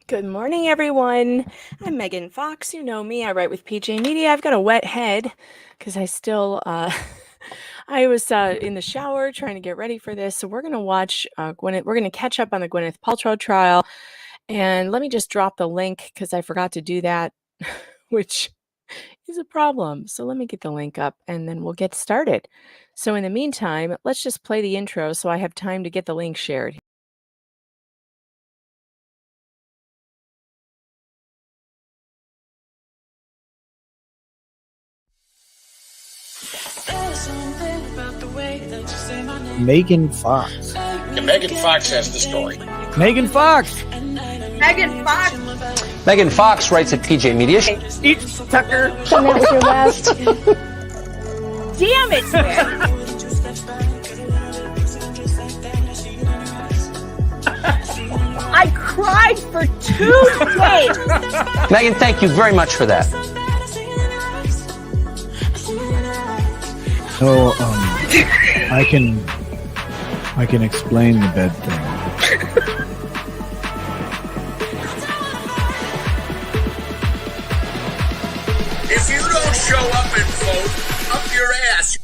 Good morning, everyone. I'm Megan Fox. You know me. I write with PJ Media. I've got a wet head because I still, I was in the shower trying to get ready for this. So we're going to watch Gwyneth. We're going to catch up on the Gwyneth Paltrow trial. And let me just drop the link because I forgot to do that, which is a problem. So let me get the link up and then we'll get started. So in the meantime, let's just play the intro so I have time to get the link shared. Megan Fox. And Megan Fox has the story. Megan Fox. Megan Fox. Megan Fox writes at PJ Media. Eat Tucker. Come out with your best. Damn it, man. I cried for 2 days. Megan, thank you very much for that. So, I can explain the bed thing. If you don't show up and vote, up your ass.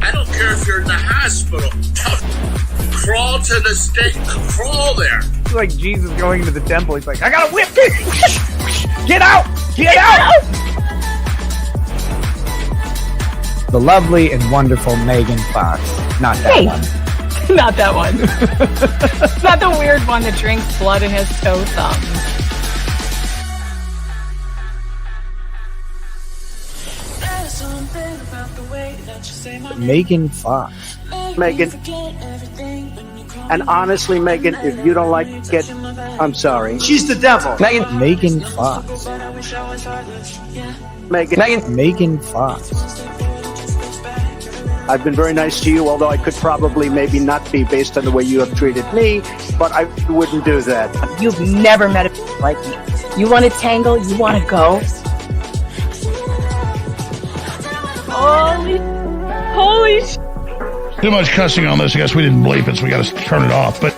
I don't care if you're in the hospital. Crawl to the stake. Crawl there. It's like Jesus going to the temple. He's like, I got a whip! Get out! Get out! The lovely and wonderful Megan Fox. Not that one. Not that one. Not the weird one that drinks blood in his toe thumb. Megan Fox. Megan, and honestly, Megan, if you don't like it, I'm sorry. She's the devil. Megan Fox. Megan Fox. I've been very nice to you, although I could probably maybe not be based on the way you have treated me, but I wouldn't do that. You've never met a like me. You want to tangle? You want to go? Holy sh! Too much cussing on this. I guess we didn't bleep it, so we got to turn it off. But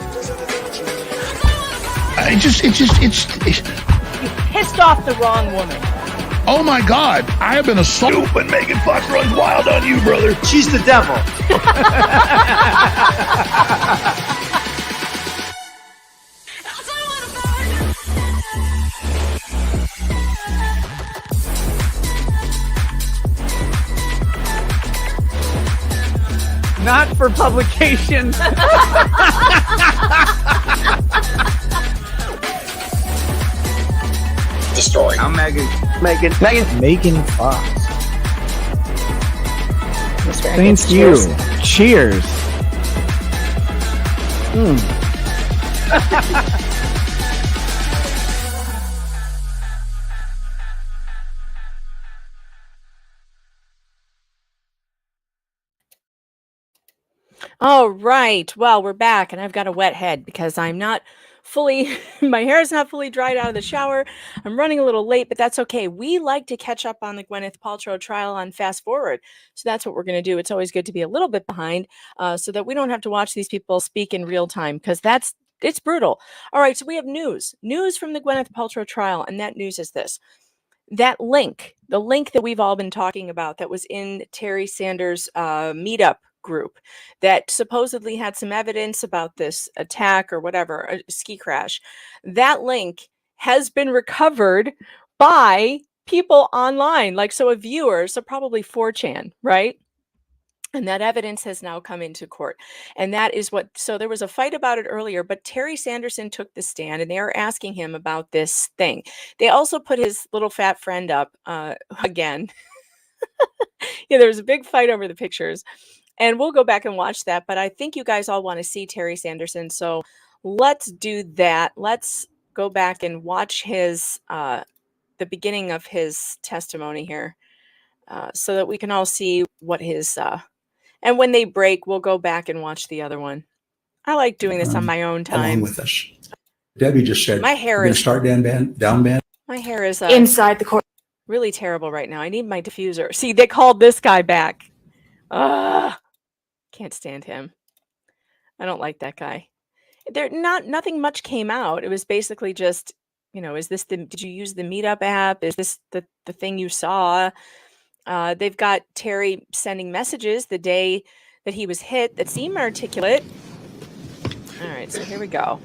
it's Pissed off the wrong woman. oh my God, I have been assaulted when Megan Fox runs wild on you, brother. She's the devil. Not for publication. The story. I'm Megan Fox. Thank you. Cheers. All right. Well, we're back and I've got a wet head because I'm not fully, my hair is not fully dried out of the shower. I'm running a little late, but that's okay. We like to catch up on the Gwyneth Paltrow trial on Fast Forward. So that's what we're going to do. It's always good to be a little bit behind so that we don't have to watch these people speak in real time because it's brutal. All right. So we have news from the Gwyneth Paltrow trial. And that news is this. That link, the link that we've all been talking about that was in Terry Sanders' meetup group that supposedly had some evidence about this attack or whatever, a ski crash. That link has been recovered by people online, like so a viewer, so probably 4chan, right? And that evidence has now come into court. And that is so there was a fight about it earlier, but Terry Sanderson took the stand and they are asking him about this thing. They also put his little fat friend up again. Yeah, there was a big fight over the pictures. And we'll go back and watch that. But I think you guys all want to see Terry Sanderson. So let's do that. Let's go back and watch his the beginning of his testimony here so that we can all see what his and when they break, we'll go back and watch the other one. I like doing this on my own time. Along with us. Debbie just said, my hair is start down band. My hair is Inside the court. really terrible right now. I need my diffuser. See, they called this guy back. Can't stand him. I don't like that guy. Nothing much came out. It was basically just, did you use the Meetup app? Is this the thing you saw? They've got Terry sending messages the day that he was hit that seem articulate. All right, so here we go.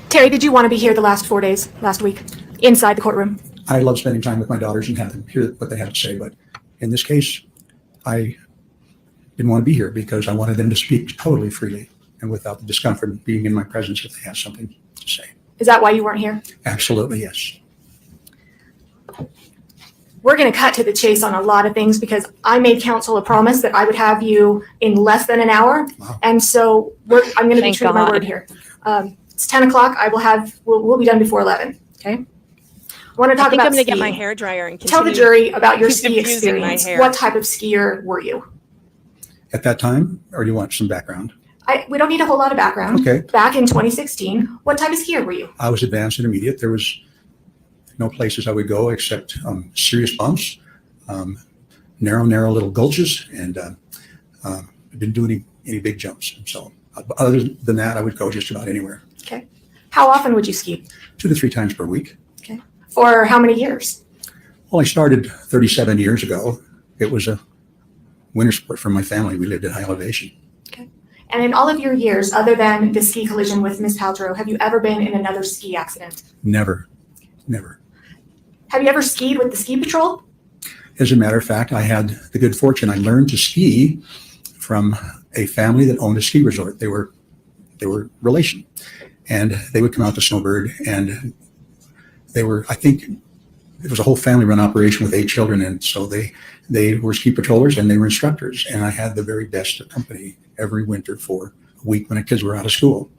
Terry, did you want to be here the last 4 days, last week, inside the courtroom? I love spending time with my daughters and have them hear what they have to say. But in this case, I didn't want to be here because I wanted them to speak totally freely and without the discomfort of being in my presence if they have something to say. Is that why you weren't here? Absolutely, yes. We're going to cut to the chase on a lot of things because I made counsel a promise that I would have you in less than an hour. Wow. And so I'm going to be Thank true to my God. word here. It's 10 o'clock. We'll be done before 11. Okay. I want to talk I think about I'm going to get my skiing. hair dryer and Tell the continue jury about your ski diffusing my experience. hair. What type of skier were you? At that time, or do you want some background? We don't need a whole lot of background. Okay. Back in 2016, what type of skier were you? I was advanced intermediate. There was no places I would go except serious bumps, narrow little gulches, and I didn't do any big jumps. So other than that, I would go just about anywhere. Okay. How often would you ski? 2 to 3 times per week. Okay. For how many years? Well, I started 37 years ago. It was a winter sport for my family. We lived at high elevation. Okay. And in all of your years, other than the ski collision with Miss Paltrow, have you ever been in another ski accident? Never. Have you ever skied with the ski patrol? As a matter of fact, I had the good fortune. I learned to ski from a family that owned a ski resort. They were relation, and they would come out to Snowbird, and they were, I think, it was a whole family-run operation with 8 children, and so they were ski patrollers and they were instructors, and I had the very best of company every winter for a week when the kids were out of school.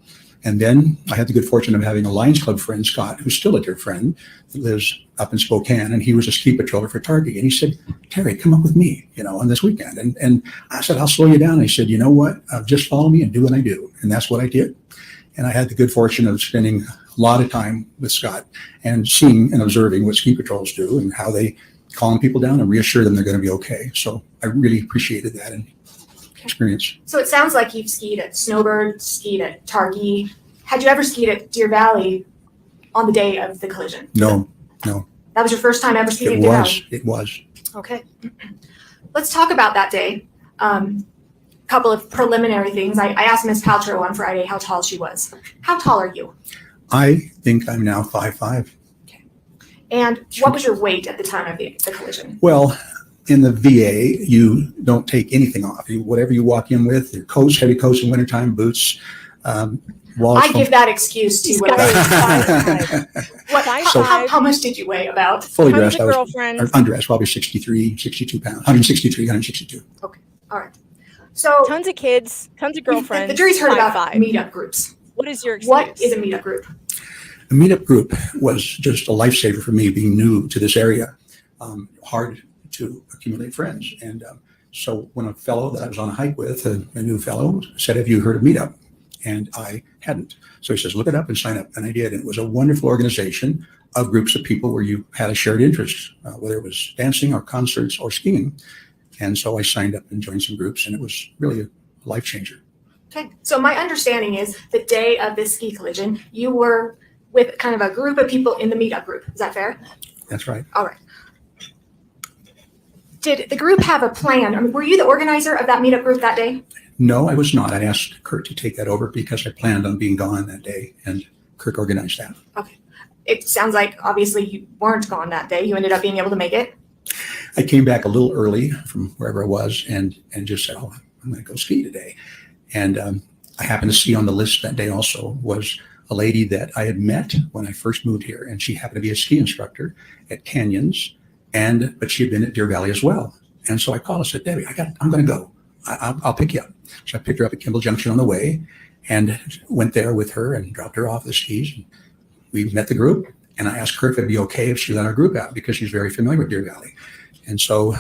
And then I had the good fortune of having a Lions Club friend, Scott, who's still a dear friend, that lives up in Spokane, and he was a ski patroller for Target. And he said, Terry, come up with me, on this weekend. And I said, I'll slow you down. And he said, you know what? Just follow me and do what I do. And that's what I did. And I had the good fortune of spending a lot of time with Scott and seeing and observing what ski patrols do and how they calm people down and reassure them they're going to be okay. So I really appreciated that experience. So it sounds like you've skied at Snowbird, skied at Targhee. Had you ever skied at Deer Valley on the day of the collision? No. That was your first time ever skiing at Deer Valley? It was. Okay. Let's talk about that day. Couple of preliminary things. I asked Miss Paltrow on Friday how tall she was. How tall are you? I think I'm now 5'5". Okay. And what was your weight at the time of the collision? Well, in the VA, you don't take anything off. Whatever you walk in with, your coats, heavy coats in wintertime, boots, wallets. I give that excuse to how much did you weigh about? Fully dressed. I was undressed, probably 62 pounds, 162. Okay. All right. So tons of kids, tons of girlfriends. The jury's heard about 5'5". meetup groups. What is your experience? What is a meetup group? A meetup group was just a lifesaver for me being new to this area. Hard to accumulate friends. And so when a fellow that I was on a hike with, a new fellow, said, have you heard of Meetup? And I hadn't. So he says, look it up and sign up. And I did. And it was a wonderful organization of groups of people where you had a shared interest, whether it was dancing or concerts or skiing. And so I signed up and joined some groups, and it was really a life changer. Okay. So my understanding is the day of this ski collision, you were with kind of a group of people in the meetup group. Is that fair? That's right. All right. Did the group have a plan? I mean, were you the organizer of that meetup group that day? No, I was not. I asked Kurt to take that over because I planned on being gone that day, and Kurt organized that. Okay. It sounds like obviously you weren't gone that day. You ended up being able to make it. I came back a little early from wherever I was and just said, oh, I'm going to go ski today. And I happened to see on the list that day also was a lady that I had met when I first moved here, and she happened to be a ski instructor at Canyons, but she had been at Deer Valley as well. And so I called and said, Debbie, I'm going to go. I'll pick you up. So I picked her up at Kimball Junction on the way and went there with her and dropped her off the skis. And we met the group, and I asked her if it'd be okay if she let our group out because she's very familiar with Deer Valley. And so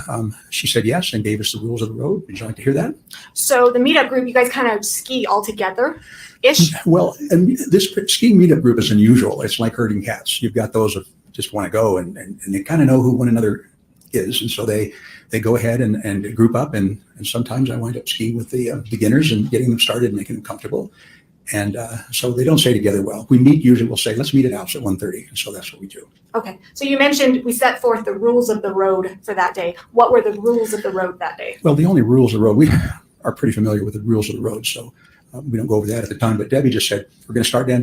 she said yes and gave us the rules of the road. Would you like to hear that? So the meetup group, you guys kind of ski all together-ish? Well, and this ski meetup group is unusual. It's like herding cats. You've got those that just want to go, and they kind of know who one another is. And so they go ahead and group up, and sometimes I wind up skiing with the beginners and getting them started and making them comfortable. And so they don't stay together well. We meet, usually we'll say, let's meet at Alps at 1:30. And so that's what we do. Okay. So you mentioned we set forth the rules of the road for that day. What were the rules of the road that day? Well, the only rules of the road, we are pretty familiar with the rules of the road, so we don't go over that at the time. But Debbie just said, we're going to start down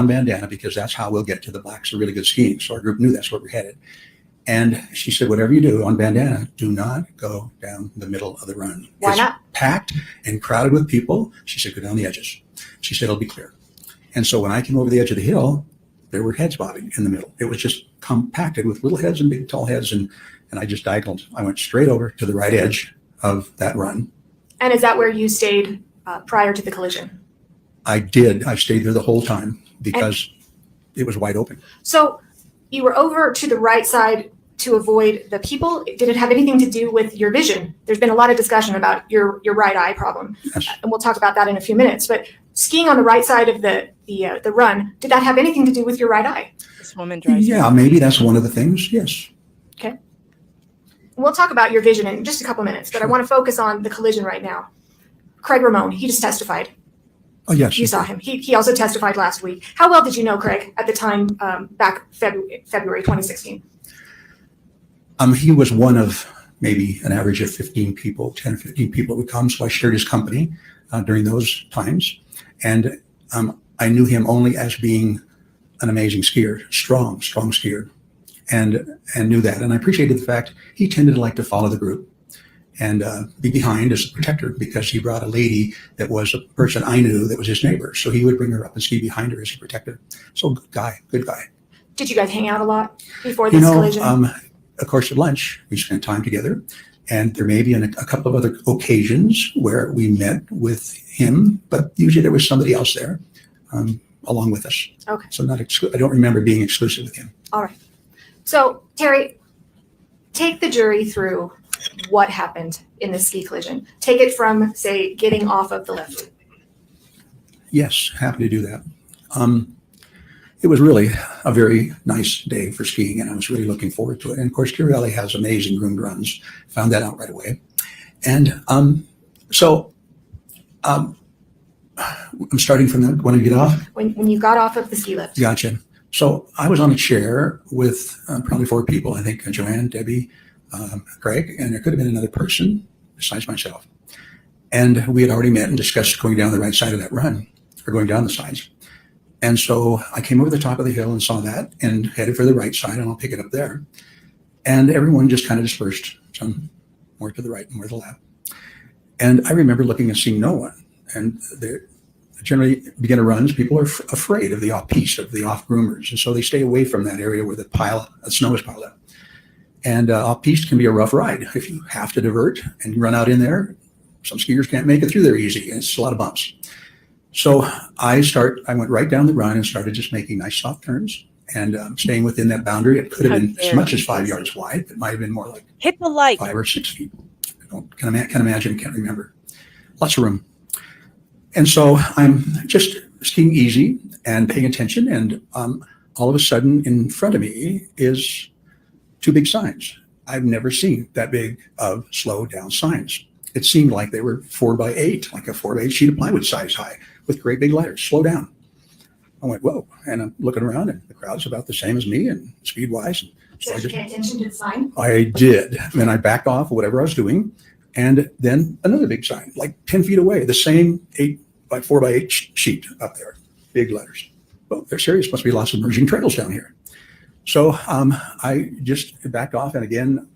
Bandana because that's how we'll get to the Blacks of really good skiing. So our group knew that's where we're headed. And she said, whatever you do on Bandana, do not go down the middle of the run. Why it's not? Packed and crowded with people. She said, go down the edges. She said, it'll be clear. And so when I came over the edge of the hill, there were heads bobbing in the middle. It was just compacted with little heads and big tall heads. And I just diagonaled. I went straight over to the right edge of that run. And is that where you stayed prior to the collision? I did. I stayed there the whole time because it was wide open. So you were over to the right side to avoid the people. Did it have anything to do with your vision? There's been a lot of discussion about your right eye problem. Yes. And we'll talk about that in a few minutes. But skiing on the right side of the run, did that have anything to do with your right eye? This woman drives. Yeah, maybe that's one of the things. Yes. Okay. We'll talk about your vision in just a couple minutes, but I want to focus on the collision right now. Craig Ramon, he just testified. Oh, yes. You saw him. He also testified last week. How well did you know Craig at the time back February 2016? He was one of maybe an average of 15 people, 10, 15 people would come. So I shared his company during those times. And I knew him only as being an amazing skier, strong skier, and knew that. And I appreciated the fact he tended to like to follow the group and be behind as a protector, because he brought a lady that was a person I knew that was his neighbor. So he would bring her up and ski behind her as a protector. So good guy. Did you guys hang out a lot before this collision? Of course, at lunch, we spent time together. And there may be a couple of other occasions where we met with him, but usually there was somebody else there along with us. Okay. So I don't remember being exclusive with him. All right. So, Terry, take the jury through what happened in the ski collision. Take it from, say, getting off of the left loop. Yes, happy to do that. It was really a very nice day for skiing, and I was really looking forward to it. And of course, Curie Valley has amazing groomed runs. Found that out right away. And I'm starting from that. Want to get off? When you got off of the ski lift. Gotcha. So I was on a chair with probably 4 people. I think Joanne, Debbie, Craig, and there could have been another person besides myself. And we had already met and discussed going down the right side of that run, or going down the sides. And so I came over the top of the hill and saw that and headed for the right side, and I'll pick it up there. And everyone just kind of dispersed, some more to the right and more to the left. And I remember looking and seeing no one. And generally, beginner runs, people are afraid of the off-piste, of the off-groomers. And so they stay away from that area where the snow is piled up. And off-piste can be a rough ride. If you have to divert and run out in there, some skiers can't make it through there easy. It's a lot of bumps. So I went right down the run and started just making nice soft turns and staying within that boundary. It could have been as much as 5 yards wide. It might have been more like hit the light 5 or 6 feet. I can't imagine, can't remember. Lots of room. And so I'm just skiing easy and paying attention. And all of a sudden in front of me is 2 big signs. I've never seen that big of slow down signs. It seemed like they were 4x8, like a 4x8 sheet of plywood size high, with great big letters, slow down. I went, whoa. And I'm looking around, and the crowd's about the same as me and speed-wise. So you pay attention to the sign? I did. And I backed off of whatever I was doing. And then another big sign, like 10 feet away, the same 4x8 sheet up there, big letters. Well, they're serious. Must be lots of emerging trails down here. So I just backed off. And again,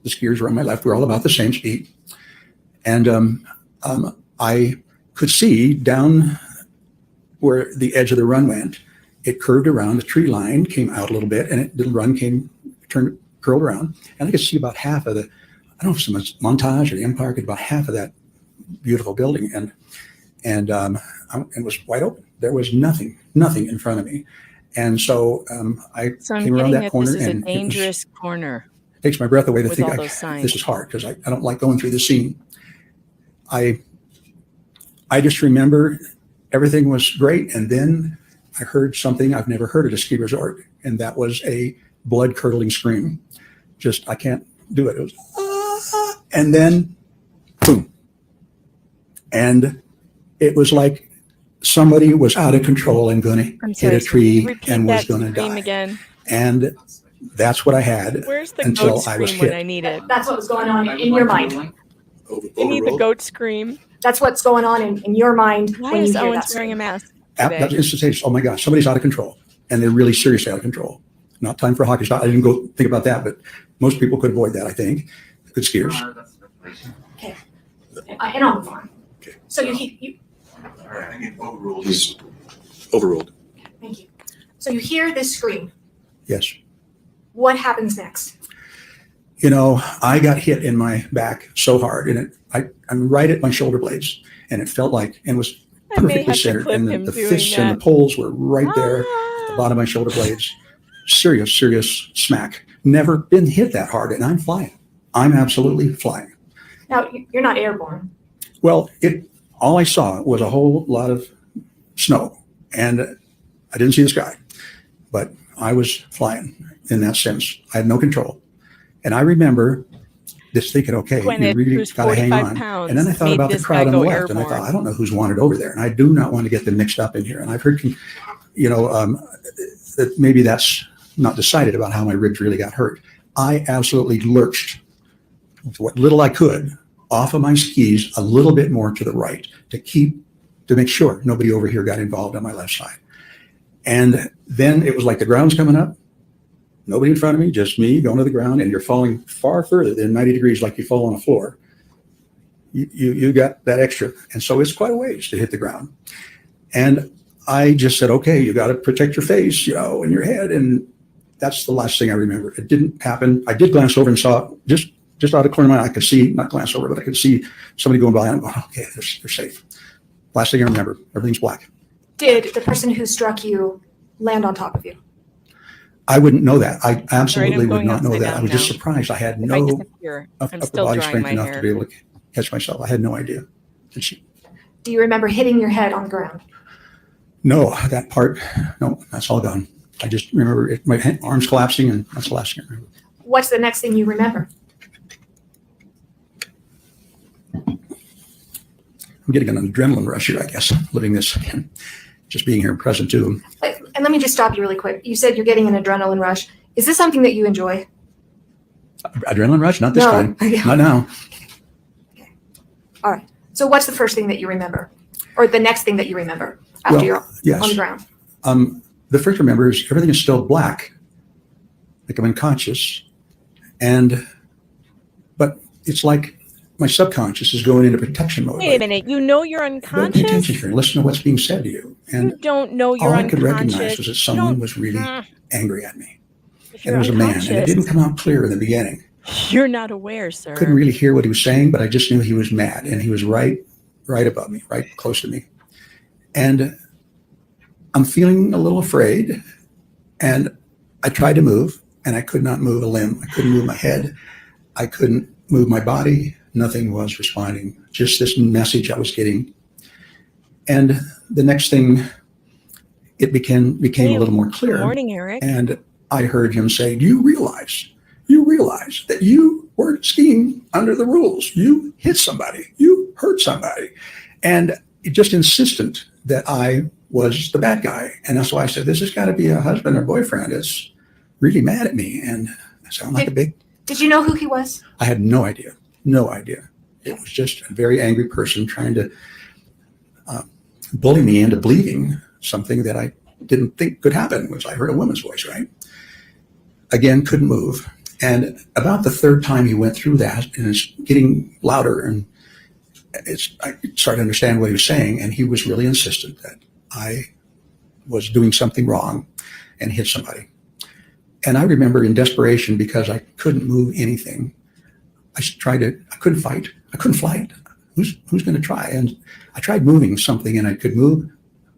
the skiers were on my left. We're all about the same speed. And I could see down where the edge of the run went. It curved around, the tree line came out a little bit, and the run curled around. And I could see about half of I don't know if it was Montage or the Empire, about half of that beautiful building. And it was wide open. There was nothing in front of me. And so I came around that corner. This is and a dangerous corner. It takes my breath away to with think all those signs. This is hard, because I don't like going through the scene. I just remember everything was great. And then I heard something I've never heard at a ski resort. And that was a blood curdling scream. I can't do it. It was, and then boom. And it was like somebody was out of control and going to hit a tree and was going to die. Again. And that's what I had Where's the until goat I was scream when I hit. need it? That's what was going on in your mind. I need the goat scream. That's what's going on in your mind Why when you is hear that Owens wearing a scream. mask? That's instantaneous. Oh my gosh, somebody's out of control. And they're really seriously out of control. Not time for a hockey shot. I didn't go think about that, but most people could avoid that, I think. Good skiers. Okay. And I'll move on. Okay. So you Overruled. He's overruled. thank you. So you hear this scream. Yes. What happens next? You know, I got hit in my back so hard, and I'm right at my shoulder blades, and it felt like, and was I may perfectly have to centered, clip and him the doing fists that. and the poles were right there at the bottom of my shoulder blades. Serious smack. Never been hit that hard, and I'm flying. I'm absolutely flying. Now you're not airborne. Well, all I saw was a whole lot of snow, and I didn't see the sky, but I was flying in that sense. I had no control. And I remember just thinking, okay, Gwyneth, you really who's got to hang 45 on. pounds, And then I thought made about the this crowd guy on the go left, and I thought, airborne. I don't know who's wanted over there, and I do not want to get them mixed up in here. And I've heard, that maybe that's not decided about how my ribs really got hurt. I absolutely lurched with what little I could off of my skis a little bit more to the right to make sure nobody over here got involved on my left side. And then it was like the ground's coming up, nobody in front of me, just me going to the ground, and you're falling far further than 90 degrees like you fall on a floor. You got that extra. And so it's quite a ways to hit the ground. And I just said, okay, you got to protect your face, and your head. And that's the last thing I remember. It didn't happen. I did glance over and saw just out of the corner of my eye, I could see, not glance over, but I could see somebody going by, and I'm going, okay, they're safe. Last thing I remember, everything's black. Did the person who struck you land on top of you? I wouldn't know that. I absolutely would going not know upside that. I down was just now. surprised. I had If I no disappear, I'm upper still body drying strength my enough hair. to be able to catch myself. I had no idea. Do you remember hitting your head on the ground? No, that part, no, that's all gone. I just remember my arms collapsing, and that's the last thing I remember. What's the next thing you remember? I'm getting an adrenaline rush here, I guess, living this again, just being here and present too. And let me just stop you really quick. You said you're getting an adrenaline rush. Is this something that you enjoy? Adrenaline rush? Not this No. time. Yeah. Not now. All right. So what's the first thing that you remember? Or the next thing that you remember after Well, you're yes. on the ground? The first remember is everything is still black, like I'm unconscious, but it's like my subconscious is going into protection mode. Wait a minute. You know you're Don't pay unconscious? attention here. Listen to what's being said to you. You And don't know you're all I unconscious. could recognize was that someone You was really don't- angry at me. If And you're it was a man, and it unconscious, didn't come out clear in the beginning. You're not aware, sir. Couldn't really hear what he was saying, but I just knew he was mad, and he was right above me, right close to me. And I'm feeling a little afraid, and I tried to move, and I could not move a limb. I couldn't move my head. I couldn't move my body. Nothing was responding. Just this message I was getting. And the next thing, it became a little more clear. Good morning, Eric. And I heard him say, do you realize that you weren't skiing under the rules? You hit somebody. You hurt somebody. And just insistent that I was the bad guy. And that's why I said, this has got to be a husband or boyfriend. It's really mad at me. And I sound like a big... Did you know who he was? I had no idea. No idea. It was just a very angry person trying to bully me into believing something that I didn't think could happen, which I heard a woman's voice, right? Again, couldn't move. And about the third time he went through that, and it's getting louder, and I started to understand what he was saying, and he was really insistent that I was doing something wrong and hit somebody. And I remember in desperation, because I couldn't move anything, I couldn't fight. I couldn't flight. Who's going to try? And I tried moving something, and I could move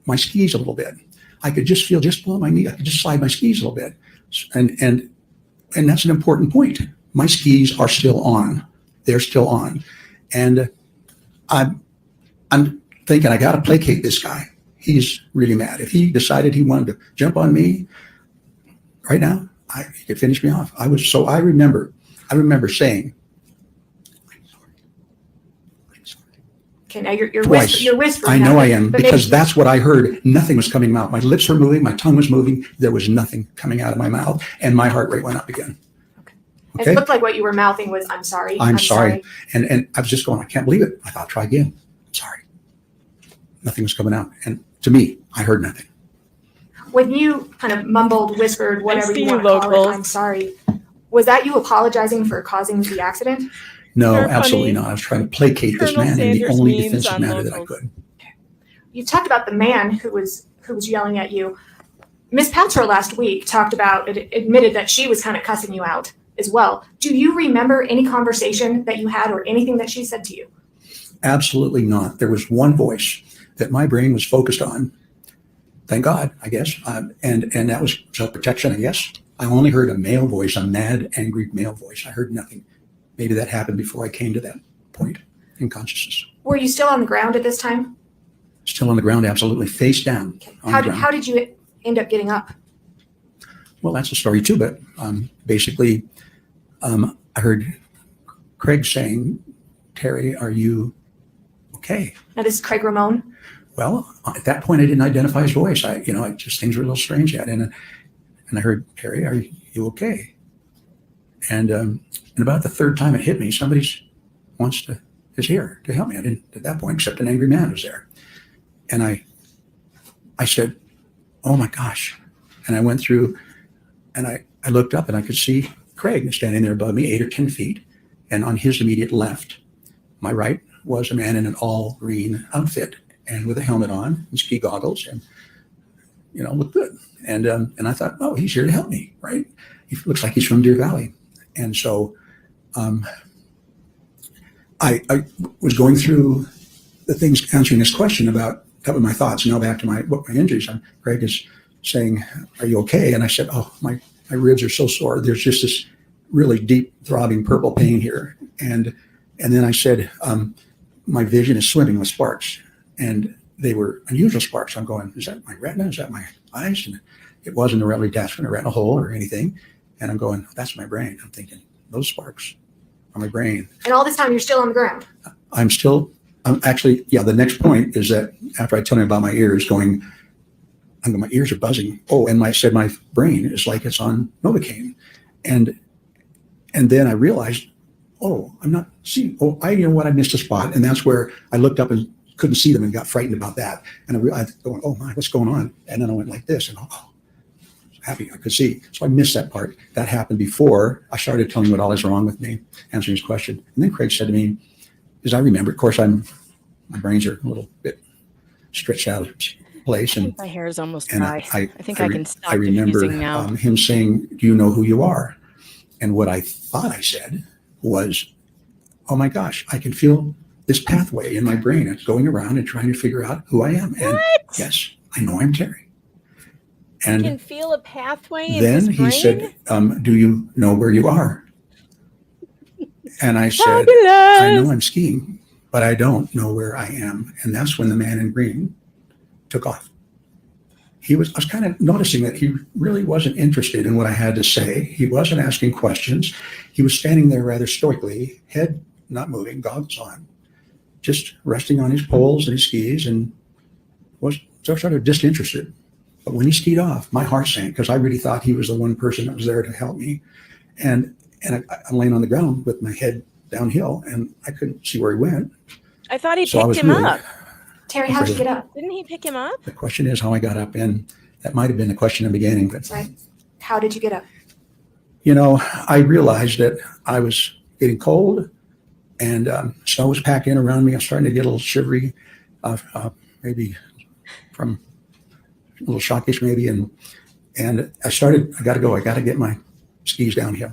my skis a little bit. I could just feel just below my knee. I could just slide my skis a little bit. And that's an important point. My skis are still on. They're still on. And I'm thinking, I got to placate this guy. He's really mad. If he decided he wanted to jump on me right now, he could finish me off. I remember I remember saying, Okay, now you're twice. you're whispering. I now, know but- I am, but because maybe- that's what I heard. Nothing was coming out. My lips were moving, my tongue was moving. There was nothing coming out of my mouth, and my heart rate went up again. It looked like what you were mouthing was, "I'm sorry. I'm sorry. And I was just going, I can't believe it. I thought, try again. I'm sorry. Nothing was coming out. And to me, I heard nothing. When you kind of mumbled, whispered, whatever see you you, want to call locals. it, "I'm sorry," was that you apologizing for causing the accident? No, You're absolutely funny. not. I was trying to placate this Colonel man in the Sanders only memes defensive on manner that I locals. could. You talked about the man who was yelling at you. Ms. Paltrow last week admitted that she was kind of cussing you out as well. Do you remember any conversation that you had or anything that she said to you? Absolutely not. There was one voice that my brain was focused on. Thank God, I guess. And that was self-protection, I guess. I only heard a male voice, a mad, angry male voice. I heard nothing. Maybe that happened before I came to that point in consciousness. Were you still on the ground at this time? Still on the ground, absolutely, face down on the ground. How did you end up getting up? Well, that's a story too, but basically, I heard Craig saying, "Terry, are you okay?" Now, this is Craig Ramone. Well, at that point, I didn't identify his voice. Things were a little strange yet. And I heard, "Terry, are you okay?" And about the third time it hit me, somebody is here to help me. I didn't at that point, except an angry man was there. And I said, "Oh my gosh." And I went through and I looked up and I could see Craig standing there above me, 8 or 10 feet. And on his immediate left, my right, was a man in an all green outfit and with a helmet on and ski goggles and, looked good. And I thought, oh, he's here to help me, right? He looks like he's from Deer Valley. And so I was going through the things, answering this question about, that was my thoughts. Now back to my injuries. Greg is saying, "Are you okay?" And I said, "Oh, my ribs are so sore. There's just this really deep throbbing purple pain here." And then I said, "My vision is swimming with sparks." And they were unusual sparks. I'm going, "Is that my retina? Is that my eyes?" And it wasn't a really detachment, a retinal hole or anything. And I'm going, "That's my brain." I'm thinking, those sparks are my brain. And all this time, you're still on the ground. The next point is that after I tell him about my ears my ears are buzzing. Oh, and my brain is like it's on Novocaine. And then I realized, oh, I'm not seeing, I missed a spot. And that's where I looked up and couldn't see them and got frightened about that. And I realized, going, oh my, what's going on? And then I went like this and happy I could see. So I missed that part. That happened before I started telling him what all is wrong with me, answering his question. And then Craig said to me, because I remember, of course, my brains are a little bit stretched out of place. And My hair is almost and dry. I think I can stop I remember diffusing now. him saying, "Do you know who you are?" And what I thought I said was, "Oh my gosh, I can feel this pathway in my brain. It's going around and trying to figure out who I am." And yes, I know I'm Terry. I And can feel a pathway in then his he brain? said, "Do you know where you are?" And I said, Fabulous. "I know I'm skiing, but I don't know where I am." And that's when the man in green took off. I was kind of noticing that he really wasn't interested in what I had to say. He wasn't asking questions. He was standing there rather stoically, head not moving, goggles on, just resting on his poles and his skis, and was sort of disinterested. But when he skied off, my heart sank because I really thought he was the one person that was there to help me. And I'm laying on the ground with my head downhill, and I couldn't see where he went. I thought he So I picked was him really- up. Terry, how'd you get up? Didn't he pick him up? The question is how I got up, and that might have been the question in the beginning. But Right. How did you get up? I realized that I was getting cold, and snow was packed in around me. I was starting to get a little shivery, maybe from a little shockish, maybe. And I got to go. I got to get my skis downhill,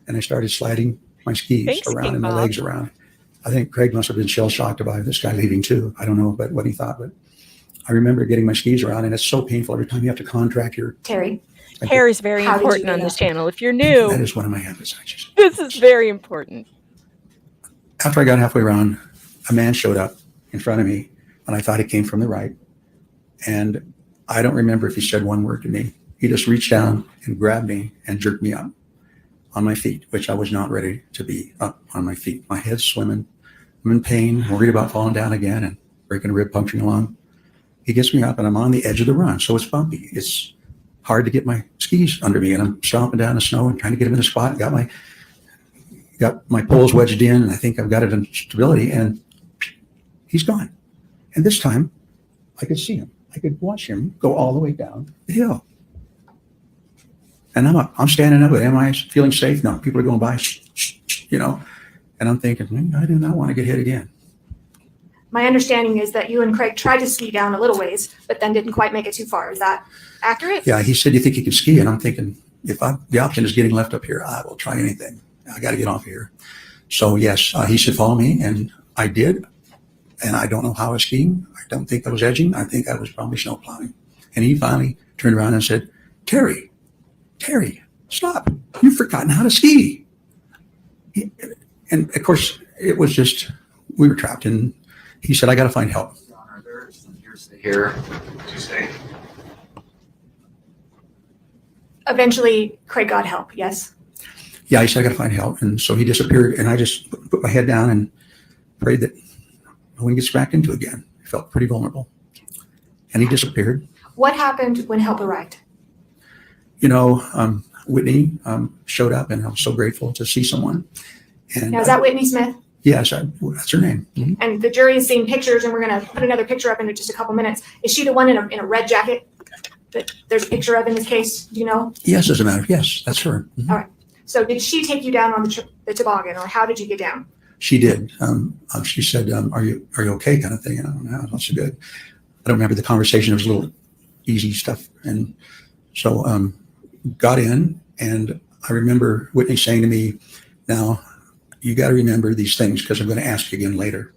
and I started sliding my skis Thanks, around King and my Bob. legs around. I think Craig must have been shell shocked about this guy leaving too. I don't know about what he thought, but I remember getting my skis around, and it's so painful every time you have to contract your. Terry, Hair is very How did you important get on this up? channel. If you're That new, is one of my habits. this is very important. After I got halfway around, a man showed up in front of me, and I thought he came from the right. And I don't remember if he said one word to me. He just reached down and grabbed me and jerked me up on my feet, which I was not ready to be up on my feet. My head's swimming. I'm in pain, worried about falling down again and breaking a rib, puncturing a lung. He gets me up, and I'm on the edge of the run, so it's bumpy. It's hard to get my skis under me, and I'm stomping down the snow and trying to get them in a spot. Got my poles wedged in, and I think I've got it in stability, and he's gone. And this time, I could see him. I could watch him go all the way down the hill. And I'm up. I'm standing up. Am I feeling safe? No. People are going by, and I'm thinking, I do not want to get hit again. My understanding is that you and Craig tried to ski down a little ways, but then didn't quite make it too far. Is that accurate? Yeah, he said, you think you can ski? And I'm thinking, if the option is getting left up here, I will try anything. I got to get off here. So yes, he said, follow me. And I did. And I don't know how I was skiing. I don't think I was edging. I think I was probably snow plowing. And he finally turned around and said, Terry, stop. You've forgotten how to ski. And of course, it was just, we were trapped. And he said, I got to find help. Here. Eventually, Craig got help, yes? Yeah, he said, I got to find help. And so he disappeared. And I just put my head down and prayed that no one gets back into it again. I felt pretty vulnerable. And he disappeared. What happened when help arrived? Whitney showed up, and I was so grateful to see someone. And Now, is that Whitney Smith? Yes, that's her name. Mm-hmm. And the jury is seeing pictures, and we're going to put another picture up in just a couple minutes. Is she the one in a red jacket that there's a picture of in this case? Do you know? Yes, as a matter of yes, that's her. Mm-hmm. All right. So did she take you down on the toboggan, or how did you get down? She did. She said, "Are you okay?" kind of thing. And I don't know, not so good. I don't remember the conversation. It was a little easy stuff, and so got in, and I remember Whitney saying to me, "Now, you got to remember these things because I'm going to ask you again later."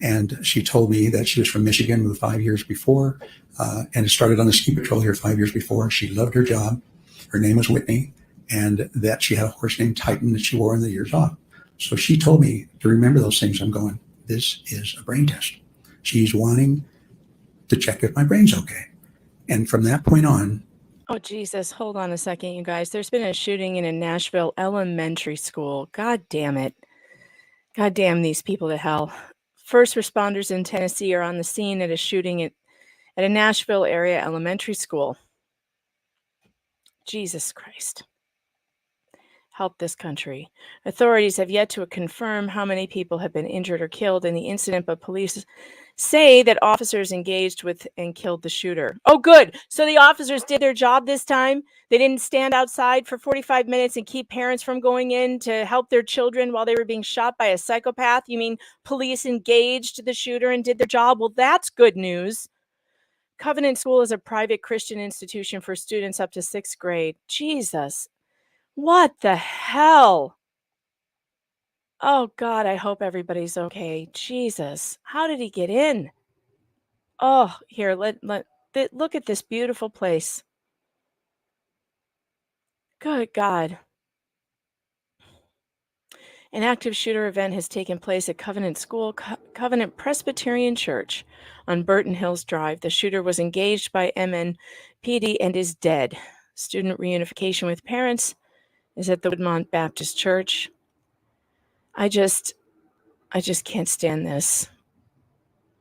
And she told me that she was from Michigan, moved 5 years before, and started on the ski patrol here 5 years before. She loved her job. Her name was Whitney, and that she had a horse named Titan that she wore in the years off. So she told me to remember those things. I'm going, this is a brain test. She's wanting to check if my brain's okay. And from that point on. Oh, Jesus. Hold on a second, you guys. There's been a shooting in a Nashville elementary school. God damn it. God damn these people to hell. First responders in Tennessee are on the scene at a shooting at a Nashville area elementary school. Jesus Christ. Help this country. Authorities have yet to confirm how many people have been injured or killed in the incident, but police say that officers engaged with and killed the shooter. Oh, good. So the officers did their job this time. They didn't stand outside for 45 minutes and keep parents from going in to help their children while they were being shot by a psychopath. You mean police engaged the shooter and did their job? Well, that's good news. Covenant School is a private Christian institution for students up to 6th grade. Jesus. What the hell? Oh, God, I hope everybody's okay. Jesus, how did he get in? Oh, here, look at this beautiful place. Good God. An active shooter event has taken place at Covenant School, Covenant Presbyterian Church on Burton Hills Drive. The shooter was engaged by MNPD and is dead. Student reunification with parents is at the Woodmont Baptist Church. I just can't stand this.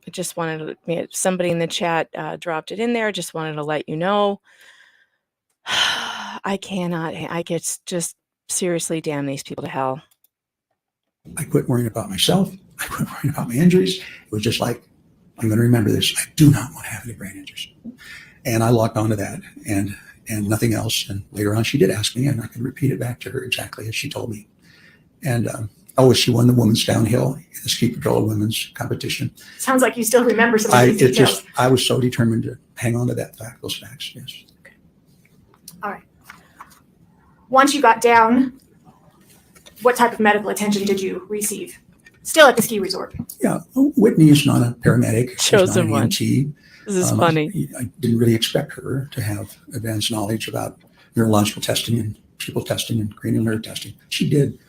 I just wanted to, somebody in the chat dropped it in there. Just wanted to let you know. I get just seriously damn these people to hell. I quit worrying about myself. I quit worrying about my injuries. It was just like, I'm going to remember this. I do not want to have any brain injuries. And I locked onto that and nothing else. And later on, she did ask me, and I could repeat it back to her exactly as she told me. And she won the women's downhill in the ski patrol women's competition. Sounds like you still remember some of these details. I was so determined to hang on to those facts. Yes. Okay. All right. Once you got down, what type of medical attention did you receive? Still at the ski resort? Yeah, Whitney is not a paramedic. Chosen one. EMT. This is funny. I didn't really expect her to have advanced knowledge about neurological testing and pupil testing and cranial nerve testing. She did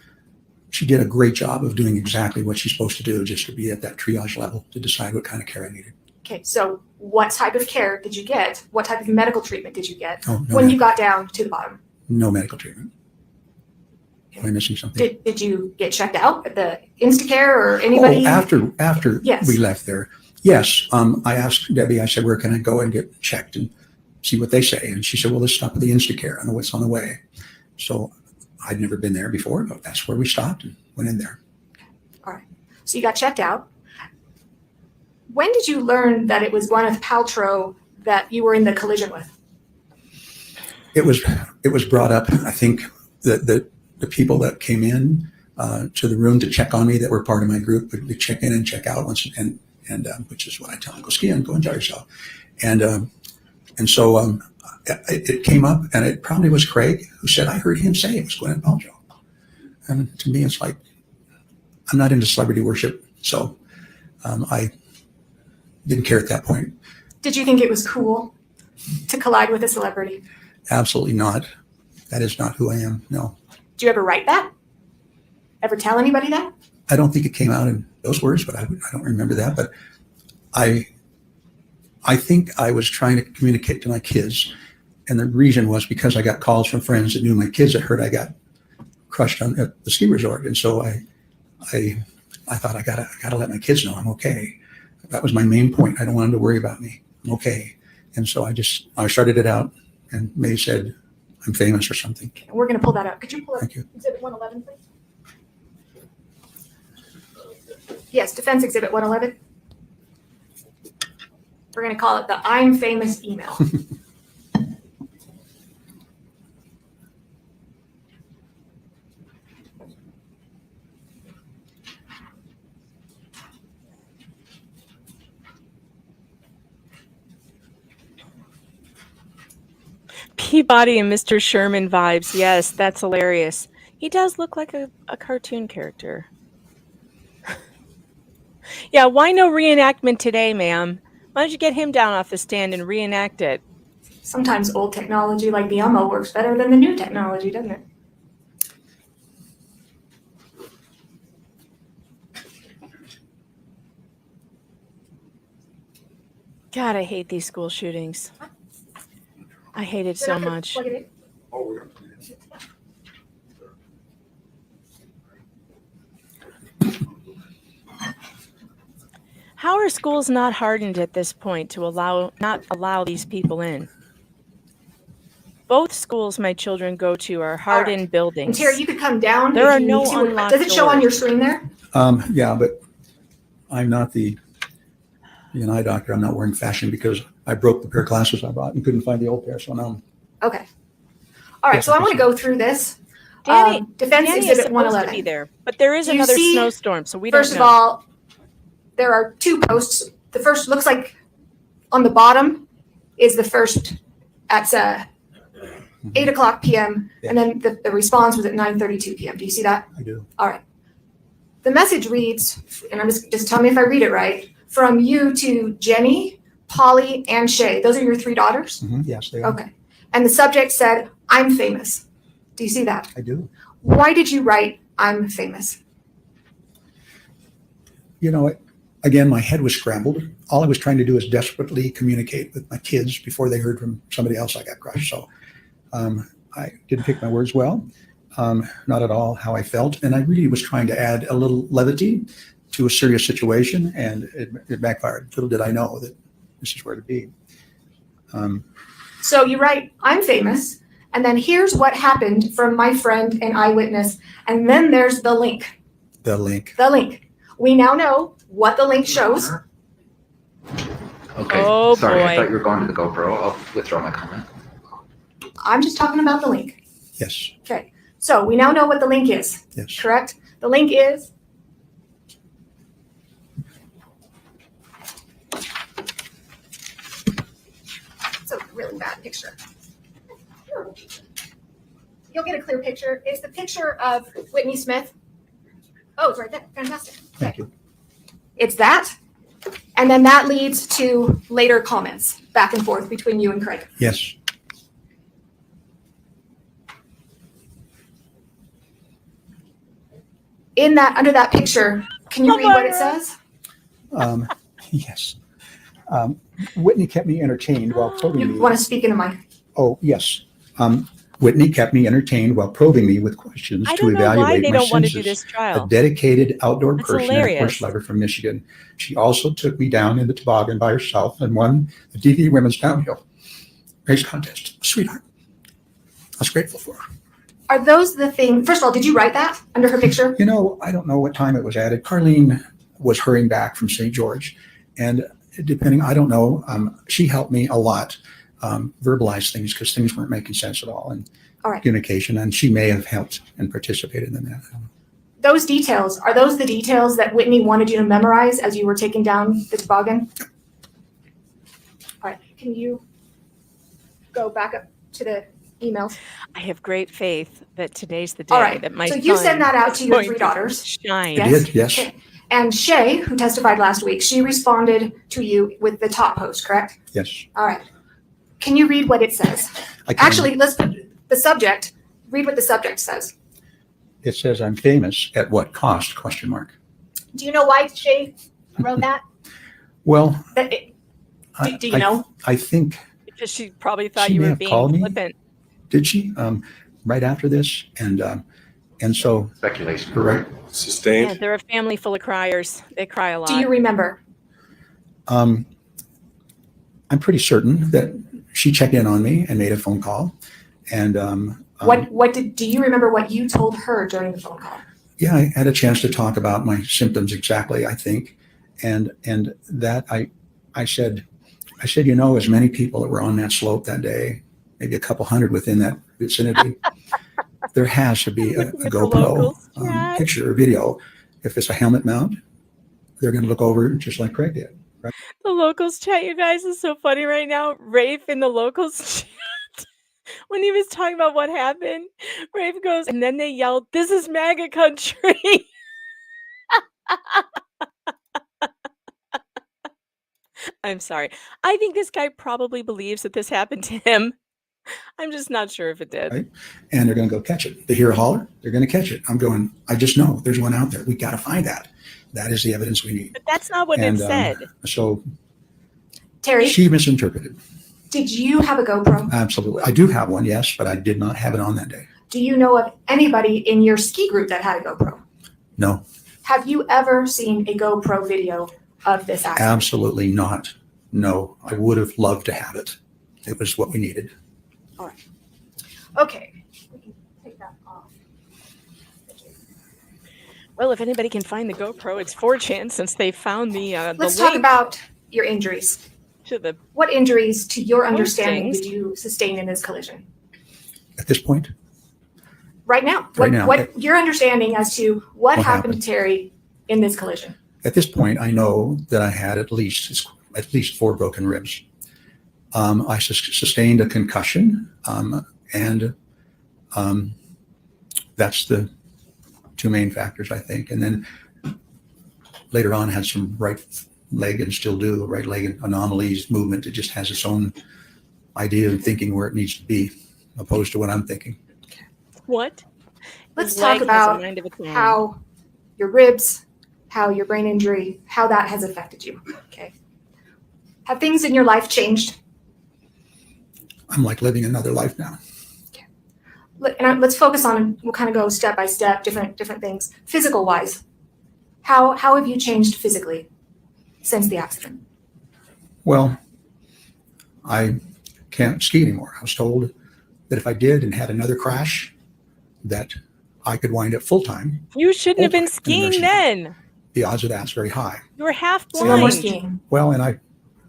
a great job of doing exactly what she's supposed to do, just to be at that triage level to decide what kind of care I needed. Okay, so what type of care did you get? What type of medical treatment did you get you got down to the bottom? No medical treatment. Am I missing something? Did you get checked out at the Instacare or anybody? Oh, after Yes. we left there. Yes. I asked Debbie, I said, where can I go and get checked and see what they say? And she said, well, let's stop at the Instacare. I know what's on the way. So I'd never been there before, but that's where we stopped and went in there. All right. So you got checked out. When did you learn that it was Gwyneth Paltrow that you were in the collision with? It was brought up, I think, that the people that came in to the room to check on me that were part of my group would check in and check out once, and which is what I tell them, go ski and go enjoy yourself. And so it came up, and it probably was Craig who said, I heard him say it was Gwyneth Paltrow. And to me, it's like, I'm not into celebrity worship, so I didn't care at that point. Did you think it was cool to collide with a celebrity? Absolutely not. That is not who I am, no. Did you ever write that? Ever tell anybody that? I don't think it came out in those words, but I don't remember that. But I think I was trying to communicate to my kids, and the reason was because I got calls from friends that knew my kids that heard I got crushed at the ski resort, and so I thought I gotta let my kids know I'm okay. That was my main point. I don't want them to worry about me. I'm okay. And so I started it out, and May said I'm famous or something. Okay, we're going to pull that up. Could you pull up Thank you. Exhibit 111, please? Yes, Defense Exhibit 111. We're going to call it the I'm famous email. Peabody and Mr. Sherman vibes. Yes, that's hilarious. He does look like a cartoon character. Yeah, why no reenactment today, ma'am? Why don't you get him down off the stand and reenact it? Sometimes old technology like the Elmo works better than the new technology, doesn't it? God, I hate these school shootings. I hate it so much. Plug it in. How are schools not hardened at this point to not allow these people in? Both schools my children go to are hardened And buildings. Terry, you could come down. There if are you no need to. unlocked Does it show on doors. your screen there? Yeah, but I'm not the eye doctor. I'm not wearing fashion because I broke the pair of glasses I bought and couldn't find the old pair. So now Okay. All right, Yes, so I I want to can go through this. Danny, Defense Danny is Exhibit supposed 111. to be there, but there is Do you another see- snowstorm, so we don't know. First of all, there are two posts. The first looks like on the bottom is the first at 8 o'clock p.m. And then the response was at 9:32 p.m. Do you see that? I do. All right. The message reads, and I'm just tell me if I read it right, from you to Jenny, Polly, and Shay. Those are your three daughters? Yes, they are. Okay. And the subject said, I'm famous. Do you see that? I do. Why did you write, I'm famous? Again, my head was scrambled. All I was trying to do is desperately communicate with my kids before they heard from somebody else I got crushed. So I didn't pick my words well, not at all how I felt. And I really was trying to add a little levity to a serious situation, and it backfired. Little did I know that this is where to be. So you write, I'm famous, and then here's what happened from my friend and eyewitness, and then there's the link. The link. The link. We now know what the link shows. Okay. Oh, Sorry, I boy. thought you were going to the GoPro. I'll withdraw my comment. I'm just talking about the link. Yes. Okay. So we now know what the link is, Yes. correct? The link is it's a really bad picture. You'll get a clear picture. It's the picture of Whitney Smith. Oh, it's right there. Fantastic. Thank you. It's that. And then that leads to later comments back and forth between you and Craig. Yes. In that, under that picture, can you read what it says? Yes. Whitney kept me entertained while quoting You me. want to speak in a mic? Oh, yes. Whitney kept me entertained while probing me with questions I to don't know why evaluate they my don't want to do senses. this A trial. dedicated outdoor That's person and a hilarious. horse lover from Michigan. She also took me down in the toboggan by herself and won the DV Women's Downhill Race Contest. Sweetheart. I was grateful for her. Are those the things? First of all, did you write that under her picture? You know, I don't know what time it was added. Carlene was hurrying back from St. George, and depending, I don't know, she helped me a lot verbalize things because things weren't making sense at all, and All right. communication, and she may have helped and participated in that. Those details, are those the details that Whitney wanted you to memorize as you were taking down the toboggan? All right, can you go back up to the emails? I have great faith that today's the day All right, that my so you son send that out is to your going 3 daughters. Shine. I did, yes. Okay. And Shay, who testified last week, she responded to you with the top post, correct? Yes. All right. Can you read what it says? I can. Actually, let's put the subject. Read what the subject says. It says, I'm famous at what cost, question mark. Do you know why Shay wrote that? Well, That do you know? I think, Because she probably thought She you may were have being called me. flippant. did she, right after this? And so, Speculation. right. Yeah, Sustained. they're a family full of criers. They cry a lot. Do you remember? I'm pretty certain that she checked in on me and made a phone call. And Do you remember what you told her during the phone call? yeah, I had a chance to talk about my symptoms exactly, I think. And that I said, you know, as many people that were on that slope that day, maybe a couple hundred within that vicinity, there has to be a With the GoPro locals, Chad. picture or video. If it's a helmet mount, they're going to look over just like Craig did. Right? The locals chat, you guys, is so funny right now. Rafe in the locals chat, when he was talking about what happened, Rafe goes, and then they yelled, "This is MAGA country." I'm sorry. I think this guy probably believes that this happened to him. I'm just not sure if it did. Right? And they're going to go catch it. They hear a holler, they're going to catch it. I'm going, I just know there's one out there. We got to find that. That is the evidence we need. But that's not what And it said. so Terry, she misinterpreted. did you have a GoPro? Absolutely. I do have one, yes, but I did not have it on that day. Do you know of anybody in your ski group that had a GoPro? No, Have you ever seen a GoPro video of this accident? absolutely not. No, I would have loved to have it. It was what we needed. All right. Okay. We can take that off. Thank you. Well, if anybody can find the GoPro, it's 4chan since they found the Let's talk link about your injuries. to the. What injuries, to your understanding, Postings. did you sustain in this collision? At this point, Right now. Right now. What your understanding as to what What happened happened? to Terry in this collision? at this point, I know that I had at least 4 broken ribs. I sustained a concussion, and that's the 2 main factors, I think. And then later on, had some right leg, and still do, right leg anomalies, movement. It just has its own idea of thinking where it needs to be, opposed to what I'm thinking. What? Let's His talk leg has a about mind of its own. how your ribs, how your brain injury, how that has affected you. Okay. Have things in your life changed? I'm like living another life now. Let's focus on, we'll kind of go step by step, different things. Physical wise, how have you changed physically since the accident? Well, I can't ski anymore. I was told that if I did and had another crash, that I could wind up full-time. You shouldn't have been full-time in skiing nursing home. then. The odds of that's very high. You were half So no more blind skiing. Well, and I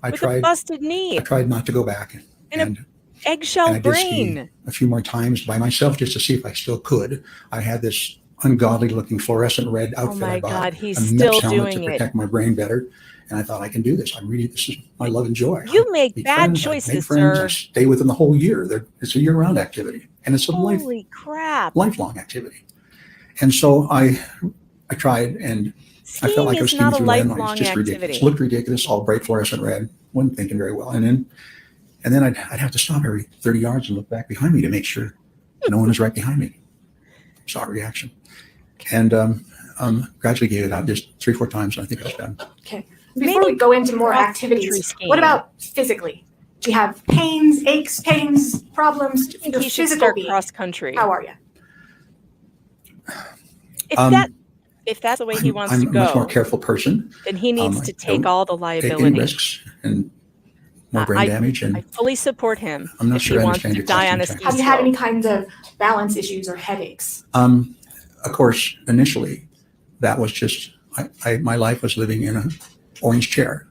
with a tried. busted knee I tried not to go back, and and eggshell I did ski brain. a few more times by myself just to see if I still could. I had this ungodly looking fluorescent red outfit my I bought. God, he's a still Mets helmet doing to it. protect my brain better. And I thought I can do this. This is my love and joy. You I make meet bad friends, I make choices, friends, sir. I stay with them the whole year. It's a year-round activity, and it's a Holy crap. lifelong activity. And so I tried, and I Skiing felt like I was is skiing not a through landmines. lifelong Just ridiculous. activity. It looked ridiculous, all bright fluorescent red. Wasn't thinking very well. And then I'd have to stop every 30 yards and look back behind me to make sure no one was right behind me. Saw a reaction. And gradually gave it out just 3-4 times, and I think I was done. Okay. Before we go into more activities, cross-country skiing. what about physically? Do you have pains, aches, pains, problems? I think Your he should physical start being. cross country. How are you? If that's the way he wants I'm to a much more go, careful person. then he needs I to take don't all the take any liability. risks and more brain damage. I And fully support him I'm not if sure he I wants understand to your die on a question, ski Have you had any slope. kinds of balance issues or headaches? of course, initially, that was just my life was living in an orange chair,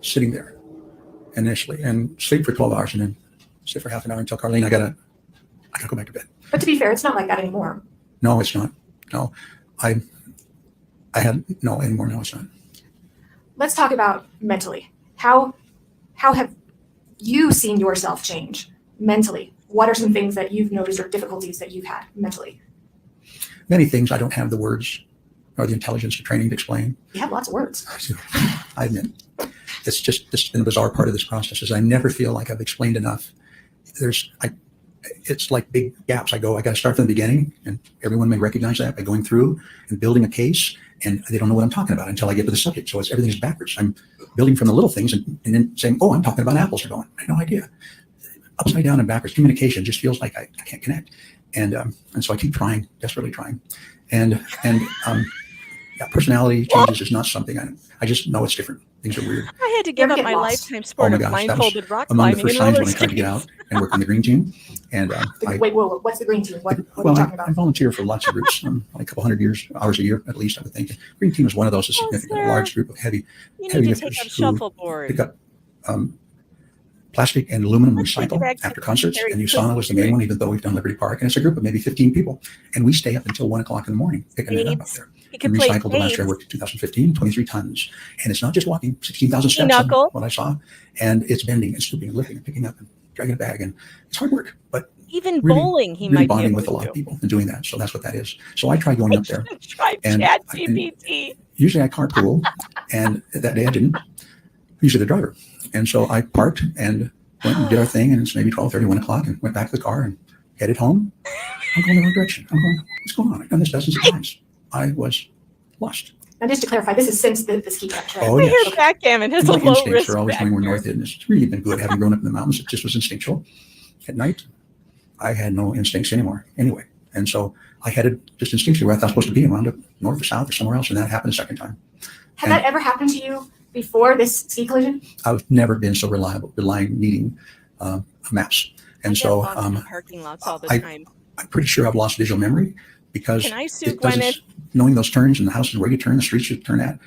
sitting there initially, and sleep for 12 hours and then sit for half an hour until Carlene, I gotta go back to bed. But to be fair, it's not like that anymore. No, it's not. No, I had no anymore. No, it's not. Let's talk about mentally. How have you seen yourself change mentally? What are some things that you've noticed or difficulties that you've had mentally? Many things I don't have the words or the intelligence or training to explain. You have lots of words. I admit. It's just this been a bizarre part of this process is I never feel like I've explained enough. It's like big gaps. I got to start from the beginning, and everyone may recognize that by going through and building a case, and they don't know what I'm talking about until I get to the subject. So everything is backwards. I'm building from the little things and then saying, oh, I'm talking about apples. They're going, I had no idea. Upside down and backwards. Communication just feels like I can't connect. And so I keep trying, desperately trying. And personality changes is not something I just know it's different. Things are weird. I had to give up my lifetime sport of that was blindfolded rock among the climbing first and signs roller when I tried to get skating. out and work on the green team. And Wait, whoa, what's the green team? What are you well, talking about? I volunteer for lots of groups, like a couple hundred hours a year at least, I would think. Green team is one of those, a significant, large group of heavy You need to lifters take up who shuffleboard. pick up plastic and aluminum Let's take recycle back after to concerts. Terry And USANA was the main one, even though we've done Liberty Park. And it's a group of maybe 15 people. And we stay up until 1 o'clock in the morning picking it up out there. He could And play recycled the last year I spades. worked in 2015, 23 tons. And it's not just walking, 16,000 steps, Knuckle. what I saw. And it's bending and stooping and lifting and picking up and dragging a bag. And it's hard work, but Even really, bowling, he really might be bonding able with to a lot do. of people and doing that. So that's what that is. So I try going up there. Try And Chat and GPT. usually I carpool, and that day I didn't. Usually the driver. And so I parked and went and did our thing, and it's maybe 12:30, 1 o'clock, and went back to the car and headed home. I'm going the wrong direction. I'm going, what's going on? I've done this dozens of times. I was lost. Now, just to clarify, this is since the ski crash, right? Oh, I yes. hear backgammon has My a low instincts risk are always knowing where factor. north is. And it's really been good having grown up in the mountains. It just was instinctual. At night, I had no instincts anymore anyway. And so I headed just instinctually where I thought I was supposed to be and wound up north or south or somewhere else. And that happened a second time. Had that ever happened to you before this ski collision? I've never been so needing maps. And I so get lost in parking lots all the I- time. I'm pretty sure I've lost visual memory because Can I sue it doesn't, Gwyneth? knowing those turns and the houses where you turn, the streets you turn at,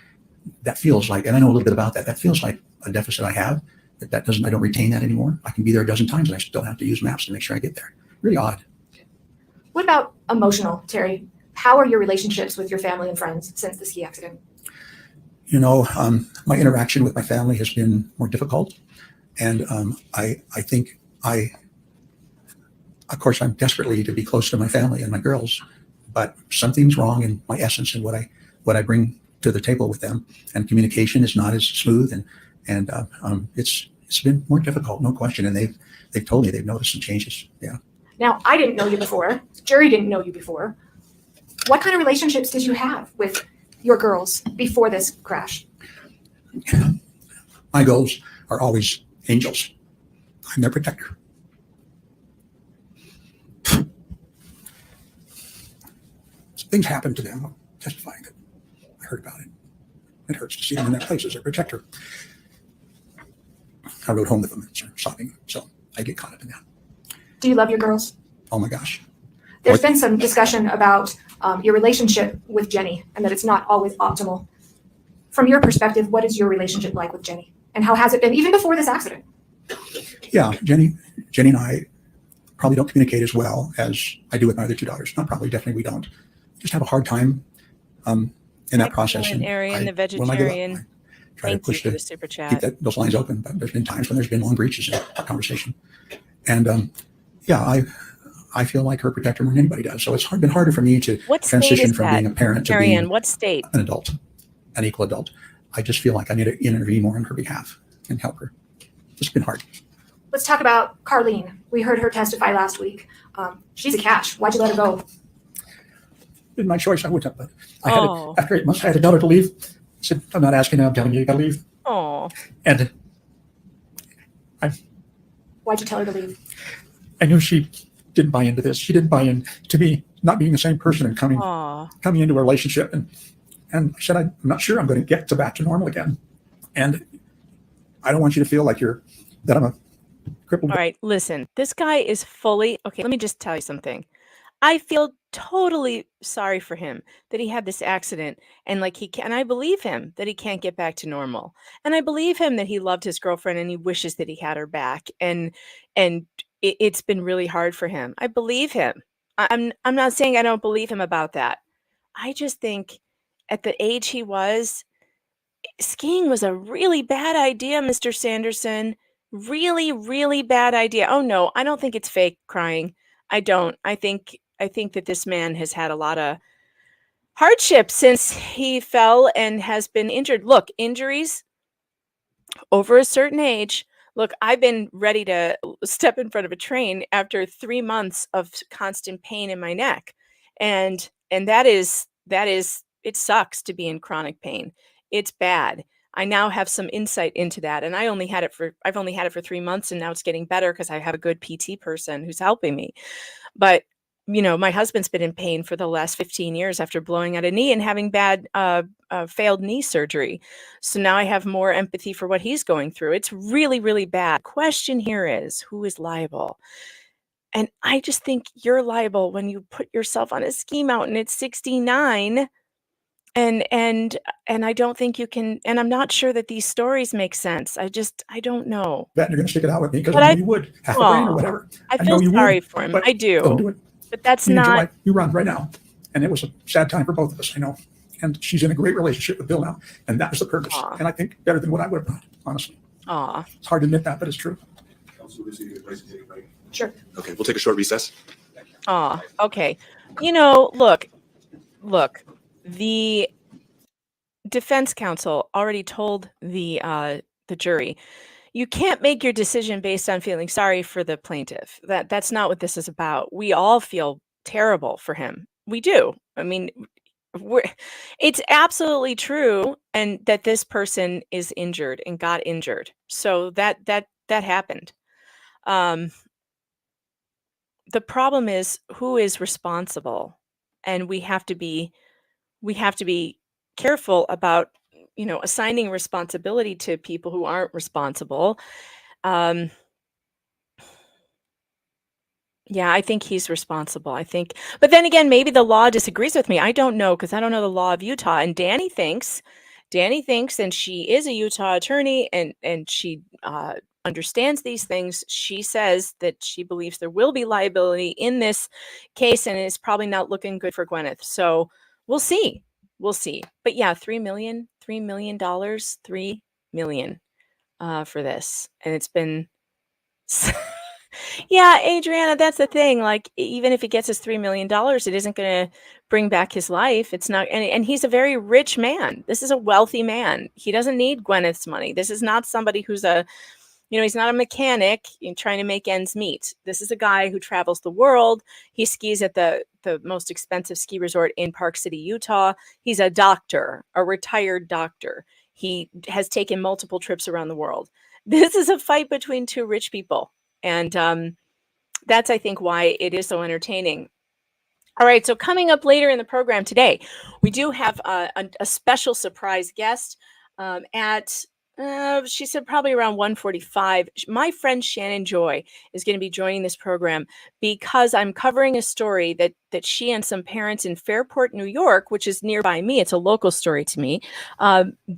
that feels like, and I know a little bit about that, that feels like a deficit I have. I don't retain that anymore. I can be there a dozen times and I still have to use maps to make sure I get there. Really odd. What about emotional, Terry? How are your relationships with your family and friends since the ski accident? You know, my interaction with my family has been more difficult. And I think of course, I'm desperately to be close to my family and my girls, but something's wrong in my essence and what I bring to the table with them. And communication is not as smooth, and it's been more difficult, no question. And they've told me they've noticed some changes. Yeah. Now, I didn't know you before. Jury didn't know you before. What kind of relationships did you have with your girls before this crash? My goals are always angels. I'm their protector. Things happen to them. I'm testifying that I heard about it. It hurts to see them in that place as their protector. I rode home with them and started sobbing, so I get caught up in that. Do you love your girls? Oh my gosh. There's been some discussion about your relationship with Jenny and that it's not always optimal. From your perspective, what is your relationship like with Jenny? And how has it been even before this accident? Yeah, Jenny and I probably don't communicate as well as I do with my other two daughters. Not probably, definitely we don't. Just have a hard time in that process. And Arian, the vegetarian. I try Thank to push you for to the super keep chat. those lines open, but there's been times when there's been long breaches in our conversation. And yeah, I feel like her protector more than anybody does. So it's been harder for me to What state transition is from that? being a parent to Arian, being what state? an adult, an equal adult. I just feel like I need to intervene more on her behalf and help her. It's been hard. Let's talk about Carlene. We heard her testify last week. She's a catch. Why'd you let her go? It's my choice. I wouldn't have, but I had to, after 8 months, I had to tell her to leave. I said, I'm not asking you, I'm telling you, you gotta leave. Oh, And Why'd you tell her to leave? I knew she didn't buy into this. She didn't buy into me not being the same person and coming into a relationship. And I said, I'm not sure I'm going to get back to normal again. And I don't want you to feel like that I'm a crippled. All right, listen, this guy is fully, okay, let me just tell you something. I feel totally sorry for him that he had this accident and and I believe him that he can't get back to normal. And I believe him that he loved his girlfriend and he wishes that he had her back. And it's been really hard for him. I believe him. I'm not saying I don't believe him about that. I just think at the age he was, skiing was a really bad idea, Mr. Sanderson. Really, really bad idea. Oh no, I don't think it's fake crying. I don't. I think that this man has had a lot of hardship since he fell and has been injured. Look, injuries over a certain age. Look, I've been ready to step in front of a train after 3 months of constant pain in my neck. And that is it sucks to be in chronic pain. It's bad. I now have some insight into that, and I've only had it for 3 months, and now it's getting better because I have a good PT person who's helping me. But my husband's been in pain for the last 15 years after blowing out a knee and having bad failed knee surgery. So now I have more empathy for what he's going through. It's really, really bad. Question here is, who is liable? And I just think you're liable when you put yourself on a ski mountain at 69. And I don't think you can, and I'm not sure that these stories make sense. I don't know. That you're going to stick it out with me because I know you would, half a brain or whatever. I feel sorry for him. I do. Don't do it. But that's You need your not. life. You run right now. And it was a sad time for both of us, I know. And she's in a great relationship with Bill now. And that was the purpose. And I think better than what I would have done, honestly. It's hard to admit that, but it's true. Sure. Okay, we'll take a short recess. Okay. Look, the defense counsel already told the jury, you can't make your decision based on feeling sorry for the plaintiff. That's not what this is about. We all feel terrible for him. We do. I mean, it's absolutely true, and that this person is injured and got injured. So that happened. The problem is who is responsible, and we have to be careful about assigning responsibility to people who aren't responsible. Yeah, I think he's responsible. But then again, maybe the law disagrees with me. I don't know, because I don't know the law of Utah. And Danny thinks, and she is a Utah attorney, and she understands these things. She says that she believes there will be liability in this case, and it's probably not looking good for Gwyneth. So we'll see. But yeah, $3 million for this. And it's been, yeah, Adriana, that's the thing. Like, even if he gets his $3 million, it isn't going to bring back his life. It's not, and he's a very rich man. This is a wealthy man. He doesn't need Gwyneth's money. This is not somebody who's he's not a mechanic trying to make ends meet. This is a guy who travels the world. He skis at the most expensive ski resort in Park City, Utah. He's a doctor, a retired doctor. He has taken multiple trips around the world. This is a fight between two rich people. And that's, I think, why it is so entertaining. All right, so coming up later in the program today, we do have a special surprise guest she said probably around 1:45. My friend Shannon Joy is going to be joining this program because I'm covering a story that she and some parents in Fairport, New York, which is nearby me. It's a local story to me.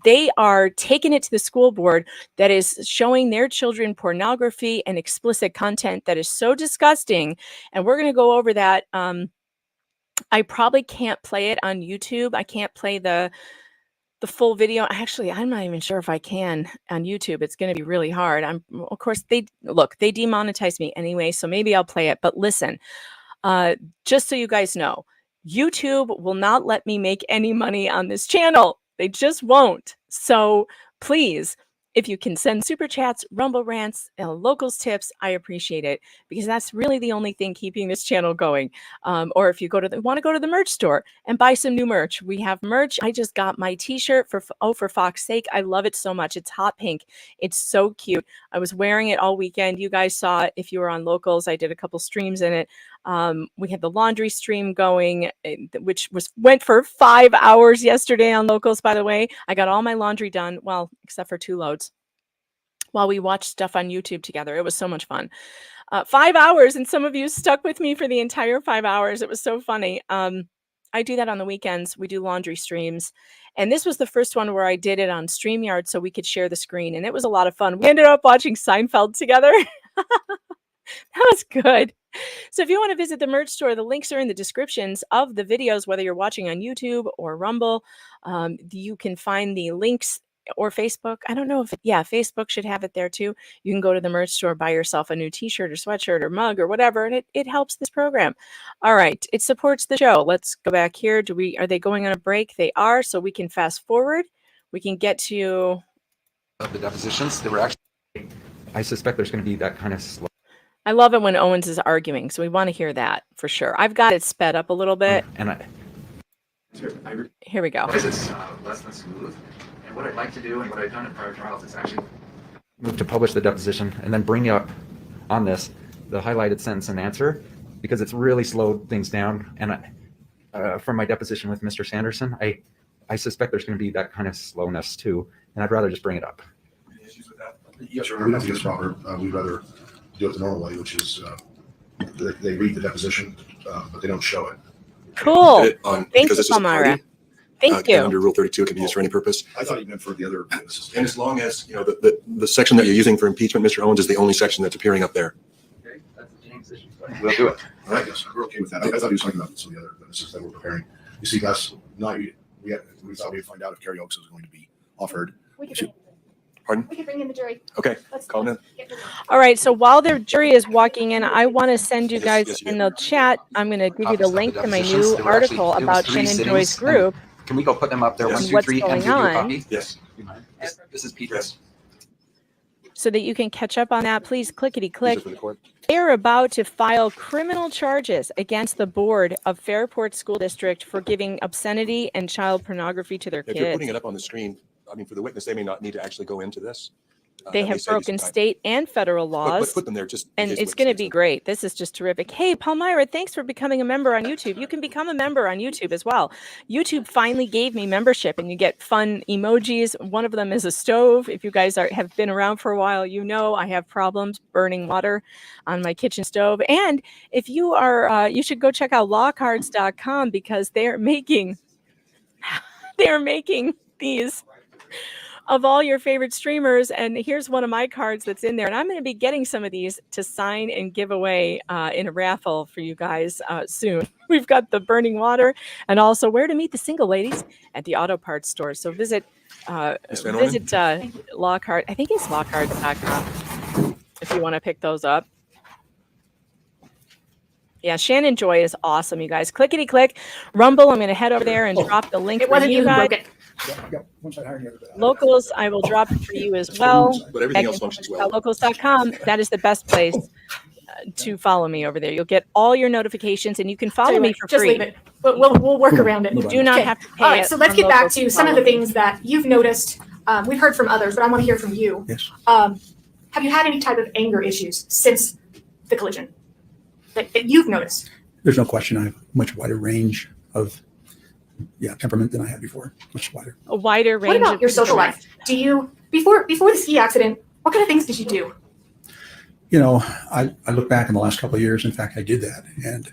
They are taking it to the school board that is showing their children pornography and explicit content that is so disgusting. And we're going to go over that. I probably can't play it on YouTube. I can't play the full video. Actually, I'm not even sure if I can on YouTube. It's going to be really hard. Of course, they demonetized me anyway, so maybe I'll play it. But listen, just so you guys know, YouTube will not let me make any money on this channel. They just won't. So please, If you can send super chats, Rumble rants, locals tips, I appreciate it because that's really the only thing keeping this channel going. Or if you want to go to the merch store and buy some new merch, we have merch. I just got my T-shirt for Fox's sake. I love it so much. It's hot pink. It's so cute. I was wearing it all weekend. You guys saw it if you were on locals. I did a couple streams in it. We had the laundry stream going, which went for 5 hours yesterday on locals. By the way, I got all my laundry done. Well, except for 2 loads. While we watched stuff on YouTube together. It was so much fun. 5 hours, and some of you stuck with me for the entire 5 hours. It was so funny. I do that on the weekends. We do laundry streams. And this was the first one where I did it on StreamYard so we could share the screen. And it was a lot of fun. We ended up watching Seinfeld together. That was good. So if you want to visit the merch store, the links are in the descriptions of the videos, whether you're watching on YouTube or Rumble. You can find the links or Facebook. I don't know if, Facebook should have it there too. You can go to the merch store, buy yourself a new T-shirt or sweatshirt or mug or whatever, and it helps this program. All right, it supports the show. Let's go back here. Are they going on a break? They are, so we can fast forward. We can get to the depositions. They were actually. I suspect there's going to be that kind of slow. I love it when Owens is arguing, so we want to hear that for sure. I've got it sped up a little bit. Here we go. It's less than smooth. And what I'd like to do and what I've done in prior trials is actually move to publish the deposition and then bring up on this the highlighted sentence and answer because it's really slowed things down. And from my deposition with Mr. Sanderson, I suspect there's going to be that kind of slowness too, and I'd rather just bring it up. Any issues with that? Yes, sir. We don't think it's proper. We'd rather do it the normal way, which is they read the deposition, but they don't show it. Cool. Thank you, Palmyra. Thank you. Under Rule 32, it can be used for any purpose. I thought you meant for the other witnesses. And as long as, the section that you're using for impeachment, Mr. Owens, is the only section that's appearing up there. Okay, that's James' issue. We'll do it. All right, yes, we're okay with that. I thought he was talking about some of the other witnesses that we're preparing. You see, that's not, we thought we'd find out if Carrie Oakes was going to be offered. Pardon? We can bring in the jury. Okay, call in. All right, so while the jury is walking in, I want to send you guys in the chat. I'm going to give you the link to my new article about Shannon Joy's group. Can we go put them up there? Yes. 1, 2, 3, and give you a on. copy? Yes. This is Peter's. So that you can catch up on that, please clickety-click. These are for the court. They are about to file criminal charges against the board of Fairport School District for giving obscenity and child pornography to their If you're putting kids. it up on the screen, for the witness, they may not need to actually go into this. They That may have save you some broken time. state and federal But laws. put them there just. in And case it's the going to witness be needs great. This is just terrific. Hey, Palmyra, thanks for becoming a member on YouTube. You can become a member on YouTube as well. YouTube finally gave me membership, and you get fun emojis. One of them is a stove. If you guys have been around for a while, you know I have problems burning water on my kitchen stove. And if you are, you should go check out lawcards.com because they're making these of all your favorite streamers. And here's one of my cards that's in there. And I'm going to be getting some of these to sign and give away in a raffle for you guys soon. We've got the burning water and also where to meet the single ladies at the auto parts store. So visit Lawcard. I think it's lawcards.com if you want to pick those up. Yeah, Shannon Joy is awesome, you guys. Clickety click. Rumble, I'm going to head over there and drop the link It for wasn't you you who guys. broke it. Locals, I will drop it for you as well. But everything else functions well. Locals.com, that is the best place to follow me over there. You'll get all your notifications and you can follow me for Just free. leave it. But we'll work around it. You do not Okay. have to pay. All right, it so let's on get back Locals to some of follow the me. things that you've noticed. We've heard from others, but I want to hear from you. Yes. Have you had any type of anger issues since the collision that you've noticed? There's no question I have a much wider range of temperament than I had before. Much wider. A wider range. What about of your social temperament. life? Do you before the ski accident? What kind of things did you do? You know, I look back in the last couple of years. In fact, I did that, and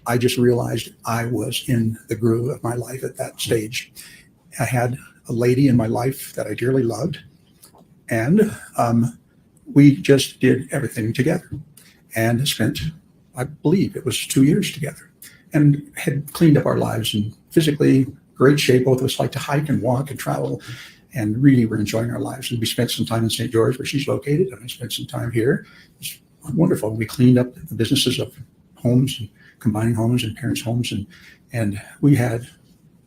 I just realized I was in the groove of my life at that stage. I had a lady in my life that I dearly loved, and we just did everything together, and spent, I believe, it was 2 years together, and had cleaned up our lives in physically great shape. Both of us like to hike and walk and travel, and really were enjoying our lives. And we spent some time in St. George, where she's located, and I spent some time here. It was wonderful. We cleaned up the businesses of homes, and combining homes and parents' homes, and we had,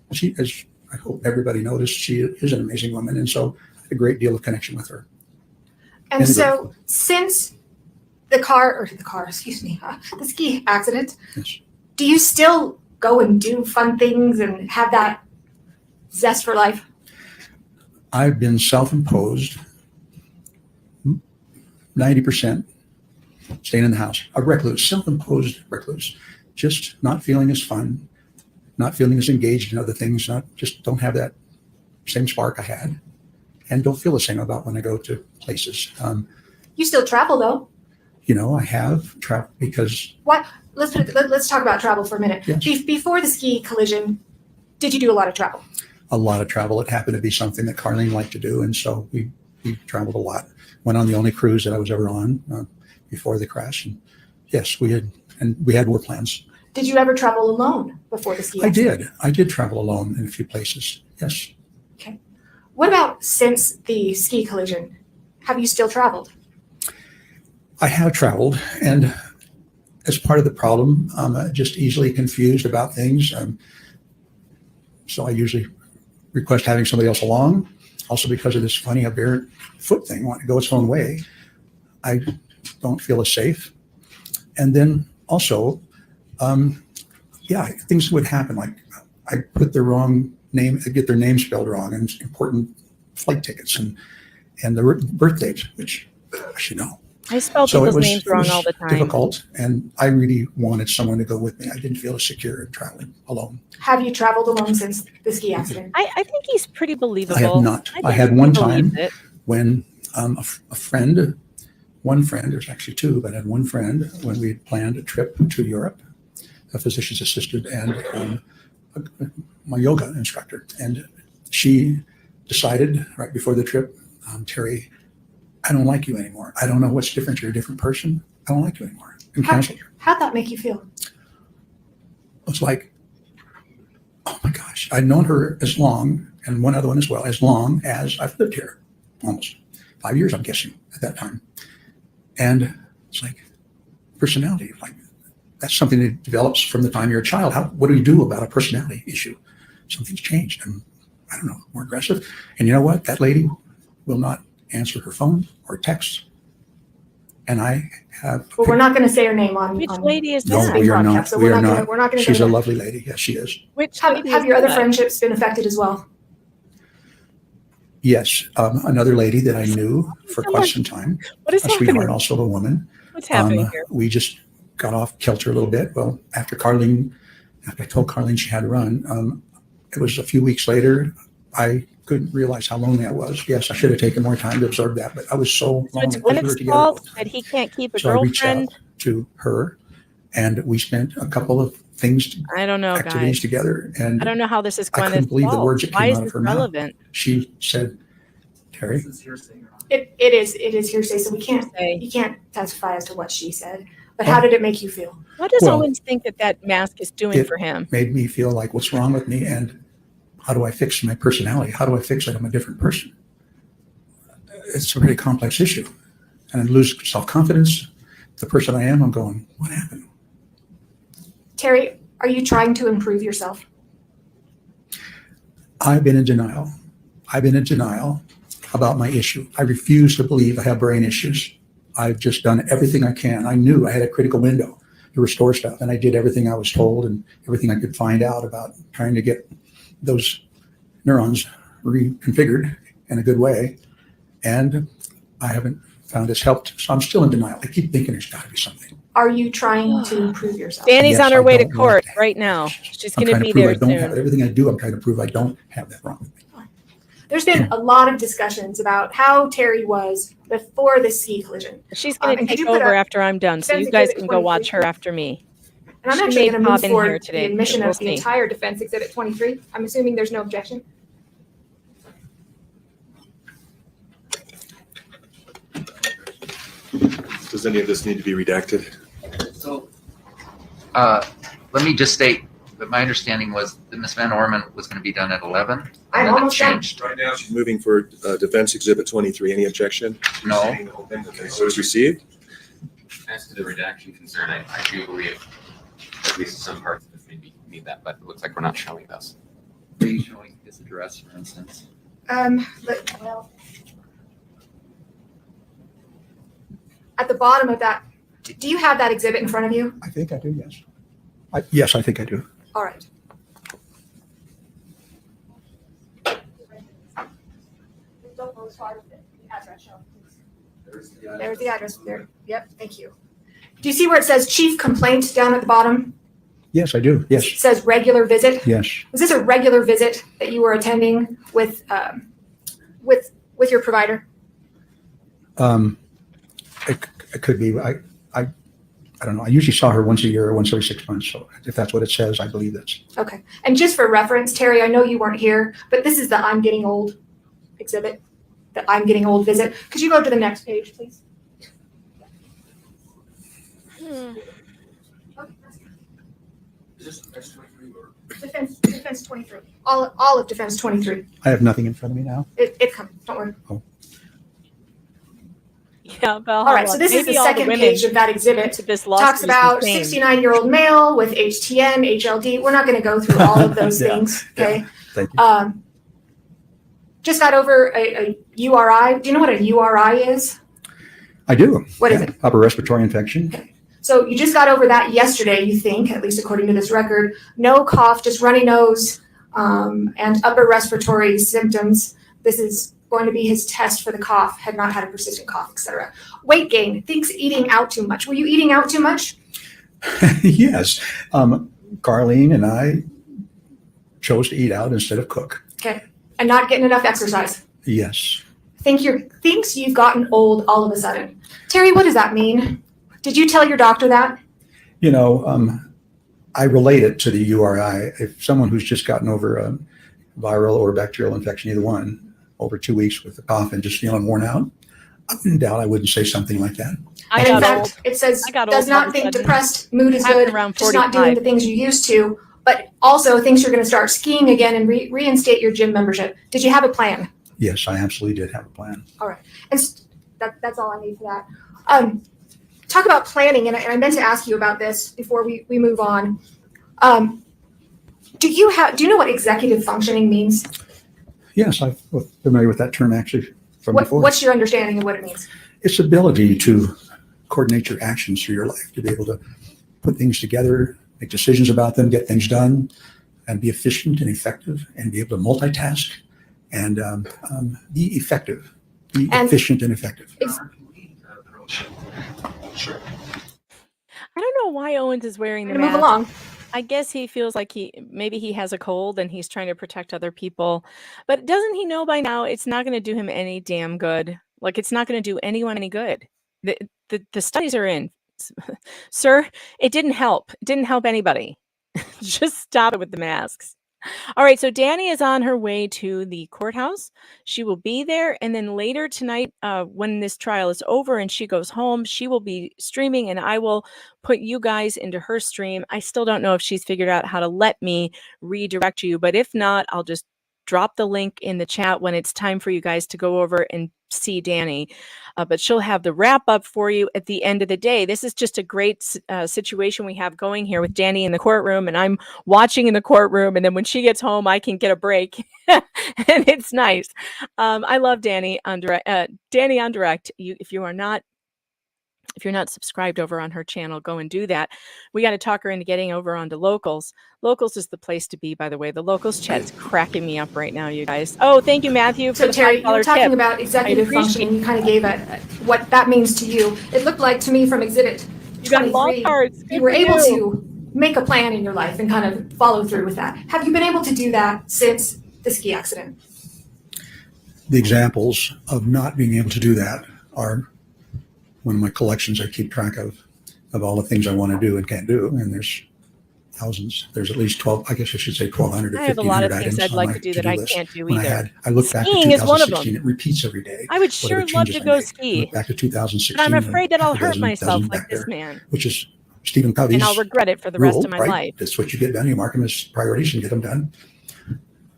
as I hope everybody noticed she is an amazing woman. And so I had a great deal of connection with her. And so since the ski accident, Yes. do you still go and do fun things and have that zest for life? I've been self-imposed 90% staying in the house, a recluse, self-imposed recluse, just not feeling as fun, not feeling as engaged in other things, just don't have that same spark I had, and don't feel the same about when I go to places. You still travel though. I have traveled because What? Let's talk about travel for a minute. Yes. Before the ski collision, did you do a lot of travel? a lot of travel. It happened to be something that Carlene liked to do, and so we traveled a lot. Went on the only cruise that I was ever on before the crash. And yes, we had more plans. Did you ever travel alone before the ski accident? I did travel alone in a few places. Yes. Okay. What about since the ski collision? Have you still traveled? I have traveled, and as part of the problem, I'm just easily confused about things. So I usually request having somebody else along. Also, because of this funny aberrant foot thing, wanting to go its own way, I don't feel as safe. And then also, things would happen. Like I put the wrong name, I get their name spelled wrong, and important flight tickets and the birth date, which I should know. I spell people's names wrong all the time. Difficult, and I really wanted someone to go with me. I didn't feel as secure in traveling alone. Have you traveled alone since the ski accident? I think he's pretty believable. I have not. I had one time when a friend, one friend, there's actually two, but I had one friend when we had planned a trip to Europe, a physician's assistant and my yoga instructor. And she decided right before the trip, Terry, I don't like you anymore. I don't know what's different. You're a different person. I don't like you anymore. And canceled her. How'd that make you feel? It's like, oh my gosh, I'd known her as long, and one other one as well, as long as I've lived here, almost 5 years, I'm guessing, at that time. And it's like personality, like that's something that develops from the time you're a child. What do you do about a personality issue? Something's changed. And I don't know, more aggressive. And you know what? That lady will not answer her phone or text. And I have. Well, we're not going to say her name on. Which lady is No, that? we are not. So We are We're not going to. She's a lovely lady. Yes, she is. Which Have your other friendships been affected as well? Yes, another lady that I knew for quite some time. What is a sweetheart, happening? also a woman. What's happening here? We just got off kilter a little bit. Well, after I told Carlene she had to run, it was a few weeks later. I couldn't realize how lonely I was. Yes, I should have taken more time to absorb that, but I was so So lonely. it's because we were Gwyneth's together fault all the time. that he can't keep a So I reached out girlfriend. to her, and we spent a couple of I don't know, activities guys. together. And I don't know how this is I couldn't Gwyneth's believe the fault. words that Why came is out this of her mouth. relevant? She said, Terry, It is hearsay, so you can't testify as to what she said. But how did it make you feel? What does Well, Owens think that mask is doing it for him? made me feel like, what's wrong with me, and how do I fix my personality? How do I fix that I'm a different person? It's a very complex issue. And I lose self-confidence. The person I am, I'm going, what happened? Terry, are you trying to improve yourself? I've been in denial. I've been in denial about my issue. I refuse to believe I have brain issues. I've just done everything I can. I knew I had a critical window to restore stuff, and I did everything I was told and everything I could find out about trying to get those neurons reconfigured in a good way. And I haven't found it's helped. So I'm still in denial. I keep thinking there's got to be something. Are you trying to improve yourself? Danny's Yes, on her I way to don't court want right now. She's I'm going to trying be to prove there I don't have it. soon. Everything I do, I'm trying to prove I don't have that wrong with me. There's been a lot of discussions about how Terry was before the ski collision. She's going to and could take you put over up after I'm done, so Defense you guys Exhibit can go watch 23? her after me. And I'm She actually may going to pop move in forward here today, the admission but of the we'll see. entire Defense Exhibit 23. I'm assuming there's no objection. Does any of this need to be redacted? So, let me just state that my understanding was that Ms. Van Orman was going to be done at 11. I'm and then it almost done. changed. Right now, she's moving for Defense Exhibit 23. Any objection? No. Okay, so it's received. As to the redaction concern, I do believe at least some parts of this maybe need that, but it looks like we're not showing those. Where are you showing this address, for instance? Well, at the bottom of that, do you have that exhibit in front of you? I think I do, yes. Yes, I think I do. All right. Don't go as far with the address shown, please. There's the address there. Yep, thank you. Do you see where it says chief complaint down at the bottom? Yes, I do. Yes. It says regular visit. Yes. Was this a regular visit that you were attending with your provider? It could be. I don't know. I usually saw her once a year or once every 6 months. So if that's what it says, I believe that's. Okay. And just for reference, Terry, I know you weren't here, but this is the I'm getting old exhibit, the I'm getting old visit. Could you go to the next page, please? Is this Defense 23 or? Defense 23. All of Defense 23. I have nothing in front of me now. It's coming. Don't worry. Oh. Yeah, but All right, so this is the second page of that exhibit. Talks about 69-year-old male with HTN, HLD. We're not going to go through all of those things, okay? Thank you. Just got over a URI. Do you know what a URI is? I do. What is it? Upper respiratory infection. Okay. So you just got over that yesterday, you think, at least according to this record. No cough, just runny nose and upper respiratory symptoms. This is going to be his test for the cough, had not had a persistent cough, etc. Weight gain, thinks eating out too much. Were you eating out too much? Yes. Carlene and I chose to eat out instead of cook. Okay. And not getting enough exercise. Yes. Thinks you've gotten old all of a sudden. Terry, what does that mean? Did you tell your doctor that? You know, I relate it to the URI. If someone who's just gotten over a viral or bacterial infection, either one, over 2 weeks with a cough and just feeling worn out, I wouldn't doubt I wouldn't say something like that. In fact, it says, does not think depressed, mood is good, just not doing the things you used to, but also thinks you're going to start skiing again and reinstate your gym membership. Did you have a plan? Yes, I absolutely did have a plan. All right. And that's all I need for that. Talk about planning, and I meant to ask you about this before we move on. Do you know what executive functioning means? Yes, I'm familiar with that term actually from before. What's your understanding of what it means? It's ability to coordinate your actions through your life, to be able to put things together, make decisions about them, get things done, and be efficient and effective, and be able to multitask and be effective, efficient and effective. Sure. I don't know why Owens is wearing the Move mask. along. I guess he feels like maybe he has a cold and he's trying to protect other people. But doesn't he know by now it's not going to do him any damn good? Like, it's not going to do anyone any good. The studies are in. Sir, it didn't help. It didn't help anybody. Just stop it with the masks. All right, so Danya is on her way to the courthouse. She will be there, and then later tonight, when this trial is over and she goes home, she will be streaming, and I will put you guys into her stream. I still don't know if she's figured out how to let me redirect you, but if not, I'll just drop the link in the chat when it's time for you guys to go over and see Danny. But she'll have the wrap up for you at the end of the day. This is just a great situation we have going here with Danny in the courtroom, and I'm watching in the courtroom, and then when she gets home, I can get a break. And it's nice. I love Danny on Direct. Danny on Direct. If you're not subscribed over on her channel, go and do that. We got to talk her into getting over onto Locals. Locals is the place to be, by the way. The Locals chat is cracking me up right now, you guys. Oh, thank you, Matthew, for So the Terry, you were $5 talking tip. about executive functioning. You kind of gave what that means to you. It looked like to me from Exhibit You got 23, long cards. you were able to make a plan in your life and kind of follow through with that. Have you been able to do that since the ski accident? The examples of not being able to do that are one of my collections I keep track of all the things I want to do and can't do. And there's thousands. There's at least 12, I guess I should say 1,200 or 1,500 I have a lot of items things I'd on like my to do that to-do I list. can't do When either. I look back Skiing to is one of 2016, them. it repeats every day. I would whatever sure love changes to I go make. ski. Look back to 2016. But I'm afraid that I'll hurt doesn't myself like back this there, man. which is Stephen Covey's And I'll regret it for the rest rule, of my right? life. That's what you get done. You mark them as priorities and get them done.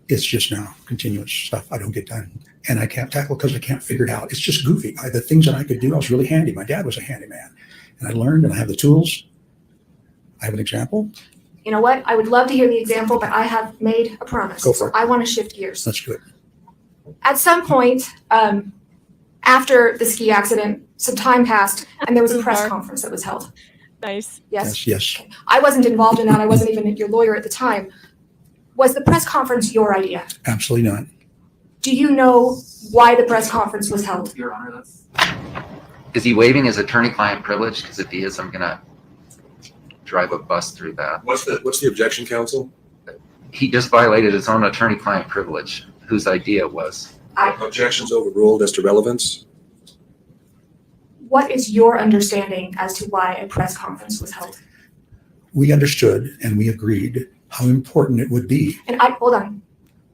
It's just now continuous stuff I don't get done. And I can't tackle because I can't figure it out. It's just goofy. The things that I could do, I was really handy. My dad was a handyman. And I learned and I have the tools. I have an example. You know what? I would love to hear the example, but I have made a promise. Go for it. I want to shift gears. Let's do it. At some point, after the ski accident, some time passed, and there was a press conference that was held. Nice. Yes? Yes. I wasn't involved in that. I wasn't even your lawyer at the time. Was the press conference your idea? Absolutely not. Do you know why the press conference was held? Your Honor, that's. Is he waiving his attorney-client privilege? Because if he is, I'm gonna drive a bus through that. What's the objection, counsel? He just violated his own attorney-client privilege, whose idea it was. Objections overruled as to relevance. What is your understanding as to why a press conference was held? We understood and we agreed how important it would be. And hold on.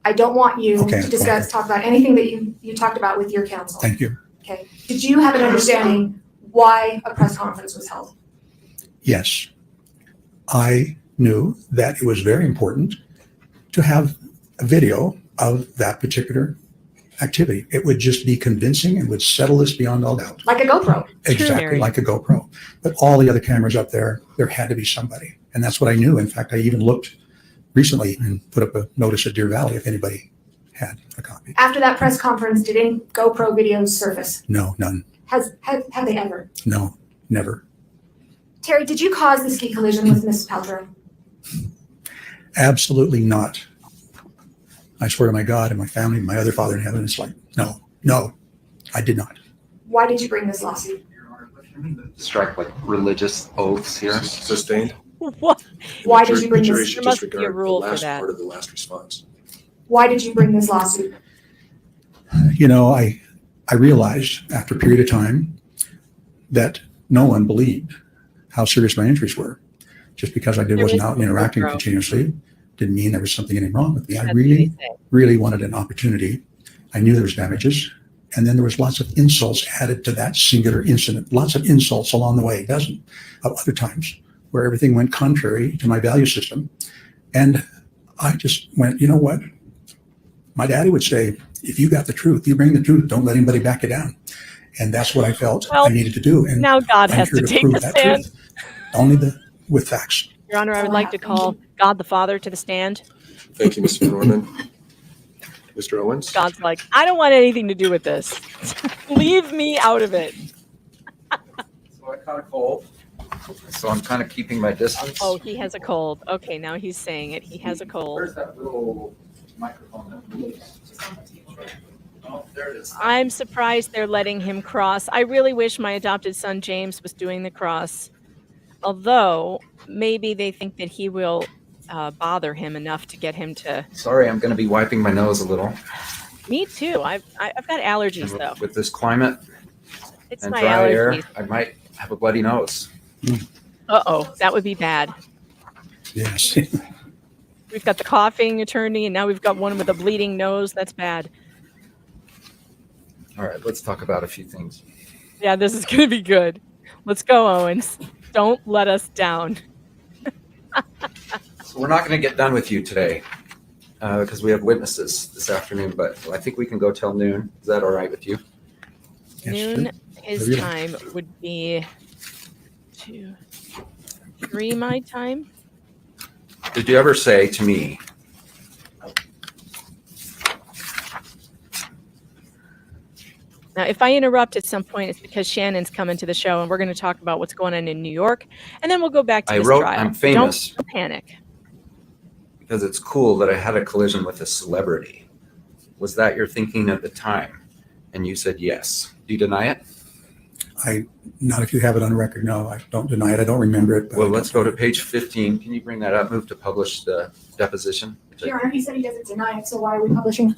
I don't want you Okay, to talk about anything that you talked about with your counsel. Thank you. Okay. Did you have an understanding why a press conference was held? Yes. I knew that it was very important to have a video of that particular activity. It would just be convincing and would settle this beyond all doubt. Like a GoPro. Exactly, like a GoPro. But all the other cameras up there, there had to be somebody. And that's what I knew. In fact, I even looked recently and put up a notice at Deer Valley if anybody had a copy. After that press conference, did any GoPro videos surface? No, none. Have they ever? No, never. Terry, did you cause the ski collision with Mrs. Paltrow? Absolutely not. I swear to my God and my family and my other Father in heaven, it's like, no, I did not. Why did you bring this lawsuit? Strike like religious oaths here. Sustained. What? Why did you bring The jury this? should There must be a disregard rule the for last that. part of the last response. Why did you bring this lawsuit? You know, I realized after a period of time that no one believed how serious my injuries were. Just because I wasn't out and interacting continuously didn't mean there was something wrong with me. I really wanted an opportunity. I knew there was damages. And then there was lots of insults added to that singular incident. Lots of insults along the way, a dozen of other times where everything went contrary to my value system. And I just went, you know what? My daddy would say, if you got the truth, you bring the truth. Don't let anybody back you down. And that's what I felt I needed to do. And now God I'm has here to take prove the that stand. truth. Only with facts. Your Honor, I would like to call God the Father to the stand. Thank you, Mr. Norman. Mr. Owens? God's like, I don't want anything to do with this. Leave me out of it. So I caught a cold. So I'm kind of keeping my distance. Oh, he has a cold. Okay, now he's saying it. He has a cold. Where's that little microphone that moves? Oh, there it is. I'm surprised they're letting him cross. I really wish my adopted son James was doing the cross. Although maybe they think that he will bother him enough to get him to. Sorry, I'm going to be wiping my nose a little. Me too. I've got allergies And though. with this climate It's and my dry air, allergies. I might have a bloody nose. Uh-oh, that would be bad. Yes. We've got the coughing attorney, and now we've got one with a bleeding nose. That's bad. All right, let's talk about a few things. Yeah, this is going to be good. Let's go, Owens. Don't let us down. So we're not going to get done with you today because we have witnesses this afternoon, but I think we can go till noon. Is that all right with you? Noon, his time would be 2, 3 my time. Did you ever say to me, Now, if I interrupt at some point, it's because Shannon's coming to the show, and we're going to talk about what's going on in New York, and then we'll go back to I this wrote, trial. I'm famous Don't panic. because it's cool that I had a collision with a celebrity. Was that your thinking at the time? And you said yes. Do you deny it? Not if you have it on record. No, I don't deny it. I don't remember it. But Well, let's go to page 15. Can you bring that up? Move to publish the deposition. Your Honor, he said he doesn't deny it, so why are we publishing?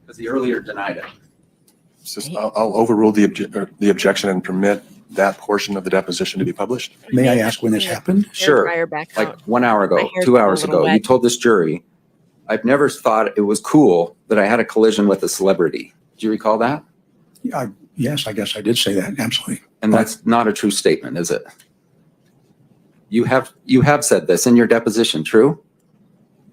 Because he earlier denied it. I'll overrule the objection and permit that portion of the deposition to be published. May I ask when this happened? Sure. Dryer back Like out. 1 hour My ago, hair's 2 a hours little ago, you wet. told this jury, I've never thought it was cool that I had a collision with a celebrity. Do you recall that? Yes, I guess I did say that. Absolutely. And that's not a true statement, is it? You have said this in your deposition, true?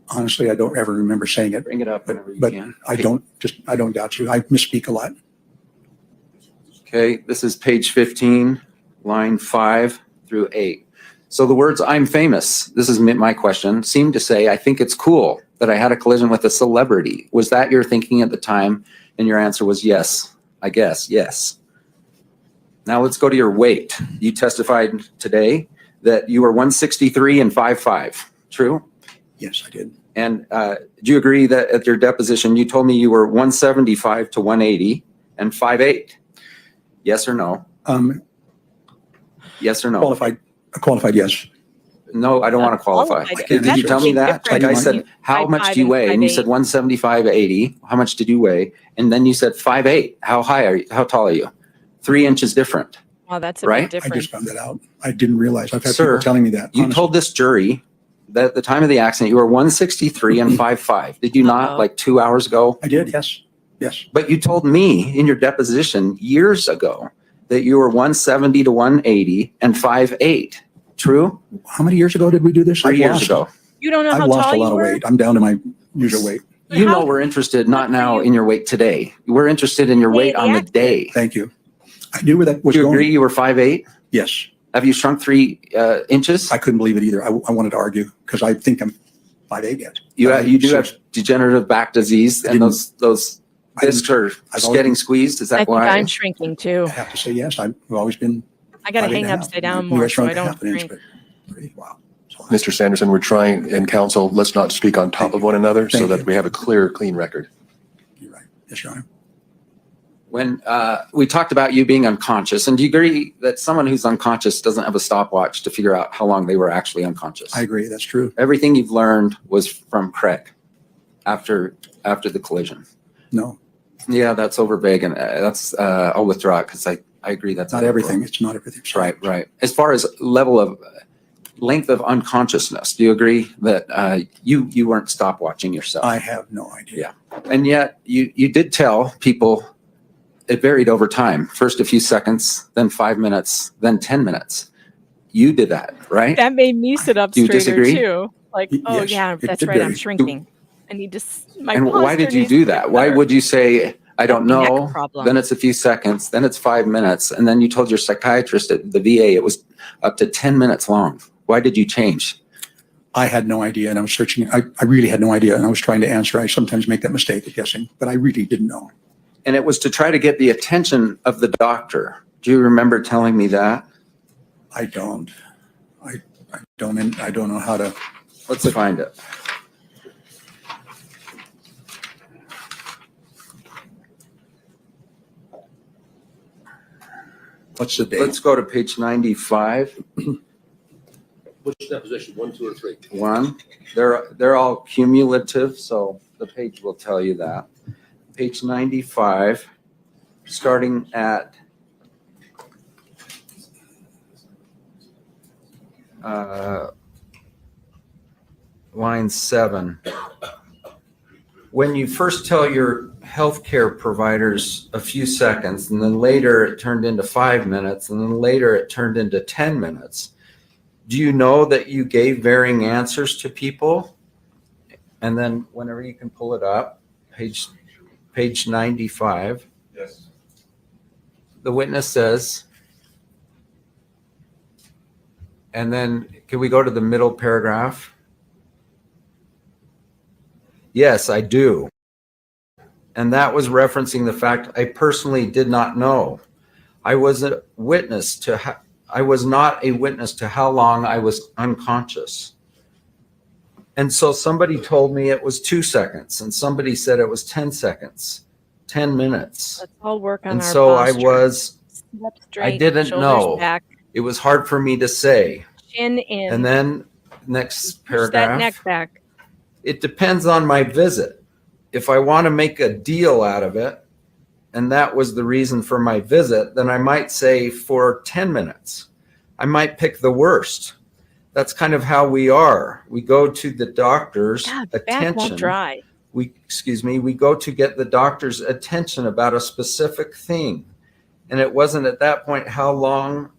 Honestly, I don't ever remember saying it. Bring it up whenever you But can. I don't doubt you. I misspeak a lot. Okay, this is page 15, line 5 through 8. So the words "I'm famous," this is my question, seem to say, I think it's cool that I had a collision with a celebrity. Was that your thinking at the time? And your answer was yes, I guess, yes. Now let's go to your weight. You testified today that you were 163 and 5'5", true? Yes, I did. And do you agree that at your deposition, you told me you were 175 to 180 and 5'8"? Yes or no? Yes or no? Qualified, yes. No, I don't want to qualify. Did you tell me that? Like I said, how much do you weigh? And you said 175, 80. How much did you weigh? And then you said 5'8". How high are you? How tall are you? 3 inches different. Wow, that's a right? bit different. I just found that out. I didn't realize. I've had Sir, people telling me that. You told this jury that at the time of the accident, you were 163 and 5'5". Did you not, like 2 hours ago? I did, yes. Yes. But you told me in your deposition years ago that you were 170 to 180 and 5'8". True? How many years ago did we do this? 3 years ago. You don't know I've how lost tall a you lot of were? weight. I'm down to my usual weight. You know we're interested not now in your weight today. We're interested in your weight on the day. Thank you. I knew where that was Do you going. agree you were 5'8"? Yes. Have you shrunk 3 inches? I couldn't believe it either. I wanted to argue because I think I'm 5'8" yet. You do have degenerative back disease, and those discs are getting squeezed. Is that why? I'm shrinking too. I have to say yes. I've always been. I got to 5'8" hang and a half. upside down You more guys so I shrunk don't half an inch, shrink. but pretty wow. Mr. Sanderson, we're trying, and counsel, let's not speak on top of one another so that we have a clear, clean record. You're right. Yes, Your Honor. When we talked about you being unconscious, and do you agree that someone who's unconscious doesn't have a stopwatch to figure out how long they were actually unconscious? I agree. That's true. Everything you've learned was from Craig after the collision. No. Yeah, that's over vague, and that's I'll withdraw it because I agree that's Not everything. It's not everything. Right, right. As far as level of length of unconsciousness, do you agree that you weren't stopwatching yourself? I have no idea. Yeah, and yet you did tell people it varied over time. First a few seconds, then 5 minutes, then 10 minutes. You did that, right? That made me sit up Do you straighter disagree? too. Like, oh Yes, yeah, it that's did right. I'm vary. shrinking. I need to. My And why did posture you needs do to that? get Why better. would you say, I don't Neck know, problem. then it's a few seconds, then it's 5 minutes, and then you told your psychiatrist at the VA it was up to 10 minutes long. Why did you change? I had no idea, and I was searching. I really had no idea, and I was trying to answer. I sometimes make that mistake of guessing, but I really didn't know. And it was to try to get the attention of the doctor. Do you remember telling me that? I don't. I don't know how to. Let's find it. What's the date? Let's go to page 95. Which deposition, 1, 2, or 3? 1. They're all cumulative, so the page will tell you that. Page 95, starting at line 7. When you first tell your healthcare providers a few seconds, and then later it turned into 5 minutes, and then later it turned into 10 minutes, do you know that you gave varying answers to people? And then whenever you can pull it up, page 95. Yes. The witness says, and then can we go to the middle paragraph? Yes, I do. And that was referencing the fact I personally did not know. I was not a witness to how long I was unconscious. And so somebody told me it was 2 seconds, and somebody said it was 10 seconds, 10 minutes. Let's all work on And our so I posture. was, Sit up straight, I didn't shoulders know. Back, It was hard for me to say. chin in. And then next push that neck paragraph, back. it depends on my visit. If I want to make a deal out of it, and that was the reason for my visit, then I might say for 10 minutes. I might pick the worst. That's kind of how we are. We go to the doctor's God, the back won't attention. dry. We go to get the doctor's attention about a specific thing. And it wasn't at that point how long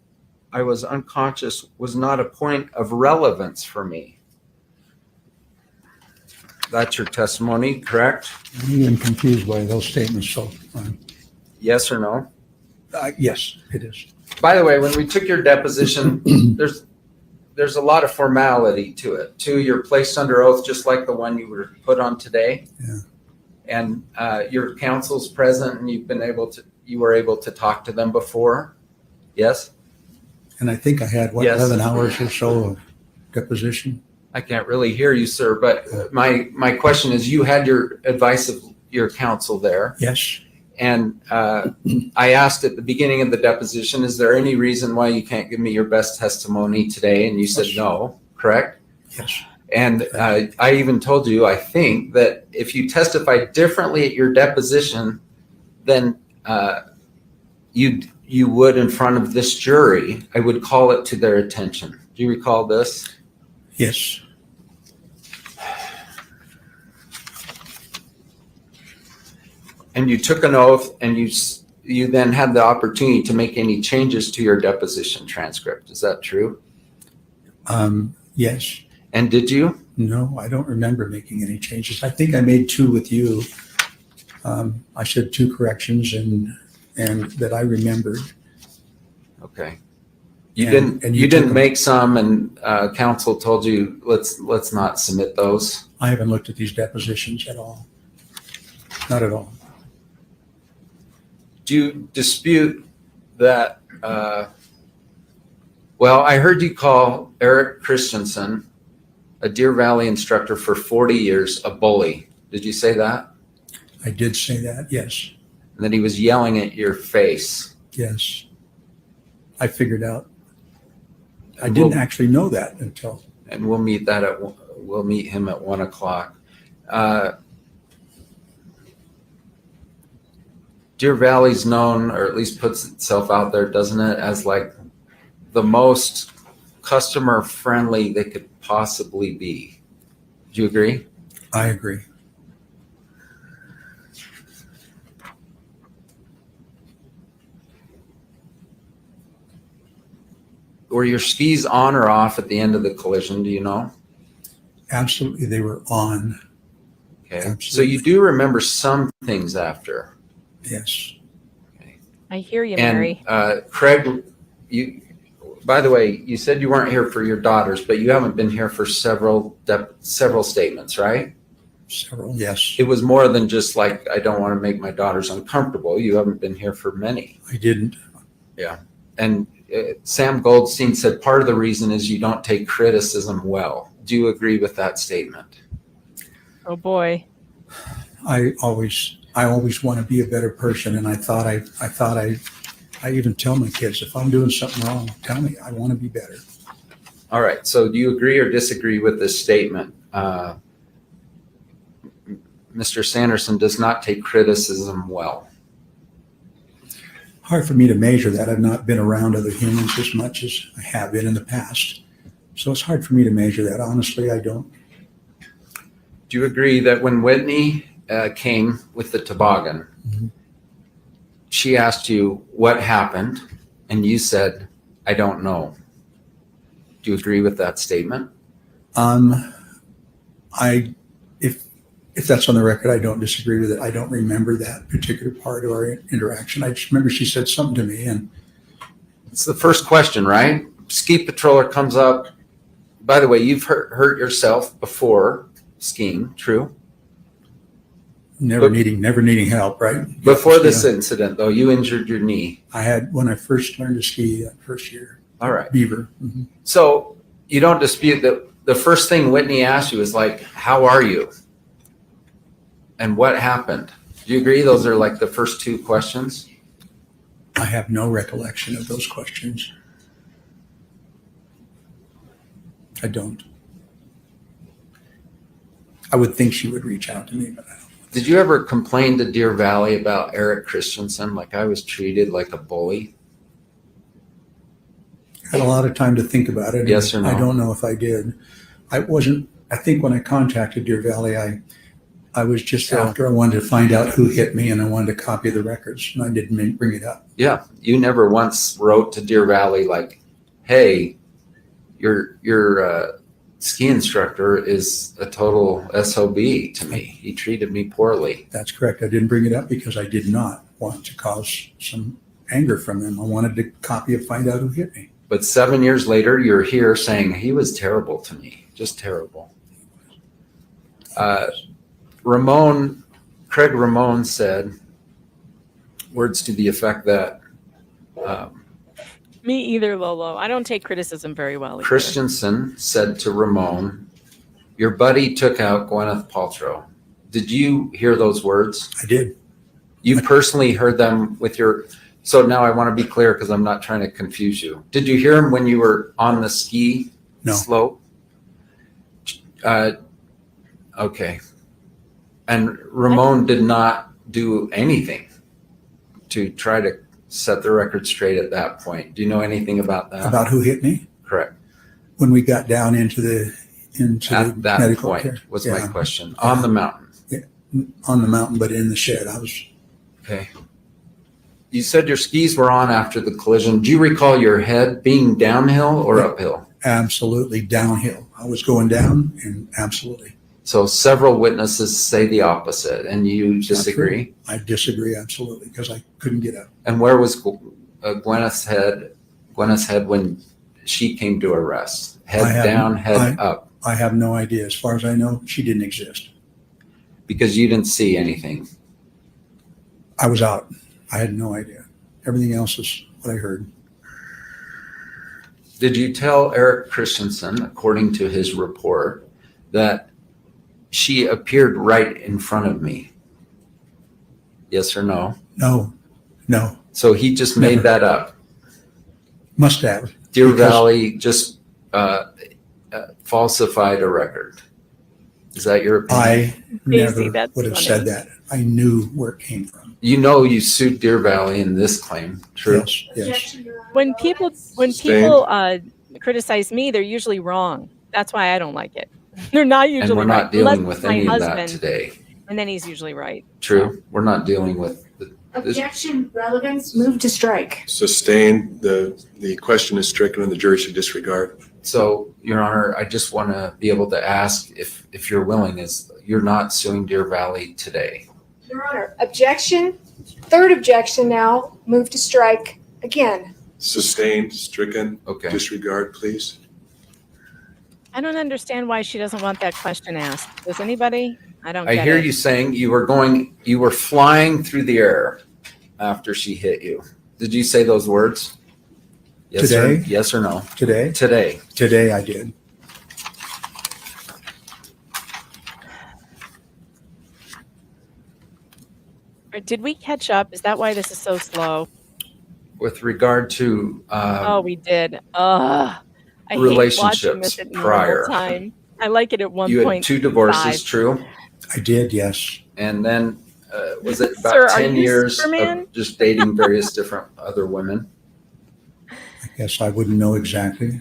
I was unconscious was not a point of relevance for me. That's your testimony, correct? I'm confused by those statements. So, Yes or no? yes, it is. By the way, when we took your deposition, there's a lot of formality to it. Two, you're placed under oath, just like the one you were put on today. Yeah. And your counsel's present, and you were able to talk to them before. Yes. And I think I had, Yes. 11 hours or so of deposition? I can't really hear you, sir, but my question is, you had your advice of your counsel there. Yes. And I asked at the beginning of the deposition, is there any reason why you can't give me your best testimony today? And you said no, correct? Yes. And I even told you, I think, that if you testify differently at your deposition than you would in front of this jury, I would call it to their attention. Do you recall this? Yes. And you took an oath, and you then had the opportunity to make any changes to your deposition transcript. Is that true? Yes. And did you? No, I don't remember making any changes. I think I made 2 with you. I said 2 corrections and that I remembered. Okay. You didn't make some, and counsel told you let's not submit those. I haven't looked at these depositions at all. Not at all. Do you dispute that? Well, I heard you call Eric Christensen, a Deer Valley instructor for 40 years, a bully. Did you say that? I did say that, yes. And then he was yelling at your face. Yes. I figured out. I didn't actually know that until. And we'll meet him at 1 o'clock. Deer Valley's known, or at least puts itself out there, doesn't it, as like the most customer friendly they could possibly be. Do you agree? I agree. Were your skis on or off at the end of the collision? Do you know? Absolutely, they were on. Okay. Absolutely. So you do remember some things after. Yes. Okay. I hear you, Mary. And Craig, by the way, you said you weren't here for your daughters, but you haven't been here for several statements, right? Several, yes. It was more than just like, I don't want to make my daughters uncomfortable. You haven't been here for many. I didn't. Yeah. And Sam Goldstein said part of the reason is you don't take criticism well. Do you agree with that statement? Oh boy. I always want to be a better person, and I even tell my kids, if I'm doing something wrong, tell me. I want to be better. All right. So do you agree or disagree with this statement? Mr. Sanderson does not take criticism well. Hard for me to measure that. I've not been around other humans as much as I have been in the past. So it's hard for me to measure that. Honestly, I don't. Do you agree that when Whitney came with the toboggan, Mm-hmm. she asked you what happened, and you said, I don't know. Do you agree with that statement? If that's on the record, I don't disagree with it. I don't remember that particular part of our interaction. I just remember she said something to me, and it's the first question, right? Ski patroller comes up. By the way, you've hurt yourself before skiing, true? Never needing help, right? Before this incident, though, you injured your knee. I had when I first learned to ski that first year. All right. Beaver. Mm-hmm. So you don't dispute that the first thing Whitney asked you is like, how are you? And what happened? Do you agree those are like the first 2 questions? I have no recollection of those questions. I don't. I would think she would reach out to me, but I don't. Did you ever complain to Deer Valley about Eric Christensen, like I was treated like a bully? I had a lot of time to think about it. Yes or no? I don't know if I did. I think when I contacted Deer Valley, I was just after I wanted to find out who hit me, and I wanted to copy the records, and I didn't bring it up. Yeah. You never once wrote to Deer Valley like, hey, your ski instructor is a total SOB to me. He treated me poorly. That's correct. I didn't bring it up because I did not want to cause some anger from them. I wanted to copy and find out who hit me. But 7 years later, you're here saying he was terrible to me, just terrible. Craig Ramon said words to the effect that Me either, Lolo. I don't take criticism very well either. Christensen said to Ramon, your buddy took out Gwyneth Paltrow. Did you hear those words? I did. You personally heard them with your... So now I want to be clear because I'm not trying to confuse you. Did you hear them when you were on the ski slope? Okay. And Ramon did not do anything to try to set the record straight at that point. Do you know anything about that? About who hit me? Correct. When we got down into the at that medical point care. was Yeah. my question. On the mountain. Yeah. On the mountain, but in the shed. I was... Okay. You said your skis were on after the collision. Do you recall your head being downhill or uphill? Absolutely downhill. I was going down, and absolutely. So several witnesses say the opposite, and you disagree? I disagree, absolutely, because I couldn't get up. And where was Gwyneth's head when she came to arrest? Head down, head up? I have no idea. As far as I know, she didn't exist. Because you didn't see anything? I was out. I had no idea. Everything else is what I heard. Did you tell Eric Christensen, according to his report, that she appeared right in front of me? Yes or no? No. So he just made that up? Must have. Deer Valley just falsified a record. Is that your opinion? I never that's would have funny. said that. I knew where it came from. You know you sued Deer Valley in this claim, true? Yes. When people criticize me, they're usually wrong. That's why I don't like it. They're not usually And we're not right. dealing Unless with it's my any of that husband, today. and then he's usually right. True? We're not dealing with this. Objection, relevance, move to strike. Sustained. The question is stricken and the jury should disregard. So, Your Honor, I just want to be able to ask if you're willing, you're not suing Deer Valley today? Your Honor, objection, third objection now, move to strike again. Sustained, stricken, Okay. disregard, please. I don't understand why she doesn't want that question asked. Does anybody? I don't I get hear it. you saying you were flying through the air after she hit you. Did you say those words? Yes Today? Or, yes or no? Today? Today I did. Or did we catch up? Is that why this is so slow? With regard to We did. I hate watching relationships this at normal prior. time. I like it at 1.5. You had 2 divorces, true? I did, yes. And then was it about Sir, are 10 you years Superman? of just dating various different other women? I guess I wouldn't know exactly.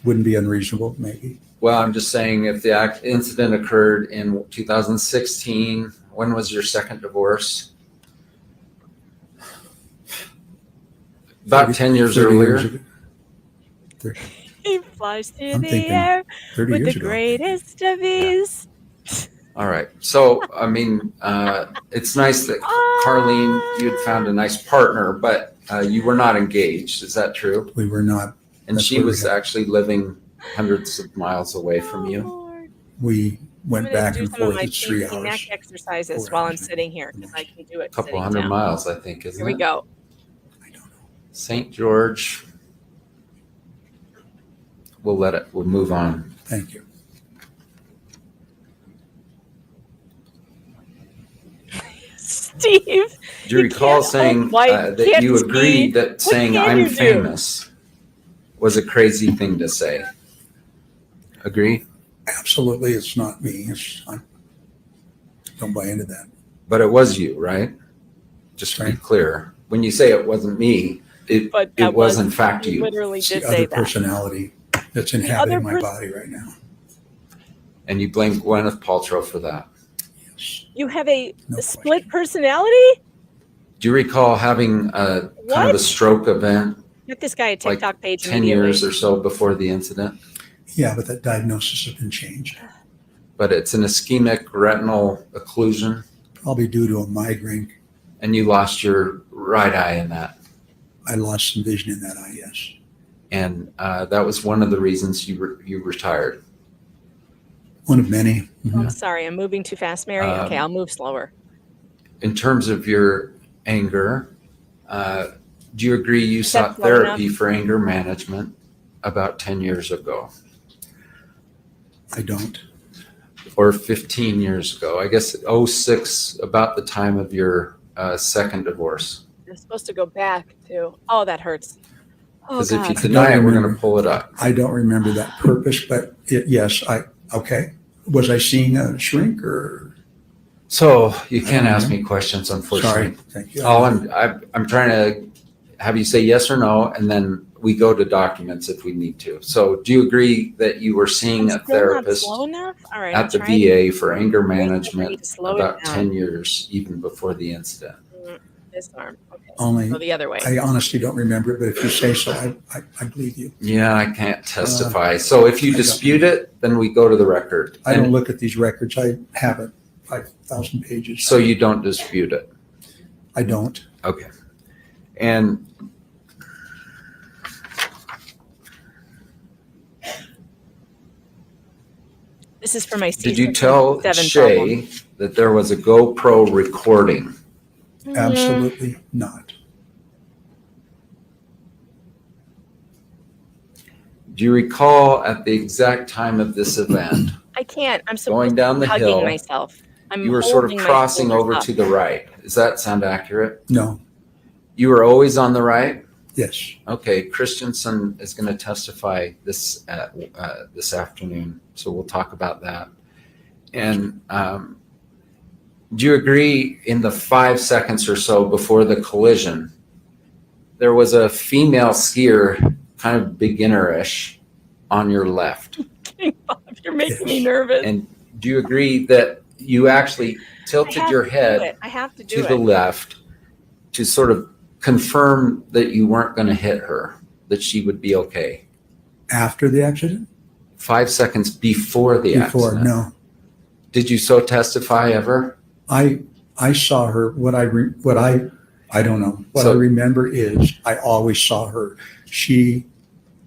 Wouldn't be unreasonable, maybe. Well, I'm just saying if the incident occurred in 2016, when was your second divorce? About 10 years 30 earlier. ago. He flies through I'm the thinking air 30 with years the ago. greatest of ease. All right. So, I mean, it's nice that Carlene, you had found a nice partner, but you were not engaged. Is that true? We were not. And That's she what we was had. actually living hundreds of miles away from you. We went I'm gonna back do and some of forth. my It's 3 fancy neck hours. exercises 4 while I'm hours. sitting here because I can do it. A couple sitting hundred down. miles, I think, isn't Here we it? go. St. George. We'll move on. Thank you. Steve. Do you recall can't saying hold white, that can't you ski. agreed that What saying can I'm you do? famous was a crazy thing to say? Agree? Absolutely, it's not me. I don't buy into that. But it was you, right? Just to be clear. When you say it wasn't me, it was in fact you. Literally It's did the say other that. personality that's inhabiting my body right now. And you blame Gwyneth Paltrow for that. You have a split personality? Do you recall having a kind of a stroke event Get this guy a like TikTok page 10 immediately. years or so before the incident? Yeah, but that diagnosis has been changed. But it's an ischemic retinal occlusion. Probably due to a migraine. And you lost your right eye in that. I lost some vision in that eye, yes. And that was one of the reasons you retired. One of many. I'm sorry, I'm moving too fast, Mary. Okay, I'll move slower. In terms of your anger, do you agree you sought slow enough? therapy for anger management about 10 years ago? I don't. Or 15 years ago? I guess 06, about the time of your second divorce. I'm supposed to go back to. Oh, that hurts. Oh, Because if you God. deny it, we're going to pull it up. I don't remember that purpose, but yes, okay. Was I seeing a shrink or? So you can't ask me questions, unfortunately. Sorry, thank you. All I'm trying to have you say yes or no, and then we go to documents if we need to. So do you agree that you were seeing a therapist Slow enough? All right, at the VA for anger management about 10 years, even before the incident? This arm. Okay. Only Go the other way. I honestly don't remember it, but if you say so, I believe you. Yeah, I can't testify. So if you dispute it, then we go to the record. I don't look at these records. I have it, 5,000 pages. So you don't dispute it? I don't. Okay. And This is for my season. did you tell 7 Shay problem. that there was a GoPro recording? Absolutely not. Do you recall at the exact time of this event? I can't. I'm supposed Going down to the be hugging hill, myself. I'm you were sort of holding my crossing shoulders over up. to the right. Does that sound accurate? No. You were always on the right? Yes. Okay, Christensen is going to testify this afternoon, so we'll talk about that. And do you agree in the 5 seconds or so before the collision, there was a female skier, kind of beginner-ish, on your left? Bob, you're making me nervous. And do you agree that you actually tilted your head I have to do to it. the left to sort of confirm that you weren't going to hit her, that she would be okay? After the accident? 5 seconds before the Before, accident. no. Did you so testify ever? I saw her. I don't know. What I So- remember is I always saw her. She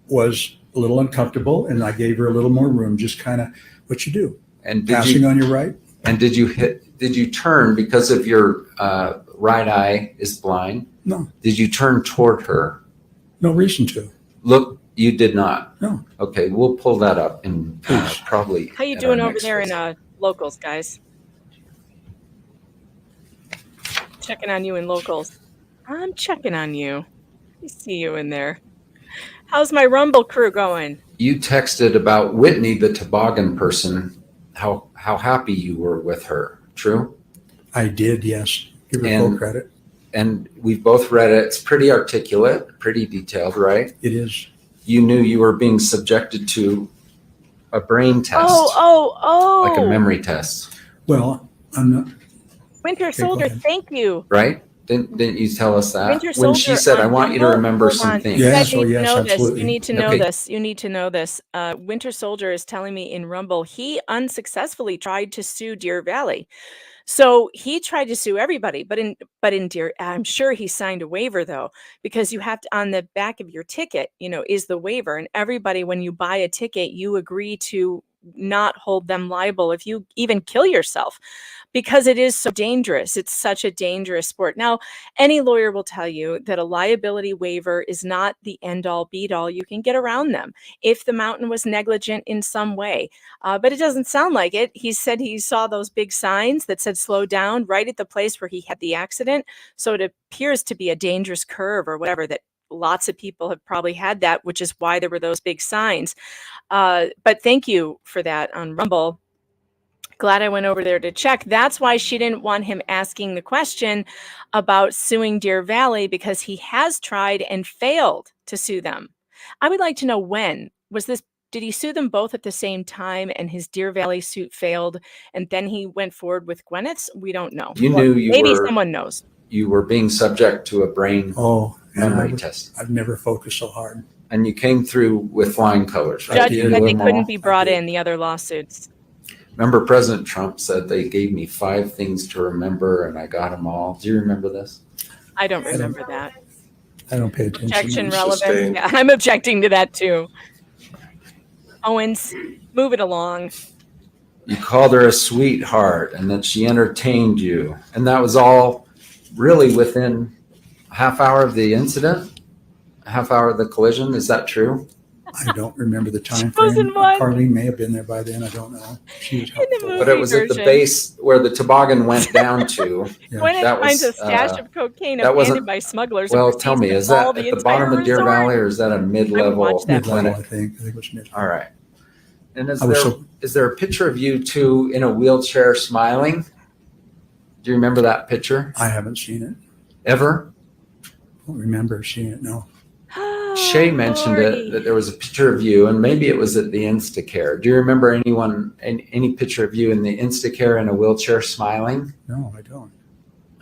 was a little uncomfortable, and I gave her a little more room. Just kind of what you do. And did Passing you, on your right. and did you turn because of your right eye is blind? No. Did you turn toward her? No reason to. Look, you did not. No. Okay, we'll pull that up and probably. How you at doing our over next there visit. in locals, guys? Checking on you in locals. I'm checking on you. I see you in there. How's my Rumble crew going? You texted about Whitney, the toboggan person, how happy you were with her. True? I did, yes. Give her full credit. And we've both read it. It's pretty articulate, pretty detailed, right? It is. You knew you were being subjected to a brain test, Oh! like a memory test, Well, I'm not. Winter go Soldier, ahead. thank you. right? Didn't you tell us that? Winter When she Soldier said, I on want you to Rumble? remember Hold some on. things. You guys Yes, oh, need to yes, know this. absolutely. You need to know Okay. this. You need to know this. Winter Soldier is telling me in Rumble he unsuccessfully tried to sue Deer Valley. So he tried to sue everybody, but in Deer, I'm sure he signed a waiver though, because you have to, on the back of your ticket, is the waiver, and everybody, when you buy a ticket, you agree to not hold them liable if you even kill yourself, because it is so dangerous. It's such a dangerous sport. Now, any lawyer will tell you that a liability waiver is not the end all be all. You can get around them if the mountain was negligent in some way. But it doesn't sound like it. He said he saw those big signs that said slow down right at the place where he had the accident. So it appears to be a dangerous curve or whatever, that lots of people have probably had that, which is why there were those big signs. But thank you for that on Rumble. Glad I went over there to check. That's why she didn't want him asking the question about suing Deer Valley, because he has tried and failed to sue them. I would like to know, when was this? Did he sue them both at the same time and his Deer Valley suit failed and then he went forward with Gwyneth's? We don't know. You knew you Maybe were, someone knows. you were being subject to a brain memory test. I've never focused so hard. And you came through with flying colors, right? Judge You said knew they them couldn't all. be brought in, the other lawsuits. Remember, President Trump said they gave me 5 things to remember and I got them all. Do you remember this? I don't remember that. I don't pay attention. Objection to relevant. Sustained. Yeah, I'm objecting to that too. Owens, move it along. You called her a sweetheart and that she entertained you. And that was all really within a half hour of the incident, a half hour of the collision. Is that true? I don't remember the time Chosen frame. one. Carlene may have been there by then. I don't know. She was In the helpful. movie But it was at the version. base where the toboggan went down to. Yeah. Gwyneth That finds a was, stash of cocaine that wasn't- abandoned by smugglers. Well, and tell me, proceeds is to that haul at the entire bottom of Deer resort. Valley or is that a mid-level watch that. Mid-level, clinic? I think. I think it was mid. All right. And I was so- is there a picture of you two in a wheelchair smiling? Do you remember that picture? I haven't seen it. Ever? I don't remember seeing it. No. Shay mentioned it, that there was a picture of you, and maybe it was at the Instacare. Do you remember any picture of you in the Instacare in a wheelchair smiling? No, I don't.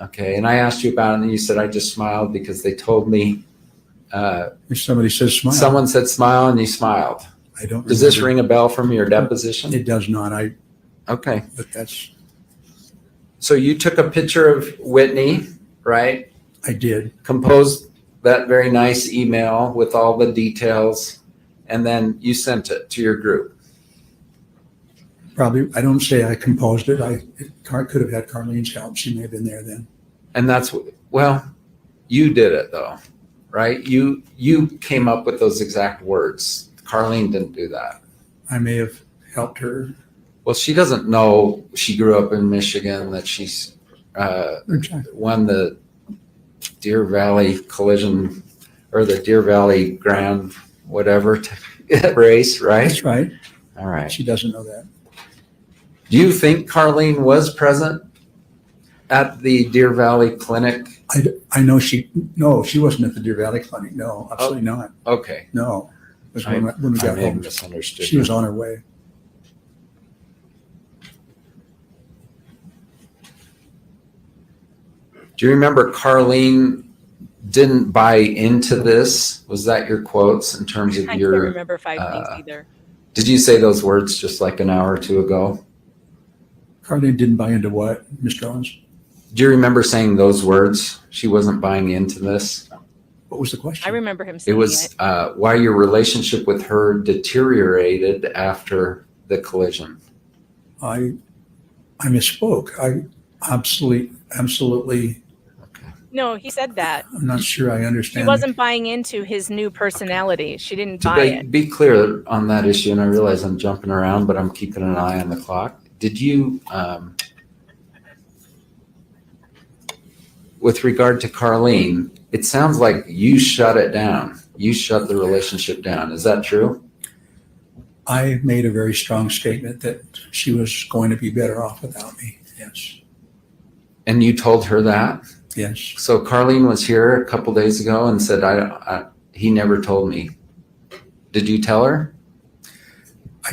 Okay, and I asked you about it, and you said I just smiled because they told me. If somebody says smile, Someone said smile, and you smiled. I don't. Does this remember. ring a bell from your deposition? It does not. Okay. But that's. So you took a picture of Whitney, right? I did. Composed that very nice email with all the details, and then you sent it to your group. Probably. I don't say I composed it. Could have had Carlene's help. She may have been there then. And you did it though, right? You came up with those exact words. Carlene didn't do that. I may have helped her. Well, she doesn't know she grew up in Michigan, that she's won the Deer Valley collision or the Deer Valley Grand whatever race, right? That's right. All right. She doesn't know that. Do you think Carlene was present at the Deer Valley Clinic? I know she wasn't at the Deer Valley Clinic. No, absolutely not. Okay. No. It was when we got home. Misunderstood. She was on her way. Do you remember Carlene didn't buy into this? Was that your quotes in terms of I your? can't remember 5 things either. Did you say those words just like an hour or two ago? Carlene didn't buy into what, Mr. Owens? Do you remember saying those words? She wasn't buying into this. What was the question? I remember him It saying was why your relationship with her deteriorated after the collision. I misspoke. I absolutely. No, he said that. I'm not sure I She understand. wasn't buying into his new personality. She didn't buy it. Be clear on that issue, and I realize I'm jumping around, but I'm keeping an eye on the clock. Did you, with regard to Carlene, it sounds like you shut it down. You shut the relationship down. Is that true? I made a very strong statement that she was going to be better off without me. Yes. And you told her that? Yes. So Carlene was here a couple days ago and said, he never told me. Did you tell her?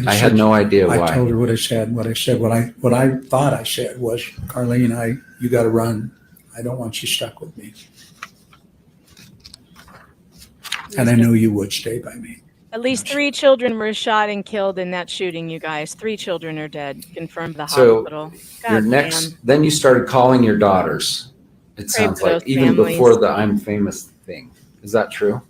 I had no idea why. I told her what I said. What I thought I said was, Carlene, you got to run. I don't want you stuck with me. And I know you would stay by me. At least 3 children were shot and killed in that shooting, you guys. 3 children are dead, confirmed by the hospital. Then you started calling your daughters. It sounds for like those even families. before the I'm famous thing. Is that true?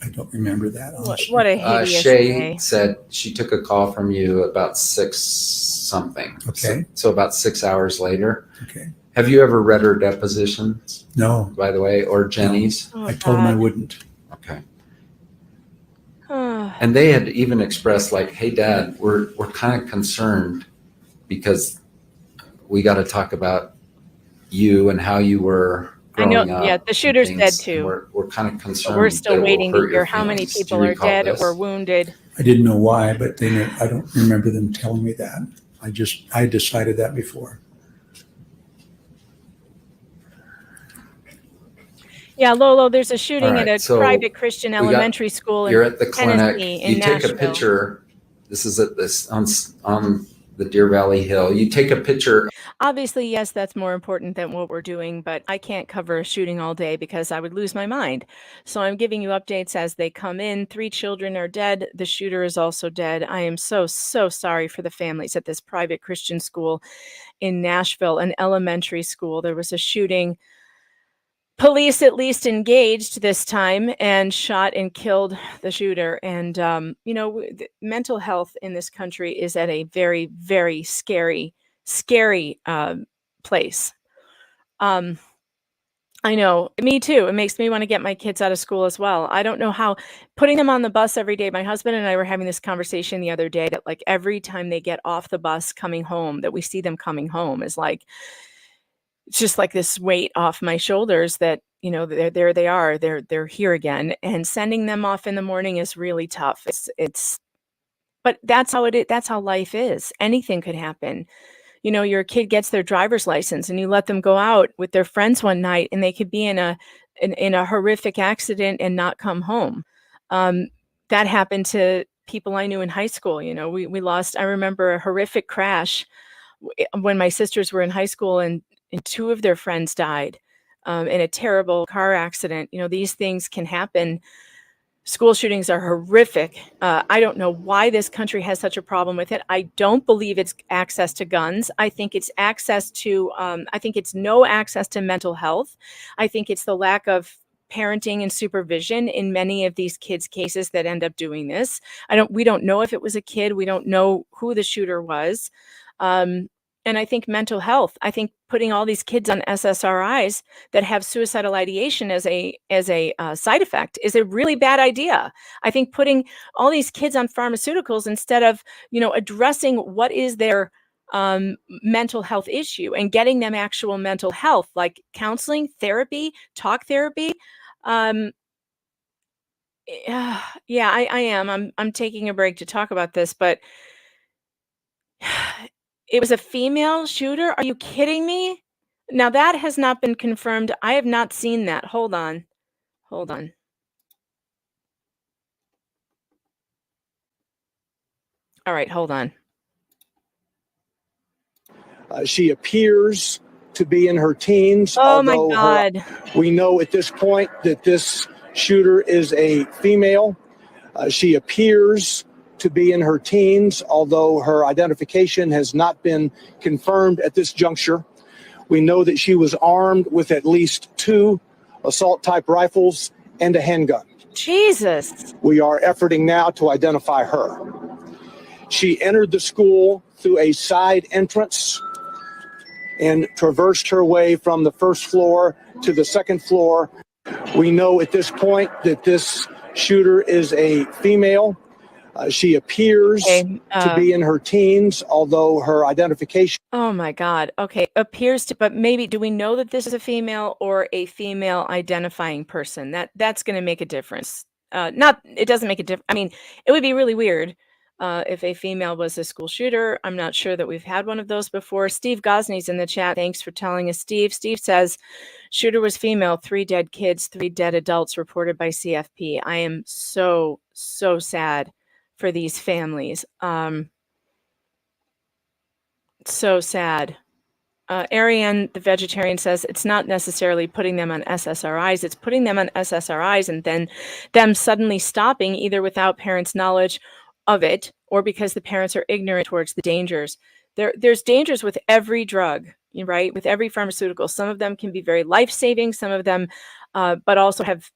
I don't remember that. Honestly. What a hideous Shay day. said she took a call from you about 6 something. Okay. So about 6 hours later. Okay. Have you ever read her depositions? No. By the way, or Jenny's? Oh, I told him I God. wouldn't. Okay. And they had even expressed like, hey, Dad, we're kind of concerned because we got to talk about you and how you were I know, growing up. yeah, the shooter's and dead things. too. We're kind of concerned. But we're still that it will waiting to hurt your hear how many feelings. Do people you are recall dead this? or wounded. I didn't know why, but I don't remember them telling me that. I decided that before. Yeah, Lolo, there's a shooting All right, at a so private Christian elementary school in You're at the clinic. Tennessee, in You take Nashville. a picture. This is at this on the Deer Valley Hill. You take a picture. Obviously, yes, that's more important than what we're doing, but I can't cover a shooting all day because I would lose my mind. So I'm giving you updates as they come in. 3 children are dead. The shooter is also dead. I am so sorry for the families at this private Christian school in Nashville, an elementary school. There was a shooting police at least engaged this time and shot and killed the shooter. And, mental health in this country is at a very, very scary, scary place. I know, me too. It makes me want to get my kids out of school as well. I don't know how putting them on the bus every day. My husband and I were having this conversation the other day that like every time they get off the bus coming home, that we see them coming home is like, it's just like this weight off my shoulders that, there they are, they're here again. And sending them off in the morning is really tough. But that's how it is. That's how life is. Anything could happen. Your kid gets their driver's license and you let them go out with their friends one night and they could be in a horrific accident and not come home. That happened to people I knew in high school. We lost, I remember a horrific crash when my sisters were in high school and two of their friends died in a terrible car accident. These things can happen. School shootings are horrific. I don't know why this country has such a problem with it. I don't believe it's access to guns. I think it's I think it's no access to mental health. I think it's the lack of parenting and supervision in many of these kids' cases that end up doing this. We don't know if it was a kid. We don't know who the shooter was. And I think mental health, I think putting all these kids on SSRIs that have suicidal ideation as a side effect is a really bad idea. I think putting all these kids on pharmaceuticals instead of, addressing what is their mental health issue and getting them actual mental health, like counseling, therapy, talk therapy. Yeah, I am. I'm taking a break to talk about this, but it was a female shooter? Are you kidding me? Now that has not been confirmed. I have not seen that. Hold on. All right, hold on. She appears to be in her teens. Oh my God. We know at this point that this shooter is a female. She appears to be in her teens, although her identification has not been confirmed at this juncture. We know that she was armed with at least 2 assault-type rifles and a handgun. Jesus. We are efforting now to identify her. She entered the school through a side entrance and traversed her way from the first floor to the second floor. We know at this point that this shooter is a female. She appears to be in her teens, although her identification. Oh my God. Okay. Appears to, but maybe, do we know that this is a female or a female identifying person? That's going to make a difference. It doesn't make a difference. I mean, it would be really weird if a female was a school shooter. I'm not sure that we've had one of those before. Steve Gosney's in the chat. Thanks for telling us, Steve. Steve says, shooter was female, 3 dead kids, 3 dead adults reported by CFP. I am so, so sad for these families. So sad. Ariane, the vegetarian, says it's not necessarily putting them on SSRIs. It's putting them on SSRIs and then them suddenly stopping, either without parents' knowledge of it or because the parents are ignorant towards the dangers. There's dangers with every drug, right? With every pharmaceutical. Some of them can be very life-saving. Some of them, but also have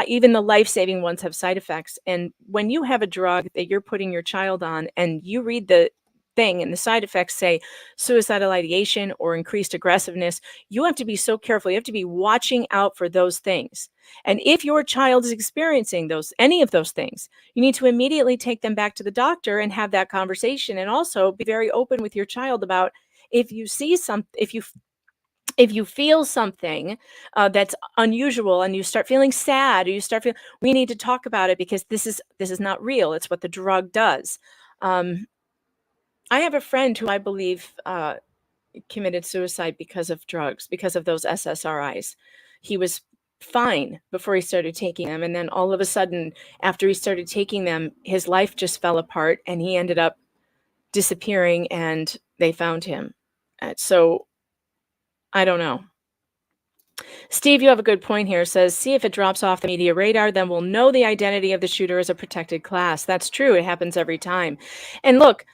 even the life-saving ones have side effects. And when you have a drug that you're putting your child on and you read the thing and the side effects say suicidal ideation or increased aggressiveness, you have to be so careful. You have to be watching out for those things. And if your child is experiencing any of those things, you need to immediately take them back to the doctor and have that conversation. And also be very open with your child about if you see if you feel something that's unusual and you start feeling sad or you start feeling, we need to talk about it because this is not real. It's what the drug does. I have a friend who I believe committed suicide because of drugs, because of those SSRIs. He was fine before he started taking them. And then all of a sudden, after he started taking them, his life just fell apart and he ended up disappearing and they found him. So I don't know. Steve, you have a good point here. Says, see if it drops off the media radar, then we'll know the identity of the shooter as a protected class. That's true. It happens every time. And look,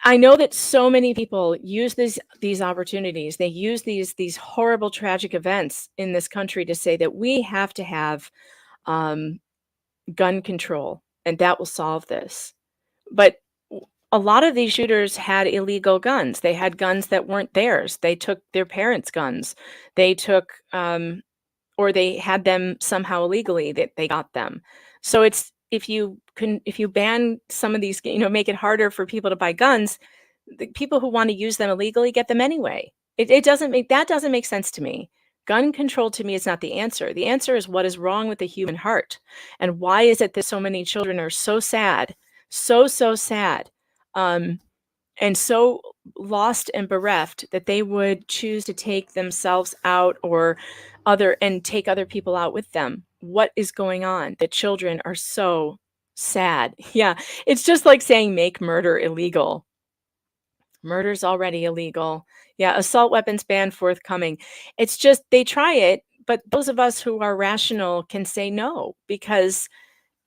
I know that so many people use these opportunities. They use these horrible, tragic events in this country to say that we have to have um, gun control, and that will solve this. But a lot of these shooters had illegal guns. They had guns that weren't theirs. They took their parents' guns. They took, or they had them somehow illegally that they got them. So it's if you ban some of these, make it harder for people to buy guns, the people who want to use them illegally get them anyway. It doesn't make sense to me. Gun control to me is not the answer. The answer is what is wrong with the human heart, and why is it that so many children are so sad, so sad, and so lost and bereft that they would choose to take themselves out or take other people out with them. What is going on? The children are so sad. Yeah, it's just like saying make murder illegal. Murder's already illegal. Yeah, assault weapons ban forthcoming. It's just they try it, but those of us who are rational can say no, because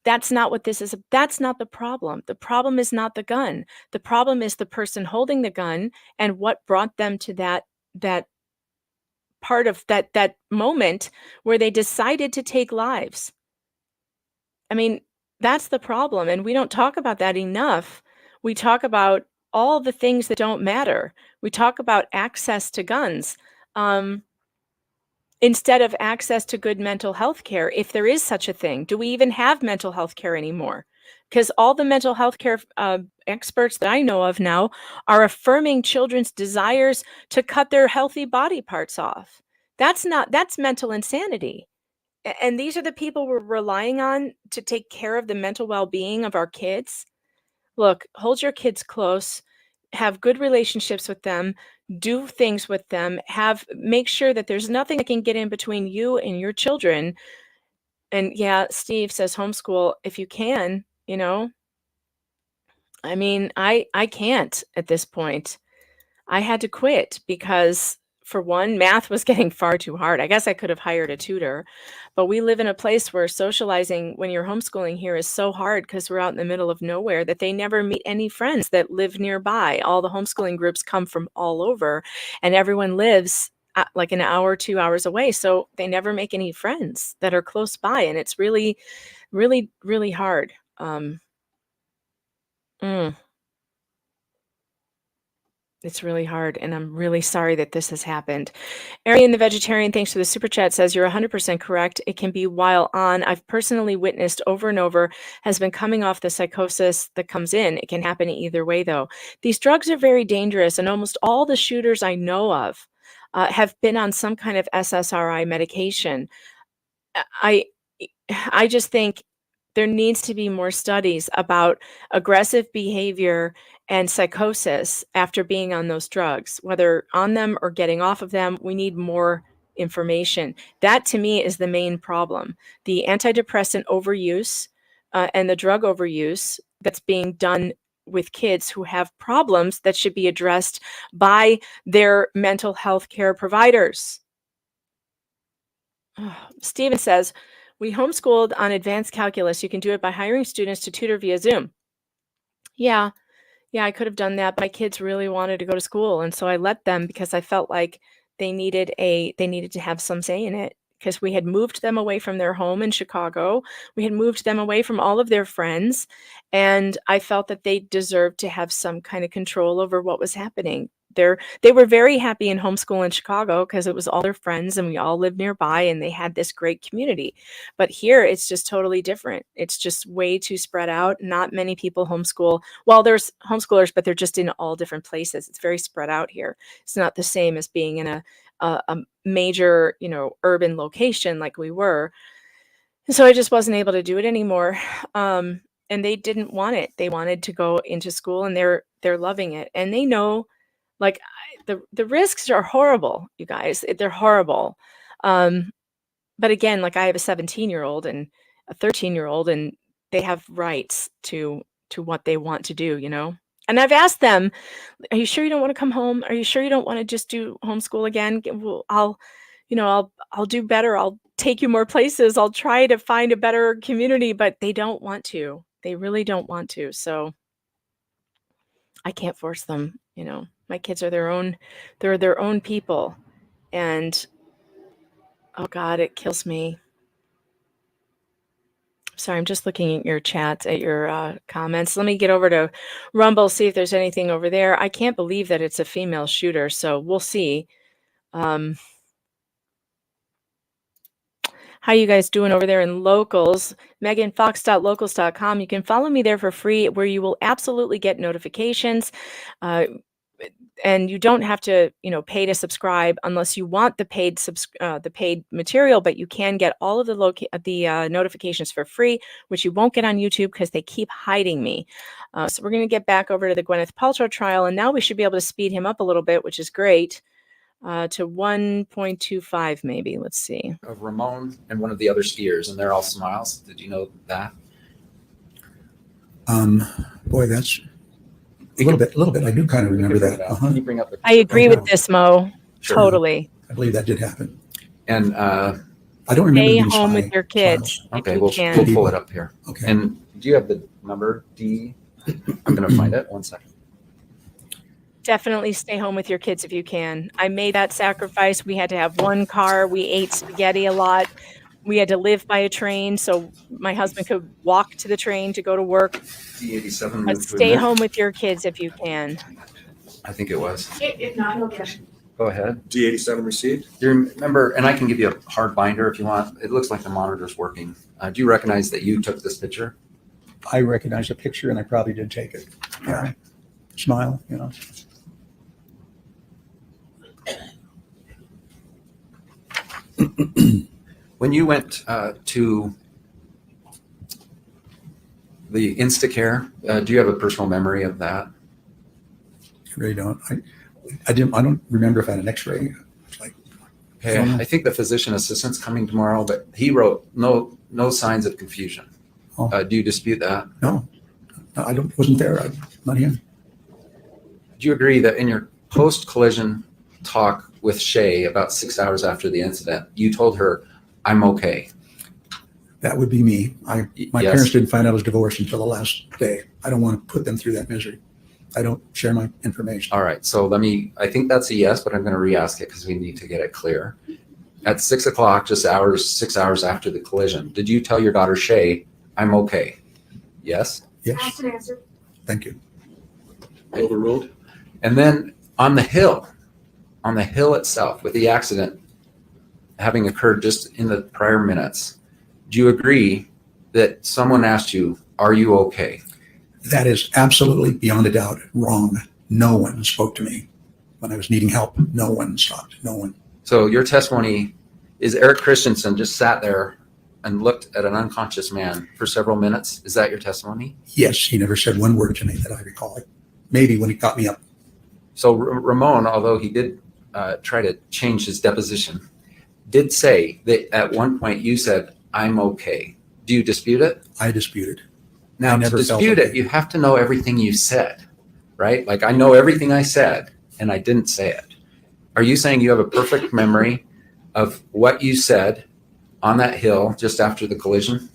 that's not what this is. That's not the problem. The problem is not the gun. The problem is the person holding the gun and what brought them to that part of that moment where they decided to take lives. I mean, that's the problem, and we don't talk about that enough. We talk about all the things that don't matter. We talk about access to guns, instead of access to good mental health care, if there is such a thing. Do we even have mental health care anymore? Because all the mental health care experts that I know of now are affirming children's desires to cut their healthy body parts off. That's mental insanity. And these are the people we're relying on to take care of the mental well-being of our kids. Look, hold your kids close, have good relationships with them, do things with them, make sure that there's nothing that can get in between you and your children. And yeah, Steve says homeschool if you can, I mean, I can't at this point. I had to quit because, for one, math was getting far too hard. I guess I could have hired a tutor, but we live in a place where socializing when you're homeschooling here is so hard because we're out in the middle of nowhere that they never meet any friends that live nearby. All the homeschooling groups come from all over, and everyone lives like an hour, 2 hours away. So they never make any friends that are close by, and it's really, really, really hard. It's really hard, and I'm really sorry that this has happened. Arian the Vegetarian, thanks for the super chat, says you're 100% correct. It can be while on. I've personally witnessed over and over, has been coming off the psychosis that comes in. It can happen either way, though. These drugs are very dangerous, and almost all the shooters I know of have been on some kind of SSRI medication. I just think there needs to be more studies about aggressive behavior and psychosis after being on those drugs, whether on them or getting off of them. We need more information. That, to me, is the main problem. The antidepressant overuse and the drug overuse that's being done with kids who have problems that should be addressed by their mental health care providers. Steven says, we homeschooled on advanced calculus. You can do it by hiring students to tutor via Zoom. Yeah, I could have done that. But my kids really wanted to go to school, and so I let them because I felt like they needed to have some say in it, because we had moved them away from their home in Chicago. We had moved them away from all of their friends, and I felt that they deserved to have some kind of control over what was happening. They were very happy in homeschool in Chicago because it was all their friends and we all lived nearby and they had this great community. But here it's just totally different. It's just way too spread out. Not many people homeschool. Well, there's homeschoolers, but they're just in all different places. It's very spread out here. It's not the same as being in a major, urban location like we were. So I just wasn't able to do it anymore. And they didn't want it. They wanted to go into school, and they're loving it. And they know, like, the risks are horrible, you guys. They're horrible. But again, like, I have a 17-year-old and a 13-year-old, and they have rights to what they want to do, And I've asked them, are you sure you don't want to come home? Are you sure you don't want to just do homeschool again? Well, I'll do better. I'll take you more places. I'll try to find a better community, but they don't want to. They really don't want to. So I can't force them. My kids are they're their own people. And oh God, it kills me. Sorry, I'm just looking at your chats, at your comments. Let me get over to Rumble, see if there's anything over there. I can't believe that it's a female shooter, so we'll see. How you guys doing over there in locals? meganfox.locals.com. You can follow me there for free, where you will absolutely get notifications. And you don't have to, pay to subscribe unless you want the paid material, but you can get all of the notifications for free, which you won't get on YouTube because they keep hiding me. So we're going to get back over to the Gwyneth Paltrow trial, and now we should be able to speed him up a little bit, which is great, to 1.25 maybe. Let's see. Of Ramon and one of the other skiers, and they're all smiles. Did you know that? Boy, that's a little bit. I do kind of remember that. Can you bring up the I agree with this, Mo. Sure. Totally. I believe that did happen. And I don't remember. Stay these home with your kids. Okay, we'll pull it up here. Okay. And do you have the number, D? I'm going to find it. 1 second. Definitely stay home with your kids if you can. I made that sacrifice. We had to have one car. We ate spaghetti a lot. We had to live by a train, so my husband could walk to the train to go to work. D87. But stay home with your kids if you can. I think it was. If not, he'll get it. Go ahead. D87 received. Do you remember, and I can give you a hard binder if you want. It looks like the monitor's working. Do you recognize that you took this picture? I recognize the picture, and I probably did take it. Yeah. Smile, When you went to the Instacare, do you have a personal memory of that? I really don't. I don't remember if I had an X-ray. Okay, I think the physician assistant's coming tomorrow, but he wrote no signs of confusion. Oh. Do you dispute that? No, I wasn't there. I'm not him. Do you agree that in your post-collision talk with Shay about 6 hours after the incident, you told her, "I'm okay"? That would be me. My Yes. parents didn't find out I was divorced until the last day. I don't want to put them through that misery. I don't share my information. All right, so I think that's a yes, but I'm going to re-ask it because we need to get it clear. At 6 o'clock, just 6 hours after the collision, did you tell your daughter Shay, "I'm okay"? Yes? Yes. Asked and answered. Thank you. Overruled. And then on the hill itself, with the accident having occurred just in the prior minutes, do you agree that someone asked you, "Are you okay"? That is absolutely beyond a doubt wrong. No one spoke to me when I was needing help. No one stopped. No one. So your testimony is Eric Christensen just sat there and looked at an unconscious man for several minutes. Is that your testimony? Yes, he never said one word to me that I recall. Maybe when he got me up. So Ramon, although he did try to change his deposition, did say that at one point you said, "I'm okay." Do you dispute it? I dispute it. Now, I to never felt dispute it, okay. you have to know everything you said, right? Like, I know everything I said, and I didn't say it. Are you saying you have a perfect memory of what you said on that hill just after the collision?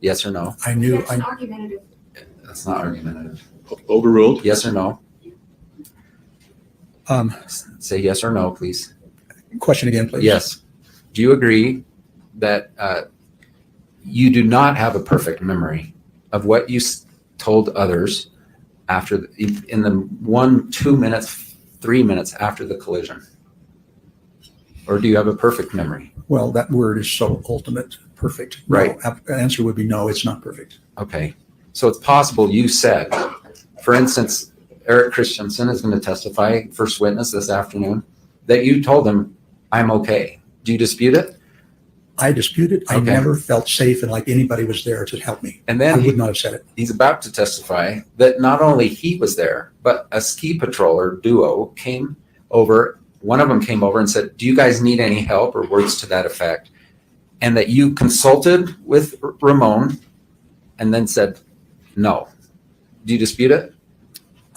Yes or no? I knew. That's argumentative. That's not argumentative. Overruled. Yes or no? Um, Say yes or no, please. Question again, please. Yes. Do you agree that you do not have a perfect memory of what you told others in the 1, 2 minutes, 3 minutes after the collision? Or do you have a perfect memory? Well, that word is so ultimate, perfect. Right. No, the answer would be no, it's not perfect. Okay. So it's possible you said, for instance, Eric Christensen is going to testify, first witness this afternoon, that you told him, "I'm okay." Do you dispute it? I dispute it. I Okay. never felt safe and like anybody was there to help me. And then I would not have said it. He's about to testify that not only he was there, but a ski patroller duo came over. One of them came over and said, "Do you guys need any help?" or words to that effect. And that you consulted with Ramon and then said, "No." Do you dispute it?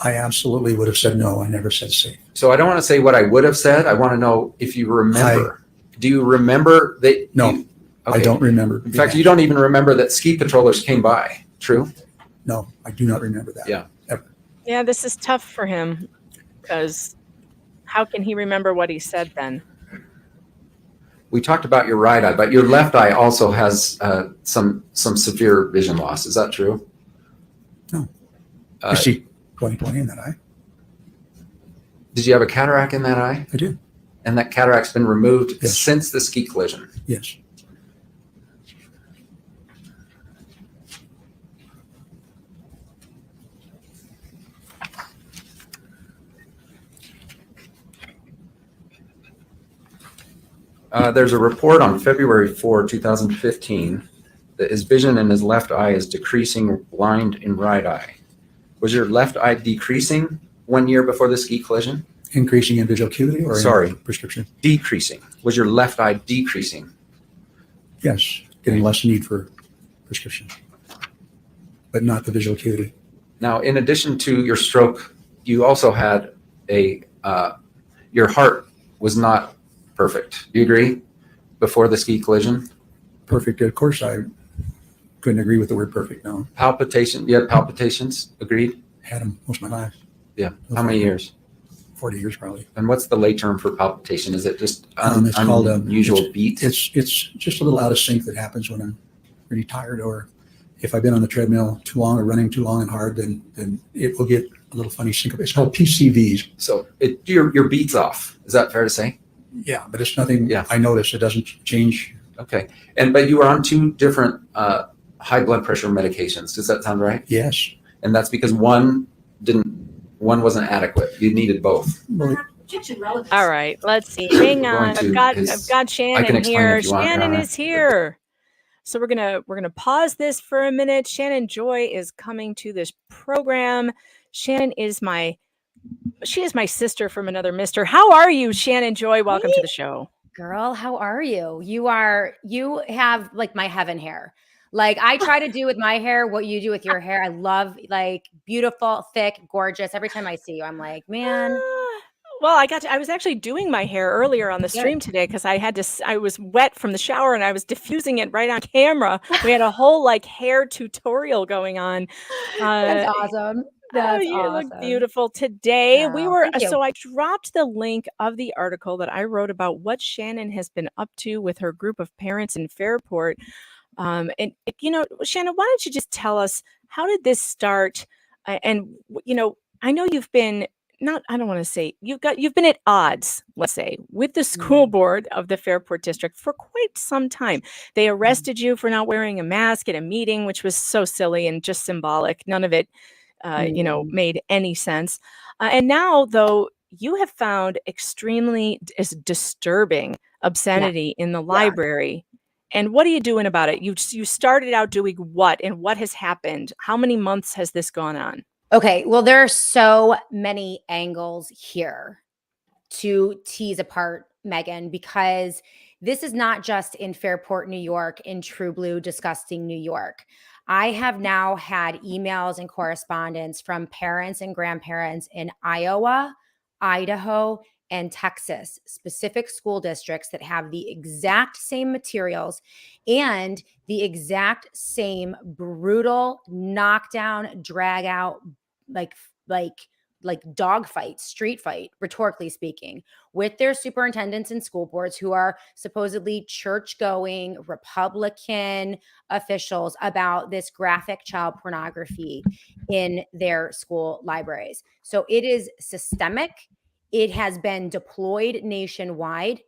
I absolutely would have said no. I never said safe. So I don't want to say what I would have said. I want to know if you remember. Do you remember that? No, I don't remember. In fact, you don't even remember that ski patrollers came by. True? No, I do not remember that. Yeah. Ever. Yeah, this is tough for him because how can he remember what he said then? We talked about your right eye, but your left eye also has some severe vision loss. Is that true? No. I see 20/20 in that eye. Did you have a cataract in that eye? I did. And that cataract's been removed Yes. since the ski collision? Yes. There's a report on February 4, 2015, that his vision in his left eye is decreasing, blind in right eye. Was your left eye decreasing 1 year before the ski collision? Increasing in visual acuity or in prescription? Decreasing. Was your left eye decreasing? Yes, getting less need for prescription, but not the visual acuity. Now, in addition to your stroke, you also had your heart was not perfect. Do you agree? Before the ski collision? Perfect. Of course, I couldn't agree with the word perfect. No. Palpitation. You had palpitations? Agreed? Had them most of my life. Yeah. How many years? 40 years probably. And what's the lay term for palpitation? Is it just It's called unusual beat? It's just a little out of sync that happens when I'm really tired, or if I've been on the treadmill too long or running too long and hard, then it will get a little funny syncope. It's called PCVs. So your beat's off. Is that fair to say? Yeah, but it's nothing. Yeah. I notice it doesn't change. Okay. But you were on two different high blood pressure medications. Does that sound right? Yes. And that's because one wasn't adequate. You needed both. All right, let's see. Hang on. I've got Shannon here. Shannon is here. So we're gonna pause this for a minute. Shannon Joy is coming to this program. Shannon is my sister from another mister. How are you, Shannon Joy? Welcome to the show. Girl, how are you? You have like my heaven hair. Like I try to do with my hair what you do with your hair. I love like beautiful, thick, gorgeous. Every time I see you, I'm like, man. Well, I was actually doing my hair earlier on the stream today because I was wet from the shower and I was diffusing it right on camera. We had a whole like hair tutorial going on. That's awesome. That's you awesome. look beautiful today. Oh, thank you. So I dropped the link of the article that I wrote about what Shannon has been up to with her group of parents in Fairport. And Shannon, why don't you just tell us, how did this start? I know you've been I don't want to say you've been at odds, let's say, with the school board of the Fairport district for quite some time. They arrested you for not wearing a mask at a meeting, which was so silly and just symbolic. None of it, made any sense. And now, though, you have found extremely disturbing obscenity in the library. And what are you doing about it? You started out doing what, and what has happened? How many months has this gone on? Okay, well, there are so many angles here to tease apart, Megan, because this is not just in Fairport, New York, in True Blue, disgusting New York. I have now had emails and correspondence from parents and grandparents in Iowa, Idaho, and Texas, specific school districts that have the exact same materials and the exact same brutal knockdown, drag out, like dog fight, street fight, rhetorically speaking, with their superintendents and school boards who are supposedly church-going Republican officials about this graphic child pornography in their school libraries. So it is systemic. It has been deployed nationwide,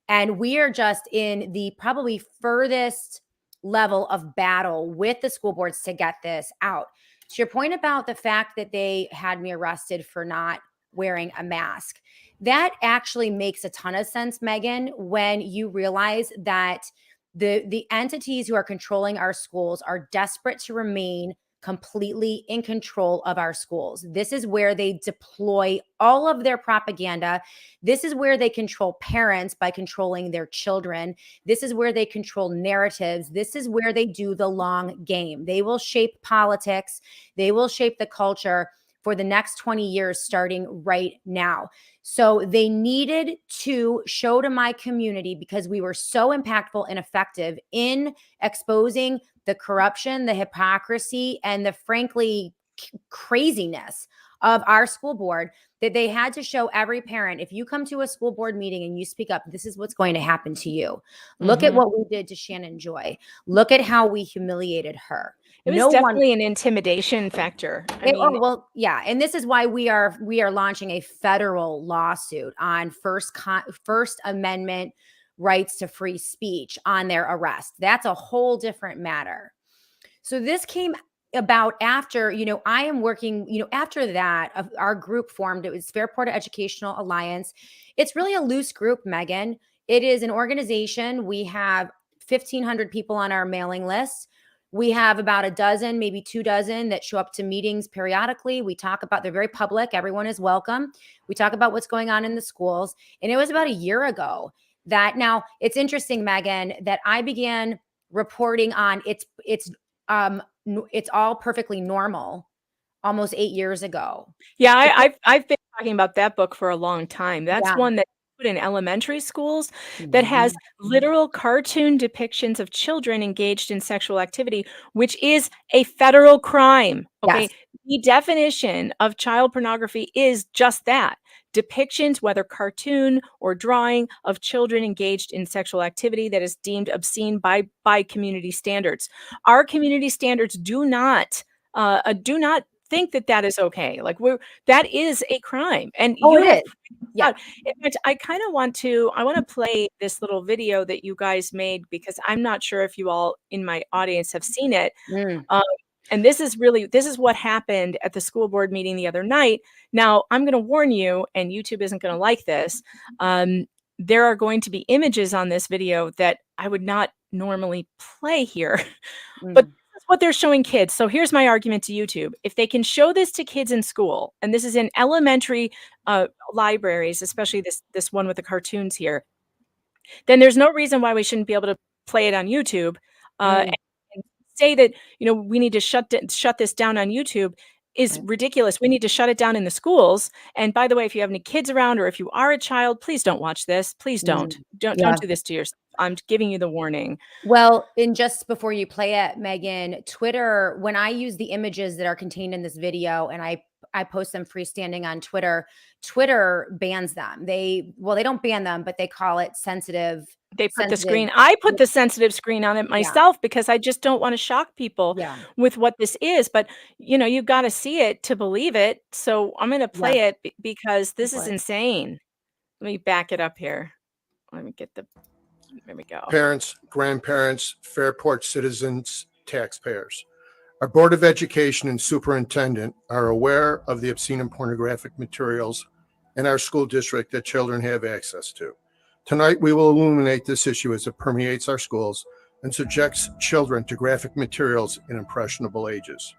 and we are just in the probably furthest level of battle with the school boards to get this out. To your point about the fact that they had me arrested for not wearing a mask, that actually makes a ton of sense, Megan, when you realize that the entities who are controlling our schools are desperate to remain completely in control of our schools. This is where they deploy all of their propaganda. This is where they control parents by controlling their children. This is where they control narratives. This is where they do the long game. They will shape politics. They will shape the culture for the next 20 years, starting right now. So they needed to show to my community, because we were so impactful and effective in exposing the corruption, the hypocrisy, and the frankly craziness of our school board that they had to show every parent, if you come to a school board meeting and you speak up, this is what's going to happen to you. Look at what we did to Shannon Joy. Look at how we humiliated her. It was definitely an intimidation factor. I mean, well, yeah, and this is why we are launching a federal lawsuit on First Amendment rights to free speech on their arrest. That's a whole different matter. So this came about after, I am working, after that, our group formed. It was Fairport Educational Alliance. It's really a loose group, Megan. It is an organization. We have 1,500 people on our mailing list. We have about a dozen, maybe 2 dozen that show up to meetings periodically. We talk about, they're very public. Everyone is welcome. We talk about what's going on in the schools. And it was about a year ago that, now it's interesting, Megan, that I began reporting on it's all perfectly normal almost 8 years ago. Yeah, I've been talking about that book for a long time. That's one that put in elementary schools that has literal cartoon depictions of children engaged in sexual activity, which is a federal crime. Okay. Yes. The definition of child pornography is just that. Depictions, whether cartoon or drawing, of children engaged in sexual activity that is deemed obscene by community standards. Our community standards do not think that is okay. Like that is a crime, and it is. Yeah. In fact, I want to play this little video that you guys made, because I'm not sure if you all in my audience have seen it. And this is what happened at the school board meeting the other night. Now, I'm going to warn you, and YouTube isn't going to like this. There are going to be images on this video that I would not normally play here, but this is what they're showing kids. So here's my argument to YouTube. If they can show this to kids in school, and this is in elementary libraries, especially this one with the cartoons here, then there's no reason why we shouldn't be able to play it on YouTube. And say that, we need to shut this down on YouTube is ridiculous. We need to shut it down in the schools. And by the way, if you have any kids around, or if you are a child, please don't watch this. Please don't do this to yourself. I'm giving you the warning. Well, and just before you play it, Megan, Twitter, when I use the images that are contained in this video and I post them freestanding on Twitter bans them. They don't ban them, but they call it sensitive. They put the screen. I put the sensitive screen on it myself because I just don't want to shock people with what this is. But, you've got to see it to believe it. So I'm going to play it because this is insane. Let me back it up here. Let me get there we go. Parents, grandparents, Fairport citizens, taxpayers. Our Board of Education and Superintendent are aware of the obscene and pornographic materials in our school district that children have access to. Tonight, we will illuminate this issue as it permeates our schools and subjects children to graphic materials in impressionable ages.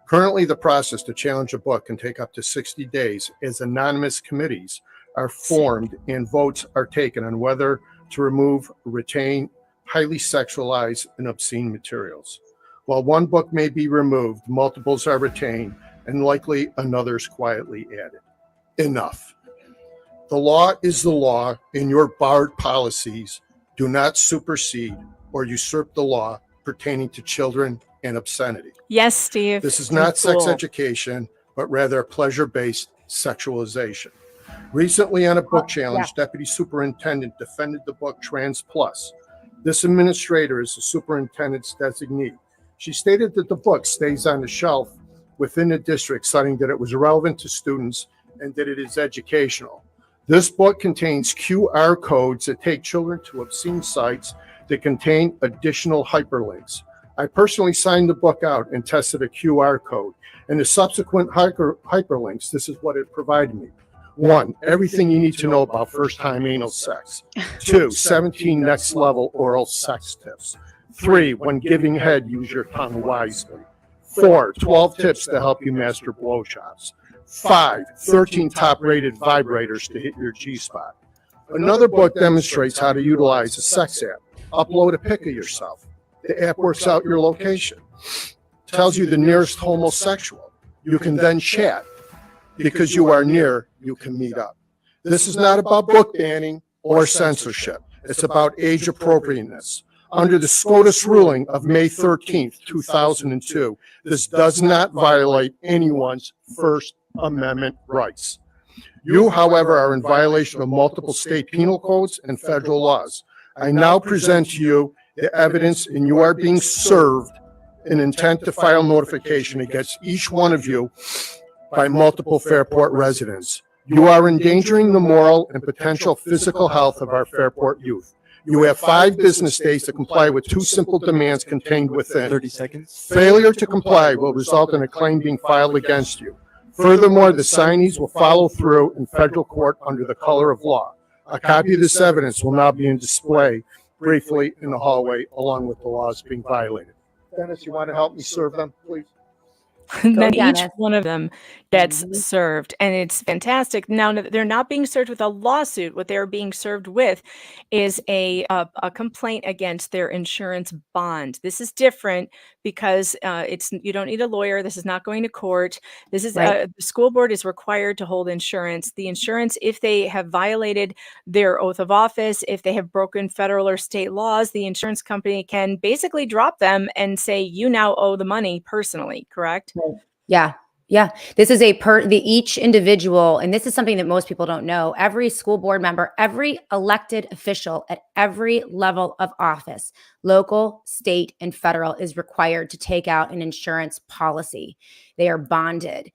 Currently, the process to challenge a book can take up to 60 days as anonymous committees are formed and votes are taken on whether to remove or retain highly sexualized and obscene materials. While one book may be removed, multiples are retained and likely another's quietly added. Enough. The law is the law, and your barred policies do not supersede or usurp the law pertaining to children and obscenity. Yes, Steve. This is not sex education, but rather pleasure-based sexualization. Recently on a book challenge, Deputy Superintendent defended the book Trans Plus. This administrator is the superintendent's designee. She stated that the book stays on the shelf within the district, citing that it was relevant to students and that it is educational. This book contains QR codes that take children to obscene sites that contain additional hyperlinks. I personally signed the book out and tested a QR code, and the subsequent hyperlinks, this is what it provided me. 1, everything you need to know about first-time anal sex. 2, 17 next-level oral sex tips. 3, when giving head, use your tongue wisely. 4, 12 tips to help you master blowjobs. 5, 13 top-rated vibrators to hit your G-spot. Another book demonstrates how to utilize a sex app. Upload a pic of yourself. The app works out your location. Tells you the nearest homosexual. You can then chat. Because you are near, you can meet up. This is not about book banning or censorship. It's about age appropriateness. Under the SCOTUS ruling of May 13th, 2002, this does not violate anyone's First Amendment rights. You, however, are in violation of multiple state penal codes and federal laws. I now present to you the evidence, and you are being served an intent to file notification against each one of you by multiple Fairport residents. You are endangering the moral and potential physical health of our Fairport youth. You have 5 business days to comply with 2 simple demands contained within. 30 seconds. Failure to comply will result in a claim being filed against you. Furthermore, the signees will follow through in federal court under the color of law. A copy of this evidence will now be in display briefly in the hallway along with the laws being violated. Dennis, you want to help me serve them, please? And then each Dennis. one of them gets served, and it's fantastic. Now they're not being served with a lawsuit. What they're being served with is a complaint against their insurance bond. This is different because you don't need a lawyer. This is not going to court. This is Right. the school board is required to hold insurance. The insurance, if they have violated their oath of office, if they have broken federal or state laws, the insurance company can basically drop them and say, you now owe the money personally, correct? Yeah. Yeah. This is each individual, and this is something that most people don't know. Every school board member, every elected official at every level of office, local, state, and federal, is required to take out an insurance policy. They are bonded.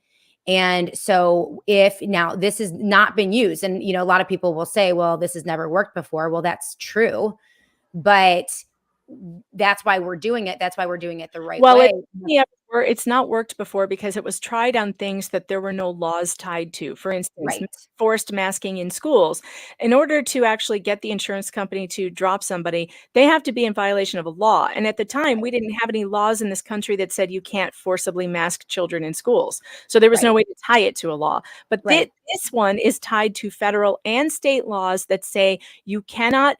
And so if now this has not been used, and a lot of people will say, well, this has never worked before. Well, that's true. But that's why we're doing it. That's why we're doing it the right way. It's not worked before because it was tried on things that there were no laws tied to. For instance, Right. forced masking in schools. In order to actually get the insurance company to drop somebody, they have to be in violation of a law. And at the time, we didn't have any laws in this country that said you can't forcibly mask children in schools. So there was no way to tie it to a law. But Right. this one is tied to federal and state laws that say you cannot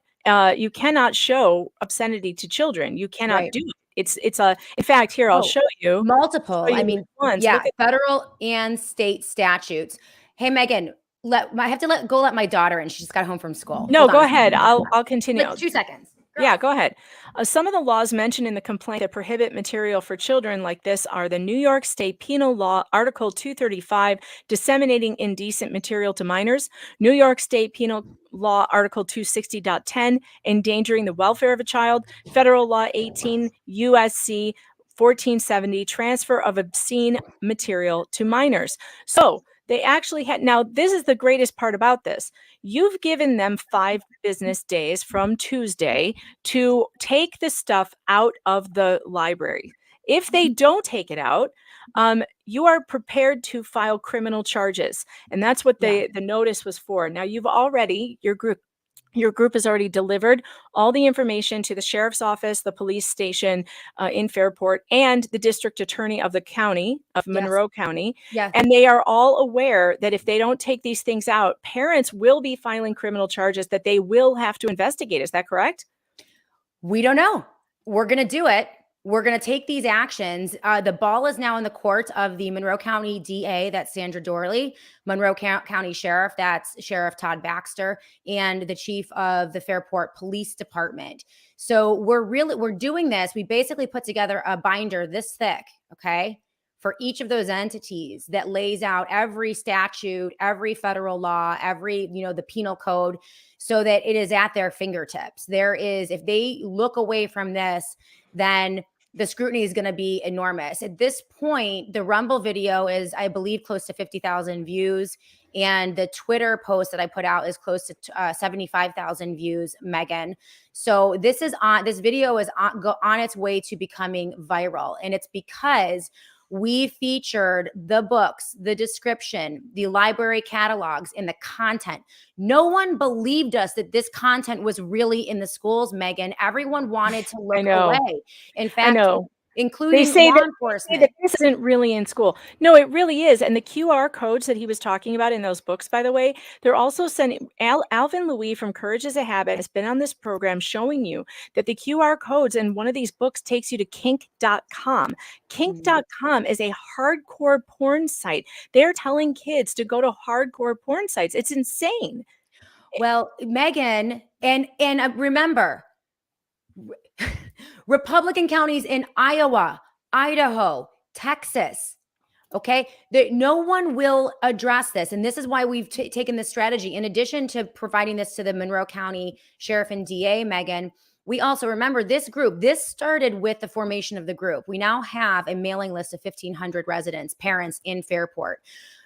show obscenity to children. You cannot Right. do it. In fact, here, I'll show you. Multiple. Show you I mean, which ones. yeah, Look at- federal and state statutes. Hey, Megan, I have to let my daughter in. She just got home from school. No, Hold go on. ahead. I'll continue. Like 2 seconds. Yeah, go ahead. Some of the laws mentioned in the complaint that prohibit material for children like this are the New York State Penal Law, Article 235, disseminating indecent material to minors, New York State Penal Law, Article 260.10, endangering the welfare of a child, Federal Law 18, USC 1470, transfer of obscene material to minors. So they actually had, now this is the greatest part about this. You've given them 5 business days from Tuesday to take the stuff out of the library. If they don't take it out, you are prepared to file criminal charges. And that's what the notice was for. Now your group has already delivered all the information to the sheriff's office, the police station in Fairport, and the district attorney of the county of Monroe County. Yes. And they are all aware that if they don't take these things out, parents will be filing criminal charges that they will have to investigate. Is that correct? We don't know. We're going to do it. We're going to take these actions. The ball is now in the court of the Monroe County DA, that's Sandra Dorley, Monroe County Sheriff, that's Sheriff Todd Baxter, and the chief of the Fairport Police Department. So we're doing this. We basically put together a binder this thick, okay, for each of those entities that lays out every statute, every federal law, every, the penal code, so that it is at their fingertips. If they look away from this, then the scrutiny is going to be enormous. At this point, the Rumble video is, I believe, close to 50,000 views. And the Twitter post that I put out is close to 75,000 views, Megan. So this video is on its way to becoming viral. And it's because we featured the books, the description, the library catalogs, and the content. No one believed us that this content was really in the schools, Megan. Everyone wanted to look away. In fact, including law enforcement. That this isn't really in school. No, it really is. And the QR codes that he was talking about in those books, by the way, they're also sending. Alvin Louis from Courage is a Habit has been on this program showing you that the QR codes in one of these books takes you to kink.com. Kink.com is a hardcore porn site. They're telling kids to go to hardcore porn sites. It's insane. Well, Megan, and remember, Republican counties in Iowa, Idaho, Texas. Okay, no one will address this. And this is why we've taken this strategy. In addition to providing this to the Monroe County Sheriff and DA, Megan, we also remember this group. This started with the formation of the group. We now have a mailing list of 1,500 residents, parents in Fairport.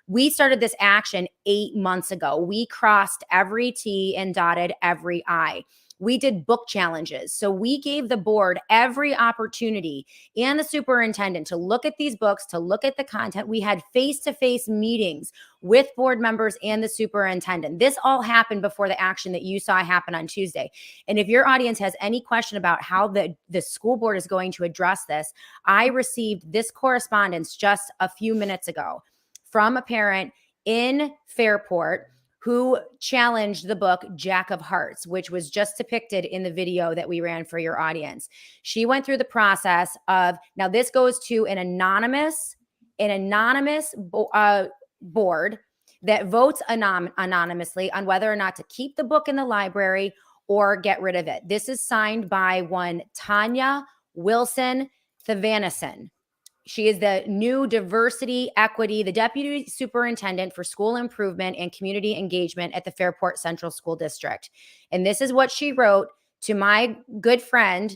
We started this action 8 months ago. We crossed every T and dotted every I. We did book challenges. So we gave the board every opportunity and the superintendent to look at these books, to look at the content. We had face-to-face meetings with board members and the superintendent. This all happened before the action that you saw happen on Tuesday. And if your audience has any question about how the school board is going to address this, I received this correspondence just a few minutes ago from a parent in Fairport who challenged the book Jack of Hearts, which was just depicted in the video that we ran for your audience. She went through the process of, now this goes to an anonymous board that votes anonymously on whether or not to keep the book in the library or get rid of it. This is signed by one Danya Wilson Thevanison. She is the new diversity, equity, the deputy superintendent for school improvement and community engagement at the Fairport Central School District. And this is what she wrote to my good friend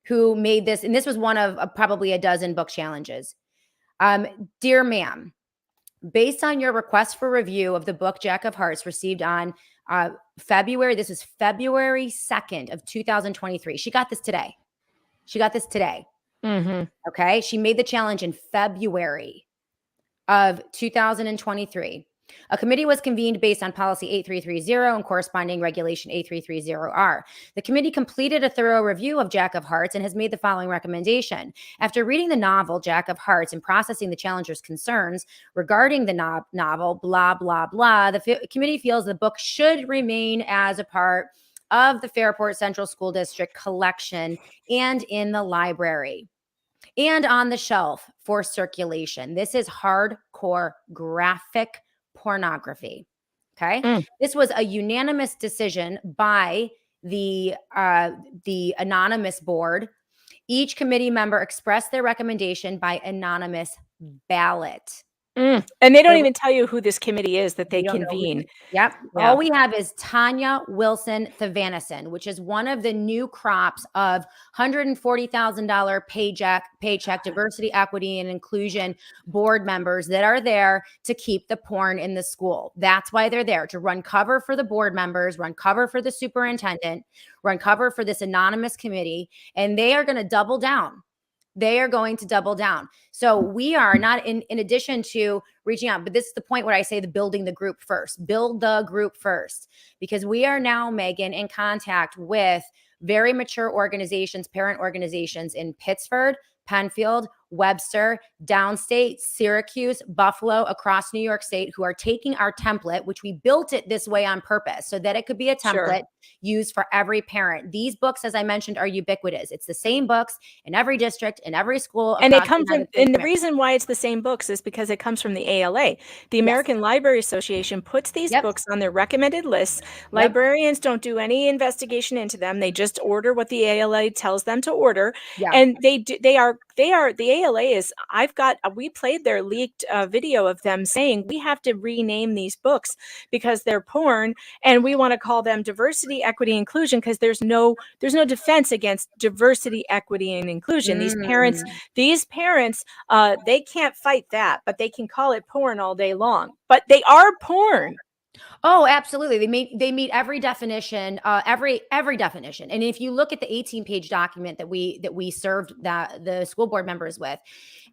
who made this. And this was one of probably a dozen book challenges. Dear ma'am, based on your request for review of the book Jack of Hearts received on February 2nd of 2023. She got this today. Mm-hmm. Okay. She made the challenge in February of 2023. A committee was convened based on policy 8330 and corresponding regulation 8330R. The committee completed a thorough review of Jack of Hearts and has made the following recommendation. After reading the novel Jack of Hearts and processing the challenger's concerns regarding the novel, blah, blah, blah, the committee feels the book should remain as a part of the Fairport Central School District collection and in the library and on the shelf for circulation. This is hardcore graphic pornography. Okay. This was a unanimous decision by the anonymous board. Each committee member expressed their recommendation by anonymous ballot. And they don't even tell you who this committee is that they convene. Yep. Yeah. All we have is Danya Wilson Thevanison, which is one of the new crops of $140,000 paycheck diversity, equity, and inclusion board members that are there to keep the porn in the school. That's why they're there, to run cover for the board members, run cover for the superintendent, run cover for this anonymous committee, and they are going to double down. They are going to double down. So we are not in addition to reaching out, but this is the point where I say build the group first, because we are now, Megan, in contact with very mature organizations, parent organizations in Pittsford, Penfield, Webster, downstate, Syracuse, Buffalo, across New York State, who are taking our template, which we built it this way on purpose so that it could be a template used for every parent. These books, as I mentioned, are ubiquitous. It's the same books in every district, in every school. And they come from, and the reason why it's the same books is because it comes from the ALA. The American Library Association puts these books on their recommended lists. Librarians don't do any investigation into them. They just order what the ALA tells them to order. And the ALA is, we played their leaked video of them saying we have to rename these books because they're porn, and we want to call them diversity, equity, inclusion, because there's no defense against diversity, equity, and inclusion. These parents, they can't fight that, but they can call it porn all day long. But they are porn. Oh, absolutely. They meet every definition, every definition. And if you look at the 18-page document that we served the school board members with,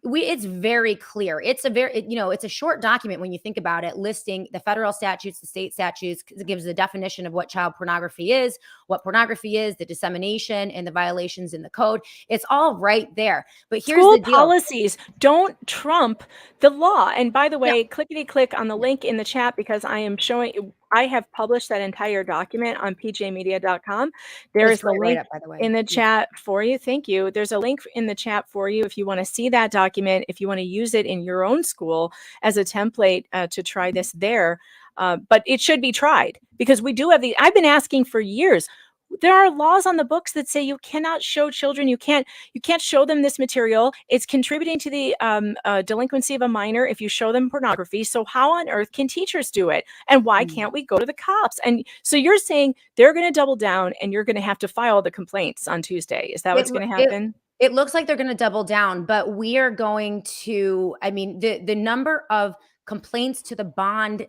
it's very clear. It's a short document when you think about it, listing the federal statutes, the state statutes. It gives the definition of what child pornography is, the dissemination, and the violations in the code. It's all right there. But here's School the deal. Policies don't trump the law. And by the way, clickety-click on the link in the chat, because I have published that entire document on pjmedia.com. There is a link in the chat for you. Thank you. There's a link in the chat for you if you want to see that document, if you want to use it in your own school as a template to try this there. But it should be tried, because we do have I've been asking for years, there are laws on the books that say you cannot show children, you can't show them this material. It's contributing to the delinquency of a minor if you show them pornography. So how on earth can teachers do it? And why can't we go to the cops? And so you're saying they're going to double down and you're going to have to file the complaints on Tuesday. Is that what's going to happen? It looks like they're going to double down, but we are going to, I mean, the number of complaints to the bond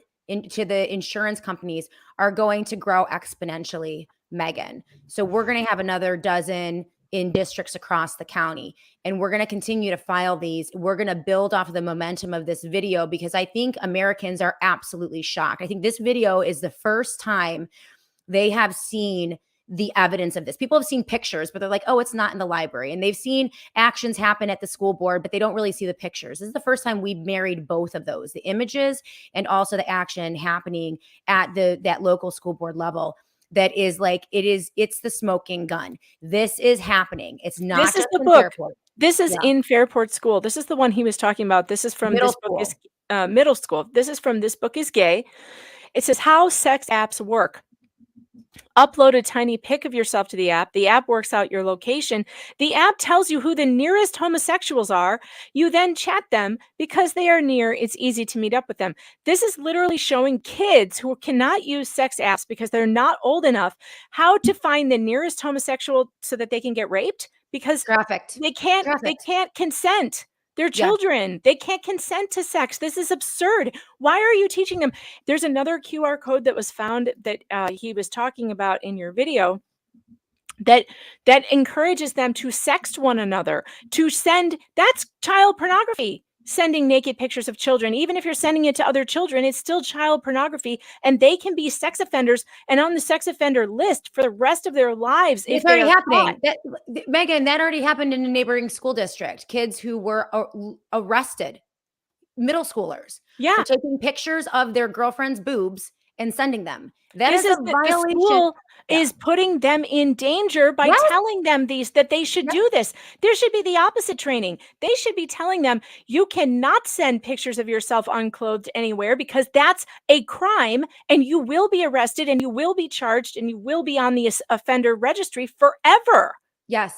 to the insurance companies are going to grow exponentially, Megan. So we're going to have another dozen in districts across the county, and we're going to continue to file these. We're going to build off of the momentum of this video because I think Americans are absolutely shocked. I think this video is the first time they have seen the evidence of this. People have seen pictures, but they're like, oh, it's not in the library. And they've seen actions happen at the school board, but they don't really see the pictures. This is the first time we've married both of those, the images and also the action happening at that local school board level. That is like, it's the smoking gun. This is happening. It's not This is just the in book. Fairport. This is in Fairport School. This is the one he was talking about. This is from Middle this book is middle school. This is from This Book is Gay. It says how sex apps work. Upload a tiny pic of yourself to the app. The app works out your location. The app tells you who the nearest homosexuals are. You then chat them because they are near. It's easy to meet up with them. This is literally showing kids who cannot use sex apps because they're not old enough how to find the nearest homosexual so that they can get raped because they can't consent. They're children. They can't consent to sex. This is absurd. Why are you teaching them? There's another QR code that was found that he was talking about in your video that encourages them to sext one another, to send. That's child pornography. Sending naked pictures of children, even if you're sending it to other children, it's still child pornography, and they can be sex offenders and on the sex offender list for the rest of their lives. It's already happening. Megan, that already happened in a neighboring school district. Kids who were arrested, middle schoolers, for taking pictures of their girlfriend's boobs and sending them. That is a violation. The school is putting them in danger by telling them that they should do this. There should be the opposite training. They should be telling them you cannot send pictures of yourself unclothed anywhere because that's a crime and you will be arrested and you will be charged and you will be on the offender registry forever. Yes.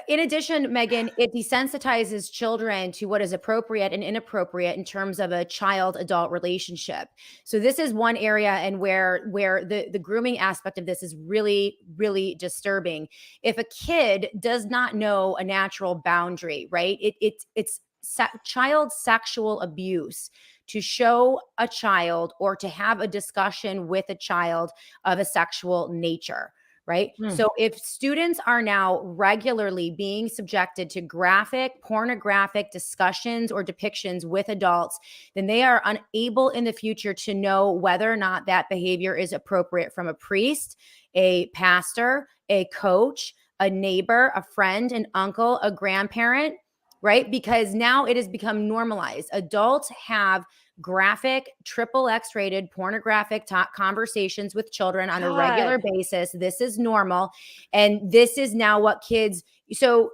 In addition, Megan, it desensitizes children to what is appropriate and inappropriate in terms of a child-adult relationship. So this is one area and where the grooming aspect of this is really, really disturbing. If a kid does not know a natural boundary, right? It's child sexual abuse to show a child or to have a discussion with a child of a sexual nature. Right. So if students are now regularly being subjected to pornographic discussions or depictions with adults, then they are unable in the future to know whether or not that behavior is appropriate from a priest, a pastor, a coach, a neighbor, a friend, an uncle, a grandparent. Right. Because now it has become normalized. Adults have graphic, XXX rated pornographic conversations with children on a regular basis. This is normal. And this is now what kids, so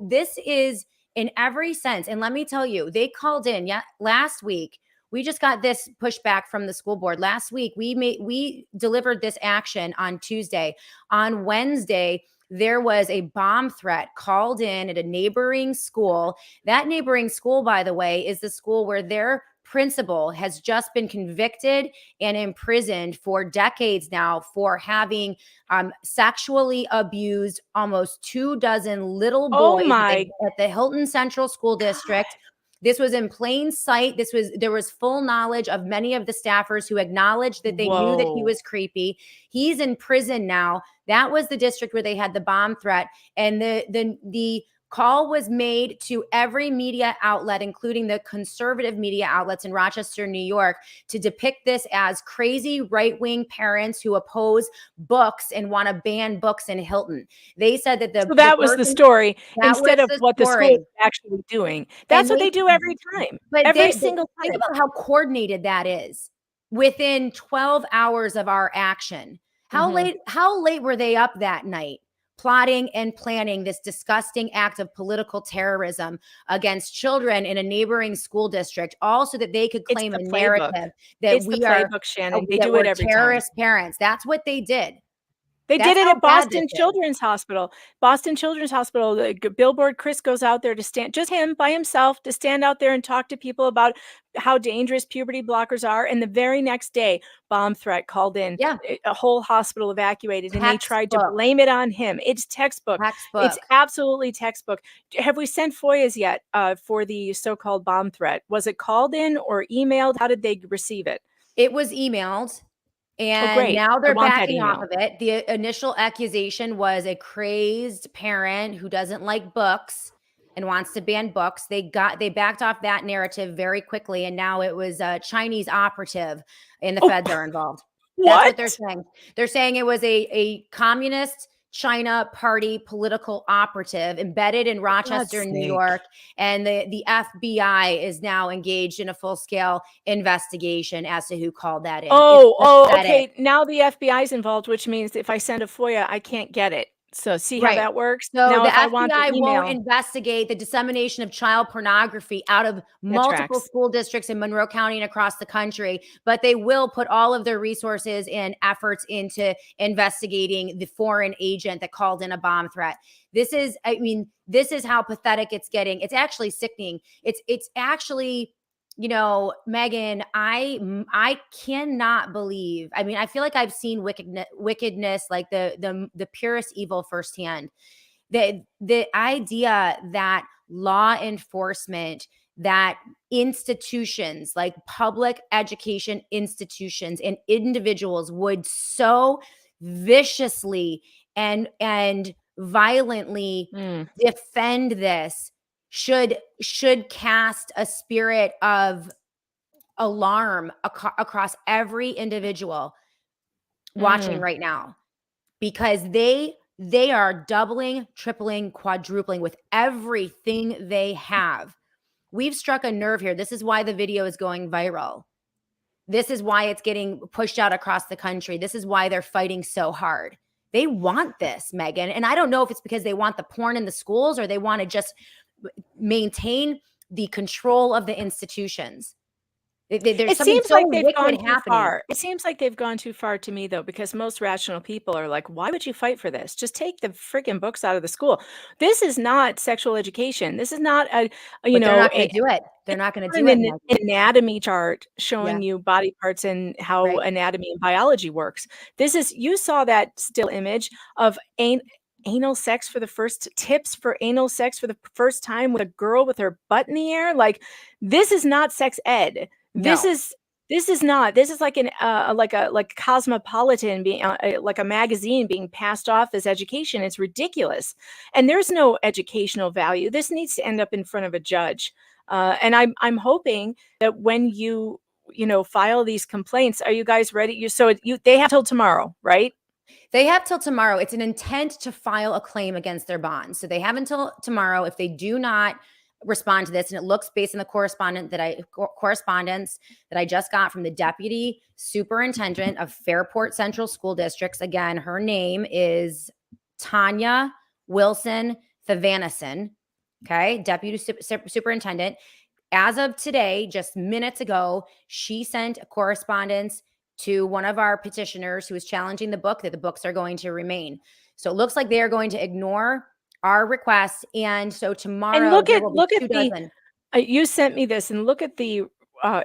this is in every sense. And let me tell you, they called in last week. We just got this pushback from the school board. Last week, we delivered this action on Tuesday. On Wednesday, there was a bomb threat called in at a neighboring school. That neighboring school, by the way, is the school where their principal has just been convicted and imprisoned for decades now for having sexually abused almost 24 little boys at the Hilton Central School District. This was in plain sight. There was full knowledge of many of the staffers who acknowledged that they knew that he was creepy. He's in prison now. That was the district where they had the bomb threat. And the call was made to every media outlet, including the conservative media outlets in Rochester, New York, to depict this as crazy right-wing parents who oppose books and want to ban books in Hilton. They said that that was the story instead of what the school is actually doing. That's what they do every time. But every single time. Think about how coordinated that is. Within 12 hours of our action, how late were they up that night? Plotting and planning this disgusting act of political terrorism against children in a neighboring school district, all so that they could claim a narrative that we are Shannon. They do it every terrorist time. parents. That's what they did. They That's did it how at bad this Boston is. Children's Hospital. Boston Children's Hospital, the billboard Chris goes out there to stand, just him by himself, to stand out there and talk to people about how dangerous puberty blockers are. And the very next day, bomb threat called in. Yeah. A whole hospital evacuated, and they tried to Textbook. blame it on him. It's textbook. It's Textbook. absolutely textbook. Have we sent FOIAs yet for the so-called bomb threat? Was it called in or emailed? How did they receive it? It was emailed. And great. now I they're want that backing off email. of it. The initial accusation was a crazed parent who doesn't like books and wants to ban books. They backed off that narrative very quickly, and now it was a Chinese operative and the feds are involved. That's what they're saying. They're saying it was a communist China party political operative embedded in Rochester, New York, and the FBI is now engaged in a full-scale investigation as to who called that in. Okay. Now the FBI is involved, which means if I send a FOIA, I can't get it. So see how that works? So now, the if I want the FBI won't email, investigate the dissemination of child pornography out of multiple school districts in Monroe County and across the country, but they will put all of their resources and efforts into investigating the foreign agent that called in a bomb threat. This is how pathetic it's getting. It's actually sickening. It's actually, you know, Megan, I cannot believe. I mean, I feel like I've seen wickedness, like the purest evil firsthand. The idea that law enforcement, that institutions like public education institutions and individuals would so viciously and violently defend this should cast a spirit of alarm across every individual watching right now, because they are doubling, tripling, quadrupling with everything they have. We've struck a nerve here. This is why the video is going viral. This is why it's getting pushed out across the country. This is why they're fighting so hard. They want this, Megan. And I don't know if it's because they want the porn in the schools or they want to just maintain the control of the institutions. There's something so wicked happening. It seems like they've gone too far to me, though, because most rational people are like, why would you fight for this? Just take the freaking books out of the school. This is not sexual education. This is not they're not going to do it. They're not going to do it. An anatomy chart showing you body parts and how anatomy and biology works. You saw that still image of anal sex for the first tips for anal sex for the first time with a girl with her butt in the air. Like, this is not sex ed. This is like like Cosmopolitan being like a magazine being passed off as education. It's ridiculous. And there's no educational value. This needs to end up in front of a judge. And I'm hoping that when you file these complaints, are you guys ready? They have till tomorrow, right? They have till tomorrow. It's an intent to file a claim against their bond. So they have until tomorrow. If they do not respond to this, and it looks based on the correspondence that I just got from the deputy superintendent of Fairport Central School Districts. Again, her name is Danya Wilson Thavanison. Okay, deputy superintendent. As of today, just minutes ago, she sent a correspondence to one of our petitioners who is challenging the book, that the books are going to remain. So it looks like they are going to ignore our requests. And so tomorrow, and look at you sent me this, and look at the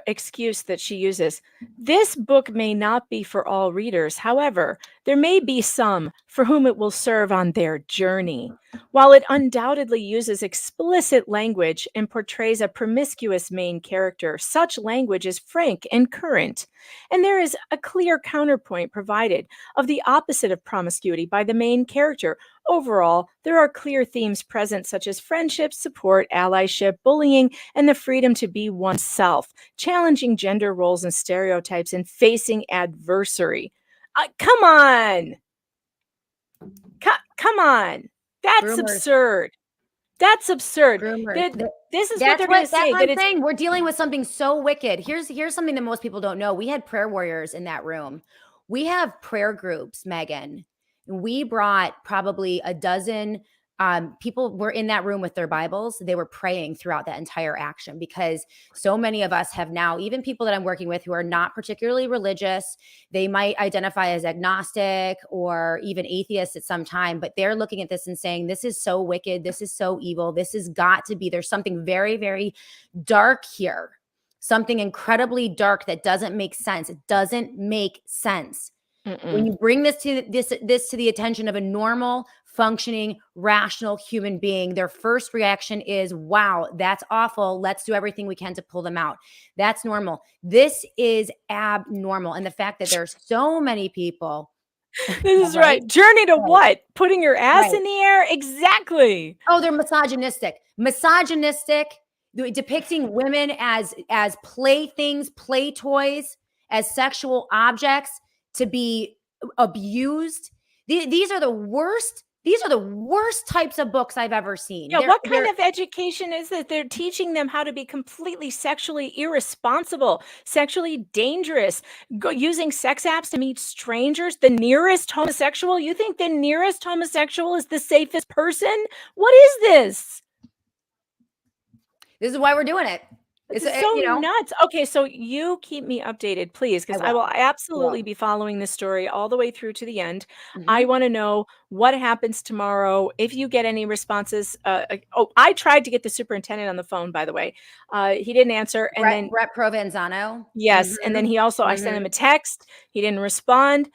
excuse that she uses. This book may not be for all readers. However, there may be some for whom it will serve on their journey. While it undoubtedly uses explicit language and portrays a promiscuous main character, such language is frank and current, and there is a clear counterpoint provided of the opposite of promiscuity by the main character. Overall, there are clear themes present, such as friendship, support, allyship, bullying, and the freedom to be oneself, challenging gender roles and stereotypes, and facing adversity. Come on! Come on! That's absurd. That's absurd. This is what they're going to say. That's what I'm saying. We're dealing with something so wicked. Here's something that most people don't know. We had prayer warriors in that room. We have prayer groups, Megan. We brought probably a dozen people were in that room with their Bibles. They were praying throughout that entire action, because so many of us have now, even people that I'm working with who are not particularly religious, they might identify as agnostic or even atheists at some time, but they're looking at this and saying, this is so wicked. This is so evil. This has got to be, there's something very, very dark here. Something incredibly dark that doesn't make sense. It doesn't make sense. When you bring this to the attention of a normal, functioning, rational human being, their first reaction is, wow, that's awful. Let's do everything we can to pull them out. That's normal. This is abnormal. And the fact that there's so many people. This is right. Journey to what? Putting your ass in the air? Exactly. Oh, they're misogynistic. Depicting women as playthings, play toys, as sexual objects to be abused. These are the worst. These are the worst types of books I've ever seen. Yeah, what kind of education is this? They're teaching them how to be completely sexually irresponsible, sexually dangerous, using sex apps to meet strangers. The nearest homosexual? You think the nearest homosexual is the safest person? What is this? This is why we're doing it. It's so nuts. Okay, so you keep me updated, please, because I will absolutely be following this story all the way through to the end. I want to know what happens tomorrow, if you get any responses. I tried to get the superintendent on the phone, by the way. He didn't answer. And then Rep Provenzano. Yes, and then he also, I sent him a text. He didn't respond.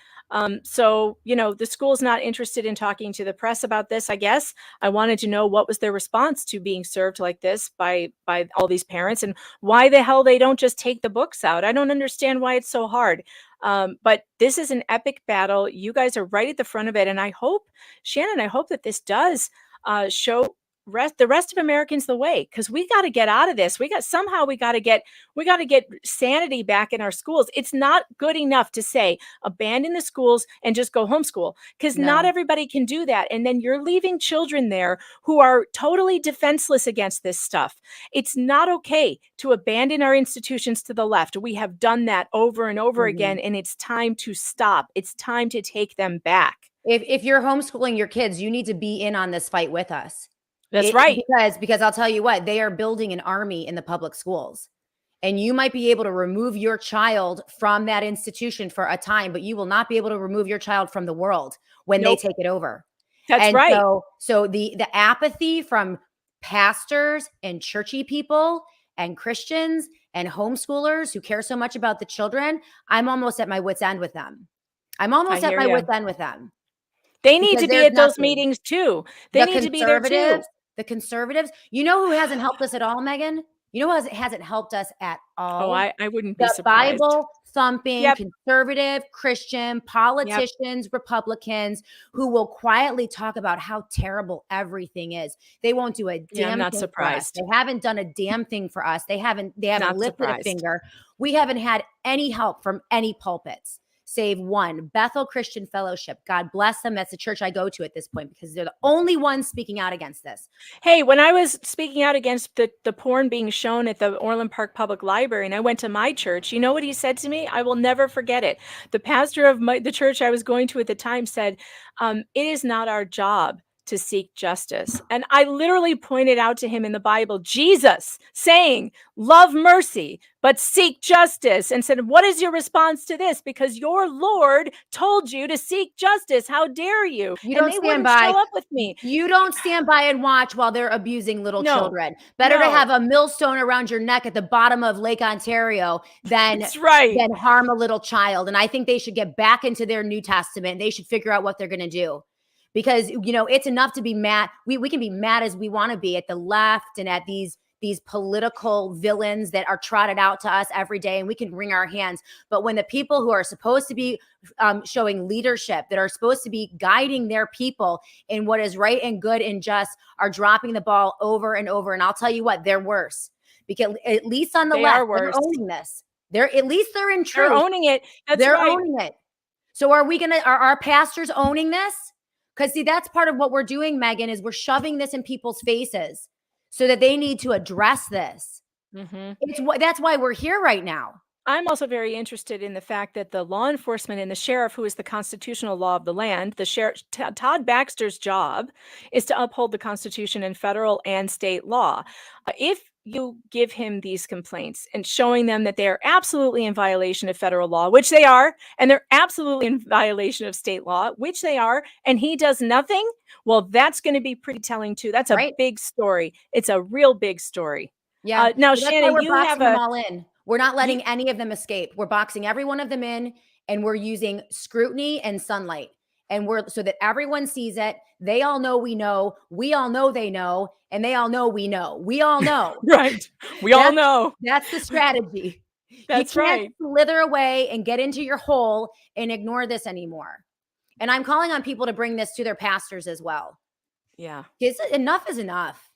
So, the school's not interested in talking to the press about this, I guess. I wanted to know what was their response to being served like this by all these parents, and why the hell they don't just take the books out. I don't understand why it's so hard. But this is an epic battle. You guys are right at the front of it. And I hope, Shannon, that this does show the rest of Americans the way, because we got to get out of this. We got to get sanity back in our schools. It's not good enough to say abandon the schools and just go homeschool, because not everybody can do that. And then you're leaving children there who are totally defenseless against this stuff. It's not okay to abandon our institutions to the left. We have done that over and over again, and it's time to stop. It's time to take them back. If you're homeschooling your kids, you need to be in on this fight with us. That's right. Because I'll tell you what, they are building an army in the public schools, and you might be able to remove your child from that institution for a time, but you will not be able to remove your child from the world when they take it over. That's right. So the apathy from pastors and churchy people and Christians and homeschoolers who care so much about the children, I'm almost at my wit's end with them. They need to be at those meetings too. They need to be there too. The conservatives, you know who hasn't helped us at all, Megan? You know who hasn't helped us at all? Oh, I wouldn't be surprised. Bible thumping, conservative Christian politicians, Republicans who will quietly talk about how terrible everything is. They won't do a damn I'm not thing surprised. for us. They haven't done a damn thing for us. They haven't lifted a finger. We haven't had any help from any pulpits, save one, Bethel Christian Fellowship. God bless them. That's the church I go to at this point, because they're the only ones speaking out against this. Hey, when I was speaking out against the porn being shown at the Orland Park Public Library, and I went to my church, you know what he said to me? I will never forget it. The pastor of the church I was going to at the time said, it is not our job to seek justice. And I literally pointed out to him in the Bible, Jesus saying, love mercy, but seek justice, and said, what is your response to this? Because your Lord told you to seek justice. How dare you? You don't stand by. Show up with me. You don't stand by and watch while they're abusing little children. Better to have a millstone around your neck at the bottom of Lake Ontario than harm a little child. And I think they should get back into their New Testament. They should figure out what they're going to do. Because, it's enough to be mad. We can be mad as we want to be at the left and at these political villains that are trotted out to us every day, and we can wring our hands. But when the people who are supposed to be showing leadership, that are supposed to be guiding their people in what is right and good and just, are dropping the ball over and over, and I'll tell you what, they're worse. Because at least on the left, they're owning this. They're in truth. They're owning it. They're owning it. So are our pastors owning this? Because see, that's part of what we're doing, Megan, is we're shoving this in people's faces so that they need to address this. That's why we're here right now. I'm also very interested in the fact that the law enforcement and the sheriff, who is the constitutional law of the land, the sheriff, Todd Baxter's job is to uphold the Constitution and federal and state law. If you give him these complaints and showing them that they are absolutely in violation of federal law, which they are, and they're absolutely in violation of state law, which they are, and he does nothing, well, that's going to be pretty telling too. That's a big story. It's a real big story. Yeah. Now, Well, that's why Shannon, we're you have boxing them a all in. We're not letting any of them escape. We're boxing every one of them in, and we're using scrutiny and sunlight. And we're so that everyone sees it. They all know we know. We all know they know. And they all know we know. We all know. Right. We all know. That's the strategy. That's you can't right. slither away and get into your hole and ignore this anymore. And I'm calling on people to bring this to their pastors as well. Yeah. Enough is enough.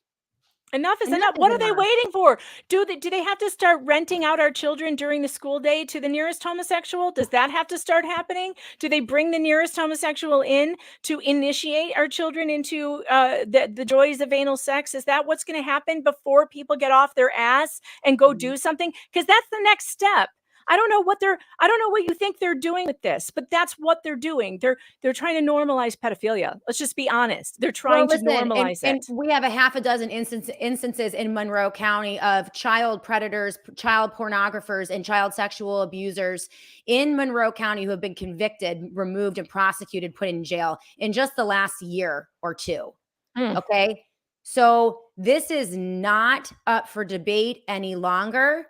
Enough is enough. What are they waiting for? Do they have to start renting out our children during the school day to the nearest homosexual? Does that have to start happening? Do they bring the nearest homosexual in to initiate our children into the joys of anal sex? Is that what's going to happen before people get off their ass and go do something? Because that's the next step. I don't know what you think they're doing with this, but that's what they're doing. They're trying to normalize pedophilia. Let's just be honest. They're trying to normalize it. And we have a half a dozen instances in Monroe County of child predators, child pornographers, and child sexual abusers in Monroe County who have been convicted, removed, and prosecuted, put in jail in just the last year or two. Okay. So this is not up for debate any longer.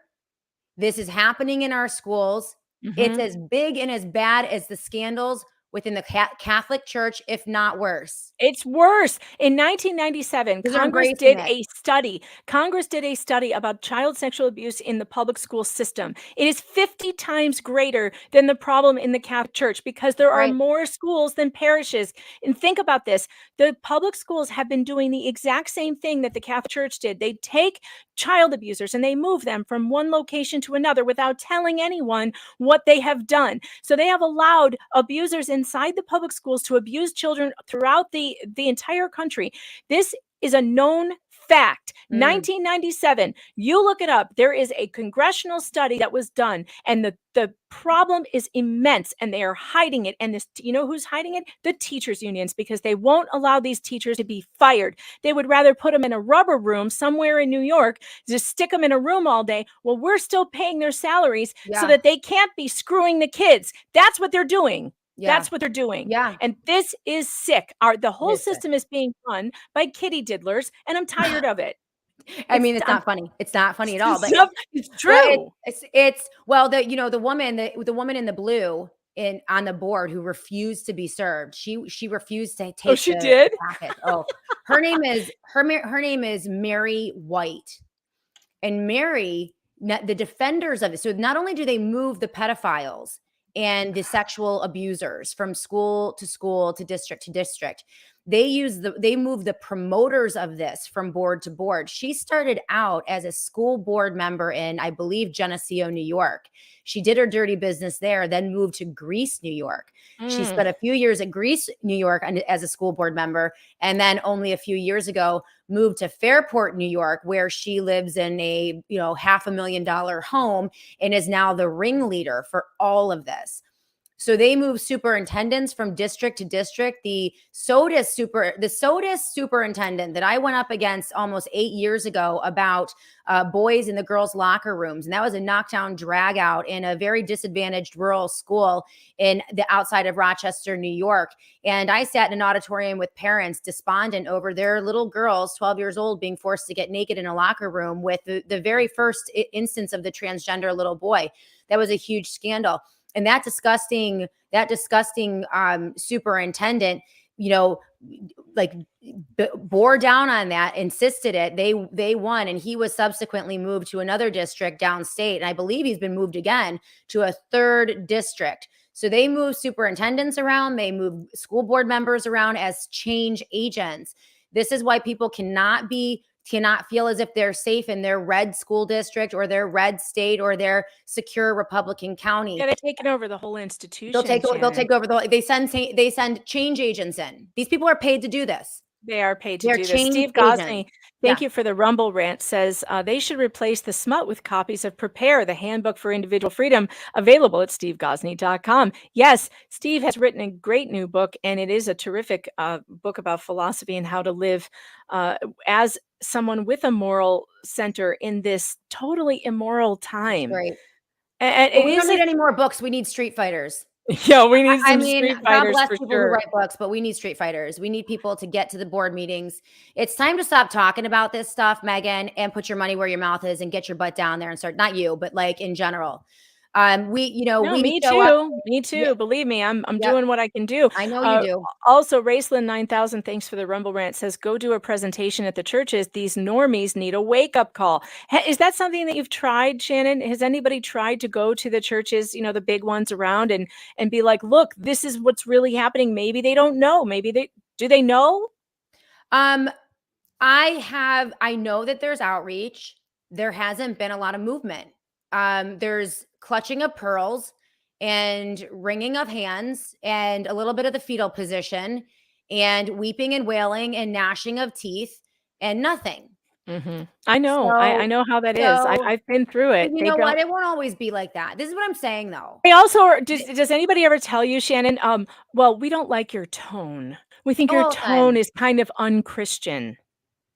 This is happening in our schools. It's as big and as bad as the scandals within the Catholic Church, if not worse. It's worse. In 1997, Congress did a study. Congress did a study about child sexual abuse in the public school system. It is 50 times greater than the problem in the Catholic Church because there are more schools than parishes. And think about this. The public schools have been doing the exact same thing that the Catholic Church did. They take child abusers and they move them from one location to another without telling anyone what they have done. So they have allowed abusers inside the public schools to abuse children throughout the entire country. This is a known fact. 1997, you look it up. There is a congressional study that was done, and the problem is immense, and they are hiding it. And this, you know who's hiding it? The teachers' unions, because they won't allow these teachers to be fired. They would rather put them in a rubber room somewhere in New York, just stick them in a room all day. Well, we're still paying their salaries so that they can't be screwing the kids. That's what they're doing. That's what they're doing. Yeah. And this is sick. The whole system is being run by kitty diddlers, and I'm tired of it. I mean, it's not funny. It's not funny at all. But it's true. It's well, the woman in the blue on the board who refused to be served. She refused to take. Oh, she did. Packet. Oh, her name is Mary White, and Mary, the defenders of it. So not only do they move the pedophiles and the sexual abusers from school to district to district, they move the promoters of this from board to board. She started out as a school board member in, I believe, Geneseo, New York. She did her dirty business there, then moved to Greece, New York. She spent a few years at Greece, New York as a school board member, and then only a few years ago moved to Fairport, New York, where she lives in a $500,000 home and is now the ringleader for all of this. So they move superintendents from district to district. The SOTUS superintendent that I went up against almost 8 years ago about boys in the girls' locker rooms. And that was a knockdown drag out in a very disadvantaged rural school in the outside of Rochester, New York. And I sat in an auditorium with parents despondent over their little girls, 12 years old, being forced to get naked in a locker room with the very first instance of the transgender little boy. That was a huge scandal. And that disgusting superintendent, bore down on that, insisted it. They won, and he was subsequently moved to another district downstate. And I believe he's been moved again to a third district. So they move superintendents around. They move school board members around as change agents. This is why people cannot feel as if they're safe in their red school district or their red state or their secure Republican county. Yeah, they're taking over the whole institution. They'll take over the whole. They send change agents in. These people are paid to do this. They are paid to They're do this. change Steve Gosney, agents. Thank you for the Rumble rant. Says they should replace the smut with copies of Prepare, the Handbook for Individual Freedom, available at stevegosney.com. Yes, Steve has written a great new book, and it is a terrific book about philosophy and how to live as someone with a moral center in this totally immoral time. Great. And Well, we don't need any more books. We need street fighters. Yeah, we need I some mean, street God fighters bless for people sure. who write books, but we need street fighters. We need people to get to the board meetings. It's time to stop talking about this stuff, Megan, and put your money where your mouth is and get your butt down there and start. Not you, but like in general. No, we me show up. too. Me too. Yeah. Believe me, I'm Yep. doing what I can do. I know you do. Also, Raceland 9000, thanks for the Rumble rant, says go do a presentation at the churches. These normies need a wake up call. Is that something that you've tried, Shannon? Has anybody tried to go to the churches, the big ones around, and be like, look, this is what's really happening? Maybe they don't know. Maybe do they know? I know that there's outreach. There hasn't been a lot of movement. There's clutching of pearls and wringing of hands and a little bit of the fetal position and weeping and wailing and gnashing of teeth and nothing. Mm-hmm. I know. I know how that is. I've been through it. You know what? It won't always be like that. This is what I'm saying, though. They also does anybody ever tell you, Shannon? Well, we don't like your tone. We think your tone is kind of unchristian.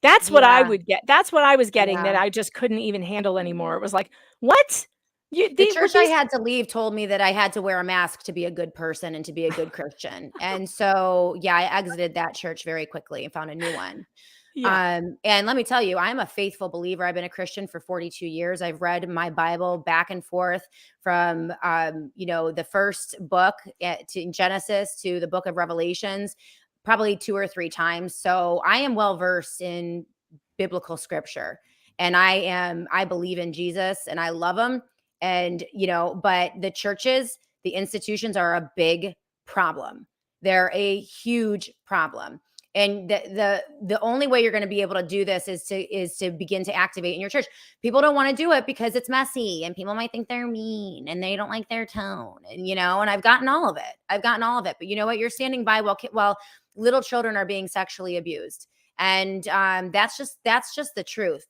That's what I would get. That's what I was getting that I just couldn't even handle anymore. It was like, what? The church I had to leave told me that I had to wear a mask to be a good person and to be a good Christian. And so, I exited that church very quickly and found a new one. Yeah. And let me tell you, I'm a faithful believer. I've been a Christian for 42 years. I've read my Bible back and forth from, the first book to Genesis to the book of Revelations, probably 2 or 3 times. So I am well-versed in biblical scripture, and I believe in Jesus and I love him. And, but the churches, the institutions are a big problem. They're a huge problem. And the only way you're going to be able to do this is to begin to activate in your church. People don't want to do it because it's messy and people might think they're mean and they don't like their tone. And, and I've gotten all of it. But you know what? You're standing by while little children are being sexually abused. And that's just the truth.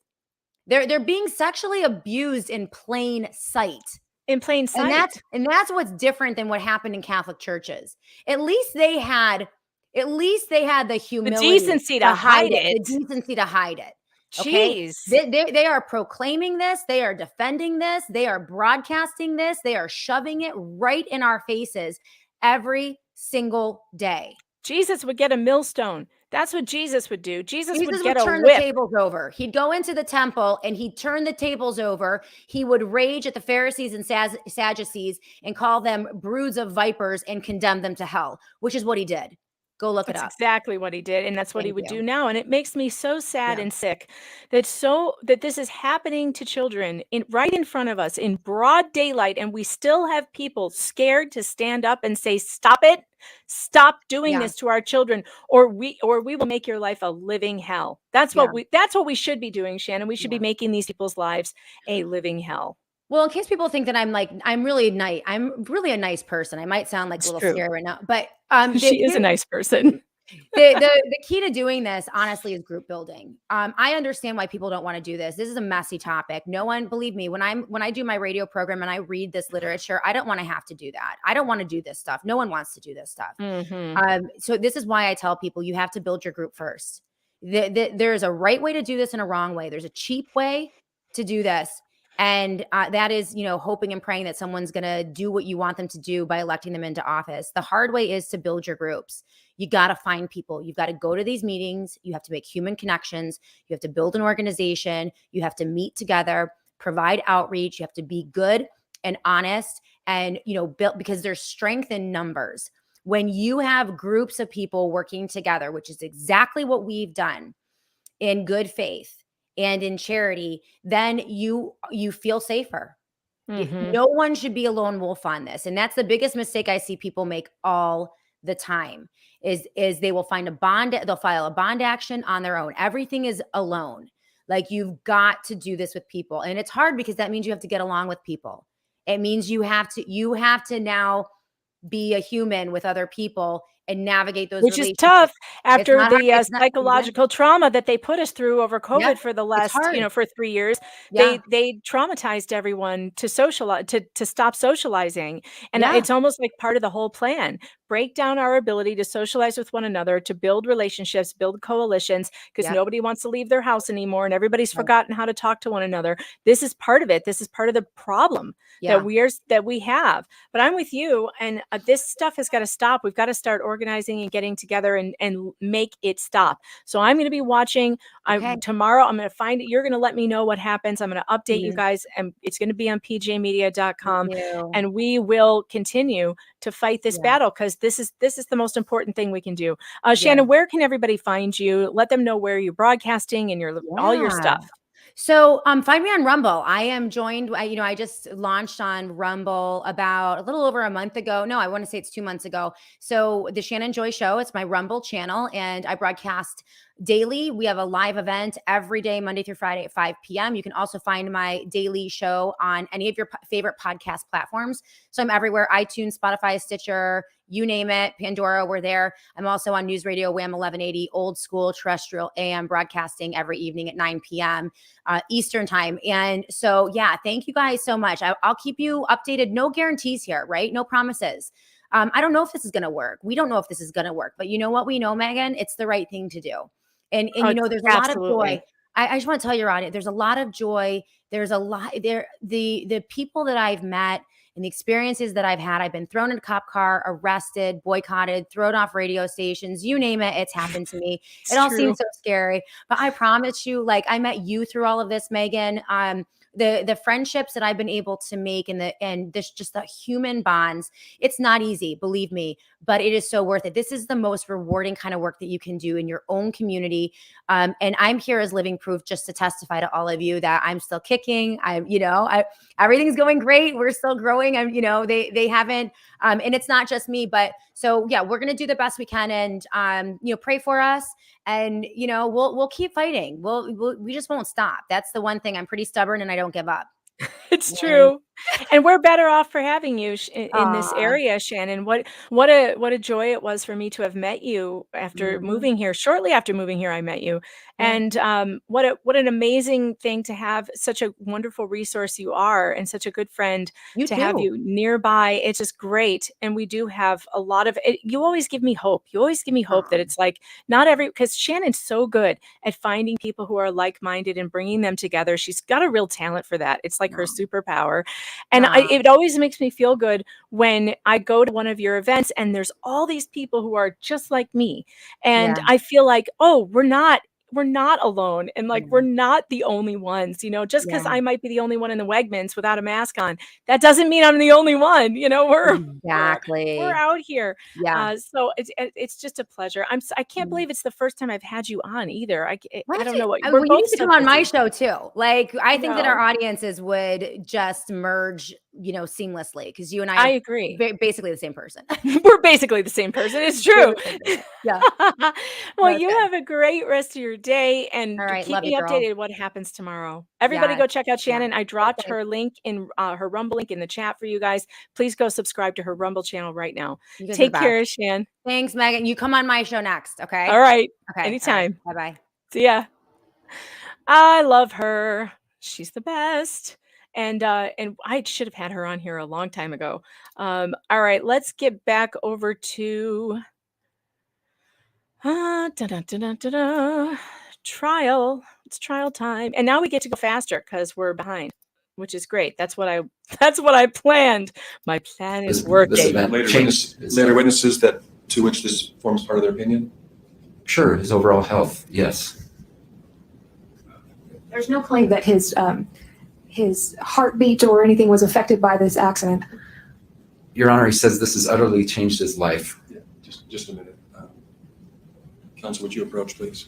They're being sexually abused in plain sight. In plain sight. And that's what's different than what happened in Catholic churches. At least they had the humility, the decency to hide it. The decency to hide it. Okay? Jeez. They are proclaiming this. They are defending this. They are broadcasting this. They are shoving it right in our faces every single day. Jesus would get a millstone. That's what Jesus would do. Jesus would get turn a whip. the tables over. He'd go into the temple and he'd turn the tables over. He would rage at the Pharisees and Sadducees and call them broods of vipers and condemn them to hell, which is what he did. Go look it up. That's exactly what he did, and that's what he would do now. And it makes me so sad and sick that this is happening to children right in front of us in broad daylight, and we still have people scared to stand up and say, "Stop it! Stop doing this to our children, or we will make your life a living hell." That's what we should be doing, Shannon. We should be making these people's lives a living hell. Well, in case people think that I'm really nice. I'm really a nice person. I might sound like a little scary right now, but she is a nice person. The key to doing this, honestly, is group building. I understand why people don't want to do this. This is a messy topic. No one, believe me, when I do my radio program and I read this literature, I don't want to have to do that. I don't want to do this stuff. No one wants to do this stuff. Mm-hmm. So this is why I tell people you have to build your group first. There's a right way to do this and a wrong way. There's a cheap way to do this. And that is, hoping and praying that someone's going to do what you want them to do by electing them into office. The hard way is to build your groups. You got to find people. You've got to go to these meetings. You have to make human connections. You have to build an organization. You have to meet together, provide outreach. You have to be good and honest and, build, because there's strength in numbers. When you have groups of people working together, which is exactly what we've done in good faith and in charity, then you feel safer. Mm-hmm. No one should be a lone wolf on this. And that's the biggest mistake I see people make all the time is they will find they'll file a bond action on their own. Everything is alone. Like, you've got to do this with people. And it's hard because that means you have to get along with people. It means you have to now be a human with other people and navigate those Which is relationships. tough It's after not hard. the It's not exactly. psychological trauma that they put us through over Yeah, COVID for the it's last, hard. for 3 years. Yeah. They traumatized everyone to socialize, to stop socializing. And Yeah. it's almost like part of the whole plan. Break down our ability to socialize with one another, to build relationships, build coalitions, because Yep. nobody wants to leave their house anymore and everybody's Right. forgotten how to talk to one another. This is part of it. This is part of the problem Yeah. that we have. But I'm with you, and this stuff has got to stop. We've got to start organizing and getting together and make it stop. So I'm going to be watching. Okay. Tomorrow I'm going to find it. You're going to let me know what happens. I'm going to update you Mhm. guys, and it's going to be on pjmedia.com, Thank you. and we will continue to fight this Yeah. battle, because this is the most important thing we can do. Yeah. Shannon, where can everybody find you? Let them know where you're broadcasting and all your Yeah. stuff. So find me on Rumble. I am joined. I just launched on Rumble about a little over a month ago. No, I want to say it's 2 months ago. So the Shannon Joy Show, it's my Rumble channel, and I broadcast daily. We have a live event every day, Monday through Friday at 5 p.m. You can also find my daily show on any of your favorite podcast platforms. So I'm everywhere: iTunes, Spotify, Stitcher, you name it, Pandora, we're there. I'm also on News Radio Wham 1180, old school terrestrial AM broadcasting every evening at 9 p.m. Eastern time. And so, yeah, thank you guys so much. I'll keep you updated. No guarantees here, right? No promises. I don't know if this is going to work. We don't know if this is going to work, but you know what we know, Megan? It's the right thing to do. And there's a lot of joy. I just want to tell your audience, there's a lot of joy. There's a lot there. The people that I've met and the experiences that I've had, I've been thrown in a cop car, arrested, boycotted, thrown off radio stations, you name it, it's happened to me. It all seems so scary, but I promise you, like, I met you through all of this, Megan. The friendships that I've been able to make and this just the human bonds, it's not easy, believe me, but it is so worth it. This is the most rewarding kind of work that you can do in your own community. And I'm here as living proof, just to testify to all of you that I'm still kicking. Everything's going great. We're still growing. They haven't, and it's not just me, but so yeah, we're going to do the best we can, and pray for us, and we'll keep fighting. We just won't stop. That's the one thing. I'm pretty stubborn and I don't give up. It's true. And we're better off for having you in this area, Shannon. What a joy it was for me to have met you after moving here. Shortly after moving here, I met you. Yeah. And what an amazing thing to have such a wonderful resource you are, and such a good friend to have you nearby. It's just great. And we do have a lot of it. You always give me hope. You always give me hope that it's like because Shannon's so good at finding people who are like-minded and bringing them together. She's got a real talent for that. It's like her superpower. And it always makes me feel good when I go to one of your events and there's all these people who are just like me. And I feel like, oh, we're not alone. And like, we're not the only ones, just because I might be the only one in the Wegmans without a mask on, that doesn't mean I'm the only one. We're out here. Yeah. So it's just a pleasure. I can't believe it's the first time I've had you on either. I don't know what you need to come on my show too. Like, I think that our audiences would just merge, seamlessly, because you and I agree. Basically the same person. We're basically the same person. It's true. Yeah. Well, you have a great rest of your day, and all right, keep me updated what happens tomorrow. Everybody go check out Shannon. I dropped her link in her Rumble link in the chat for you guys. Please go subscribe to her Rumble channel right now. Take care, Shan. Thanks, Megan. You come on my show next, okay? All right. Okay. Anytime. Right. Bye-bye. See ya. I love her. She's the best. And I should have had her on here a long time ago. All right, let's get back over to trial. It's trial time, and now we get to go faster because we're behind, which is great. That's what I planned. My plan is working. Later witnesses that to which this forms part of their opinion. Sure, his overall health, yes. There's no claim that his heartbeat or anything was affected by this accident. Your Honor, he says this has utterly changed his life. Yeah, just a minute. Counsel, would you approach, please?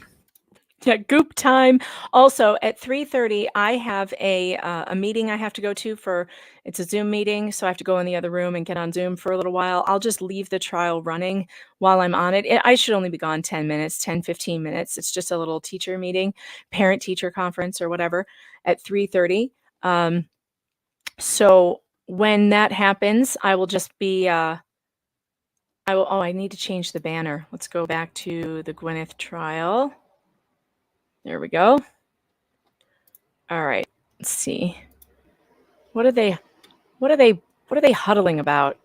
Yeah, goop time. Also at 3:30, I have a meeting I have to go to it's a Zoom meeting. So I have to go in the other room and get on Zoom for a little while. I'll just leave the trial running while I'm on it. I should only be gone 10 minutes, 10, 15 minutes. It's just a little teacher meeting, parent teacher conference or whatever at 3:30. So when that happens, I will just be, I need to change the banner. Let's go back to the Gwyneth trial. There we go. All right. Let's see. What are they huddling about?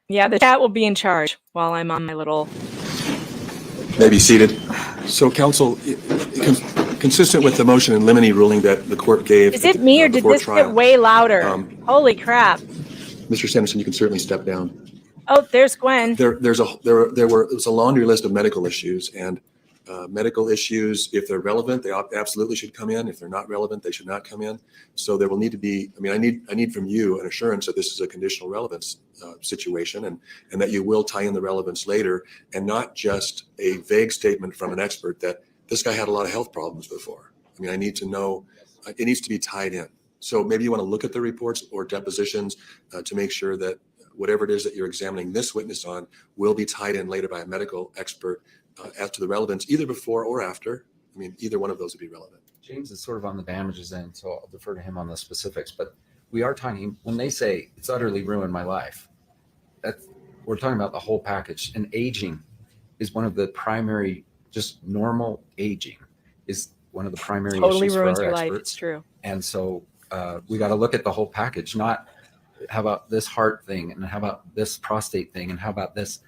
Yeah, the chat will be in charge while I'm on my little. May be seated. So council, consistent with the motion in limine ruling that the court gave. Is it me or did this get way louder? Holy crap. Mr. Sanderson, you can certainly step down. Oh, there's Gwen. There was a laundry list of medical issues, and medical issues, if they're relevant, they absolutely should come in. If they're not relevant, they should not come in. So there will need to be, I need from you an assurance that this is a conditional relevance situation, and that you will tie in the relevance later, and not just a vague statement from an expert that this guy had a lot of health problems before. I need to know, it needs to be tied in. So maybe you want to look at the reports or depositions to make sure that whatever it is that you're examining this witness on will be tied in later by a medical expert as to the relevance, either before or after. Either one of those would be relevant. James is sort of on the damages end, so I'll defer to him on the specifics. But we are talking, when they say it's utterly ruined my life, we're talking about the whole package. And aging is one of the primary, just normal aging is one of the primary Totally issues ruins for our your life. experts. It's true. And so we got to look at the whole package, not how about this heart thing, and how about this prostate thing, and how about this.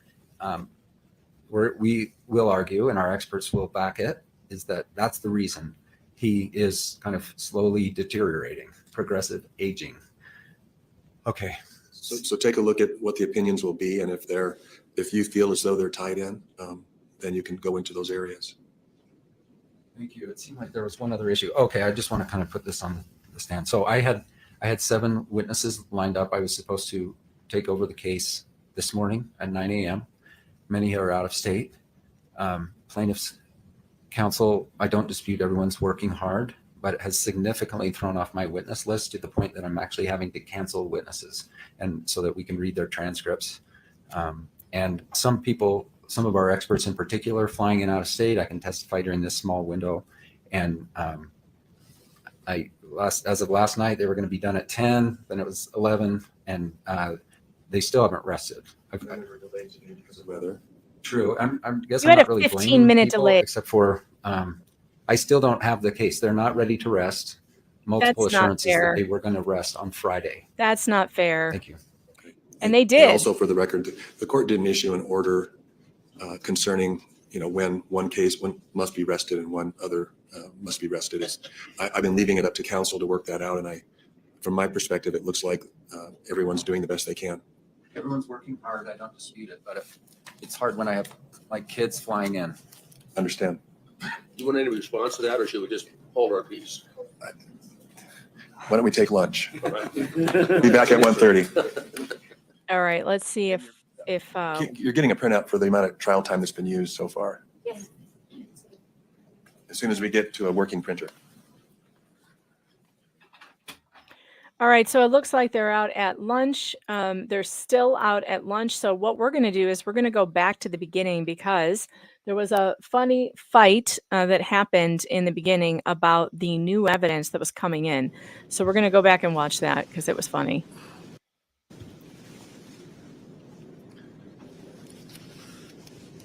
We will argue, and our experts will back it, is that that's the reason he is kind of slowly deteriorating, progressive aging. Okay. So take a look at what the opinions will be, and if you feel as though they're tied in, then you can go into those areas. Thank you. It seemed like there was one other issue. Okay, I just want to kind of put this on the stand. So I had 7 witnesses lined up. I was supposed to take over the case this morning at 9 a.m. Many are out of state. Plaintiffs' counsel, I don't dispute everyone's working hard, but it has significantly thrown off my witness list to the point that I'm actually having to cancel witnesses, and so that we can read their transcripts. And some of our experts in particular, flying in out of state, I can testify during this small window. And as of last night, they were going to be done at 10, then it was 11, and they still haven't rested. Because of weather. True. I guess You I'm had not a really 15-minute people, delay. except for I still don't have the case. They're not ready to rest. Multiple That's not assurances fair. that they were going to rest on Friday. That's not fair. Thank you. And they did. And also, for the record, the court didn't issue an order concerning, when one case must be rested and one other must be rested. I've been leaving it up to counsel to work that out, and from my perspective, it looks like everyone's doing the best they can. Everyone's working hard. I don't dispute it, but it's hard when I have my kids flying in. Understand. You want any response to that, or should we just hold our peace? Why don't we take lunch? Be back at 1:30. All right. Let's see if You're getting a printout for the amount of trial time that's been used so far. Yes. As soon as we get to a working printer. All right, so it looks like they're out at lunch. They're still out at lunch. So what we're going to do is we're going to go back to the beginning, because there was a funny fight that happened in the beginning about the new evidence that was coming in. So we're going to go back and watch that because it was funny.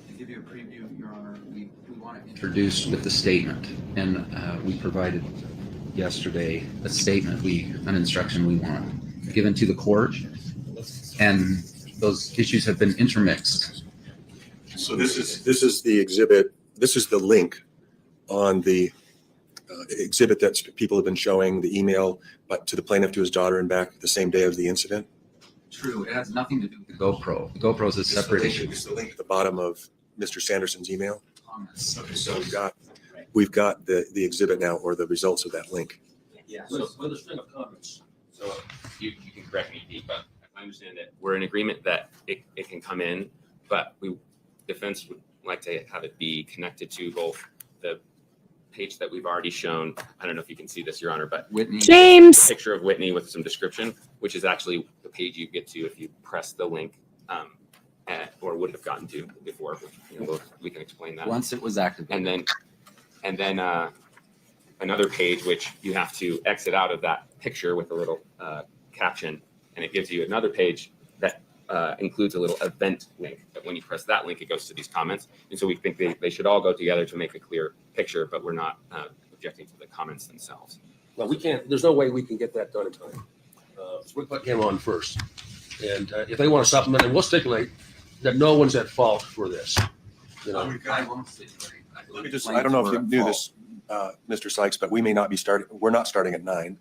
To give you a preview, Your Honor, we want to introduce with the statement, and we provided yesterday a statement, an instruction we want given to the court, and those issues have been intermixed. So this is the exhibit. This is the link on the exhibit that people have been showing, the email but to the plaintiff, to his daughter, and back the same day of the incident. True. It has nothing to do with the GoPro. The GoPro is a separate issue. It's the link at the bottom of Mr. Sanderson's email. Okay, so we've got the exhibit now, or the results of that link. Yeah. With a string of comments. So you can correct me, Pete, but I understand that we're in agreement that it can come in, but defense would like to have it be connected to both the page that we've already shown. I don't know if you can see this, Your Honor, but Whitney. James. Picture of Whitney with some description, which is actually the page you get to if you press the link, or would have gotten to before. We can explain that Once it was activated. And then another page which you have to exit out of that picture with a little caption, and it gives you another page that includes a little event link. But when you press that link, it goes to these comments. And so we think they should all go together to make a clear picture, but we're not objecting to the comments themselves. Well, we can't, there's no way we can get that done in time. So we'll put him on first. And if they want to supplement, then we'll stipulate that no one's at fault for this. You know, Let me just, I don't know if you knew this, Mr. Sykes, but we may not be starting, we're not starting at 9.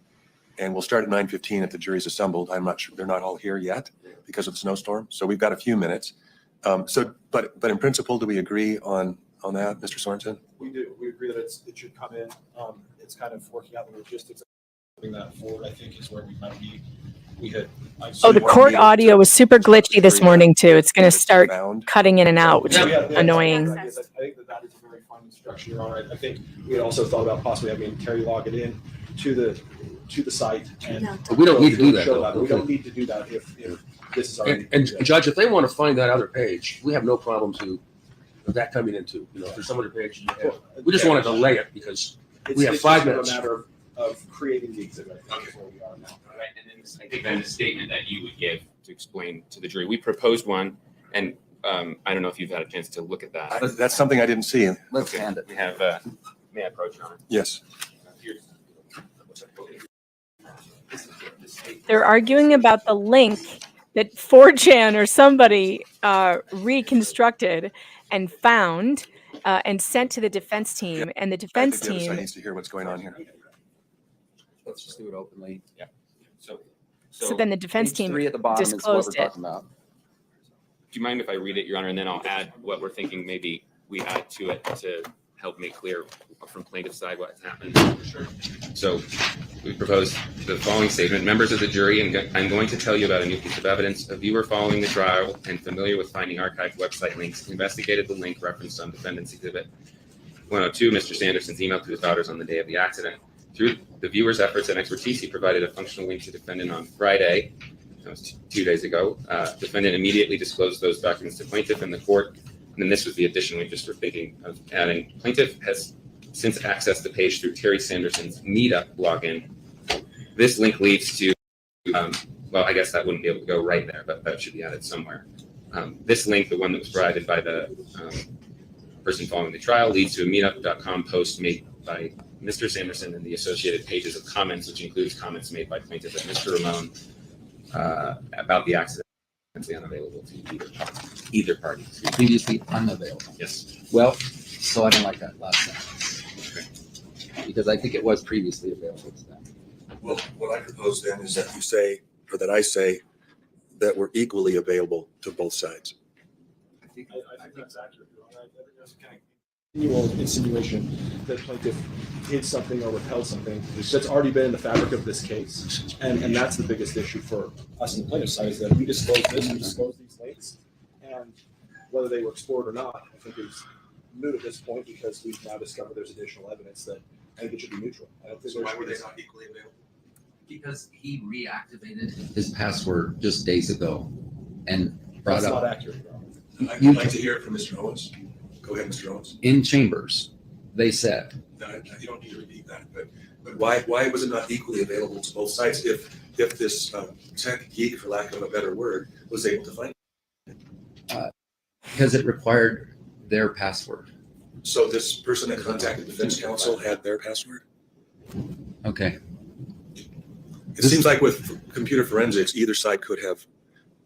And we'll start at 9:15 if the jury's assembled. I'm not sure, they're not all here yet because of the snowstorm. So we've got a few minutes. But in principle, do we agree on that, Mr. Sorensen? We do. We agree that it should come in. It's kind of working out the logistics of moving that forward, I think, is where we might be. The court audio was super glitchy this morning too. It's going to start cutting in and out, which is annoying. I think that is a very fine instruction, Your Honor. I think we had also thought about possibly having Terry log it in to the site. And but we don't need to do that. We don't need to do that if this is already. And Judge, if they want to find that other page, we have no problem to that coming into. You know, if there's some other page, we just want to delay it because we have 5 minutes. It's a matter of creating the exhibit. That's where we are now. Right, and then I think then the statement that you would give to explain to the jury. We proposed one, and I don't know if you've had a chance to look at that. That's something I didn't see. Let's hand it. We have, may I approach, Your Honor? Yes. They're arguing about the link that 4chan or somebody reconstructed and found and sent to the defense team, and the defense The other side team. needs to hear what's going on here. Let's just do it openly. Yeah. So then the defense page team 3 at the bottom disclosed is what we're it. talking about. Do you mind if I read it, Your Honor, and then I'll add what we're thinking maybe we add to it to help make clear from plaintiff's side what's happened? Sure. So we propose the following statement. Members of the jury, I'm going to tell you about a new piece of evidence. A viewer following the trial and familiar with finding archived website links investigated the link referenced on defendant's exhibit 102, Mr. Sanderson's email to his daughters on the day of the accident. Through the viewer's efforts and expertise, he provided a functional link to defendant on Friday. That was 2 days ago. Defendant immediately disclosed those documents to plaintiff in the court. And then this was the addition we just were thinking of adding. Plaintiff has since accessed the page through Terry Sanderson's Meetup login. This link leads to, well, I guess that wouldn't be able to go right there, but that should be added somewhere. This link, the one that was provided by the person following the trial, leads to a meetup.com post made by Mr. Sanderson and the associated pages of comments, which includes comments made by plaintiff and Mr. Ramon about the accident. Unavailable to either party. Previously unavailable. Yes. Well, so I don't like that last sentence. Because I think it was previously available to them. Well, what I propose then is that you say, or that I say, that we're equally available to both sides. I think that's accurate. There's a kind of continual insinuation that plaintiff did something or withheld something that's already been in the fabric of this case. And that's the biggest issue for us on the plaintiff's side, is that we disclosed this, we disclosed these links, and whether they were explored or not, I think is moot at this point because we've now discovered there's additional evidence that I think it should be neutral. I don't think So why were they not equally available? Because he reactivated his password just days ago and brought That's up. not accurate, bro. I'd like to hear it from Mr. Owens. Go ahead, Mr. Owens. In chambers, they said. You don't need to repeat that, but why was it not equally available to both sides if this tech geek, for lack of a better word, was able to find it? Because it required their password. So this person that contacted defense counsel had their password? Okay. It seems like with computer forensics, either side could have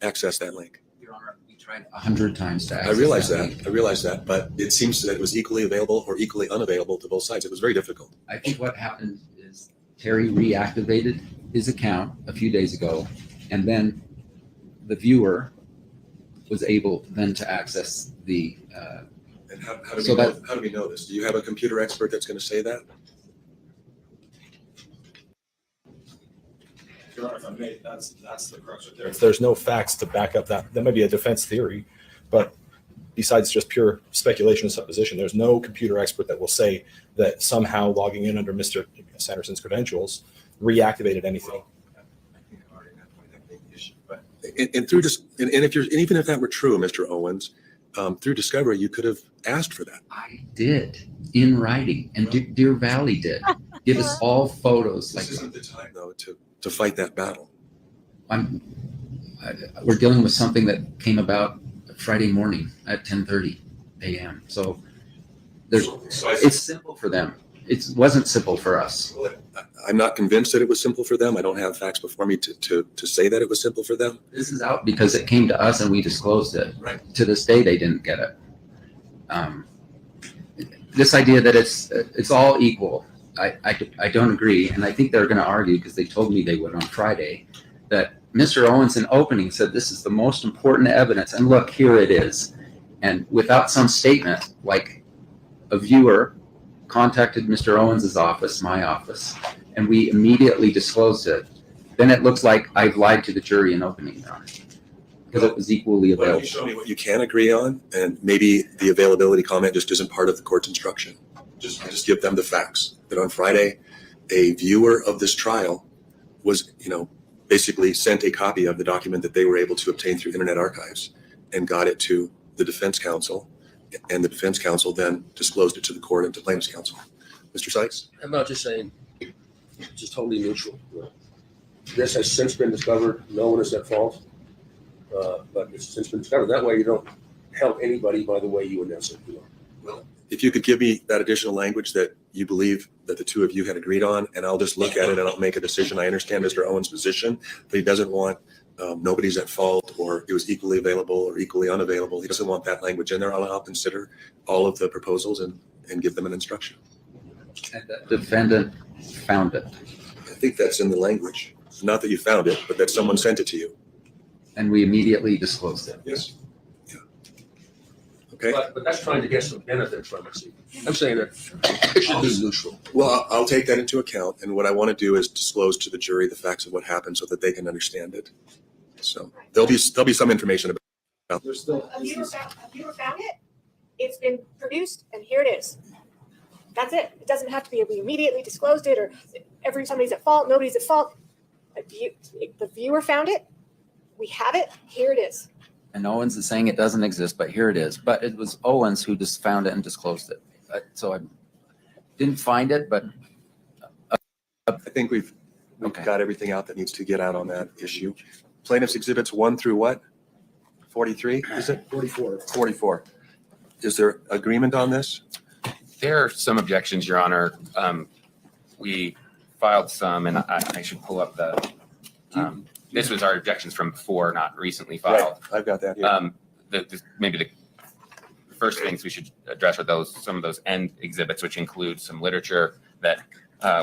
accessed that link. Your Honor, we tried 100 times to access I realize that. link. I realize that, but it seems that it was equally available or equally unavailable to both sides. It was very difficult. I think what happened is Terry reactivated his account a few days ago, and then the viewer was able then to access the. And how do we know this? Do you have a computer expert that's going to say that? Your Honor, if I may, that's the crux right there. If there's no facts to back up that might be a defense theory, but besides just pure speculation and supposition, there's no computer expert that will say that somehow logging in under Mr. Sanderson's credentials reactivated anything. And through just and even if that were true, Mr. Owens, through discovery, you could have asked for that. I did in writing, and Deer Valley did give us all photos. This isn't the time though to fight that battle. we're dealing with something that came about Friday morning at 10:30 a.m. So it's simple for them. It wasn't simple for us. I'm not convinced that it was simple for them. I don't have facts before me to say that it was simple for them. This is out because it came to us and we disclosed it. Right. To this day, they didn't get it. This idea that it's all equal, I don't agree, and I think they're going to argue because they told me they would on Friday that Mr. Owens in opening said this is the most important evidence, and look, here it is. And without some statement, like a viewer contacted Mr. Owens's office, my office, and we immediately disclosed it, then it looks like I've lied to the jury in opening now because it was equally Why don't available. you show me what you can agree on, and maybe the availability comment just isn't part of the court's instruction. Just give them the facts that on Friday, a viewer of this trial was, basically sent a copy of the document that they were able to obtain through Internet Archives and got it to the defense counsel, and the defense counsel then disclosed it to the court and to plaintiff's counsel. Mr. Sykes? I'm not just saying, just totally neutral. This has since been discovered. No one is at fault, but it's since been discovered. That way, you don't help anybody by the way you announce it. Well, if you could give me that additional language that you believe that the two of you had agreed on, and I'll just look at it and I'll make a decision. I understand Mr. Owens' position, but he doesn't want nobody's at fault, or it was equally available or equally unavailable. He doesn't want that language in there. I'll consider all of the proposals and give them an instruction. And the defendant found it. I think that's in the language. Not that you found it, but that someone sent it to you. And we immediately disclosed it. Yes. Okay. But that's trying to get some benefit from it. See, I'm saying that it should be neutral. Well, I'll take that into account, and what I want to do is disclose to the jury the facts of what happened so that they can understand it. So there'll be some information about. Have you found it? It's been produced, and here it is. That's it. It doesn't have to be we immediately disclosed it, or somebody's at fault, nobody's at fault. The viewer found it. We have it. Here it is. And Owens is saying it doesn't exist, but here it is. But it was Owens who just found it and disclosed it. So I didn't find it, but I think we've got everything out that needs to get out on that issue. Plaintiffs' exhibits 1 through what? 43, is it? 44. 44. Is there agreement on this? There are some objections, Your Honor. We filed some, and I should pull up the. This was our objections from before, not recently filed. Right. I've got that here. Maybe the first things we should address are some of those end exhibits, which include some literature that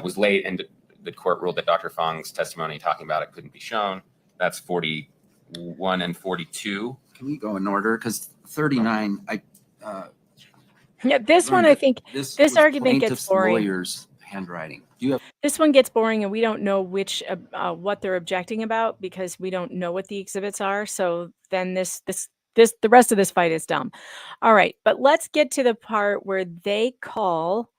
was late, and the court ruled that Dr. Fong's testimony talking about it couldn't be shown. That's 41 and 42. Can we go in order? Because 39, Yeah, this one, I think this argument gets boring. Lawyer's handwriting. Do you have? This one gets boring, and we don't know what they're objecting about because we don't know what the exhibits are. So then the rest of this fight is dumb. All right, but let's get to the part where they call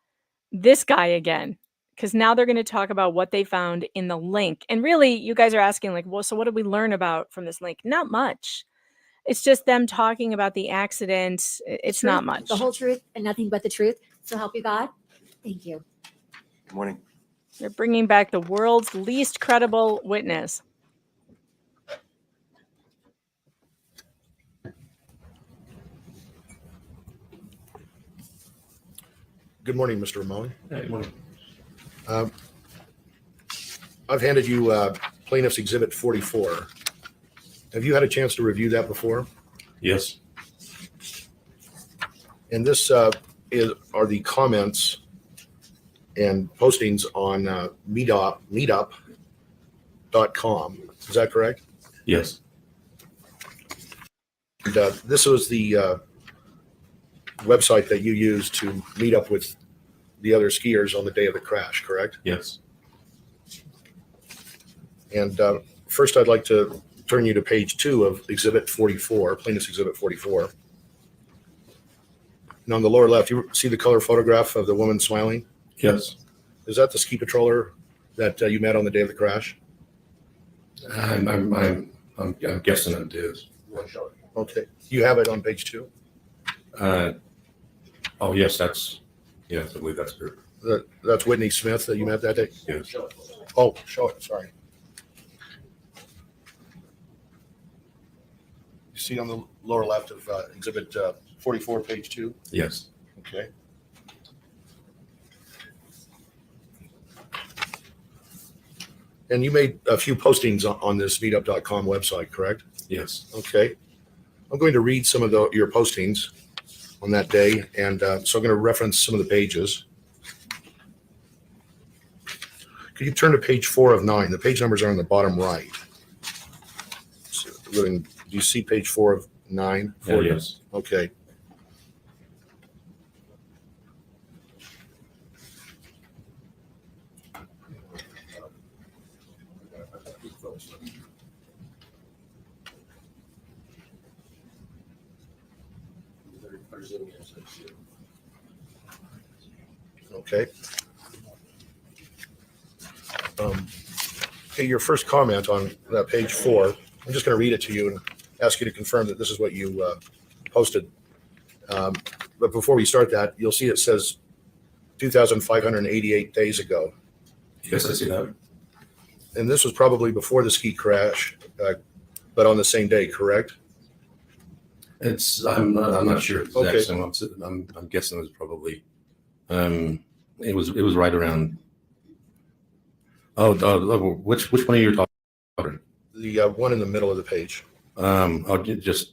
this guy again, because now they're going to talk about what they found in the link. And really, you guys are asking like, well, so what did we learn about from this link? Not much. It's just them talking about the accident. It's not much. The whole truth and nothing but the truth. So help you God. Thank you. Good morning. They're bringing back the world's least credible witness. Good morning, Mr. Ramon. Good morning. I've handed you Plaintiff's Exhibit 44. Have you had a chance to review that before? Yes. And this are the comments and postings on meetup.com. Is that correct? Yes. And, this was the website that you used to meet up with the other skiers on the day of the crash, correct? Yes. And first, I'd like to turn you to page 2 of Exhibit 44, Plaintiff's Exhibit 44. And on the lower left, you see the color photograph of the woman smiling? Yes. Is that the ski patroller that you met on the day of the crash? I'm guessing it is. Okay. You have it on page 2? Oh, yes, I believe that's true. That's Whitney Smith that you met that day? Yes. Oh, show it. Sorry. You see on the lower left of Exhibit 44, page 2? Yes. Okay. And you made a few postings on this meetup.com website, correct? Yes. Okay. I'm going to read some of your postings on that day, and so I'm going to reference some of the pages. Could you turn to page 4 of 9? The page numbers are on the bottom right. So, do you see page 4 of 9? Yes. Okay. Okay. Okay, your first comment on that page 4, I'm just going to read it to you and ask you to confirm that this is what you posted. But before we start that, you'll see it says 2,588 days ago. Yes, I see that. And this was probably before the ski crash, but on the same day, correct? I'm not sure exactly. Okay. I'm guessing it was probably it was right around. Which one are you talking about? The one in the middle of the page. I'll just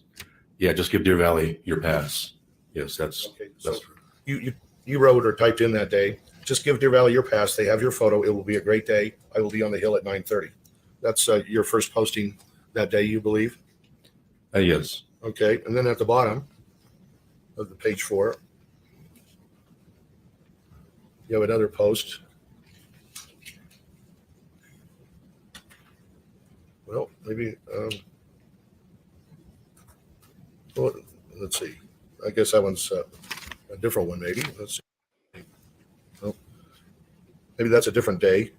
give Deer Valley your pass. Yes, that's Okay, that's so you wrote or typed in that day. Just give Deer Valley your pass. They have your photo. It will be a great day. I will be on the hill at 9:30. That's your first posting that day, you believe? Yes. Okay, and then at the bottom of the page 4, you have another post. Well, maybe. Well, let's see. I guess that one's a different one. Maybe. Let's see. Well, maybe that's a different day.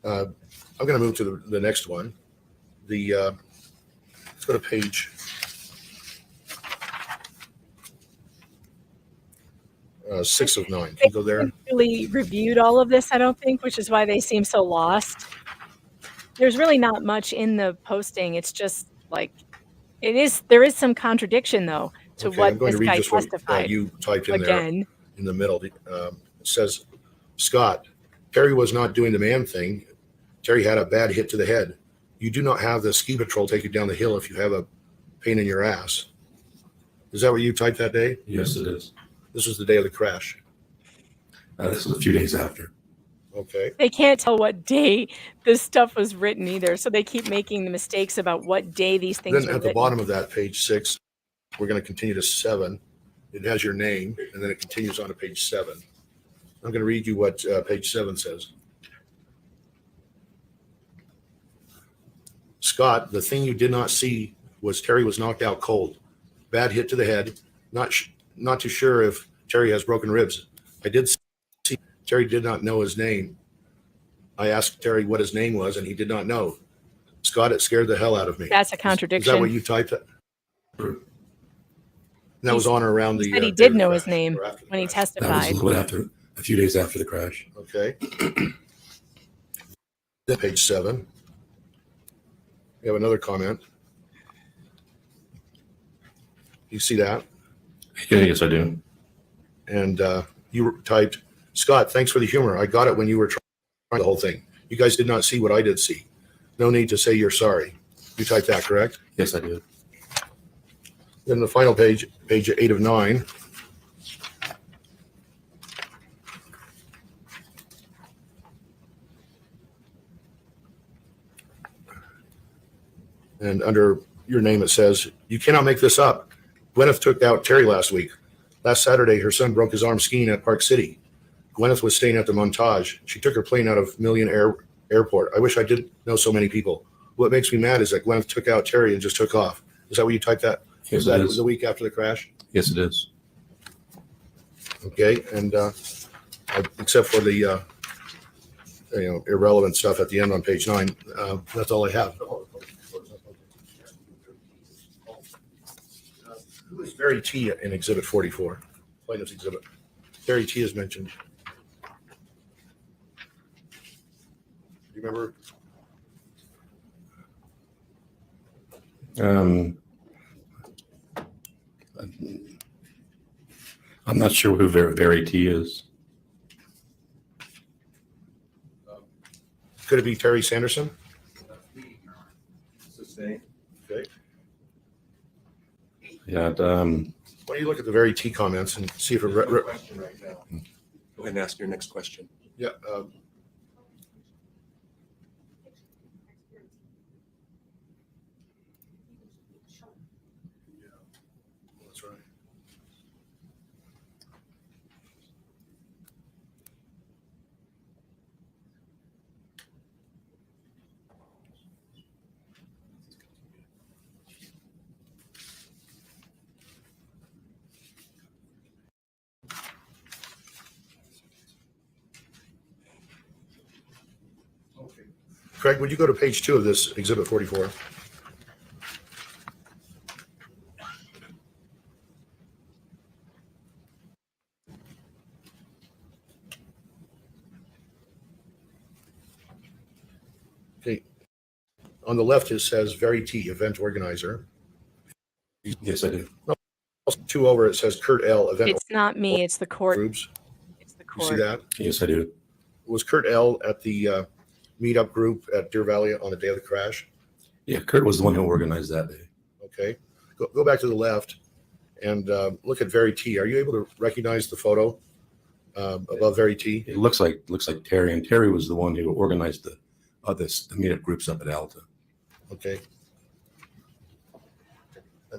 I'm going to move to the next one. Let's go to page 6 of 9. Can you go there? They really reviewed all of this, I don't think, which is why they seem so lost. There's really not much in the posting. It's just like there is some contradiction though to Okay, what I'm going this to read guy just what testified. you typed in there Again, in the middle. It says, Scott, Terry was not doing the man thing. Terry had a bad hit to the head. You do not have the ski patrol take you down the hill if you have a pain in your ass. Is that what you typed that day? Yes, it is. This was the day of the crash. This was a few days after. Okay. they can't tell what day this stuff was written either, so they keep making the mistakes about what day these things Then are at the written. bottom of that, page 6, we're going to continue to 7. It has your name, and then it continues on to page 7. I'm going to read you what page 7 says. Scott, the thing you did not see was Terry was knocked out cold. Bad hit to the head. Not too sure if Terry has broken ribs. I did see Terry did not know his name. I asked Terry what his name was, and he did not know. Scott, it scared the hell out of me. That's a Is contradiction. that what you typed? And that was on or around the. He said he day did of the know his crash, name or after the when he crash. That was testified. a little bit after, a few days after the crash. Okay. Then page 7. We have another comment. You see that? Yeah, yes, I do. And you typed, Scott, thanks for the humor. I got it when you were trying the whole thing. You guys did not see what I did see. No need to say you're sorry. You typed that, correct? Yes, I did. Then the final page, page 8 of 9. And under your name, it says, you cannot make this up. Gwyneth took out Terry last week. Last Saturday, her son broke his arm skiing at Park City. Gwyneth was staying at the Montage. She took her plane out of Million Airport. I wish I did know so many people. What makes me mad is that Gwyneth took out Terry and just took off. Is that what you typed that? Yes, Is that it is. the week after the crash? Yes, it is. Okay, and except for the irrelevant stuff at the end on page 9, that's all I have. Who is Barry T in Exhibit 44? Plaintiff's exhibit. Barry T is mentioned. Do you remember? I'm not sure who Verity is. Could it be Terry Sanderson? Okay. Yeah. Why don't you look at the very T comments and see if it. Go ahead and ask your next question. Yeah. That's right. Craig, would you go to page 2 of this Exhibit 44? Okay. On the left, it says Verity, event organizer. Yes, I do. 2 over, it says Kurt L, event. It's not me. It's the court. Groups. It's the You see court. that? Yes, I do. Was Kurt L at the meetup group at Deer Valley on the day of the crash? Yeah, Kurt was the one who organized that day. Okay. Go back to the left and look at Verity. Are you able to recognize the photo above Verity? It looks like Terry, and Terry was the one who organized the meetup groups up at Alta. Okay.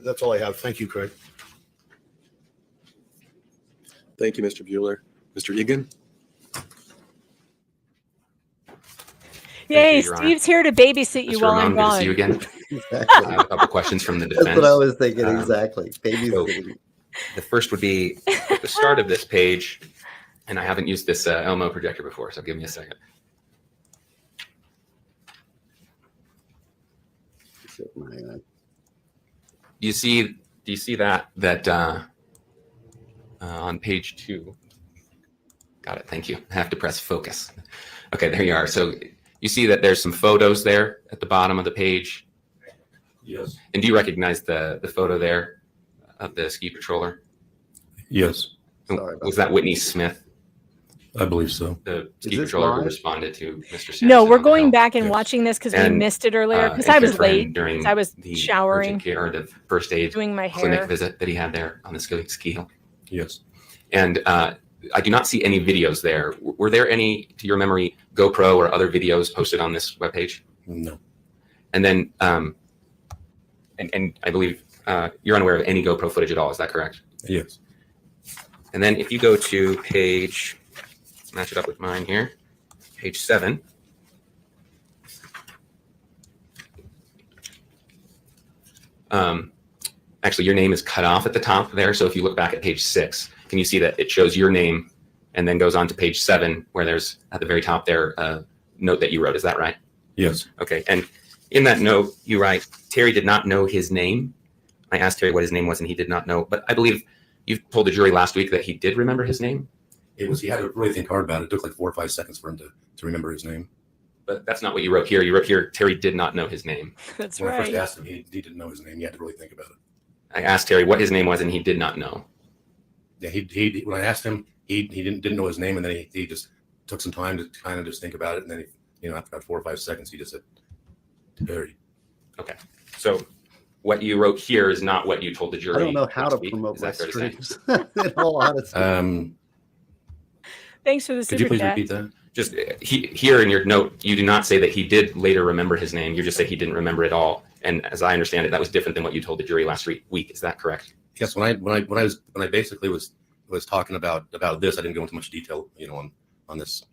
That's all I have. Thank you, Craig. Thank you, Mr. Bueller. Mr. Egan? Yay, Your Honor. Steve's here to babysit you Mr. while I'm Ramon, good to gone. see you again. Exactly. I have a couple questions from the defense. That's what I was thinking, Um, exactly. Baby's so- sitting. The first would be at the start of this page, and I haven't used this Elmo projector before, so give me a second. Do you see that on page 2? Got it. Thank you. I have to press focus. Okay, there you are. So you see that there's some photos there at the bottom of the page. Yes. And do you recognize the photo there of the ski patroller? Yes. Was that Whitney Smith, I believe so. the ski this patroller who live? responded to Mr. Sanderson? No, we're on the going hill? back and Yes. watching this because we And, missed it earlier because and I was confirmed late. during 'Cause I was the showering, urgent care or the first aid doing my clinic hair. visit that he had there on the ski hill. Yes. And I do not see any videos there. Were there any, to your memory, GoPro or other videos posted on this webpage? No. And then, and I believe you're unaware of any GoPro footage at all. Is that correct? Yes. And then if you go to page, let's match it up with mine here, page 7. Actually, your name is cut off at the top there. So if you look back at page 6, can you see that it shows your name and then goes on to page 7 where there's at the very top there a note that you wrote. Is that right? Yes. Okay. And in that note, you write, Terry did not know his name. I asked Terry what his name was and he did not know. But I believe you told the jury last week that he did remember his name. He had to really think hard about it. It took like 4 or 5 seconds for him to remember his name. But that's not what you wrote here. You wrote here, Terry did not know his name. That's When I first right. asked him, he didn't know his name. He had to really think about it. I asked Terry what his name was and he did not know. Yeah, he when I asked him, he didn't know his name, and then he just took some time to kind of just think about it, and then after about 4 or 5 seconds, he just said, Terry. Okay. So what you wrote here is not what you told the jury. I don't know how to last week. promote Is my that fair to say? streams. In all honesty. Thanks for the Could you super please chat. repeat that? Just here in your note, you do not say that he did later remember his name. You just say he didn't remember at all. And as I understand it, that was different than what you told the jury last week. Is that correct? Yes. When I basically was talking about this, I didn't go into much detail, on this.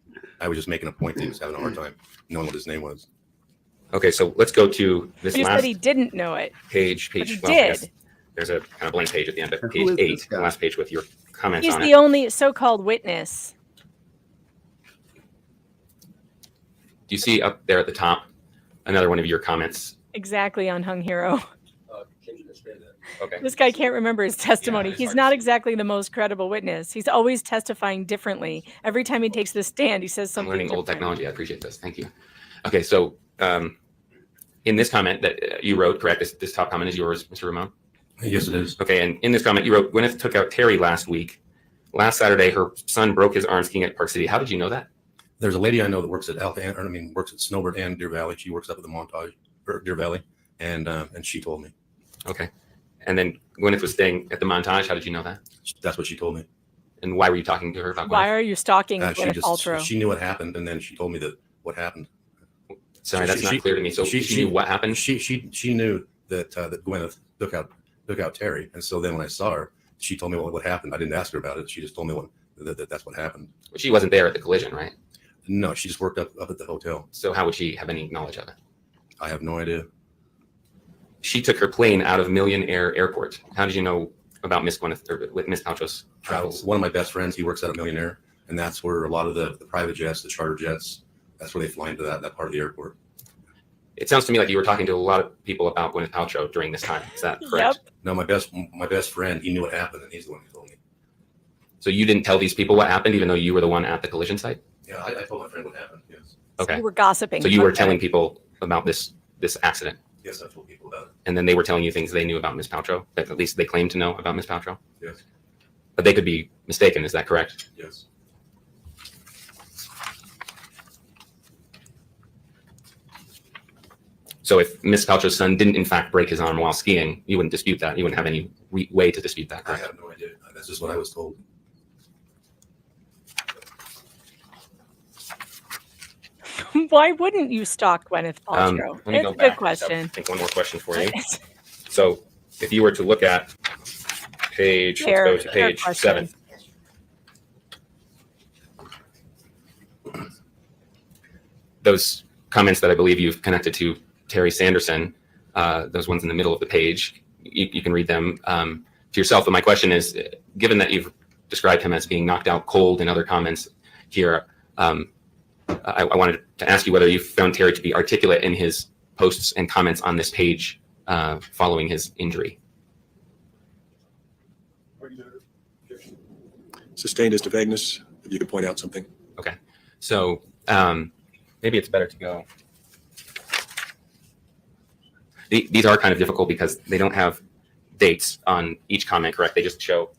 I was just making a point that he was having a hard time knowing what his name was. Okay, so let's go to this You last said he didn't know it. page. But he Well, I guess did. there's a kind of blank page at the end, but Who page is 8, this the guy? last page with your comments He's on the it. only so-called witness. Do you see up there at the top another one of your comments? Exactly on Hung Hero. Can you expand that? Okay. This guy can't remember his testimony. it's He's hard not to see. exactly the most credible witness. He's always testifying differently. Every time he takes the stand, he says I'm something learning old different. technology. I appreciate this. Thank you. Okay, so in this comment that you wrote, correct? This top comment is yours, Mr. Ramon? Yes, it is. Okay, and in this comment, you wrote, Gwyneth took out Terry last week. Last Saturday, her son broke his arm skiing at Park City. How did you know that? There's a lady I know that works at works at Snowbird and Deer Valley. She works up at the Montage, or Deer Valley, and she told me. Okay. And then Gwyneth was staying at the Montage. How did you know that? That's what she told me. And why were you talking to her about Gwyneth? Why are you stalking Gwyneth Paltrow? She knew what happened, and then she told me what happened. Sorry, that's not clear to me. So she knew what happened? She knew that Gwyneth took out Terry, and so then when I saw her, she told me what happened. I didn't ask her about it. She just told me that's what happened. But she wasn't there at the collision, right? No, she just worked up at the hotel. So how would she have any knowledge of it? I have no idea. She took her plane out of Million Air Airport. How did you know about Miss Gwyneth or with Miss Paltrow's travels? One of my best friends, he works at a Million Air, and that's where a lot of the private jets, the charter jets, that's where they fly into that part of the airport. It sounds to me like you were talking to a lot of people about Gwyneth Paltrow during this time. Is that correct? Yep. No, my best friend, he knew what happened, and he's the one who told me. So you didn't tell these people what happened, even though you were the one at the collision site? Yeah, I told my friend what happened. Yes. Okay. So you were gossiping. So you were Okay. telling people about this accident. Yes, I told people about it. And then they were telling you things they knew about Miss Paltrow, that at least they claimed to know about Miss Paltrow. Yes. But they could be mistaken. Is that correct? Yes. So if Miss Paltrow's son didn't in fact break his arm while skiing, you wouldn't dispute that. You wouldn't have any way to dispute that. I Correct? have no idea. That's just what I was told. Why wouldn't you stalk Gwyneth Paltrow? Let me It's go a back. good question. I think one more question for you. So if you were to look at page, let's go to page 7. Those comments that I believe you've connected to Terry Sanderson, those ones in the middle of the page, you can read them to yourself. But my question is, given that you've described him as being knocked out cold in other comments here, I wanted to ask you whether you found Terry to be articulate in his posts and comments on this page following his injury. Sustained as to vagueness, if you could point out something. Okay. So maybe it's better to go. These are kind of difficult because they don't have dates on each comment, correct? They just show,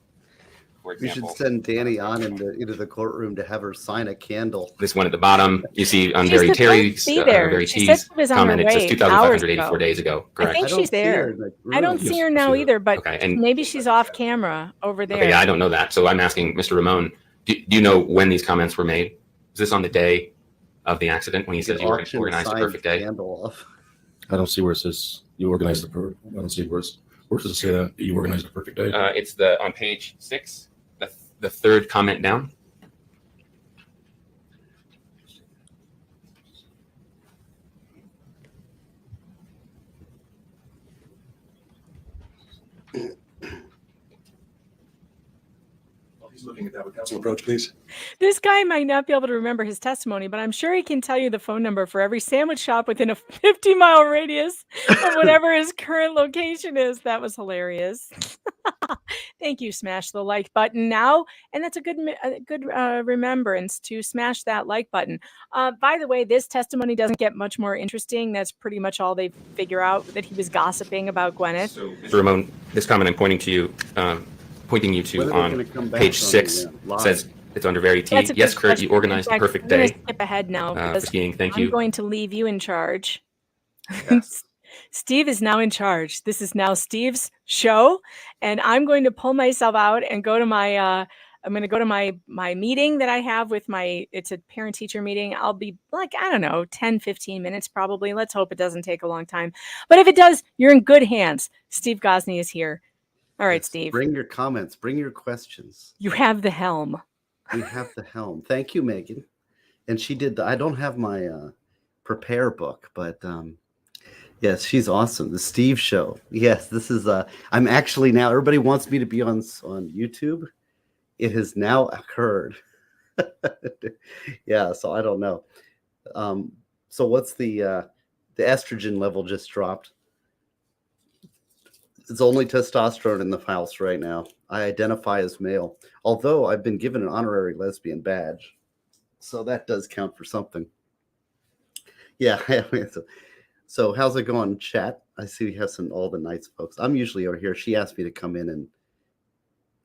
for We example. should send Danny on into the courtroom to have her sign a candle. This one at the bottom, you see on She's Barry supposed Terry's, to be there. Barry She said T's she was on her comment, it says way 2,584 hours ago. days ago, I correct? think she's there. I don't see her now either, but Okay, and maybe she's off camera over there. okay, yeah, I don't know that. So I'm asking Mr. Ramon, do you know when these comments were made? Is this on the day of the accident when he says you Auction organized a signed perfect day? candle off. I don't see where it says you organized I don't see where does it say that you organized a perfect day? It's on page 6, the third comment down. He's looking at that with counsel approach, please. This guy might not be able to remember his testimony, but I'm sure he can tell you the phone number for every sandwich shop within a 50-mile radius of whatever his current location is. That was hilarious. Thank you. Smash the like button now. And that's a good remembrance to smash that like button. By the way, this testimony doesn't get much more interesting. That's pretty much all they figure out, that he was gossiping about Gwyneth. So, Mr. Ramon, this comment I'm pointing you to When are they on gonna come back page on 6 the, live? says it's under Very T. That's a Yes, good Kurt, you question. organized In a fact, perfect I'm gonna day skip ahead now for because skiing. Thank I'm you. going to leave you in charge. Steve is now in charge. This is now Steve's show, and I'm going to pull myself out and go to my I'm going to go to my meeting that I have with it's a parent teacher meeting. I'll be like, I don't know, 10-15 minutes probably. Let's hope it doesn't take a long time. But if it does, you're in good hands. Steve Gosney is here. All right, Steve. Bring your comments. Bring your questions. You have the helm. We have the helm. Thank you, Megan. And she did I don't have my prepare book, but yes, she's awesome. The Steve Show. Yes, this is I'm actually now, everybody wants me to be on YouTube. It has now occurred. Yeah, so I don't know. So what's the estrogen level just dropped? It's only testosterone in the house right now. I identify as male, although I've been given an honorary lesbian badge. So that does count for something. Yeah. So how's it going, chat? I see we have all the nice folks. I'm usually over here. She asked me to come in and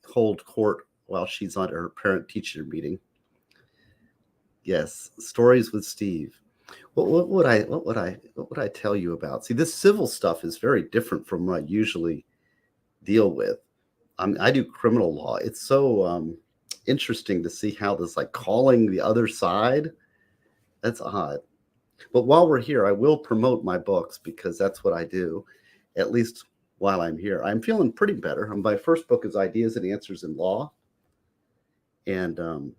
hold court while she's on her parent-teacher meeting. Yes, stories with Steve. What would I tell you about? See, this civil stuff is very different from what I usually deal with. I do criminal law. It's so interesting to see how this, like, calling the other side. That's odd. But while we're here, I will promote my books because that's what I do, at least while I'm here. I'm feeling pretty better. My first book is Ideas and Answers in Law. And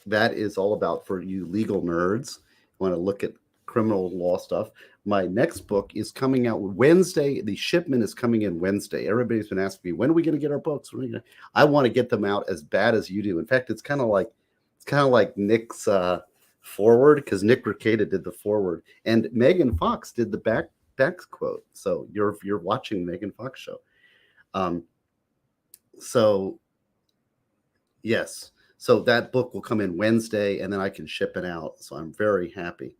that is all about, for you legal nerds, want to look at criminal law stuff. My next book is coming out Wednesday. The shipment is coming in Wednesday. Everybody's been asking me, when are we going to get our books? I want to get them out as bad as you do. In fact, it's kind of like Nick's forward, because Nick Rekieta did the forward, and Megan Fox did the back quote. So you're watching Megan Fox show. So yes. So that book will come in Wednesday, and then I can ship it out. So I'm very happy.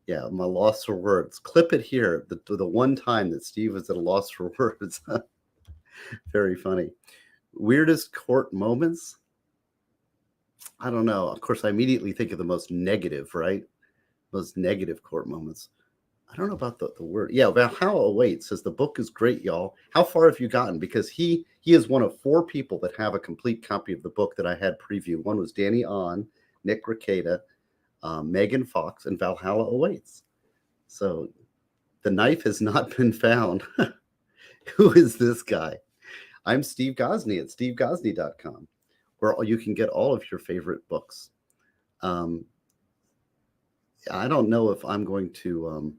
Yeah, my loss for words. Clip it here. The one time that Steve was at a loss for words. Very funny. Weirdest court moments? I don't know. Of course, I immediately think of the most negative, right? Most negative court moments. I don't know about the word. Yeah, Valhalla Awaits says the book is great, y'all. How far have you gotten? Because he is one of 4 people that have a complete copy of the book that I had preview. One was Danny On, Nick Rekieta, Megan Fox, and Valhalla Awaits. So the knife has not been found. Who is this guy? I'm Steve Gosney at stevegosney.com, where you can get all of your favorite books. I don't know if I'm going to...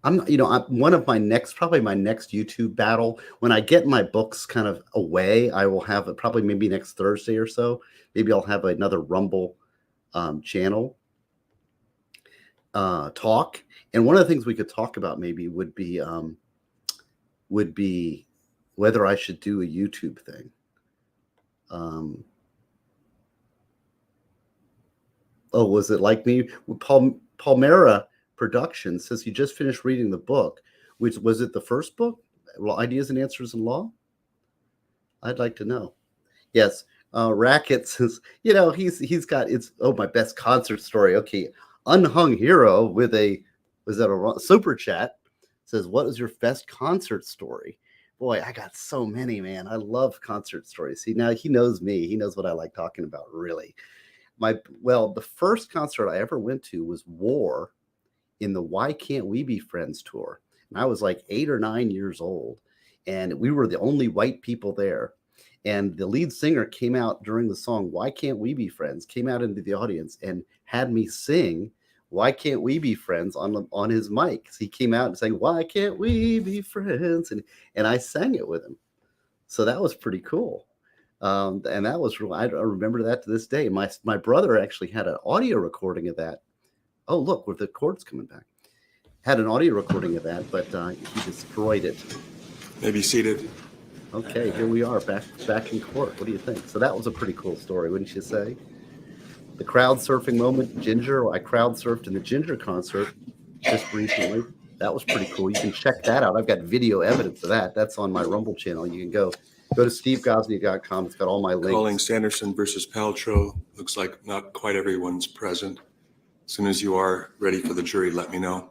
one of my next YouTube battle, when I get my books kind of away, I will have it probably maybe next Thursday or so. Maybe I'll have another Rumble channel talk. And one of the things we could talk about maybe would be whether I should do a YouTube thing. Was it like me? Palmera Production says you just finished reading the book. Which was it, the first book? Well, Ideas and Answers in Law? I'd like to know. Yes. Racket says, he's got my best concert story. Okay. Unhung Hero with a super chat says, what is your best concert story? Boy, I got so many, man. I love concert stories. See, now he knows me. He knows what I like talking about, really. The first concert I ever went to was War in the Why Can't We Be Friends tour. And I was like 8 or 9 years old, and we were the only white people there. And the lead singer came out during the song Why Can't We Be Friends, came out into the audience and had me sing Why Can't We Be Friends on his mic. So he came out and sang, Why Can't We Be Friends? And I sang it with him. So that was pretty cool. And that was, I remember that to this day. My brother actually had an audio recording of that. Oh, look, with the chords coming back. Had an audio recording of that, but he destroyed it. Maybe seated. Okay, here we are, back in court. What do you think? So that was a pretty cool story, wouldn't you say? The crowd surfing moment, Ginger. I crowd surfed in the Ginger concert just recently. That was pretty cool. You can check that out. I've got video evidence of that. That's on my Rumble channel. You can go to stevegosney.com. It's got all my links. Calling Sanderson versus Paltrow. Looks like not quite everyone's present. As soon as you are ready for the jury, let me know.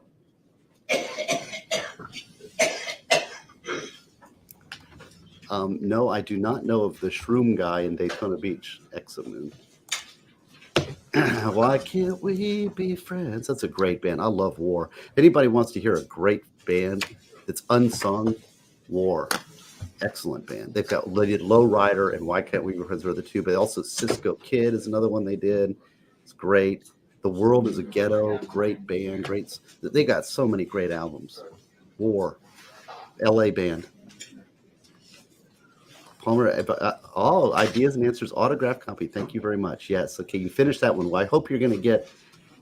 No, I do not know of the Shroom guy in Daytona Beach. Exomoon. Why can't we be friends? That's a great band. I love War. If anybody wants to hear a great band that's unsung, War. Excellent band. They did Lowrider and Why Can't We Be Friends are the two, but also Cisco Kid is another one they did. It's great. The World is a Ghetto, great band. They got so many great albums. War, LA band. Palmer, all Ideas and Answers autograph copy. Thank you very much. Yes. Okay, you finished that one. Well, I hope you're going to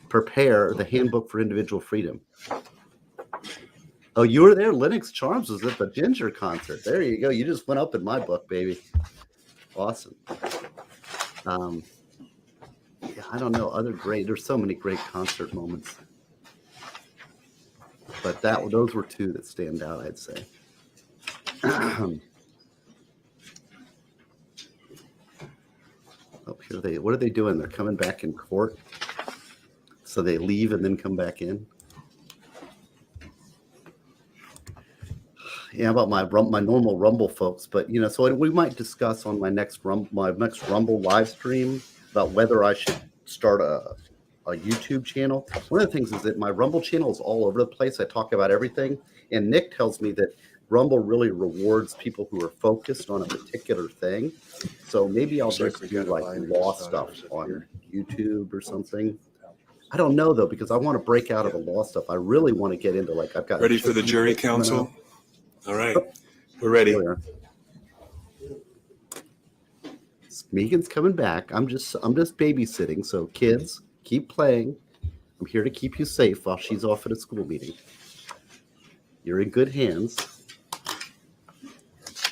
prepare the Handbook for Individual Freedom. Oh, you were there? Linux Charms was at the Ginger concert. There you go. You just went up in my book, baby. Awesome. Yeah, I don't know. There's so many great concert moments. but those were two that stand out, I'd say. Oh, here what are they doing? They're coming back in court. So they leave and then come back in. Yeah, about my normal Rumble folks, but so we might discuss on my next Rumble live stream about whether I should start a YouTube channel. One of the things is that my Rumble channel is all over the place. I talk about everything, and Nick tells me that Rumble really rewards people who are focused on a particular thing. So maybe I'll just do like law stuff on YouTube or something. I don't know though, because I want to break out of the law stuff. I really want to get into I've got Ready for the jury council? All right, we're ready. Megan's coming back. I'm just babysitting. So kids, keep playing. I'm here to keep you safe while she's off at a school meeting. You're in good hands.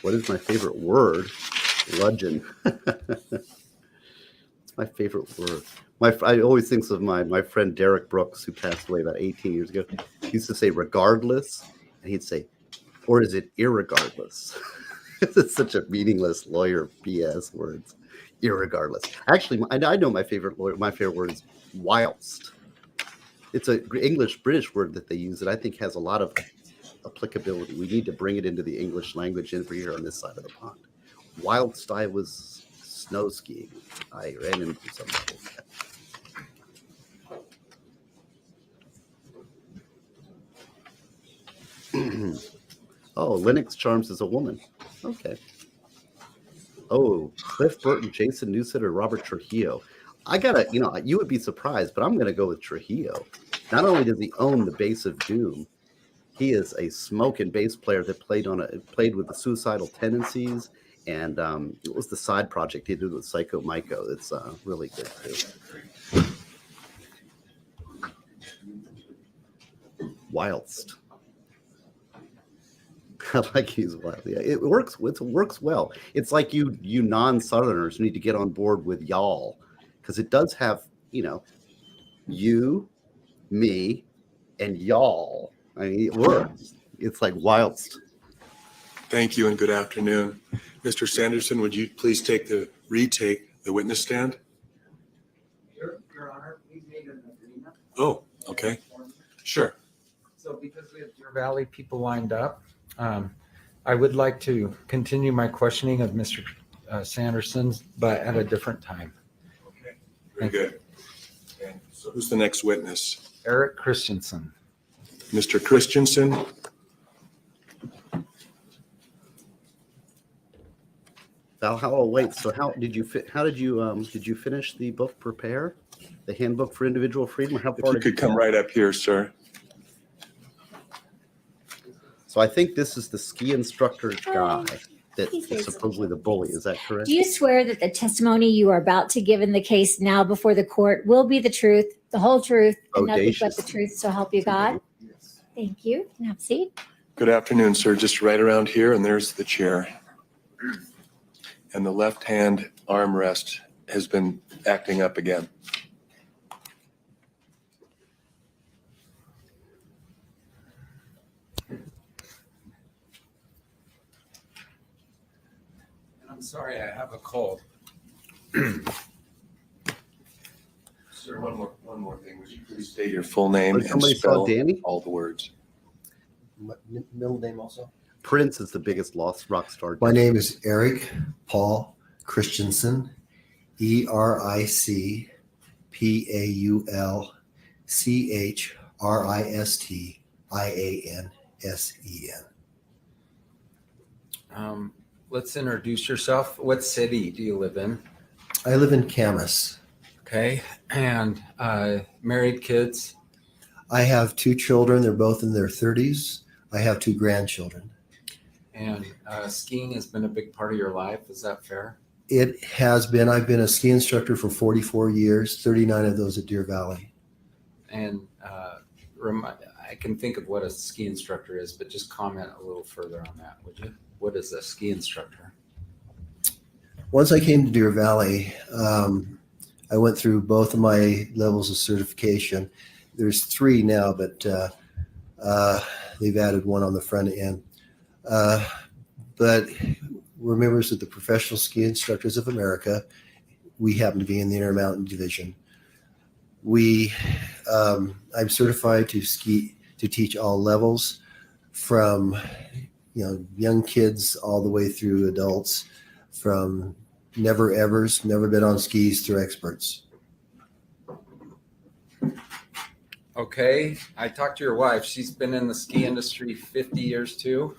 What is my favorite word? Bludgeon. It's my favorite word. I always think of my friend Derek Brooks, who passed away about 18 years ago. He used to say regardless, and he'd say, or is it irregardless? It's such a meaningless lawyer BS words. Irregardless. Actually, I know my favorite word is whilst. It's an English-British word that they use that I think has a lot of applicability. We need to bring it into the English language over here on this side of the pond. Whilst I was snow skiing, I ran into something. Oh, Linux Charms is a woman. Okay. Oh, Cliff Burton, Jason Newsted, or Robert Trujillo. I gotta, you would be surprised, but I'm gonna go with Trujillo. Not only does he own the bass of Doom, he is a smoking bass player that played with the Suicidal Tendencies, and it was the side project he did with Psycho Myco. It's really good too. Whilst. I like he's wild. Yeah, it works. It works well. It's like you non-Southerners need to get on board with y'all, because it does have you, me, and y'all. I mean, it works. It's like whilst. Thank you and good afternoon, Mr. Sanderson. Would you please retake the witness stand? Your Honor, we've made an agreement. Oh, okay, sure. So because we have Deer Valley people lined up, I would like to continue my questioning of Mr. Sanderson, but at a different time. Okay, very good. And so who's the next witness? Eric Christensen. Mr. Christensen. Wait. So how did you finish the book Prepare, the Handbook for Individual Freedom? How far If you could come right up here, sir. So I think this is the ski instructor guy that is supposedly the bully. Is that correct? Do you swear that the testimony you are about to give in the case now before the court will be the truth, the whole truth, and nothing but the truth, so help you God? Yes. Thank you. Can I have a seat? Good afternoon, sir. Just right around here, and there's the chair. And the left hand armrest has been acting up again. I'm sorry, I have a cold. Sir, one more thing. Would you please state your full name and Somebody saw spell Danny? all the words? Middle name also? Prince is the biggest lost rock star. My name is Eric Paul Christensen, EricPaulChristiansen. Let's introduce yourself. What city do you live in? I live in Camas. Okay. And married, kids? I have 2 children. They're both in their 30s. I have 2 grandchildren. And skiing has been a big part of your life. Is that fair? It has been. I've been a ski instructor for 44 years, 39 of those at Deer Valley. And I can think of what a ski instructor is, but just comment a little further on that, would you? What is a ski instructor? Once I came to Deer Valley, I went through both of my levels of certification. There's 3 now, but They've added one on the front end. But we're members of the Professional Ski Instructors of America. We happen to be in the Intermountain Division. I'm certified to teach all levels, from young kids all the way through adults, from never evers, never been on skis, through experts. Okay, I talked to your wife. She's been in the ski industry 50 years too.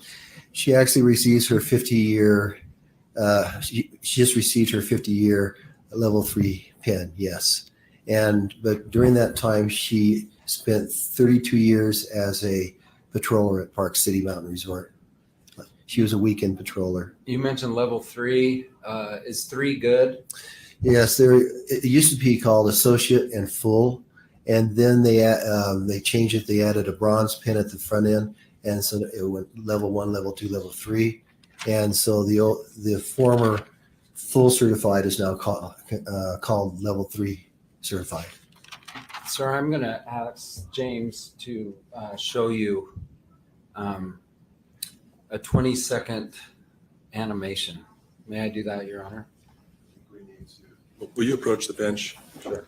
She actually receives her 50-year. She just received her 50-year level 3 pin. Yes, but during that time, she spent 32 years as a patroller at Park City Mountain Resort. She was a weekend patroller. You mentioned level 3. Is 3 good? Yes, it used to be called associate and full, and then they changed it. They added a bronze pin at the front end, and so it went level 1, level 2, level 3, and so the former full certified is now called level 3 certified. Sir, I'm going to ask James to show you a 20-second animation. May I do that, Your Honor? Will you approach the bench? Sure.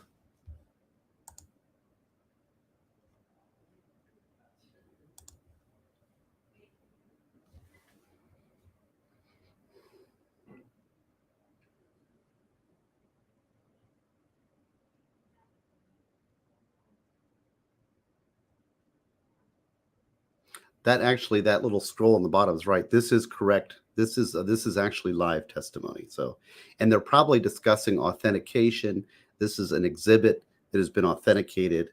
That little scroll on the bottom is right. This is correct. This is actually live testimony. So, and they're probably discussing authentication. This is an exhibit that has been authenticated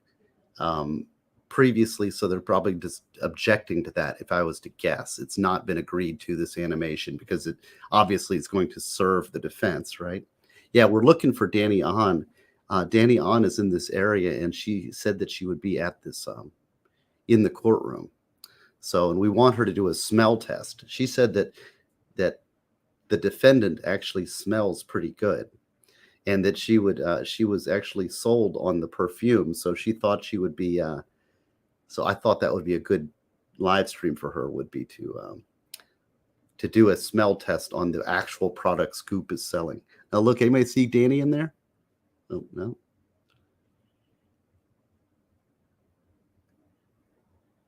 previously, so they're probably just objecting to that. If I was to guess, it's not been agreed to, this animation, because it obviously is going to serve the defense, right? Yeah, we're looking for Danny Ahn. Danny Ahn is in this area, and she said that she would be at this in the courtroom. So, and we want her to do a smell test. She said that the defendant actually smells pretty good, and that she was actually sold on the perfume. So she thought she would be. So I thought that would be a good live stream for her, would be to do a smell test on the actual product Scoop is selling. Now, look, anybody see Danny in there? Oh, no.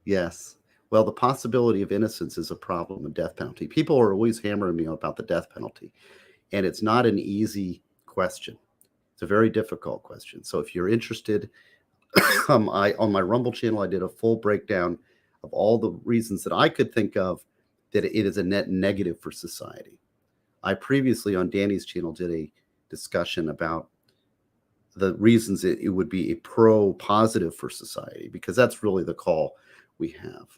Yes. Well, the possibility of innocence is a problem with death penalty. People are always hammering me about the death penalty, and it's not an easy question. It's a very difficult question. So if you're interested, on my Rumble channel, I did a full breakdown of all the reasons that I could think of that it is a net negative for society. I previously on Danny's channel did a discussion about the reasons it would be a pro-positive for society, because that's really the call we have.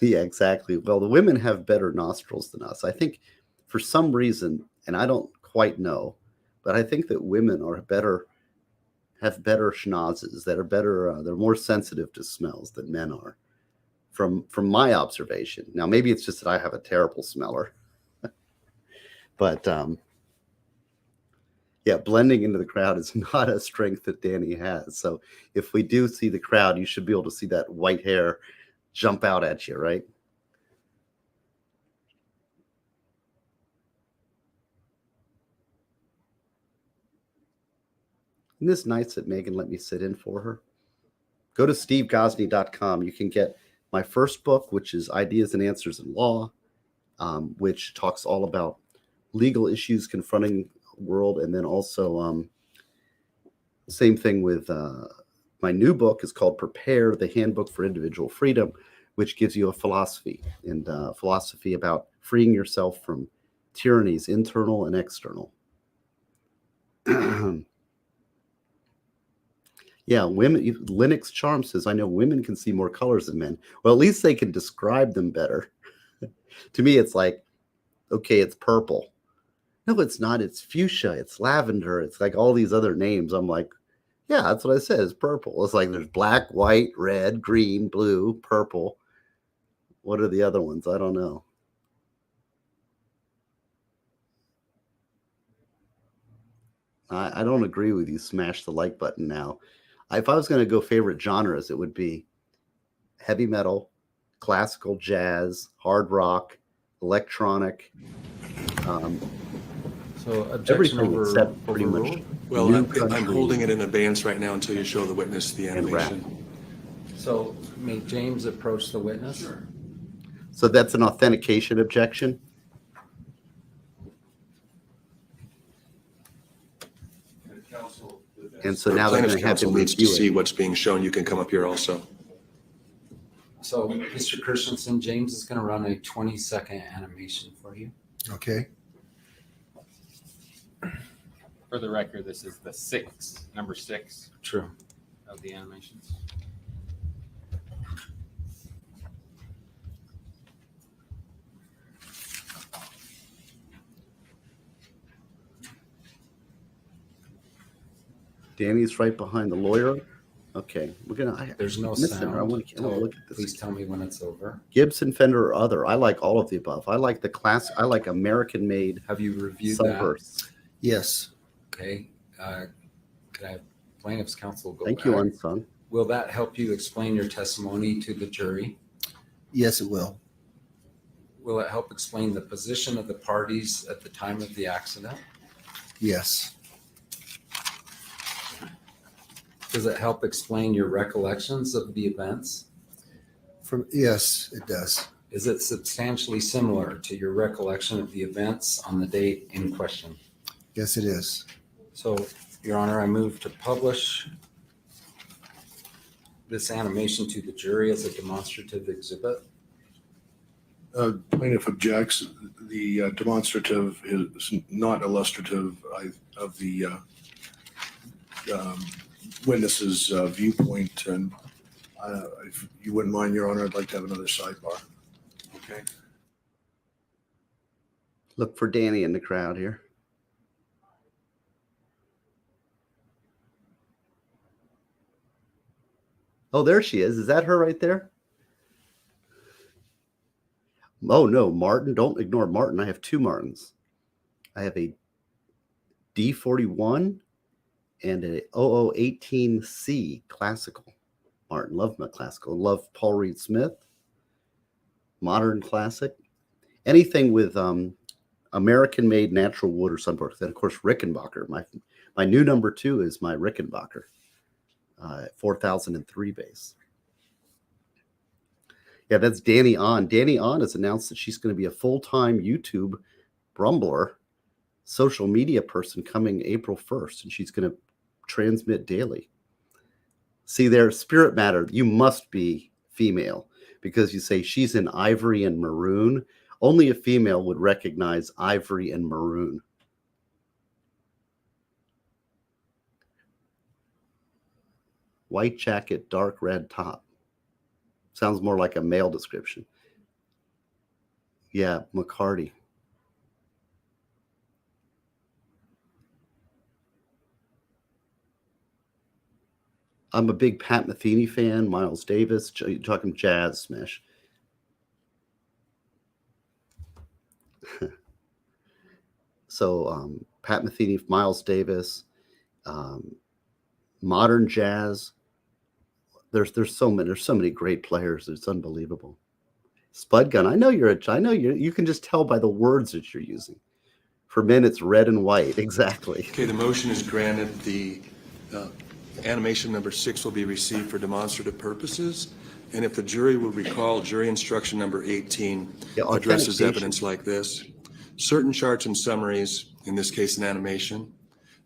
Yeah, exactly. Well, the women have better nostrils than us. I think for some reason, and I don't quite know, but I think that women have better schnozzes, that are better, they're more sensitive to smells than men are, from my observation. Now, maybe it's just that I have a terrible smeller, but yeah, blending into the crowd is not a strength that Danny has. So if we do see the crowd, you should be able to see that white hair jump out at you, right? Isn't this nice that Megan let me sit in for her? Go to stevegosney.com. You can get my first book, which is Ideas and Answers in Law, which talks all about legal issues confronting the world. And then also same thing with my new book is called Prepare, the Handbook for Individual Freedom, which gives you a philosophy about freeing yourself from tyrannies, internal and external. Yeah, women. Linux Charm says, I know women can see more colors than men. Well, at least they can describe them better. To me, it's like, okay, it's purple. No, it's not. It's fuchsia. It's lavender. It's like all these other names. I'm like, Yeah, that's what I said. It's purple. It's like there's black, white, red, green, blue, purple. What are the other ones? I don't know. I don't agree with you. Smash the like button now. If I was going to go favorite genres, it would be heavy metal, classical, jazz, hard rock, electronic. So objection Everything except pretty much. overruled? Well, new I'm country holding it in abeyance right now until you show the witness the and rap. animation. So may James approach the witness? So that's an authentication objection. And so now they're Plaintiff's going to have to counsel needs to review see it. what's being shown. You can come up here also. So Mr. Christensen, James is going to run a 20-second animation for you. Okay. For the record, this is the number 6 True. of the animations. Danny's right behind the lawyer. Okay, we're gonna. There's no missing her. I sound. want to look at this. Please tell me when it's over. Gibson, Fender, or other. I like all of the above. I like the class. I like American-made. Have you reviewed sunbursts. Yes. Okay. Could I have plaintiff's counsel go Thank back? you, Unsung. Will that help you explain your testimony to the jury? Yes, it will. Will it help explain the position of the parties at the time of the accident? Yes. Does it help explain your recollections of the events? Yes, it does. Is it substantially similar to your recollection of the events on the date in question? Yes, it is. So, Your Honor, I move to publish this animation to the jury as a demonstrative exhibit. Plaintiff objects. The demonstrative is not illustrative of the witness's viewpoint. And if you wouldn't mind, Your Honor, I'd like to have another sidebar. Okay. Look for Danny in the crowd here. Oh, there she is. Is that her right there? Oh, no, Martin. Don't ignore Martin. I have two Martins. I have a D41 and a 0018C classical. Martin, love my classical. Love Paul Reed Smith. Modern classic. Anything with American-made natural wood or sunburst. And, of course, Rickenbacker. My new number 2 is my Rickenbacker. 4003 base. Yeah, that's Danny On. Danny On has announced that she's going to be a full-time YouTube Brumbler social media person coming April 1st, and she's going to transmit daily. See there, spirit matter, you must be female because you say she's in ivory and maroon. Only a female would recognize ivory and maroon. White jacket, dark red top. Sounds more like a male description. Yeah, McCarty. I'm a big Pat Metheny fan, Miles Davis, talking jazz smash. So Pat Metheny, Miles Davis, modern jazz. There's so many great players. It's unbelievable. Spud gun. I know you can just tell by the words that you're using. For men, it's red and white. Exactly. Okay, the motion is granted. The animation number 6 will be received for demonstrative purposes. And if the jury will recall, jury instruction number 18 addresses evidence like this. Certain charts and summaries, in this case an animation,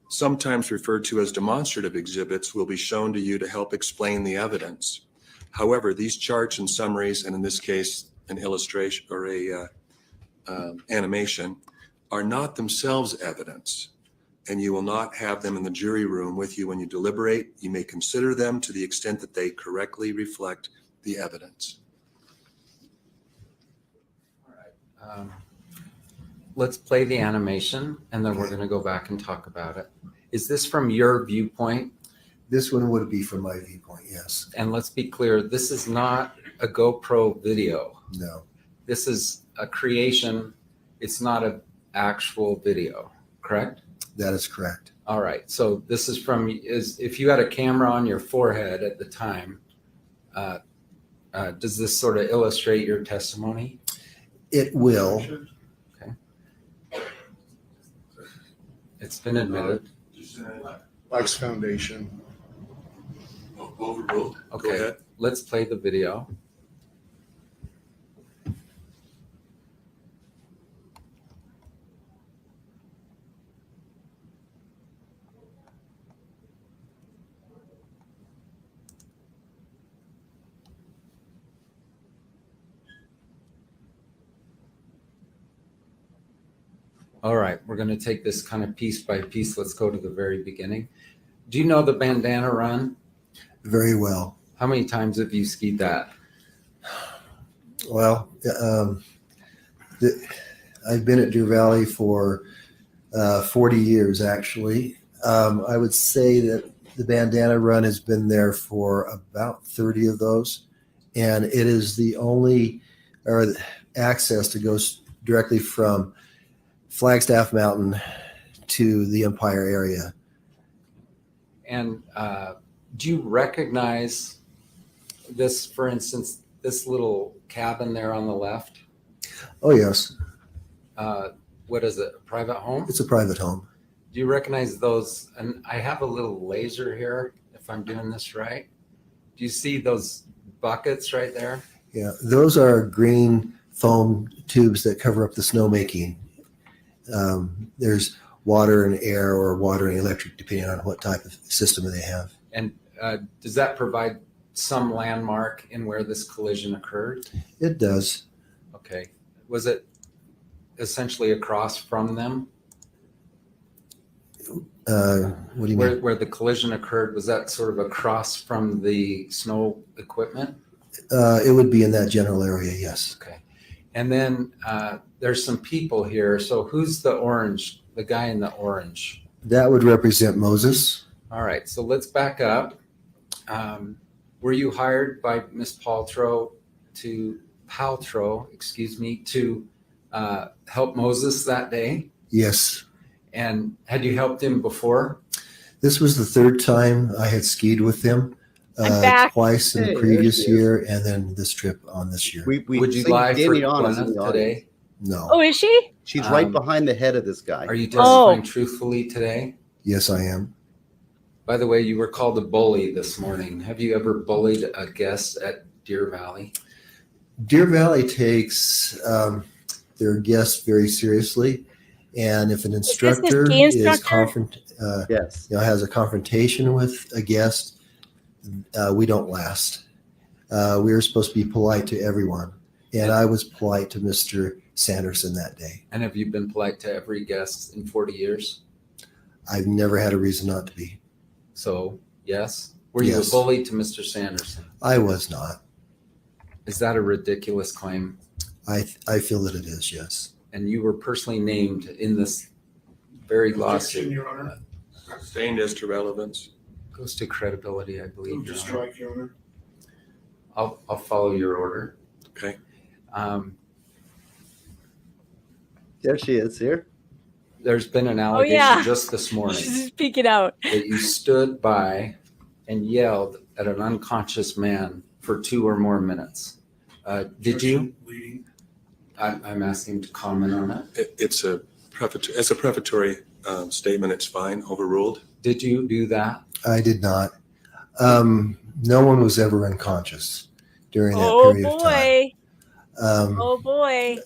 sometimes referred to as demonstrative exhibits, will be shown to you to help explain the evidence. However, these charts and summaries, and in this case an illustration or a animation, are not themselves evidence, and you will not have them in the jury room with you when you deliberate. You may consider them to the extent that they correctly reflect the evidence. All right. Let's play the animation, and then we're going to go back and talk about it. Is this from your viewpoint? This one would be from my viewpoint, yes. And let's be clear, this is not a GoPro video. No. This is a creation. It's not an actual video, correct? That is correct. All right. So this is if you had a camera on your forehead at the time, does this sort of illustrate your testimony? It will. Okay. It's been admitted. Wax Foundation. Overruled. Okay. Go ahead. Let's play the video. All right, we're going to take this kind of piece by piece. Let's go to the very beginning. Do you know the bandana run? Very well. How many times have you skied that? Well, I've been at Deer Valley for 40 years, actually. I would say that the bandana run has been there for about 30 of those. And it is the only access that goes directly from Flagstaff Mountain to the Empire area. And do you recognize this, for instance, this little cabin there on the left? Oh, yes. What is it, a private home? It's a private home. Do you recognize those? And I have a little laser here, if I'm doing this right. Do you see those buckets right there? Yeah, those are green foam tubes that cover up the snowmaking. There's water and air or water and electric, depending on what type of system they have. And does that provide some landmark in where this collision occurred? It does. Okay. Was it essentially across from them? What do you mean? Where the collision occurred, was that sort of across from the snow equipment? It would be in that general area, yes. Okay. And then there's some people here. So who's the orange, the guy in the orange? That would represent Moses. All right. So let's back up. Were you hired by Miss Paltrow to help Moses that day? Yes. And had you helped him before? This was the third time I had skied with him. Twice in the previous year, and then this trip on this year. Would you lie for Gwyneth today? No. Oh, is she? She's right behind the head of this guy. Are you testifying truthfully today? Yes, I am. By the way, you were called a bully this morning. Have you ever bullied a guest at Deer Valley? Deer Valley takes their guests very seriously, and if an instructor has a confrontation with a guest, we don't last. We are supposed to be polite to everyone, and I was polite to Mr. Sanderson that day. And have you been polite to every guest in 40 years? I've never had a reason not to be. So, yes. Were you a bully to Mr. Sanderson? I was not. Is that a ridiculous claim? I feel that it is, yes. And you were personally named in this very lawsuit. Your Honor. Sustained as to relevance. Goes to credibility, I believe. Move to strike, Your Honor. I'll follow your order. Okay. There she is here. There's been an allegation just this morning. She's speaking out. That you stood by and yelled at an unconscious man for 2 or more minutes. Did you? I'm asking to comment on it. It's a prefatory statement. It's fine. Overruled. Did you do that? I did not. No one was ever unconscious during that period of time. Oh boy.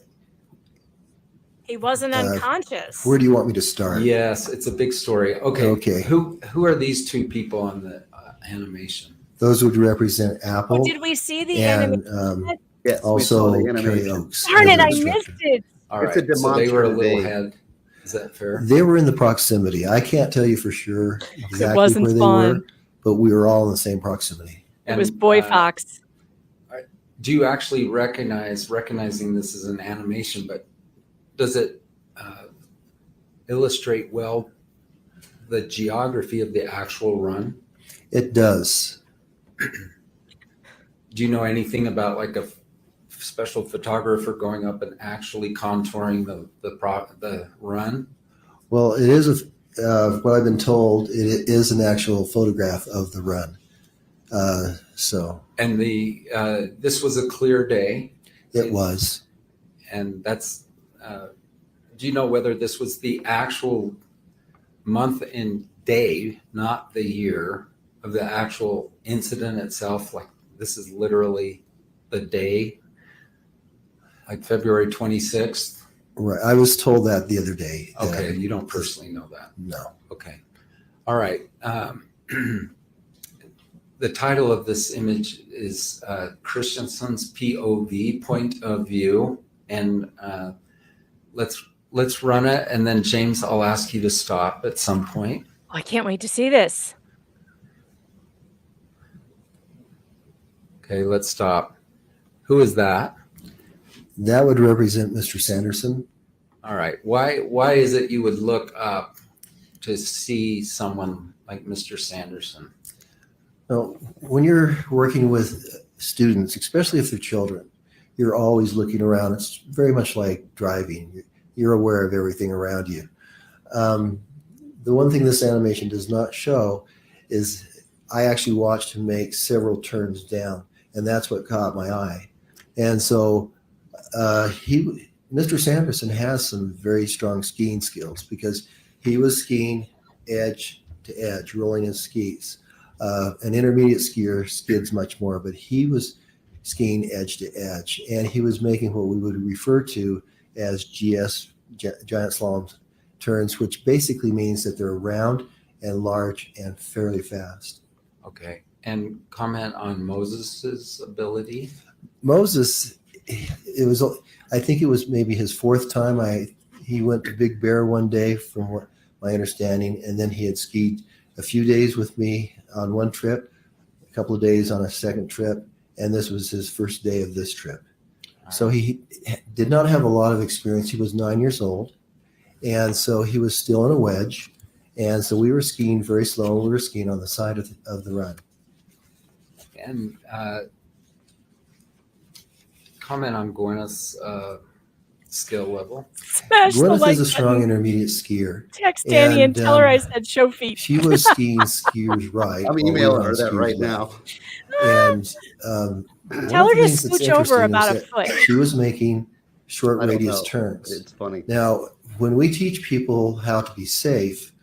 He wasn't unconscious. Where do you want me to start? Yes, it's a big story. Okay. Okay. Who are these 2 people on the animation? Those would represent Apple. Oh, did we see the and animation? Yes, also we saw the Carrie animation. Oaks. Darn it, as I an missed instructor. it. All right. It's a So they were a demonstrative little aid. ahead. Is that fair? They were in the proximity. I can't tell you for sure exactly wasn't where they fun. were, but we were all in the same proximity. It was Boy Fox. Do you actually recognizing this as an animation, but does it illustrate well the geography of the actual run? It does. Do you know anything about like a special photographer going up and actually contouring the run? Well, it is what I've been told. It is an actual photograph of the run. And this was a clear day. It was. And that's. Do you know whether this was the actual month and day, not the year, of the actual incident itself? Like this is literally the day, like February 26th. Right. I was told that the other day. Okay, you don't personally know that. No. Okay. All right. The title of this image is Christensen's POV, point of view, and let's run it, and then James, I'll ask you to stop at some point. Oh, I can't wait to see this. Okay, let's stop. Who is that? That would represent Mr. Sanderson. All right. Why is it you would look up to see someone like Mr. Sanderson? Now, when you're working with students, especially if they're children, you're always looking around. It's very much like driving. You're aware of everything around you. The one thing this animation does not show is I actually watched him make several turns down, and that's what caught my eye. And so Mr. Sanderson has some very strong skiing skills because he was skiing edge to edge, rolling his skis. An intermediate skier skids much more, but he was skiing edge to edge, and he was making what we would refer to as GS, giant slalom turns, which basically means that they're round and large and fairly fast. Okay. And comment on Moses's ability. Moses, I think it was maybe his fourth time. He went to Big Bear one day, from what my understanding, and then he had skied a few days with me on one trip, a couple of days on a second trip, and this was his first day of this trip. So he did not have a lot of experience. He was 9 years old, and so he was still in a wedge, and so we were skiing very slow. We were skiing on the side of the run. And comment on Gwyneth's skill level. Smash the Gwyneth like is a strong button. intermediate skier. Text Danny and tell her I said show feet. She was skiing skiers right. I'm while we emailing were her on that skiers right left. now. And one Tell of her the to things that's scooch over interesting about is a foot. that she was making short I don't radius know. turns. It's funny. Now, when we teach people how to be safe,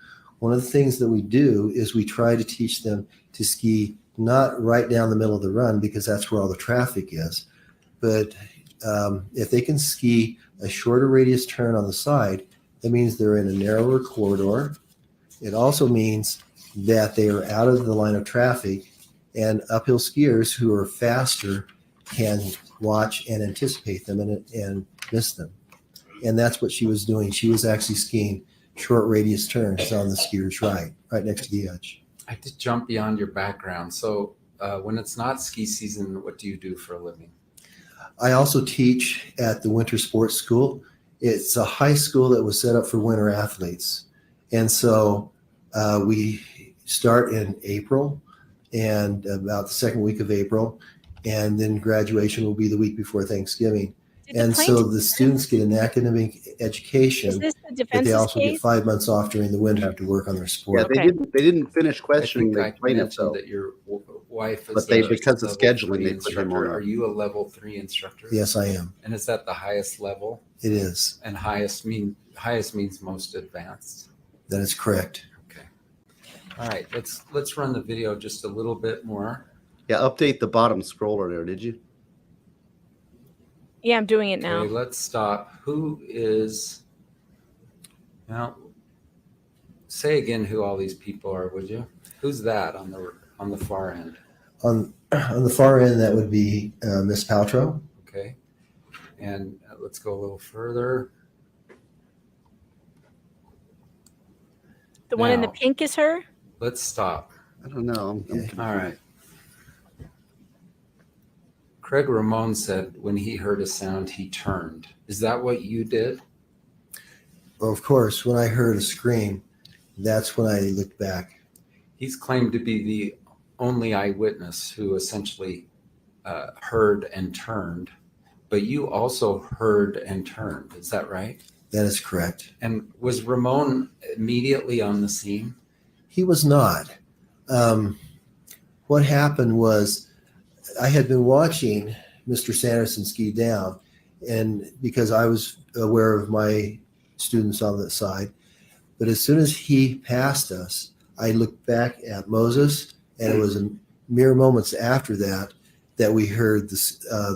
one of the things that we do is we try to teach them to ski not right down the middle of the run, because that's where all the traffic is, but if they can ski a shorter radius turn on the side, that means they're in a narrower corridor. It also means that they are out of the line of traffic, and uphill skiers who are faster can watch and anticipate them and miss them. And that's what she was doing. She was actually skiing short radius turns on the skier's right next to the edge. I have to jump beyond your background. So when it's not ski season, what do you do for a living? I also teach at the Winter Sports School. It's a high school that was set up for winter athletes. And so we start in April, and about the second week of April, and then graduation will be the week before Thanksgiving. And so the students get an academic education, Is this the but defense's they also case? get 5 months off during the winter to work on their sport. Yeah, they didn't finish I questioning think the I plaintiff mentioned though. that your wife is But they, a because of level scheduling, 3 they put him instructor. on. Are you a level 3 instructor? Yes, I am. And is that the highest level? It is. And highest means most advanced. That is correct. Okay. All right, let's run the video just a little bit more. Yeah, update the bottom scroller there, did you? Yeah, I'm doing it now. Okay, let's stop. Who is now? Say again who all these people are, would you? Who's that on the far end? On the far end, that would be Miss Paltrow. Okay, and let's go a little further. The one in the Now, pink is her? Let's stop. I don't know. All right. Craig Ramon said when he heard a sound, he turned. Is that what you did? Well, of course, when I heard a scream, that's when I looked back. He's claimed to be the only eyewitness who essentially heard and turned, but you also heard and turned. Is that right? That is correct. And was Ramon immediately on the scene? He was not. What happened was I had been watching Mr. Sanderson ski down, and because I was aware of my students on the side, but as soon as he passed us, I looked back at Moses, and it was mere moments after that we heard the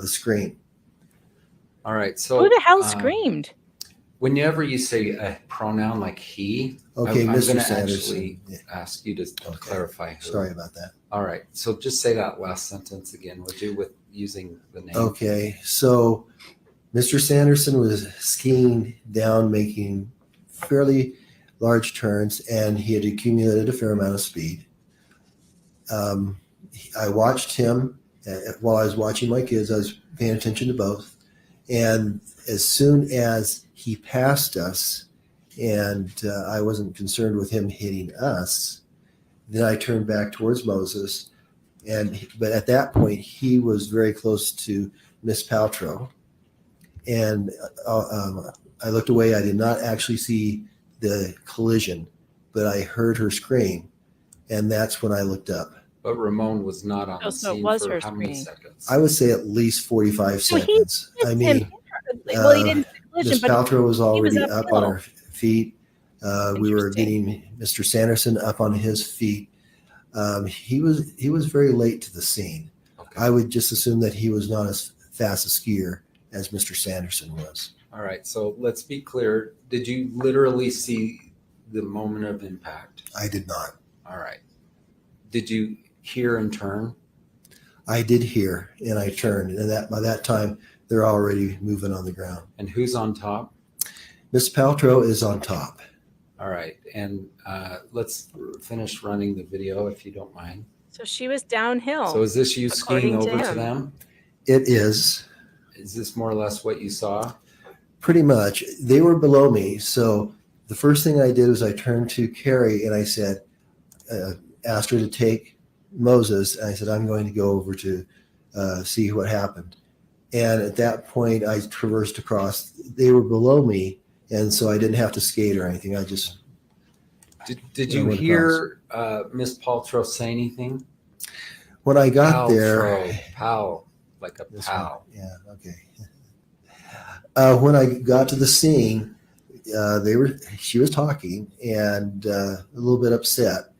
scream. All right. So Who the hell screamed? Whenever you say a pronoun like he, Okay, I'm Mr. going to Sanderson. actually ask you to clarify. Who. Sorry about that. All right. So just say that last sentence again, would you, with using the name? Okay. So Mr. Sanderson was skiing down, making fairly large turns, and he had accumulated a fair amount of speed. I watched him while I was watching my kids. I was paying attention to both. And as soon as he passed us, and I wasn't concerned with him hitting us, then I turned back towards Moses. But at that point, he was very close to Miss Paltrow. And I looked away. I did not actually see the collision, but I heard her scream. And that's when I looked up. But Ramon was not on the so it scene was for her how many screaming. seconds? I would say at least 45 So he seconds. I missed mean, him. Well, he didn't see the collision, Miss but Paltrow was already up uphill. on her feet. We were getting Mr. Sanderson up on his feet. He was very late to the scene. Okay. I would just assume that he was not as fast a skier as Mr. Sanderson was. All right. So let's be clear. Did you literally see the moment of impact? I did not. All right. Did you hear and turn? I did hear, and I turned, and that by that time they're already moving on the ground. And who's on top? Miss Paltrow is on top. All right. And let's finish running the video if you don't mind. So she was downhill. So is this you skiing according over to to him. them? It is. Is this more or less what you saw? Pretty much. They were below me. So the first thing I did was I turned to Carrie and I said, asked her to take Moses. And I said, I'm going to go over to see what happened. And at that point, I traversed across. They were below me. And so I didn't have to skate or anything. I just. Did you hear Miss Paltrow say anything? When I got there. Paltrow, pal, like a pal. Yeah, okay. When I got to the scene, she was talking and a little bit upset.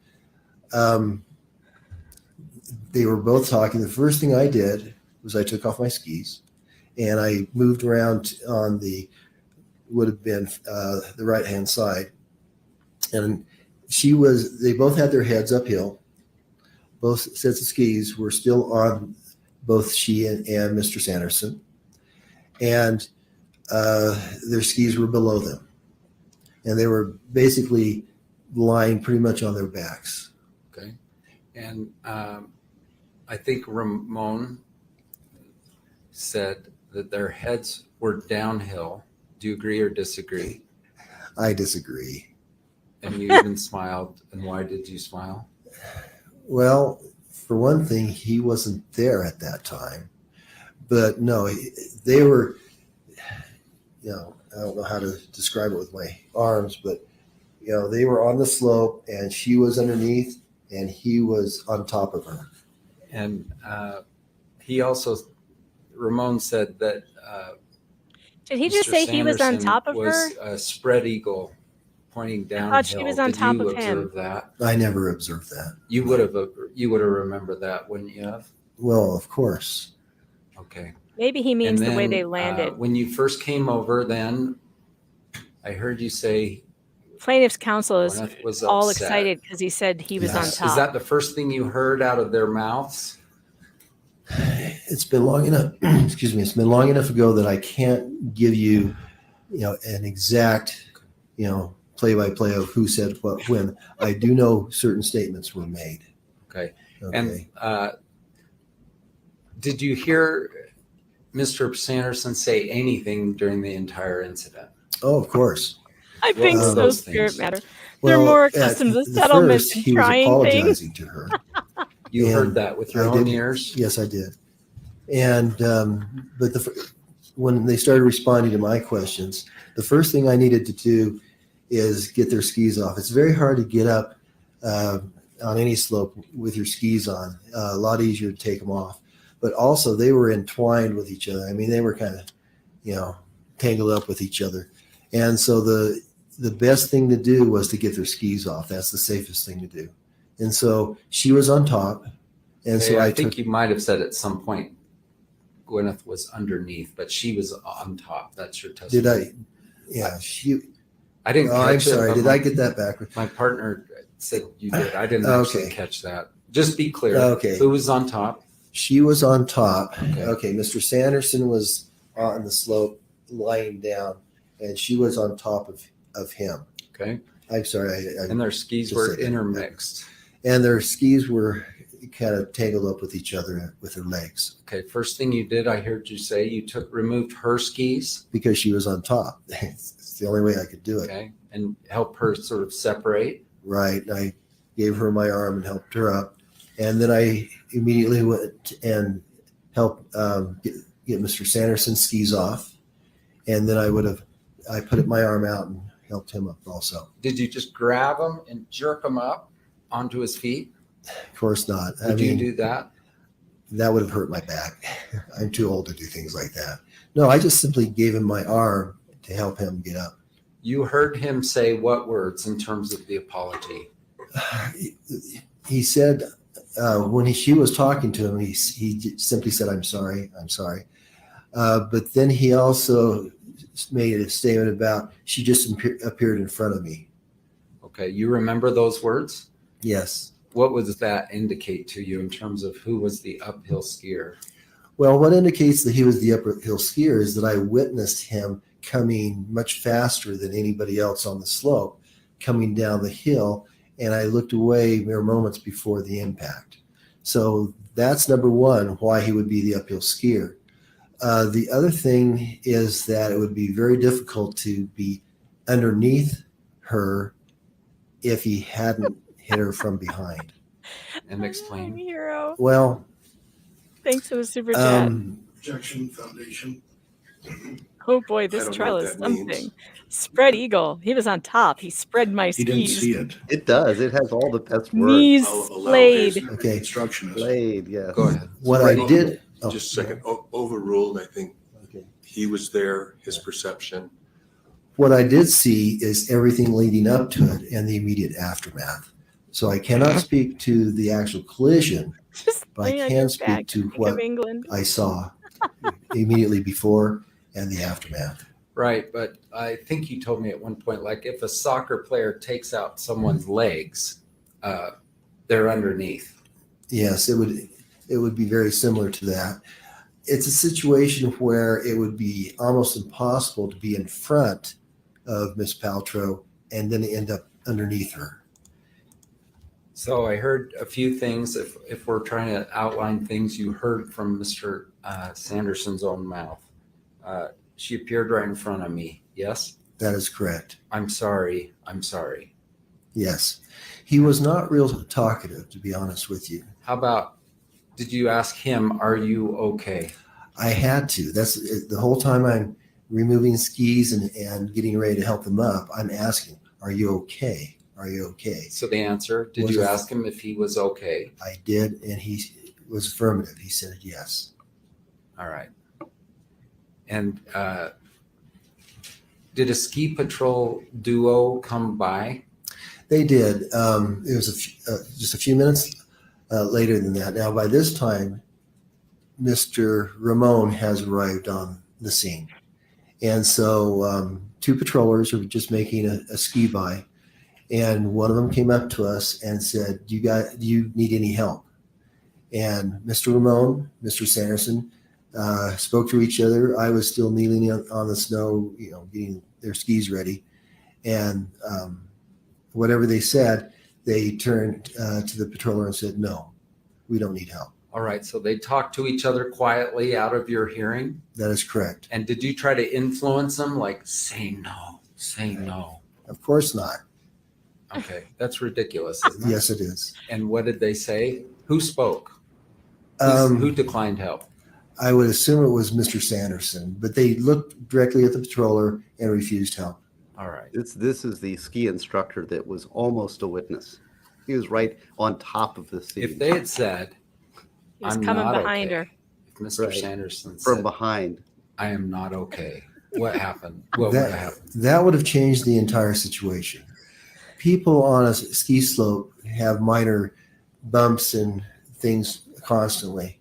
They were both talking. The first thing I did was I took off my skis and I moved around on would have been the right-hand side. And they both had their heads uphill. Both sets of skis were still on both she and Mr. Sanderson. And their skis were below them. And they were basically lying pretty much on their backs. Okay. And I think Ramon said that their heads were downhill. Do you agree or disagree? I disagree. And you even smiled. And why did you smile? Well, for one thing, he wasn't there at that time. But no, they were, I don't know how to describe it with my arms, but, they were on the slope and she was underneath and he was on top of her. And Ramon said that. Did he just say he was on top of her? Was a spread eagle pointing downhill. I thought she was on top of him. Observe that? I never observed that. You would have remembered that, wouldn't you have? Well, of course. Okay. Maybe he means And the way then, they landed. When you first came over, then I heard you say Plaintiff's counsel is Gwyneth was all upset. excited because he said he was on top. Is that the first thing you heard out of their mouths? It's been long enough. Excuse me. It's been long enough ago that I can't give you, an exact, play-by-play of who said what when. I do know certain statements were made. Okay. And did you hear Mr. Sanderson say anything during the entire incident? Oh, of course. I think What are so, those Spirit things? Matter. They're Well, more at accustomed to the settlements first, and he was trying apologizing things. to her. You And heard that with your I own did. ears? Yes, I did. And but when they started responding to my questions, the first thing I needed to do is get their skis off. It's very hard to get up on any slope with your skis on. A lot easier to take them off. But also, they were entwined with each other. I mean, they were kind of, tangled up with each other. And so the best thing to do was to get their skis off. That's the safest thing to do. And so she was on top. And so I think you might have said at some point Gwyneth was underneath, but she was on top. That's your testimony. Did I? Yeah, I didn't. Oh, catch I'm sorry. It, Did I get that backwards? My partner said you did. I didn't Okay. actually catch that. Just be clear. Okay. Who was on top? She was on top. Okay. Okay. Mr. Sanderson was on the slope, lying down, and she was on top of him. Okay. I'm sorry. And their skis just were said that. intermixed. And their skis were kind of tangled up with each other with her legs. Okay. First thing you did, I heard you say you removed her skis. Because she was on top. It's the only way I could do it. Okay. And help her sort of separate. Right. I gave her my arm and helped her up. And then I immediately went and helped get Mr. Sanderson's skis off. And then I put my arm out and helped him up also. Did you just grab him and jerk him up onto his feet? Of course not. Did you do that? That would have hurt my back. I'm too old to do things like that. No, I just simply gave him my arm to help him get up. You heard him say what words in terms of the apology? He said when she was talking to him, he simply said, I'm sorry. But then he also made a statement about she just appeared in front of me. Okay. You remember those words? Yes. What does that indicate to you in terms of who was the uphill skier? Well, what indicates that he was the uphill skier is that I witnessed him coming much faster than anybody else on the slope, coming down the hill, and I looked away mere moments before the impact. So that's number one, why he would be the uphill skier. The other thing is that it would be very difficult to be underneath her if he hadn't hit her from behind. And explain. Hero. Well, Thanks for the super chat. Objection Foundation. Oh boy, I this don't know trial what is that means. something. Spread eagle. He was on top. He spread my skis. He didn't see it. It does. It has all the best words. Knees I'll allow flayed. his Okay. instructionist. Blade, yes. Go ahead. what I did. Oh, Just a second. Overruled, I think. Okay. He was there, his perception. What I did see is everything leading up to it and the immediate aftermath. So I cannot speak to the actual collision, but I laying on can your speak back, to think what of England. I saw immediately before and the aftermath. Right. But I think you told me at one point, like if a soccer player takes out someone's legs, they're underneath. Yes, it would be very similar to that. It's a situation where it would be almost impossible to be in front of Miss Paltrow and then end up underneath her. So I heard a few things. If we're trying to outline things you heard from Mr. Sanderson's own mouth, she appeared right in front of me. Yes? That is correct. I'm sorry. I'm sorry. Yes. He was not real talkative, to be honest with you. How about, did you ask him, are you okay? I had to. That's the whole time I'm removing skis and getting ready to help him up. I'm asking, are you okay? Are you okay? So the answer, did you ask him if he was okay? I did, and he was affirmative. He said yes. All right. And did a ski patrol duo come by? They did. It was just a few minutes later than that. Now, by this time, Mr. Ramon has arrived on the scene. And so two patrollers are just making a ski by. And one of them came up to us and said, do you need any help? And Mr. Ramon, Mr. Sanderson, spoke to each other. I was still kneeling on the snow, getting their skis ready. And whatever they said, they turned to the patroller and said, no, we don't need help. All right. So they talked to each other quietly out of your hearing? That is correct. And did you try to influence them? Like, say no, say no. Of course not. Okay, that's ridiculous, isn't it? Yes, it is. And what did they say? Who spoke? Um, Who declined help? I would assume it was Mr. Sanderson, but they looked directly at the patroller and refused help. All right. This is the ski instructor that was almost a witness. He was right on top of the scene. If they had said, He was I'm coming not behind okay. her. If Mr. Right. Sanderson From said, behind. I am not okay. What happened? What would have happened? That would have changed the entire situation. People on a ski slope have minor bumps and things constantly.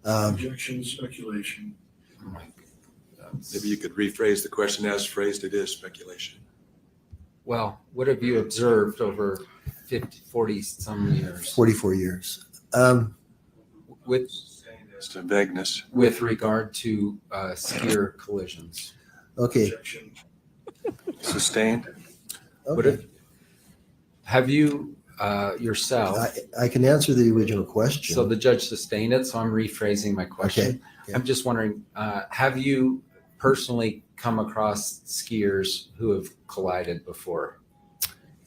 Objection, speculation. Oh my God. Maybe you could rephrase the question as phrased. It is speculation. Well, what have you observed over 50, 40 some years? 44 years. With It's a vagueness. with regard to skier collisions. Okay. Sustained. What if, have you yourself? I can answer the original question. So the judge sustained it. So I'm rephrasing my question. Okay. Yeah. I'm just wondering, have you personally come across skiers who have collided before?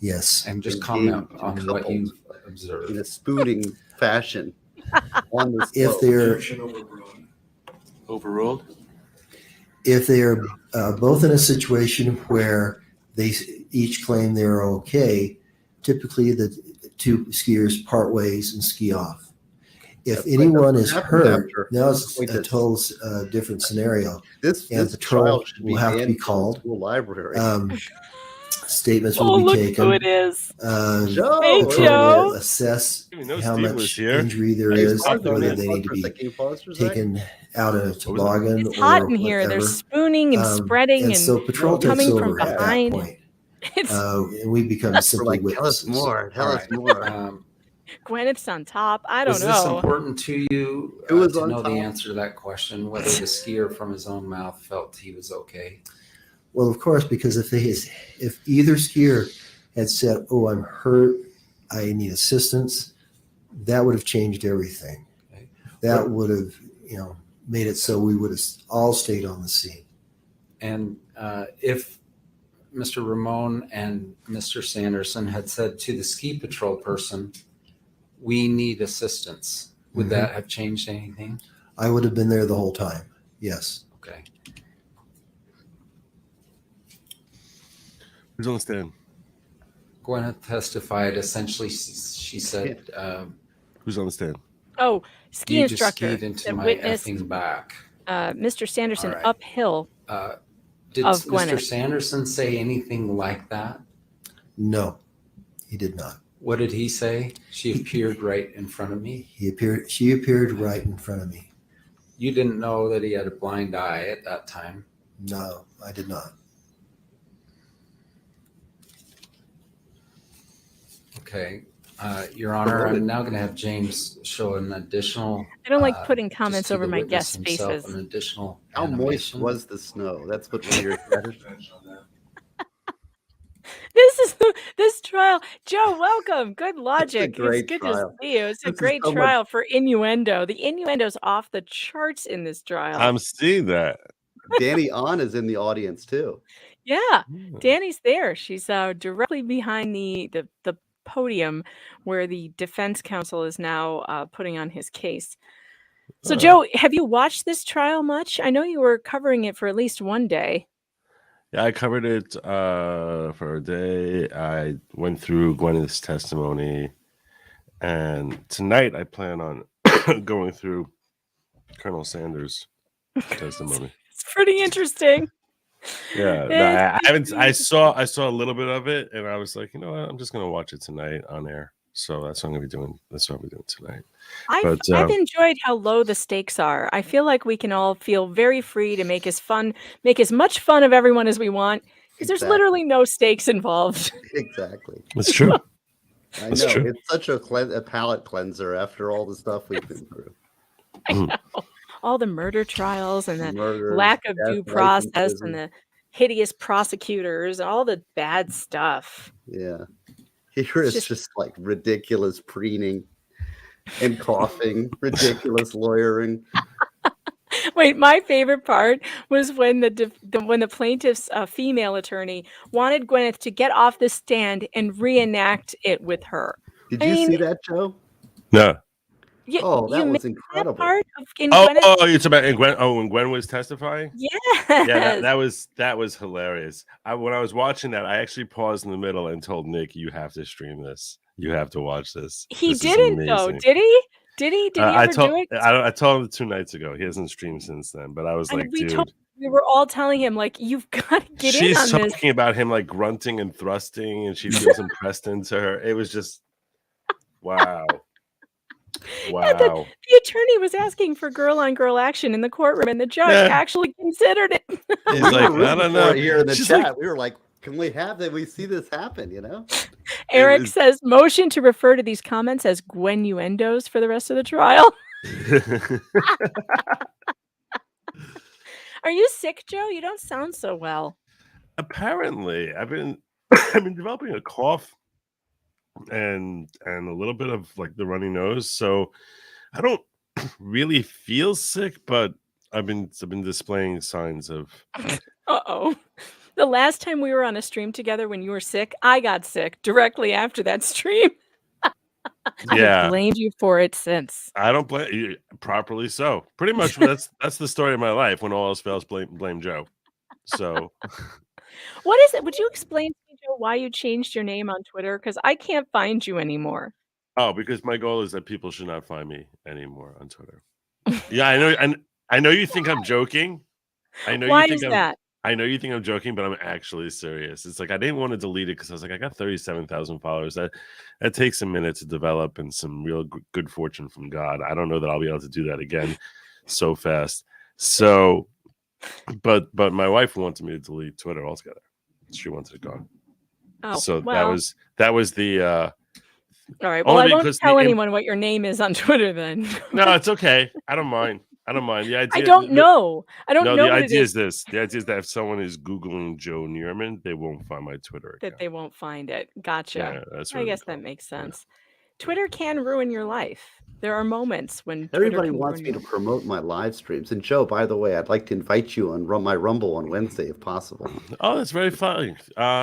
Yes. And just Engaged comment in on what couples you've observed. in a spooning fashion on the If slope. they're Overruled. if they are both in a situation where they each claim they're okay, typically the two skiers part ways and ski off. If That's anyone like is happened hurt, after. now it's Wait, a this- total different scenario. This And this patrol trial should be will have to be banned from the called. school library. Statements Oh, will be look taken. who it is. Joe! Hey, Patrol Joe. will assess Didn't even know how Steve was much here. injury there Hey, is, Parker, whether man, they need to Parker, be thinking pause for a second. taken out in a toboggan It's hot or in here. whatever. There's spooning and spreading And and so patrol takes coming from over at that behind. point. It's And we become We're simply like, tell us witnesses. more. Tell All us right. more. Gwyneth's on top. I don't Was this know. important to you Who was to on know the top? answer to that question? Whether the skier from his own mouth felt he was okay? Well, of course, because if either skier had said, "Oh, I'm hurt. I need assistance," that would have changed everything. Okay. That would have, made it so we would have all stayed on the scene. And if Mr. Ramon and Mr. Sanderson had said to the ski patrol person, "We need assistance," would Mhm. that have changed anything? I would have been there the whole time. Yes. Okay. Who's on the stand? Gwyneth testified. Essentially, she said, Who's on the stand? Oh, ski "You just instructor skied into that my witnessed effing back." Mr. Sanderson All right. uphill. Did Of Mr. Gwyneth. Sanderson say anything like that? No, he did not. What did he say? She appeared right in front of me. She appeared right in front of me. You didn't know that he had a blind eye at that time. No, I did not. Okay. Your Honor, I'm now going to have James show an additional. I don't like putting just comments to over the my witness guests' himself, faces. An additional How moist animation. was the snow? That's what one of your questions on that. This trial. Joe, welcome. Good logic. It's great good trial. to see you. It's a This is great so much- trial for innuendo. The innuendo's off the charts in this trial. I'm seeing that. Danny On is in the audience too. Yeah, Danny's there. She's directly behind the podium where the defense counsel is now putting on his case. So, Joe, have you watched this trial much? I know you were covering it for at least one day. Yeah, I covered it for a day. I went through Gwyneth's testimony, and tonight I plan on going through Colonel Sanders' testimony. It's pretty interesting. Yeah, no, I haven't. I saw a little bit of it, and I was like, you know what? I'm just gonna watch it tonight on air. So that's what I'm gonna be doing. That's what I'll be doing tonight. I've enjoyed how low the stakes are. I feel like we can all feel very free to make as much fun of everyone as we want because there's Exactly. literally no stakes involved. Exactly. That's true. I That's know. true. It's such a palate cleanser after all the stuff we've been through. I know. All the murder trials and the Murder, lack of death, due life in process prison. and the hideous prosecutors, all the bad stuff. Yeah. Here it's just like ridiculous preening and coughing, ridiculous lawyering. Wait, my favorite part was when when the plaintiff's female attorney wanted Gwyneth to get off the stand and reenact it with her. Did I you mean, see that, Joe? No. you, Oh, that you was missed that incredible. part of in Oh, Gwyneth? it's about Gwen. Oh, when Gwen was testifying. Yes. Yeah, that was hilarious. When I was watching that, I actually paused in the middle and told Nick, "You have to stream this. You have to watch this. He This is didn't though, amazing." did he? Did he? Did he I ever told do it? I told him 2 nights ago. He hasn't streamed since then. But I was And like, we dude, were all telling him like, you've got to get in she's on this. talking about him like grunting and thrusting, and she feels him pressed into her. It was just wow. Wow. Yeah, the attorney was asking for girl on girl action in the courtroom, and the judge actually considered it. He's like, I don't know. Here in the She's chat, like, we were like, "Can we have that? We see this happen?" You know. Eric says, motion to refer to these comments as Gwenuendos for the rest of the trial. Are you sick, Joe? You don't sound so well. Apparently, I've been developing a cough and a little bit of like the runny nose. So I don't really feel sick, but I've been displaying signs of. Uh-oh. The last time we were on a stream together when you were sick, I got sick directly after that stream. Yeah. I blamed you for it since. I don't blame you, properly so. Pretty much that's the story of my life. When all else fails, blame Joe. So What is it? Would you explain to me, Joe, why you changed your name on Twitter? Because I can't find you anymore. oh, because my goal is that people should not find me anymore on Twitter. Yeah, I know you think I'm joking. I know Why you think is that? I know you think I'm joking, but I'm actually serious. It's like I didn't want to delete it because I was like, I got 37,000 followers. That takes a minute to develop and some real good fortune from God. I don't know that I'll be able to do that again so fast. So, but my wife wanted me to delete Twitter altogether. She wanted it gone. Oh, So well. that was the. All right. Well, I won't tell anyone what your name is on Twitter then. No, it's okay. I don't mind. The idea. I don't know. I don't know. The what idea it is this. The idea is that if someone is Googling Joe Neerman, they won't find my Twitter account. That they won't find it. Gotcha. Yeah, that's I really guess that makes sense. Twitter can ruin your life. There are moments when Everybody Twitter can wants ruin me to promote my live streams. And Joe, by the way, I'd like to invite you on my Rumble on Wednesday if possible. Oh, that's very funny.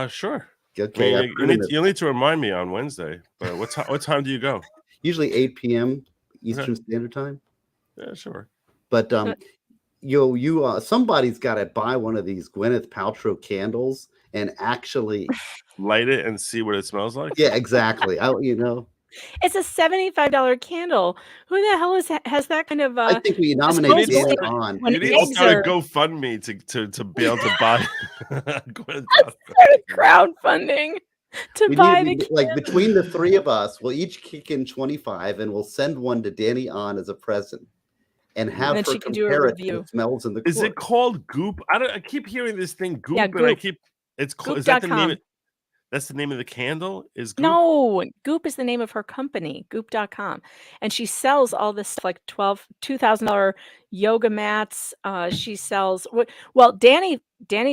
Sure. Okay, I mean, you'll need to remind me on Wednesday. But what time do you go? Usually 8 p.m. Eastern Standard Time. Yeah, sure. But somebody's got to buy one of these Gwyneth Paltrow candles and actually light it and see what it smells like. Yeah, exactly. It's a $75 candle. Who the hell has that kind of? I think we nominate Dan on. You need to start a GoFundMe to be able to buy. Crowdfunding to buy the like between the three of us, we'll each kick in 25, and we'll send one to Danny on as a present, and have her compare it to the smells in the. Is it called Goop? I keep hearing this thing Goop, Yeah, and Goop. I keep. It's called. Is that the name? Goop.com. That's the name of the candle. Is Goop? No, Goop is the name of her company, Goop.com, and she sells all this stuff, like $2,000 yoga mats. She sells what? Well, Danny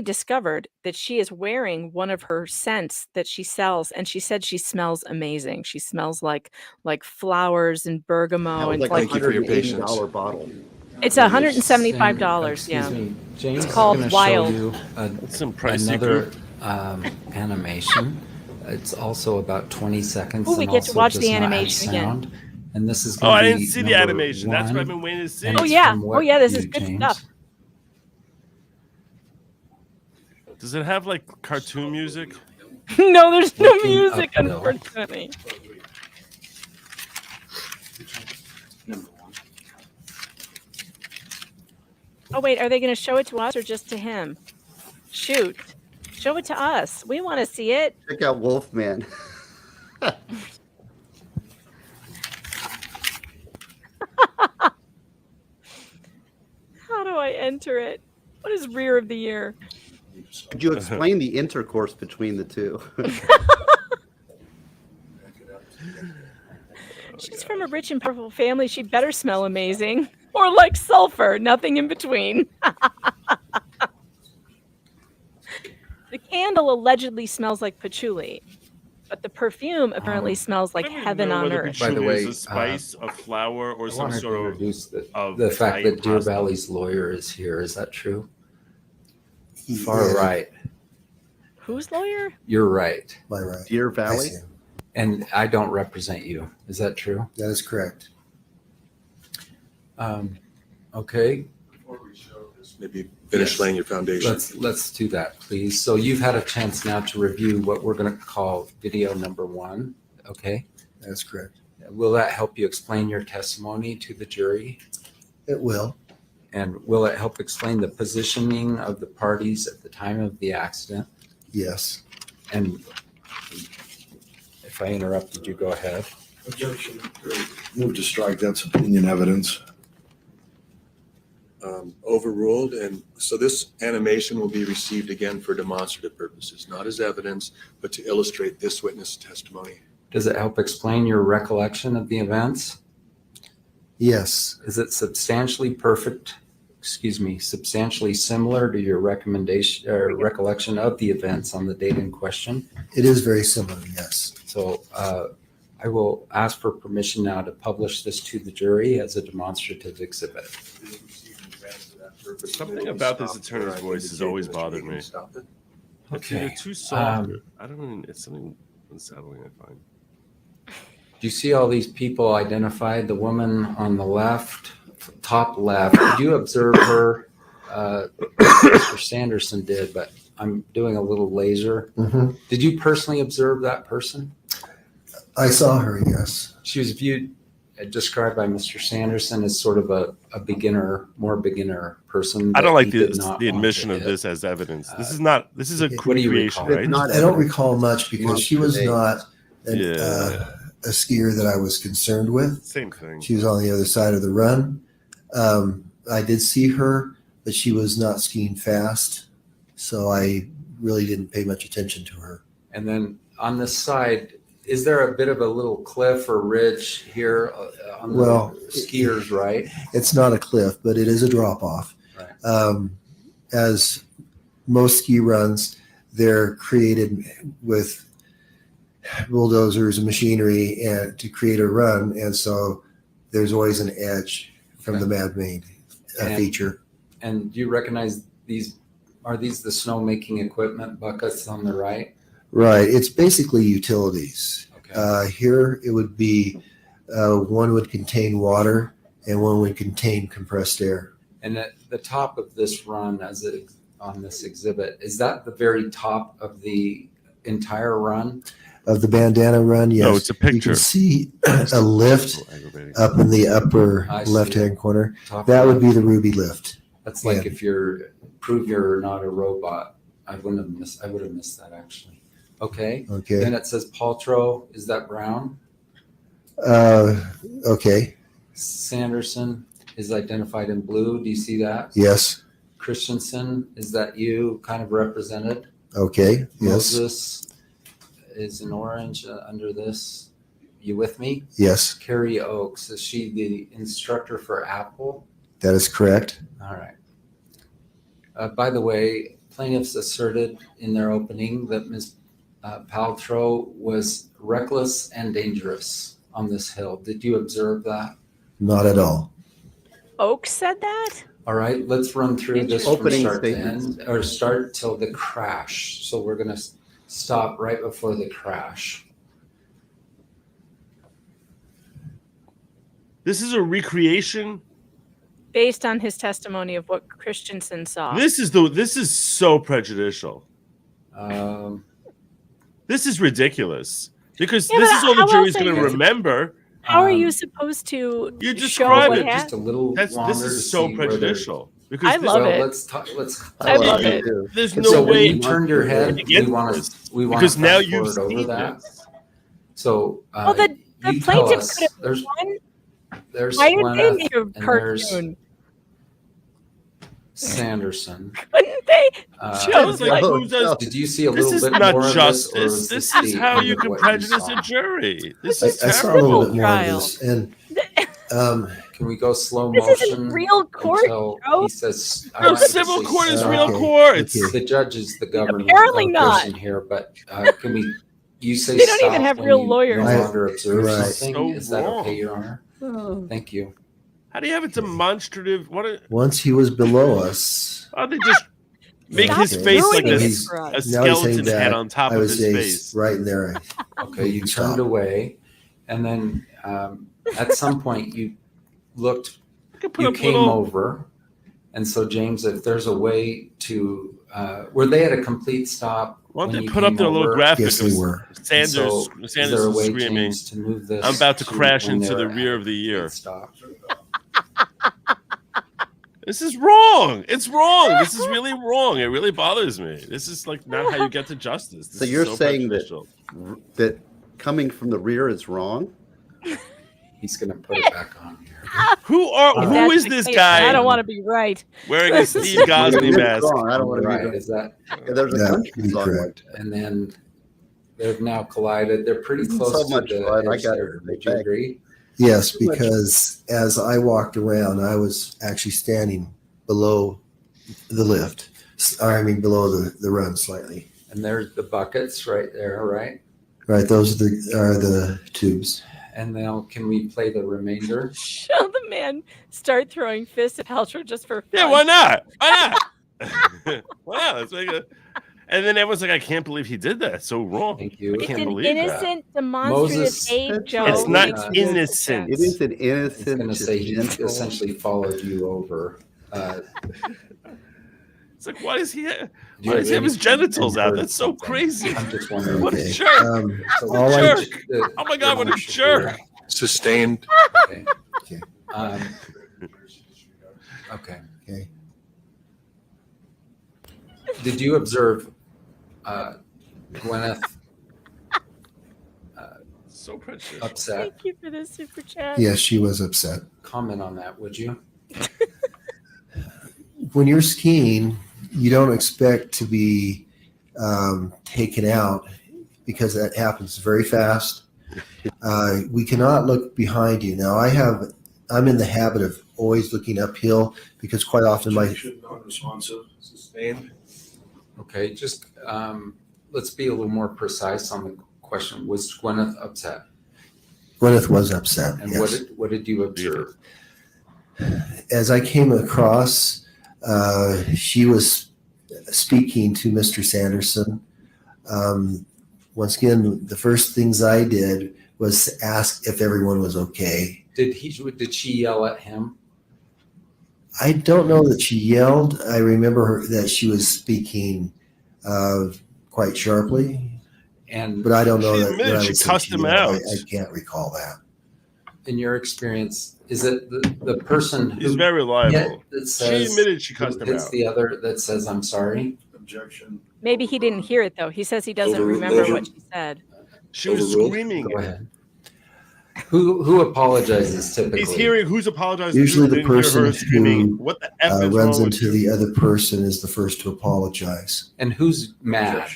discovered that she is wearing one of her scents that she sells, and she said she smells amazing. She smells like flowers and bergamot, and like $180 bottle. It's $175. Yeah, James it's called is gonna Wild. Show you another animation. It's also about 20 seconds. Oh, we and get to also watch does the not have animation again. sound. And this is. Oh, gonna I be didn't see the number animation. That's what I've been one, waiting to see. and Oh it's yeah, from oh What yeah, this You, is good James. stuff. Does it have like cartoon music? No, there's no Looking music, uphill. unfortunately. Oh wait, are they going to show it to us or just to him? Shoot, show it to us. We want to see it. Check out Wolfman. How do I enter it? What is rear of the year? Could you explain the intercourse between the two? She's from a rich and powerful family. She better smell amazing. Or like sulfur, nothing in between. The candle allegedly smells like patchouli. but the perfume apparently smells like I don't even heaven know on whether earth. By the bitumen way, is a spice, a flower, or I some wanted to sort introduce of the fact Italian that Deer pasta. Valley's lawyer is here. Is that true? He Far is. right. Whose lawyer? You're right. My right. Deer I Valley. see him. And I don't represent you. Is that true? That is correct. Okay. Before we show this, maybe finish laying your foundation. Let's do that, please. So you've had a chance now to review what we're going to call video number 1. Okay. That's correct. Will that help you explain your testimony to the jury? It will. And will it help explain the positioning of the parties at the time of the accident? Yes. And if I interrupted you, go ahead. Objection. Move to strike. That's opinion evidence. Overruled. And so this animation will be received again for demonstrative purposes, not as evidence, but to illustrate this witness testimony. Does it help explain your recollection of the events? Yes. Is it substantially similar to your recommendation or recollection of the events on the date in question? It is very similar, yes. So I will ask for permission now to publish this to the jury as a demonstrative exhibit. Something about this attorney's voice has always bothered me. Okay. They're too soft. I don't know. It's something unsettling, I find. Do you see all these people identified? The woman on the left, top left. Did you observe her? Mr. Sanderson did, but I'm doing a little laser. Mm-hmm. Did you personally observe that person? I saw her, yes. She was described by Mr. Sanderson as sort of a beginner, more beginner person. I don't like the the admission of this as evidence. This is a what do you creation, recall? right? I don't recall much because she was not a skier that I was concerned with. Same thing. She was on the other side of the run. I did see her, but she was not skiing fast, so I really didn't pay much attention to her. And then on this side, is there a bit of a little cliff or ridge here on the skiers, right? It's not a cliff, but it is a drop off. Right. As most ski runs, they're created with bulldozers and machinery and to create a run, and so there's always an edge from the man-made feature. And do you recognize these? Are these the snowmaking equipment buckets on the right? Right. It's basically utilities. Okay. Here it would be one would contain water and one would contain compressed air. And at the top of this run, on this exhibit, is that the very top of the entire run? Of the bandana run, yes. No, it's a picture. You can see a lift up in the upper left-hand corner. That would be the Ruby lift. That's like if prove you're not a robot. I would have missed that actually. Okay. Okay. Then it says Paltrow. Is that brown? Okay. Sanderson is identified in blue. Do you see that? Yes. Christensen, is that you kind of represented? Okay. Yes. Moses is in orange under this. You with me? Yes. Carrie Oakes, is she the instructor for Apple? That is correct. All right. By the way, plaintiffs asserted in their opening that Ms. Paltrow was reckless and dangerous on this hill. Did you observe that? Not at all. Oak said that? All right, let's run through this Opening from start to statements. end, or start till the crash. So we're going to stop right before the crash. This is a recreation. Based on his testimony of what Christensen saw. This is so prejudicial. This is ridiculous because this is all the jury's going to remember. How are you supposed to You show describe what it happened? Just a little This longer is to so see where prejudicial. I Because love it. Let's. I love it. There's So no when way you turned your head, we Again, want because to now fast you've forward over seen that. this. So Well, the you tell plaintiff us, could have there's won. there's Why didn't they Gwyneth, make a and there's cartoon? Sanderson. Couldn't they It's like, who does- Did you see a This little is bit not more of justice. this, or was This the is how you end of can what prejudice saw? a jury. This I is saw a terrible. little bit more trial. of this. And Can we go slow This motion? isn't real court, until Joe. he says, I No, want to civil say court is stop. real court. Okay. The judge is the governing Apparently person not. here, but can we you say They don't stop even have when real you lawyers. no longer observe Right. something. So Is that wrong. okay, Your Honor? Oh. Thank you. How do you have a demonstrative? Once he was below us. How they just make Stop his face like ruining this, it for us. a Now he's skeleton saying head back, on top I of would his say face. right in there. Okay, you Stop. turned away, and then at some point you looked, put you up came little- over, and so James, if there's a way to, were they at a complete stop? Why don't when they you put up came their little over? graphic Yes, of they were. Sanders? So, is there a Sanderson way, screaming, James, to move this? "I'm about to crash when into the they're rear at of the year." Stop. This is wrong. It's wrong. This is really wrong. It really bothers me. This is like not how you get to justice. This So is you're so saying prejudicial. that coming from the rear is wrong? He's going to put it back on here. Who If who that's is the this case, guy I don't want to be right. wearing a Steve Gosney You're mask? wrong. I don't want to be Right, right. is that? There's a Yeah, country you're song correct. like that. And then they've now collided. They're pretty This is close so to much the fun. I edge got there. it. Would you agree? Yes, because as I walked around, I was actually standing below the lift. I mean, below the run slightly. And there's the buckets right there, right? Right, those are the tubes. And now can we play the remainder? Show the man start throwing fists at Paltrow just for fun. Yeah, why not? Why not? Why not? Let's make a. And then everyone's like, "I can't believe he did that. It's so wrong." Thank you. I It's can't an believe that. innocent demonstrative Moses- aid, Joe. It's not Makes no innocent. It sense. is an It's innocent, going to say he gentle- essentially followed you over. It's like, why does he? you Why does he have his really genitals out? heard That's so something? crazy. I'm just wondering. What a Okay. jerk! So What all a I- jerk! Oh my God, what a jerk! Sustained. Okay. Okay. Okay. Okay. Did you observe Gwyneth So prejudicial. upset? Thank you for this super chat. Yes, she was upset. Comment on that, would you? When you're skiing, you don't expect to be taken out because that happens very fast. We cannot look behind you. Now, I'm in the habit of always looking uphill because quite often Non-responsive, sustained. Okay, just let's be a little more precise on the question. Was Gwyneth upset? Gwyneth was upset. And Yes. what did you observe? As I came across, she was speaking to Mr. Sanderson. Once again, the first things I did was ask if everyone was okay. Did she yell at him? I don't know that she yelled. I remember that she was speaking quite sharply, And but I don't know She that admitted I she would say cussed she him yelled. out. I can't recall that. in your experience, is it the person who He's very liable. that She says, admitted she cussed him hits out. the other that says, I'm sorry? Objection. Maybe he didn't hear it though. He says he doesn't remember what she said. She was Overruled? screaming. Go ahead. Who apologizes typically? He's hearing who's apologizing. Usually who the didn't hear person her screaming. who What the F is runs wrong with into you? the other person is the first to apologize. And who's mad?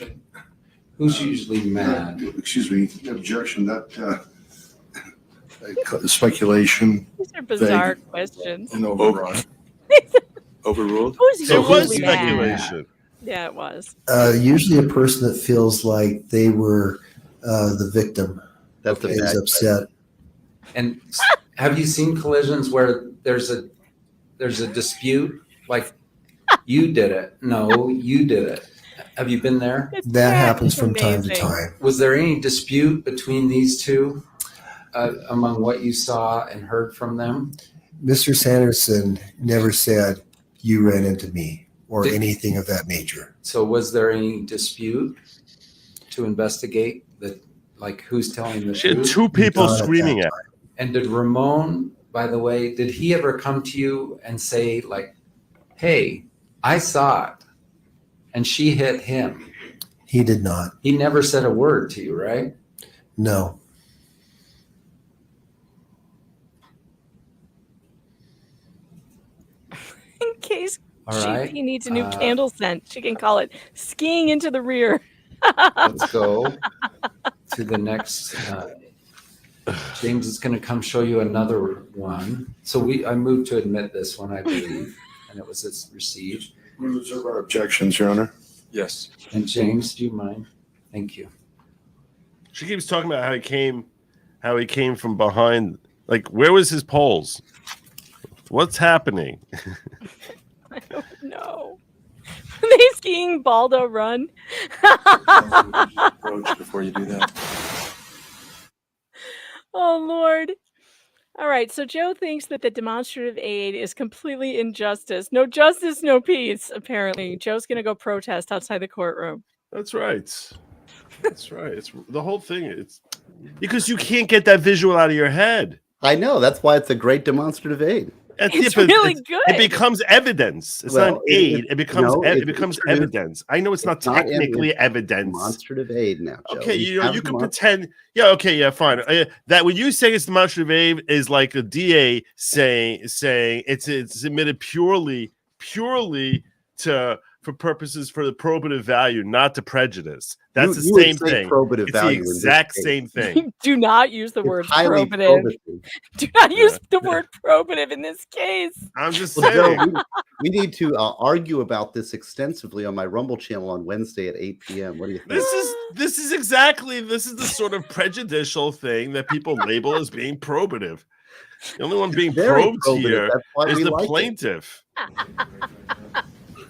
Who's usually mad? Excuse me, objection, that speculation These are bizarre Vague. questions. and override. Overruled. Who's It was usually mad? speculation. Yeah, it was. Usually a person that feels like they were the victim That's a is bad upset. And have you seen collisions where there's a dispute? Like you did it. No, you did it. Have you been there? That happens from time to amazing. time. Was there any dispute between these two among what you saw and heard from them? Mr. Sanderson never said you ran into me or Did- anything of that nature. So was there any dispute to investigate that, like who's telling the She had truth? two people Not at screaming that at her. And did Ramon, by the way, did he ever come to you and say like, hey, I saw it and she hit him? He did not. He never said a word to you, right? No. In case All GP right. needs a new candle scent, she can call it skiing into the rear. Let's go to the next. James is going to come show you another one. So I moved to admit this one, I believe, and it was received. We reserve our objections, Your Honor. Yes. And James, do you mind? Thank you. She keeps talking about how he came from behind. Like, where was his poles? What's happening? I don't know. Are they skiing Baldo Run? Approach before you do that. Oh, Lord. All right, so Joe thinks that the demonstrative aid is completely injustice. No justice, no peace, apparently. Joe's going to go protest outside the courtroom. That's right. That's right. It's the whole thing. It's because you can't get that visual out of your head. I know. That's why it's a great demonstrative aid. It's really good. It becomes evidence. It's not an aid. It becomes evidence. I know it's not technically evidence. Demonstrative aid now, Joe. Okay, you can pretend. Yeah, okay, yeah, fine. That when you say it's demonstrative aid is like a DA saying it's submitted purely for purposes for the probative value, not to prejudice. That's the same thing. Probative value. It's the exact same thing. Do not use the word probative. Do not use the word probative in this case. I'm just Well, saying. Joe, we need to argue about this extensively on my Rumble channel on Wednesday at 8 p.m. What do you think? This is the sort of prejudicial thing that people label as being probative. The only one being Very probed probative. here That's why is we the like it. plaintiff.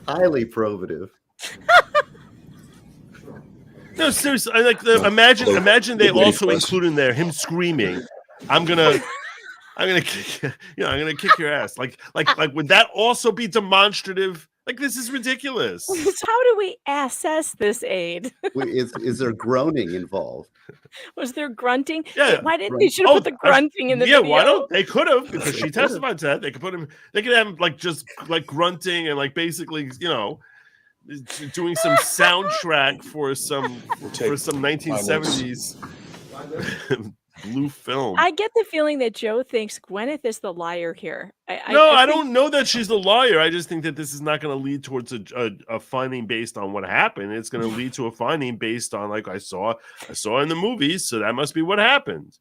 Highly probative. No, seriously. Imagine they also include in there him screaming, I'm gonna kick your ass. Like would that also be demonstrative? Like, this is ridiculous. So how do we assess this aid? Is there groaning involved? Was there grunting? Yeah. Why didn't they should have put the grunting in the video? Why don't they could have, because she testified to that. They could put him. They could have him like just like grunting and like basically doing some soundtrack for some 1970s blue film. I get the feeling that Joe thinks Gwyneth is the liar here. I don't know that she's the liar. I just think that this is not going to lead towards a finding based on what happened. It's going to lead to a finding based on, like, I saw in the movies, so that must be what happened.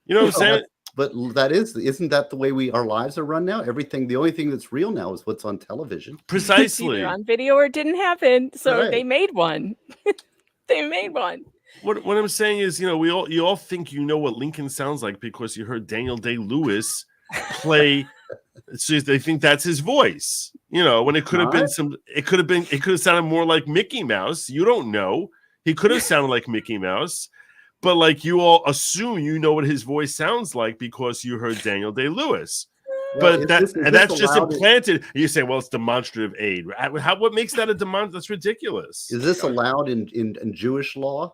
You know what I'm saying? But isn't that the way our lives are run now? The only thing that's real now is what's on television. Precisely. It's either on video or it didn't happen. So Right. they made one. They made one. What I'm saying is, you all think you know what Lincoln sounds like because you heard Daniel Day-Lewis play. So they think that's his voice. When it could have been it could have sounded more like Mickey Mouse. You don't know. He could have sounded like Mickey Mouse, but like you all assume you know what his voice sounds like because you heard Daniel Day-Lewis. Well, But is this that's just allowed implanted. You say, well, it's demonstrative aid. What makes that a demonstrative? That's ridiculous. Is this allowed in Jewish law?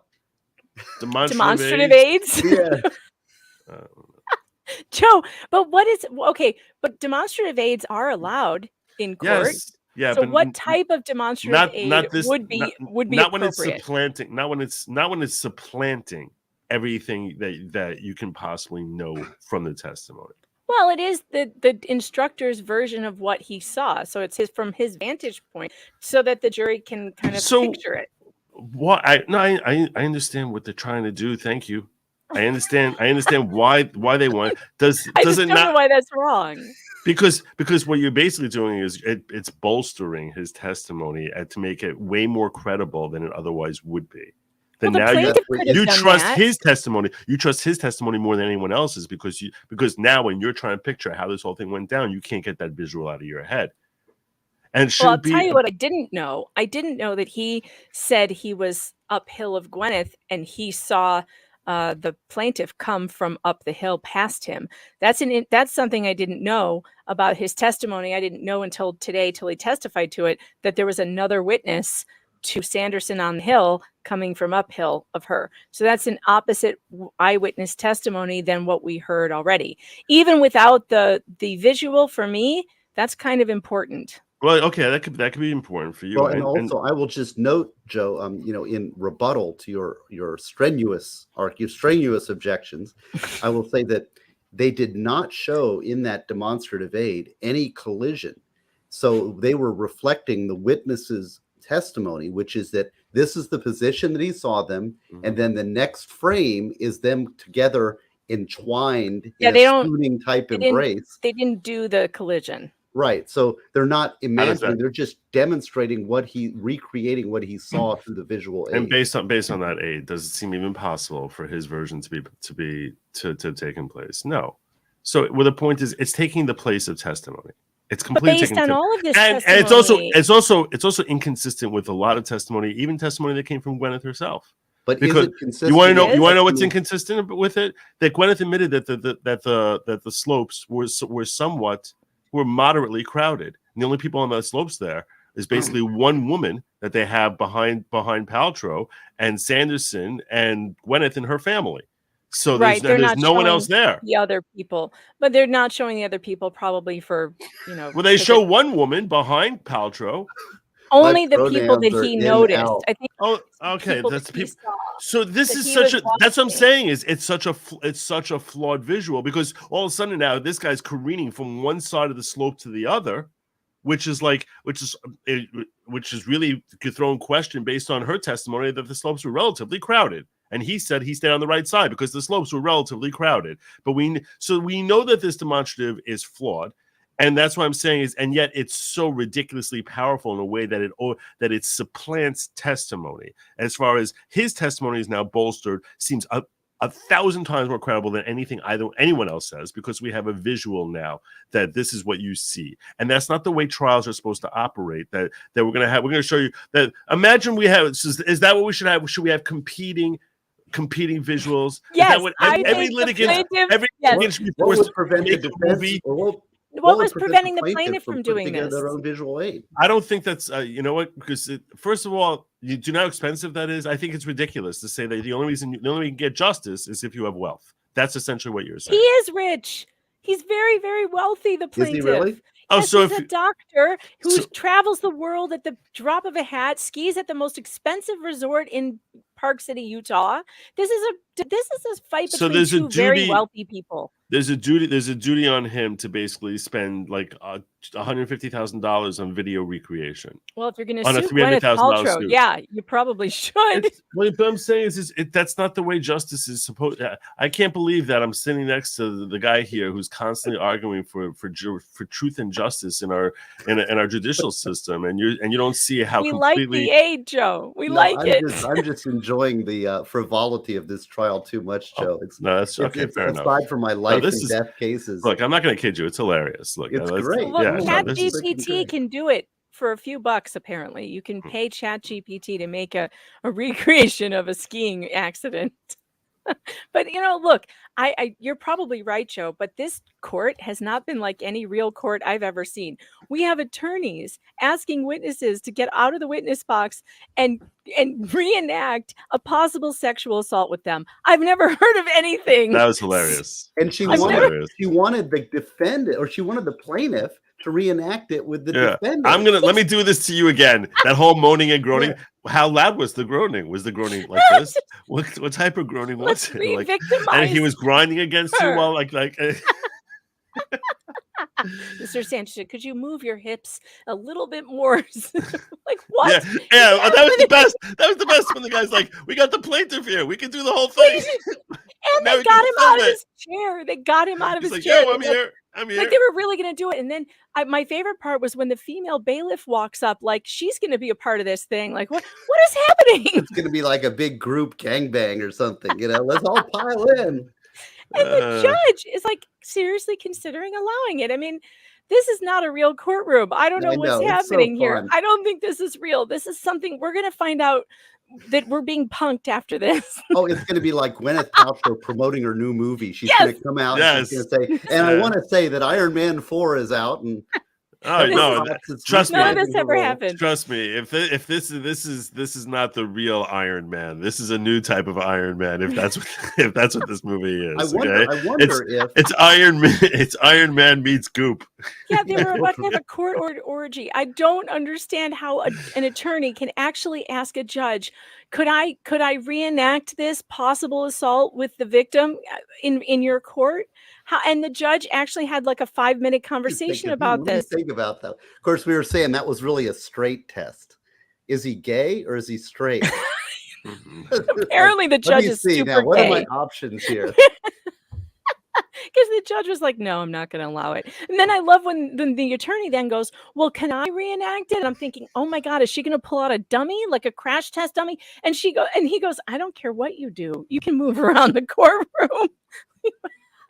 Demonstrative aids? Yeah. Joe, but but demonstrative aids are allowed in court. Yes. Yeah. So but what type of demonstrative aid would be not when it's appropriate? supplanting, not when it's supplanting everything that you can possibly know from the testimony. Well, it is the instructor's version of what he saw. So it's from his vantage point so that the jury can kind of picture it. I understand what they're trying to do. Thank you. I understand why they want. I just don't know why that's wrong. Because what you're basically doing is it's bolstering his testimony to make it way more credible than it otherwise would be. Then now you trust his testimony. You trust his testimony more than anyone else's because now when you're trying to picture how this whole thing went down, you can't get that visual out of your head. And I'll tell you what I didn't know. I didn't know that he said he was uphill of Gwyneth and he saw the plaintiff come from up the hill past him. That's something I didn't know about his testimony. I didn't know until today, till he testified to it, that there was another witness to Sanderson on the hill coming from uphill of her. So that's an opposite eyewitness testimony than what we heard already. Even without the visual, for me, that's kind of important. Well, okay, that could be important for you. Well, and also I will just note, Joe, in rebuttal to your strenuous objections, I will say that they did not show in that demonstrative aid any collision. So they were reflecting the witness's testimony, which is that this is the position that he saw them, and then the next frame is them together entwined in a swooning type embrace. They didn't do the collision. Right. So they're not does imagining, that- they're just demonstrating recreating what he saw through the visual aid. And based on that aid, does it seem even possible for his version to have taken place? No. So well, the point is, it's taking the place of testimony. It's completely based on all of this and testimony, it's also inconsistent with a lot of testimony, even testimony that came from Gwyneth herself. But because is it consistent? you want to know what's Testimony. inconsistent with it? That Gwyneth admitted that the slopes were moderately crowded. And the only people on the slopes there is basically one woman that they have behind Paltrow and Sanderson and Gwyneth and her family. So right? They're there's not no one showing else there. the other people, but they're not showing the other people probably for Well, they show one woman behind Paltrow. only the people that he noticed. I think. Oh, okay. people That's that he people. saw, So this that is he such was a. That's what I'm watching. saying. Is it's such a flawed visual because all of a sudden now this guy's careening from one side of the slope to the other, which is really could throw in question based on her testimony that the slopes were relatively crowded. And he said he stayed on the right side because the slopes were relatively crowded. But we know that this demonstrative is flawed. And that's what I'm saying is, and yet it's so ridiculously powerful in a way that it supplants testimony. As far as his testimony is now bolstered, seems 1,000 times more credible than anything anyone else says, because we have a visual now that this is what you see, and that's not the way trials are supposed to operate. That we're going to show you that. Imagine we have. Is that what we should have? Should we have competing visuals? Yes, is that what every think the litigant plaintiff- should be What forced would prevent to the make a defense? movie? What was would prevent preventing the plaintiff plaintiff from putting doing together this? their own visual aid? I don't think that's you know what, because first of all, do you know how expensive that is? I think it's ridiculous to say that the only way you can get justice is if you have wealth. That's essentially what you're He saying. is rich. He's very, very wealthy. The Is he plaintiff. really? Oh, Yes, so he's if a doctor who travels the world at the drop of a hat, skis at the most expensive resort in Park City, Utah. This is a fight So between there's a two very duty- wealthy people. There's a duty on him to basically spend like $150,000 on video recreation. Well, if you're going to On a sue Gwyneth $300,000 Paltrow, suit. yeah, you probably should. What I'm saying is that's not the way justice is supposed. I can't believe that I'm sitting next to the guy here who's constantly arguing for truth and justice in our judicial system, and you don't see how We like completely. the aid, Joe. We No, like it. I'm just enjoying the frivolity of this trial too much, Joe. No, that's okay. Fair enough. Aside from my life this and is- death cases. Look, I'm not going to kid you. It's hilarious. Look, It's let's- great. Look, Yeah, no, this is- ChatGPT can do it for a few bucks. Apparently, you can pay ChatGPT to make a recreation of a skiing accident. But look, you're probably right, Joe. But this court has not been like any real court I've ever seen. We have attorneys asking witnesses to get out of the witness box and reenact a possible sexual assault with them. I've never heard of anything. That was hilarious. And she That's wanted hilarious. the defendant, or she wanted the plaintiff to reenact it with the Yeah. defendant. Let me do this to you again. That whole moaning and groaning. How loud was the groaning? Was the groaning like this? What type of groaning was it? Like, and he was grinding against you her. while like Mr. Sanchez, could you move your hips a little bit more? Like what? yeah. That was the best. That was the best when the guy's like, "We got the plaintiff here. We can do the whole thing." And Now they we got can him out of film it. his chair. They got him out of He's his like, chair. "Yo, I'm here. I'm here." Like they were really going to do it. And then my favorite part was when the female bailiff walks up, like she's going to be a part of this thing. Like what is happening? It's going to be like a big group gangbang or something. Let's all pile in. And the judge is like seriously considering allowing it. I mean, this is not a real courtroom. I don't know I what's know, it's so happening here. fun. I don't think this is real. This is something we're going to find out that we're being punked after this. Oh, it's going to be like Gwyneth Paltrow promoting her new movie. She's Yes. going to come out and she's going to say, and I want to say that Iron Man 4 is out. And Oh no! Trust me. None of this ever happened. Trust me. If this is not the real Iron Man. This is a new type of Iron Man. If that's what this movie is. I wonder it's Iron Man. It's Iron Man meets Goop. Yeah, they were about to have a court orgy. I don't understand how an attorney can actually ask a judge, could I reenact this possible assault with the victim in your court? And the judge actually had like a 5-minute conversation about this. Think about that. Of course, we were saying that was really a straight test. Is he gay or is he straight? Apparently, the judge is super What gay. are my options here? Because the judge was like, no, I'm not going to allow it. And then I love when the attorney then goes, well, can I reenact it? And I'm thinking, oh my God, is she going to pull out a dummy, like a crash test dummy? And he goes, I don't care what you do. You can move around the courtroom.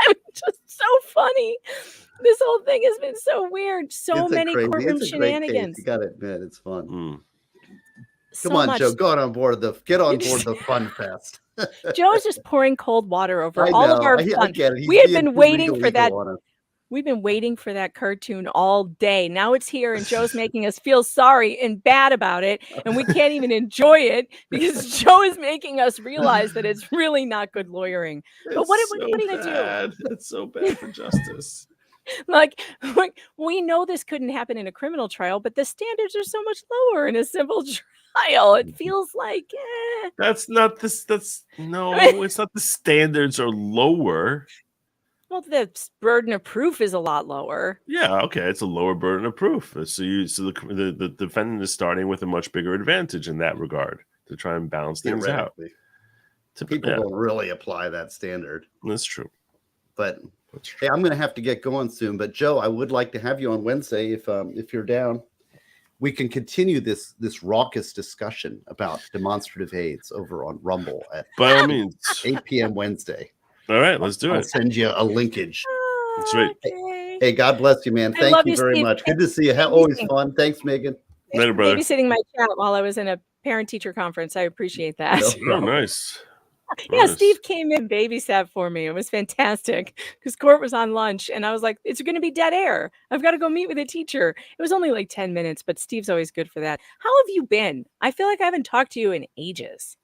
I'm just so funny. This whole thing has been so weird. So many courtroom It's a great case. shenanigans. You got to admit, it's fun. So Come on, much. Joe. Get on board the fun fest. Joe's just pouring cold water over I all of know. our I fun. get it. He's We had being been too waiting for legal that. on us. We've been waiting for that cartoon all day. Now it's here, and Joe's making us feel sorry and bad about it, and we can't even enjoy it because Joe is making us realize that it's really not good lawyering. But what are we going to do? It's so bad for justice. Like, we know this couldn't happen in a criminal trial, but the standards are so much lower in a civil trial. It feels like, That's not this. It's not the standards are lower. well, the burden of proof is a lot lower. Yeah, okay, it's a lower burden of proof. So the defendant is starting with a much bigger advantage in that regard to try and balance things out. People don't really apply that standard. That's true. But hey, I'm going to have to get going soon. But Joe, I would like to have you on Wednesday if you're down. We can continue this raucous discussion about demonstrative aids over on Rumble at by all means 8 p.m. Wednesday. All right, let's do I'll it. send you a linkage. Sweet. Hey, God bless you, man. I Thank love you you, very Steve. much. Good to see you. Always fun. Thanks, Megan. Later, brother. Babysitting my chat while I was in a parent-teacher conference. I appreciate that. Oh, nice. Yeah, Nice. Steve came in and babysat for me. It was fantastic because Court was on lunch, and I was like, it's going to be dead air. I've got to go meet with a teacher. It was only like 10 minutes, but Steve's always good for that. How have you been? I feel like I haven't talked to you in ages.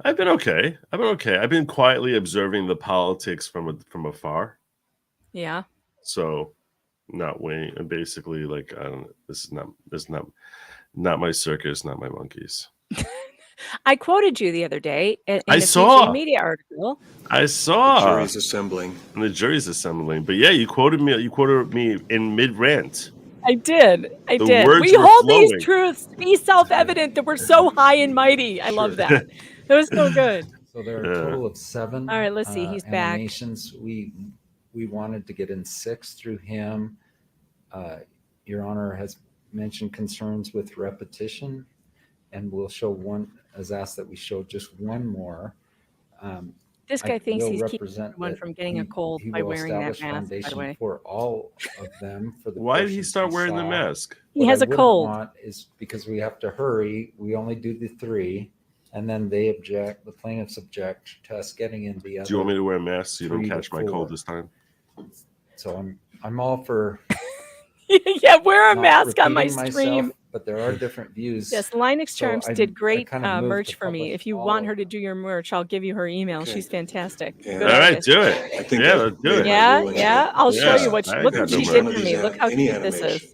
I've been okay. I've been quietly observing the politics from afar. Yeah. So, not weighing. Basically, like I don't. This is not my circus, not my monkeys. I quoted you the other day in I a saw. featured media article. I saw. The jury's assembling. And the jury's assembling. But yeah, you quoted me in mid rant. I did. The did. words We were hold flowing. these truths to be self-evident that we're so high and mighty. I love that. That was so good. So there are a total of 7. All right, let's see. He's back. animations. We wanted to get in 6 through him. Your Honor has mentioned concerns with repetition, and we'll show one. Has asked that we show just one more. This guy thinks will he's keeping represent everyone that from getting a cold he by will wearing that establish mask, by the foundation way. for all of them. For the Why did he portions start we wearing the saw. mask? He What has I a wouldn't cold. want is because we have to hurry. We only do the 3, and then they object. The plaintiffs object to us getting in the other. Do you want me to wear a mask so you don't 3 to catch my 4. cold this time? So I'm all for Yeah, wear a not mask on my repeating stream. myself, but there are different views. Yes, Linux So Charms I did great kind of moved merch to for me. publish If you all want of her to do your merch, I'll give you her email. Okay. She's fantastic. Yeah. Good All right, artist. do it. I think Yeah, I've let's do made it. my Yeah, ruling yeah. that I'll show Yeah, you what I look got what no she merch. did one for of me. these Look how any cute this is. animation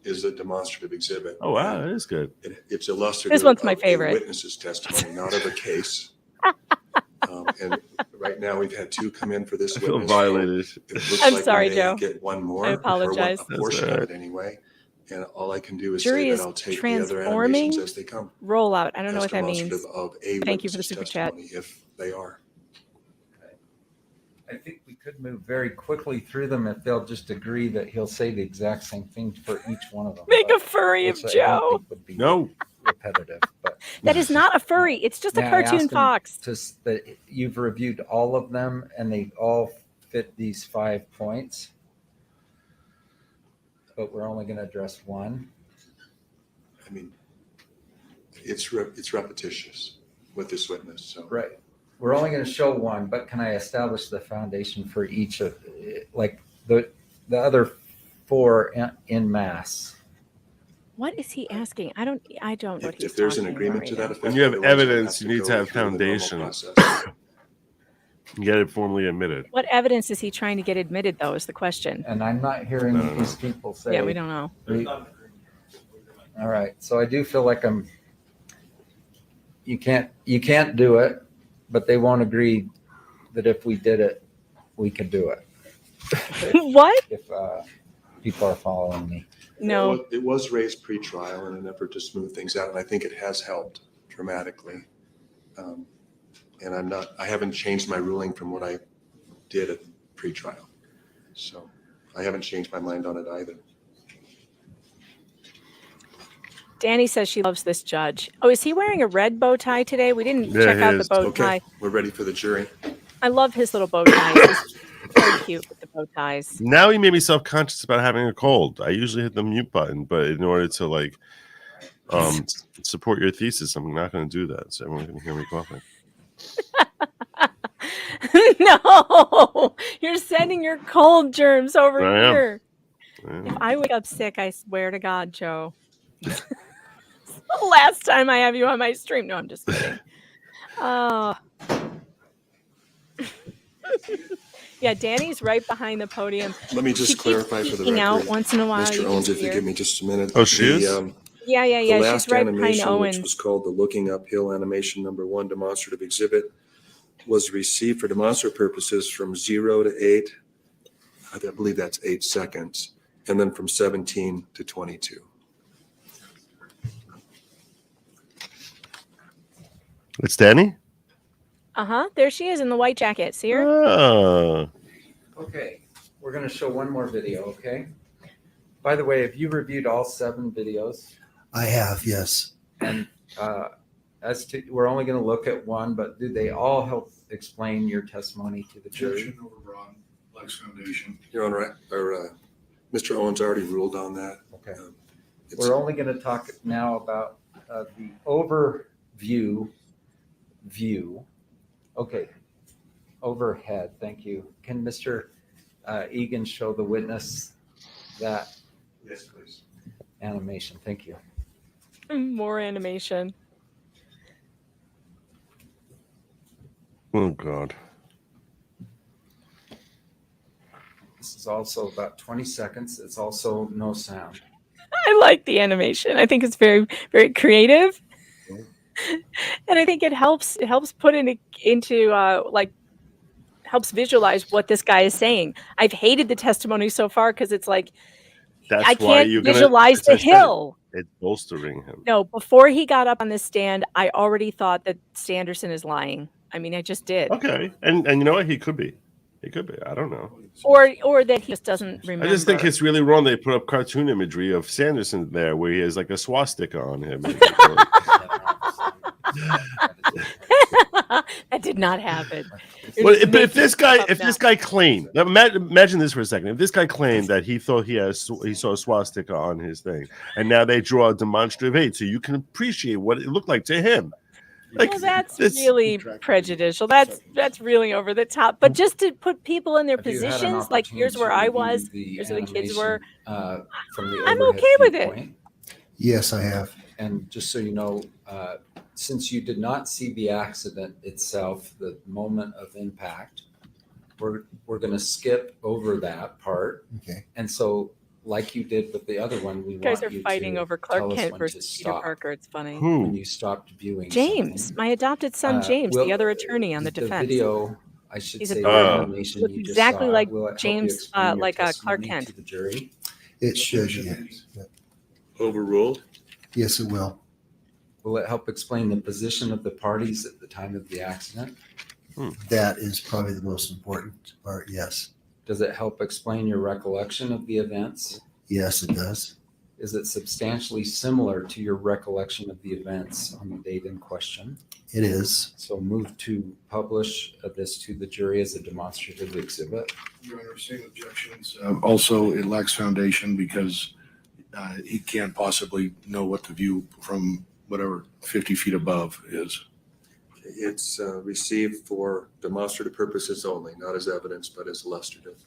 is a demonstrative exhibit. Oh wow, And that is good. it's illustrative This one's my of a favorite. witness's testimony, not of a case. And right now we've had 2 come in for this I feel witness. violated. It looks I'm like sorry, we may Joe. get one more. I or apologize. a portion That's all of it anyway. And all I can do is Jury say is that I'll take the other animations transforming as they come. rollout. I don't know as what that means. demonstrative of a Thank you for the witness's super chat. testimony, if they are. I think we could move very quickly through them if they'll just agree that he'll say the exact same thing for each one of them. Make a but- furry of which I don't Joe. think would be No. repetitive. But That is not a furry. It's just a May I cartoon ask him fox. that you've reviewed all of them and they all fit these 5 points, but we're only going to address one. I mean, it's repetitious with this witness. So Right. We're only going to show one, but can I establish the foundation for each of, like the other 4 in mass? What is he asking? I don't know what he's if there's an talking agreement about to right that now. effect, When you have otherwise we'll evidence, you need go to have through the normal foundation. process. You get it formally admitted. What evidence is he trying to get admitted, though, is the question. And I'm not hearing No. these people say. Yeah, we don't know. All right. So I do feel like you can't do it, but they won't agree that if we did it, we could do it. What? If people are following me. No. It was raised pre-trial in an effort to smooth things out, and I think it has helped dramatically. And I haven't changed my ruling from what I did at pre-trial. So I haven't changed my mind on it either. Danny says she loves this judge. Oh, is he wearing a red bow tie today? We didn't check out the bow tie. We're ready for the jury. I love his little bow ties. He's very cute with the bow ties. Now he made me self-conscious about having a cold. I usually hit the mute button, but in order to like support your thesis, I'm not going to do that. So everyone can hear me coughing. No, you're sending your cold germs over I am. here. If I wake up sick, I swear to God, Joe. The last time I have you on my stream. No, I'm just kidding. Oh. Yeah, Danny's right behind the podium. Let me just She keeps clarify for the peeking record. out once in a while. Mr. You Owens, can if see you her. give me just a minute. Oh, she is? Yeah. The She's last right behind animation, Owen. which was called the Looking Uphill animation number 1 demonstrative exhibit, was received for demonstrative purposes from 0 to 8. I believe that's 8 seconds. And then from 17 to 22. It's Danny? There she is in the white jacket. See her? Oh. Okay, we're going to show one more video, okay? By the way, have you reviewed all 7 videos? I have, yes. And as to, we're only going to look at one, but do they all help explain your testimony to the jury? Foundation. Your Honor, Mr. Owens already ruled on that. Okay. We're only going to talk now about the overview view. Okay. Overhead. Thank you. Can Mr. Egan show the witness that? Yes, please. Animation. Thank you. More animation. Oh, God. This is also about 20 seconds. It's also no sound. I like the animation. I think it's very, very creative. And I think it helps put into helps visualize what this guy is saying. I've hated the testimony so far because it's like That's I why can't you're visualize gonna, the hill. It's bolstering him. No, before he got up on this stand, I already thought that Sanderson is lying. I mean, I just did. Okay. And you know what? He could be. He could be. I don't know. Or that he just doesn't remember. I just think it's really wrong they put up cartoon imagery of Sanderson there where he has like a swastika on him. That did not happen. Well, but if this guy claimed, imagine this for a second. If this guy claimed that he thought he saw a swastika on his thing, and now they draw a demonstrative aid, so you can appreciate what it looked like to him. Like, well, that's really prejudicial. That's really over the top. But just to put people in their positions, like here's where I was, here's where the kids were. From the I'm overhead okay with viewpoint. it. Yes, I have. And just so you know, since you did not see the accident itself, the moment of impact, we're going to skip over that part. Okay. And so, like you did with the other one, we You guys want are you fighting to over tell Clark us Kent when versus to Peter stop. Parker. It's funny. When you stopped viewing James, my adopted son James, well, the other attorney on the defense. video, I should He's a say, Parker. the animation Looks you just exactly saw, like will it help you James, explain your like Clark testimony Kent. to the jury? It should, yes. Overruled? Yes, it will. Will it help explain the position of the parties at the time of the accident? That is probably the most important part, yes. Does it help explain your recollection of the events? Yes, it does. Is it substantially similar to your recollection of the events on the date in question? It is. So move to publish this to the jury as a demonstrative exhibit. Your Honor, same objections. Also, it lacks foundation because he can't possibly know what the view from whatever 50 feet above is. It's received for demonstrative purposes only, not as evidence, but as illustrative.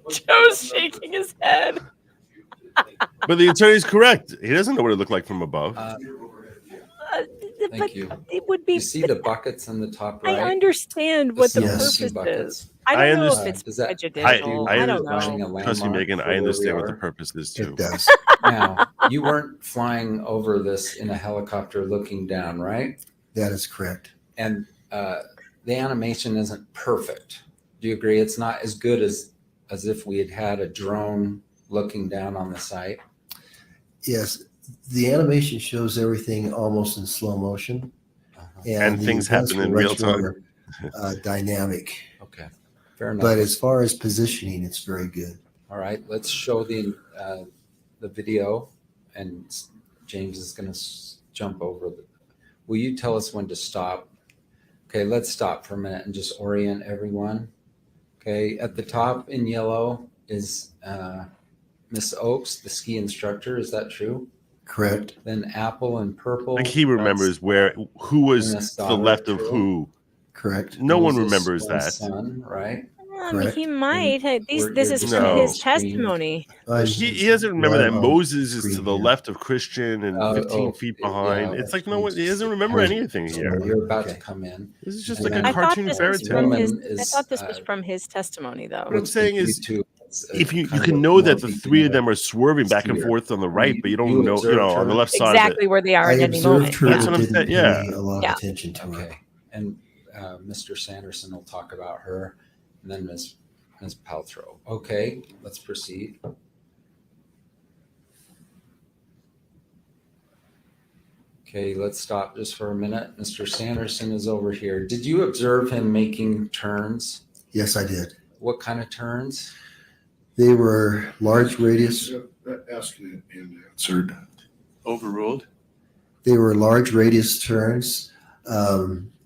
Joe's shaking his head. But the attorney's correct. He doesn't know what it looked like from above. Thank you. It would be. You see the buckets in the top right? I understand what the Yes. purpose Buckets. is. I don't know if it's Does that prejudicial. I don't flying know. a Trust me, landmark Megan, for I where we understand what the are? purpose is too. It does. Now, you weren't flying over this in a helicopter looking down, right? That is correct. And the animation isn't perfect. Do you agree? It's not as good as if we had had a drone looking down on the site. Yes, the animation shows everything almost in slow motion. And the things events happen in were real much time. more, dynamic. Okay. Fair enough. But as far as positioning, it's very good. All right, let's show the video, and James is going to jump over. Will you tell us when to stop? Okay, let's stop for a minute and just orient everyone. Okay, at the top in yellow is Miss Oakes, the ski instructor. Is that true? Correct. Then apple and purple. Like he remembers who was to the left of who. Correct. No one remembers that. Son, right? He might. This is from his testimony. He doesn't remember that Moses is to the left of Christian and 15 feet behind. yeah, it's like no one. He doesn't remember anything here. You're about to come in. This is just And like a then- cartoon fairy tale. I thought this was from his testimony, though. What I'm saying is, if you can know that the three of them are swerving back and forth on the right, but you don't know, on the left side. Exactly where they are at any moment. That's what I'm saying. Yeah. A lot of attention to it. Okay, and Mr. Sanderson will talk about her, and then Ms. Paltrow. Okay, let's proceed. Okay, let's stop just for a minute. Mr. Sanderson is over here. Did you observe him making turns? Yes, I did. What kind of turns? They were large radius. Asked and answered. Overruled. They were large radius turns,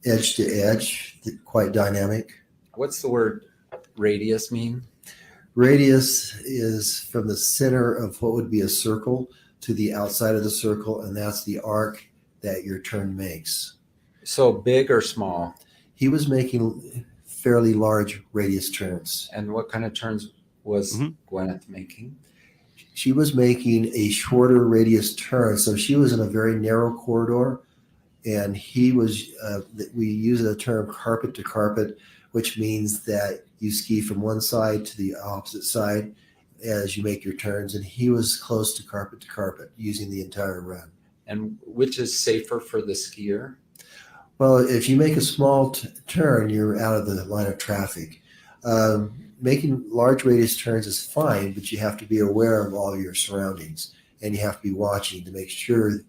edge to edge, quite dynamic. What's the word radius mean? Radius is from the center of what would be a circle to the outside of the circle, and that's the arc that your turn makes. So big or small? He was making fairly large radius turns. And what kind of turns was Gwyneth making? She was making a shorter radius turn. So she was in a very narrow corridor, and he was, we use the term carpet to carpet, which means that you ski from one side to the opposite side as you make your turns. And he was close to carpet using the entire run. And which is safer for the skier? Well, if you make a small turn, you're out of the line of traffic. Making large radius turns is fine, but you have to be aware of all your surroundings, and you have to be watching to make sure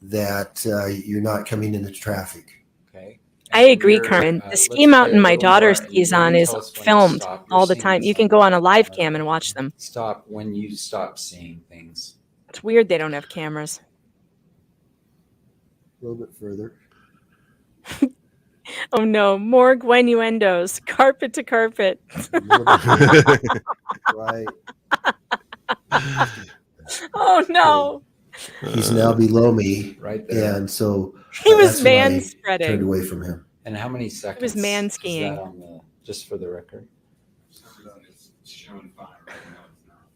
that you're not coming into traffic. Okay. I agree, Carmen. The ski mountain my daughter skis on is filmed all the time. You can go on a live cam and watch them. Stop when you stop seeing things. It's weird they don't have cameras. A little bit further. Oh no, more Gwenuendos. Carpet to carpet. Right. Oh no. He's now below me. Right there. And so He was that's when I man spreading. turned away from him. And how many seconds? was man is skiing. that on the, just for the record?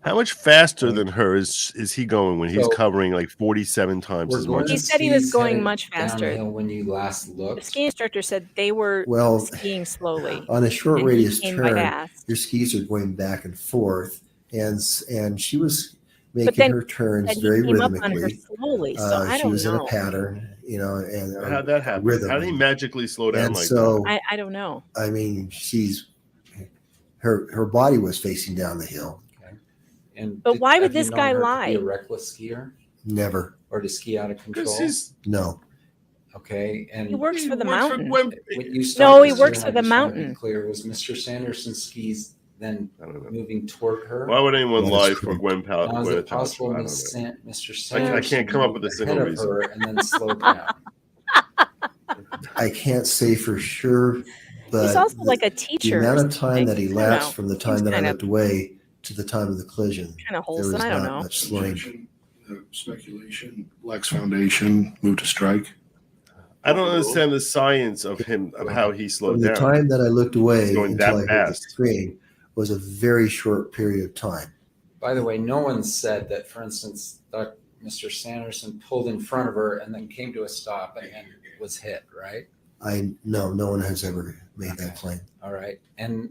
How much faster than her is he going when he's So, covering like 47 times as much? He said he was going much faster. When you last The looked. ski instructor said they were Well, skiing slowly. On a short and he radius came right turn, fast. your skis are going back and forth, and she was But making then her turns said he very came up on her rhythmically. slowly, so I She don't was in know. a pattern, and a How'd that happen? rhythm. How did he magically slow down And like so, that? I don't know. I mean, her body was facing down the hill. And But why would have you this known guy her to lie? be a reckless skier Never. or to ski out of control? No. Okay, and He works for the works for mountain. when you No, stopped he this works year, for I the just wanna be mountain. Clear, was Mr. Sanderson's skis then moving toward her? Why would anyone That is lie for correct. Gwen Now, is Gwyneth it possible Paltrow? I Mr. don't know. Mr. I Sanderson can't come up with a moved single ahead of reason. her and then slowed down? I can't say for sure, but He's also like a the teacher. amount or of time that he something. I don't lapsed know. from the Seems time that I kinda- looked away to the time of the collision, Kinda there was wholesome, I don't not know. much slowing. Speculation. Lex Foundation moved to strike. I don't understand the science of how he slowed From the down. time that I looked away He's going until I that heard the fast. scream was a very short period of time. By the way, no one said that, for instance, Mr. Sanderson pulled in front of her and then came to a stop and was hit, right? No one has ever made that claim. All right. And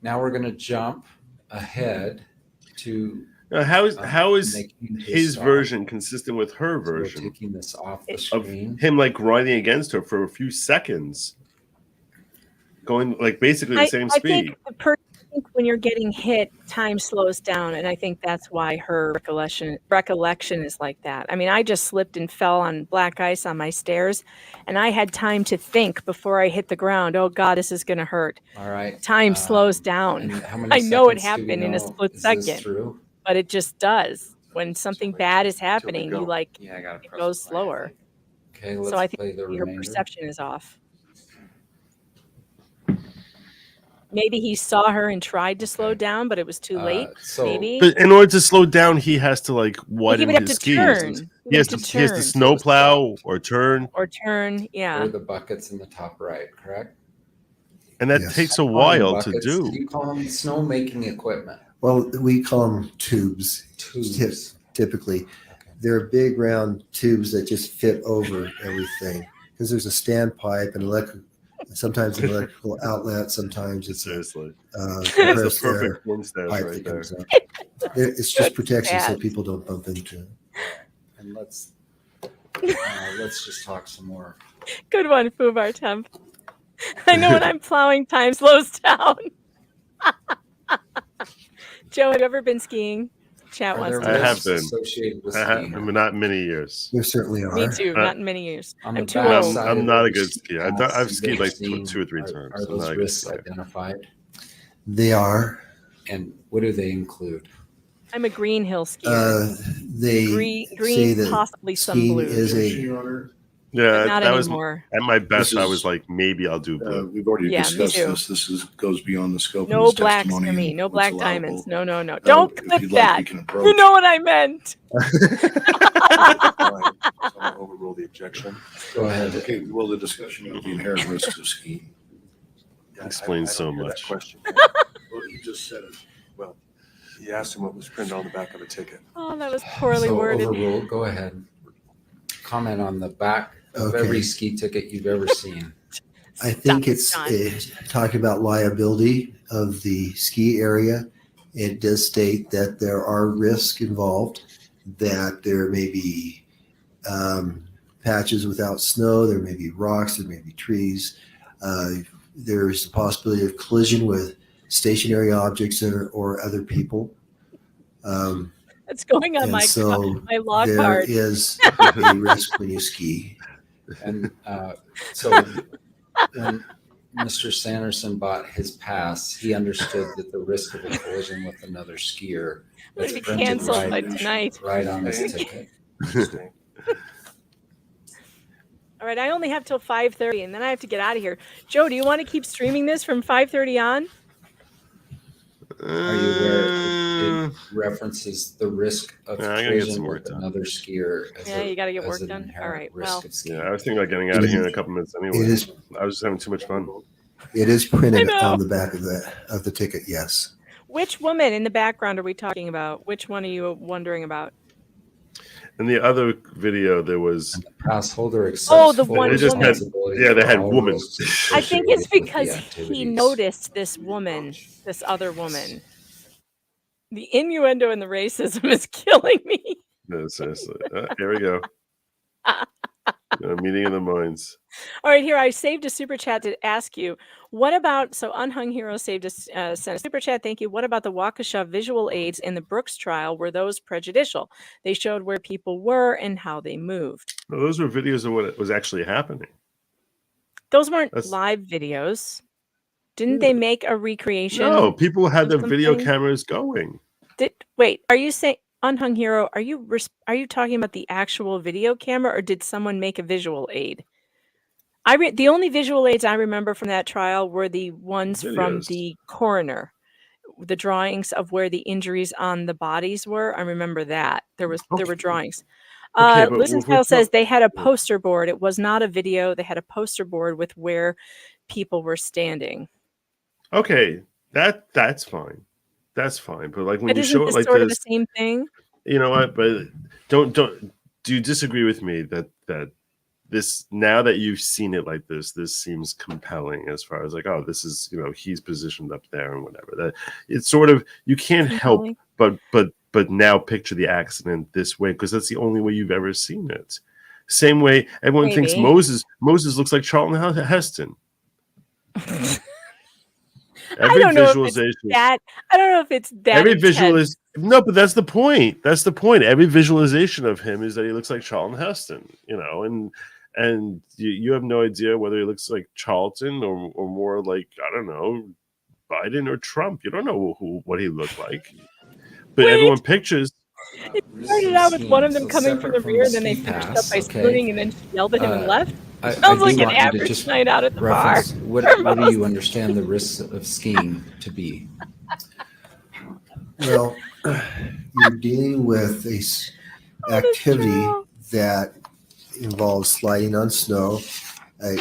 now we're going to jump ahead to Now, how is making his stop. version consistent with her So we're version taking this off the of screen. him like grinding against her for a few seconds, going like basically the same I speed? think the person think when you're getting hit, time slows down, and I think that's why her recollection is like that. I mean, I just slipped and fell on black ice on my stairs, and I had time to think before I hit the ground. Oh God, this is going to hurt. All right. Time slows down. And how many I know it seconds do we happened in a know split is this second, through? but it just does. When something bad is happening, you Yeah, I gotta it press goes play, I slower. think. Okay, So I let's think play the your remainder. perception is off. Maybe he saw her and tried to slow down, but it was too late. Maybe. But in order to slow down, he has to like Like, widen he would have his to skis. turn. He has to snow plow or turn, Or turn, yeah. Or the buckets in the top right, correct? and that Yes. takes a Call them while to buckets. do. You call them snow-making equipment. Well, we call them tubes. Tubes. Typically, they're big round tubes that just fit over everything because there's a standpipe and sometimes an electrical outlet. Sometimes it's seriously. Compressed That's the air perfect wind stance pipe right that there. comes up. It's just protection so people don't bump into it. And let's just talk some more. Good one, Fubar Temp. I know when I'm plowing, time slows down. Joe, have you ever been skiing? Chat wants to I know. have been. associated with I have, skiing? but not many years. There certainly are. Me too, not in many years. On I'm the too back old. side I'm of not a every good ski skier. pass I've you've skied ever like seen, 2 or 3 Are times. I'm those not a good risks skier. identified? They are. And what do they include? I'm a green hill skier. They green, say that possibly some skiing blue. is a Yeah, But not that was anymore. at my best. This I is- was like, maybe I'll do blue. We've already Yeah, me discussed too. this. This goes beyond the scope No of this blacks testimony. for me. and No what's black allowable. diamonds. No, no, no. Now, Don't if click you'd like, that. we can You approach. know what I meant. Overrule the objection. Go ahead. Okay, well, the discussion of the inherent risks of skiing. Explains so much. Question. Well, you just said it. Well, he asked him what was printed on the back of a ticket. Oh, that was poorly So worded. overruled. Go ahead. Comment on the back of Okay. every ski ticket you've ever seen. I think Stop it, it's John. talking about liability of the ski area. It does state that there are risks involved, that there may be patches without snow, there may be rocks, there may be trees. There's the possibility of collision with stationary objects or other people. It's going on And my so my log there card. is a risk when you ski. And so when Mr. Sanderson bought his pass, he understood that the risk of a collision with another skier Would is be printed canceled by tonight. right on his ticket. All right, I only have till 5:30, and then I have to get out of here. Joe, do you want to keep streaming this from 5:30 on? Are you aware it references the risk of Yeah, I gotta get some collision work with done. another skier? As Yeah, you got to get as work an done. All inherent right. risk Well, of skiing. Yeah, I was thinking about getting out of here in a couple minutes anyway. It is- I was just having too much fun. It is printed I know. on the back of the ticket, yes. which woman in the background are we talking about? Which one are you wondering about? In the other video, there was Pass holder accepts Oh, the full one they just had, responsibility yeah, they for had all women. risks I think it's associated with the because he activities. noticed this woman, this other woman. The innuendo and the racism is killing me. No, seriously. Here we go. Meeting of the minds. All right, here I saved a super chat to ask you. What about Unhung Hero saved a sent a super chat? Thank you. What about the Waukesha visual aids in the Brooks trial? Were those prejudicial? They showed where people were and how they moved. Well, those were videos of what was actually happening. Those weren't That's- live videos. Didn't they make a recreation? No, people had of their video something? cameras going. Wait, are you saying Unhung Hero? Are you talking about the actual video camera, or did someone make a visual aid? The only visual aids I remember from that trial were the ones from Videos. the coroner, the drawings of where the injuries on the bodies were. I remember that there were drawings. Okay, but Listen if we're Style says talk- they had a poster board. It was not a video. They had a poster board with where people were standing. Okay, that's fine. That's fine. But like when But you isn't show it this like sort of this, the same thing? you know what? But don't do you disagree with me that this, now that you've seen it like this seems compelling as far as like, oh, this is, he's positioned up there and whatever. That it's sort of, you can't help but now picture the accident this way because that's the only way you've ever seen it. Same way everyone thinks Maybe. Moses looks like Charlton Heston. Every don't know if it's visualization. that. I don't know if it's that. Every intense. visualization. No, but that's the point. That's the point. Every visualization of him is that he looks like Charlton Heston, and you have no idea whether he looks like Charlton or more like, I don't know, Biden or Trump. You don't know what he looked like. But everyone pictures. It started out with one of them coming from the rear, and then they finished up by spooning, and then she yelled at him and left. Sounds like an average night out at the bar. What do you understand the risks of skiing to be? Well, you're dealing with a activity that involves sliding on snow. It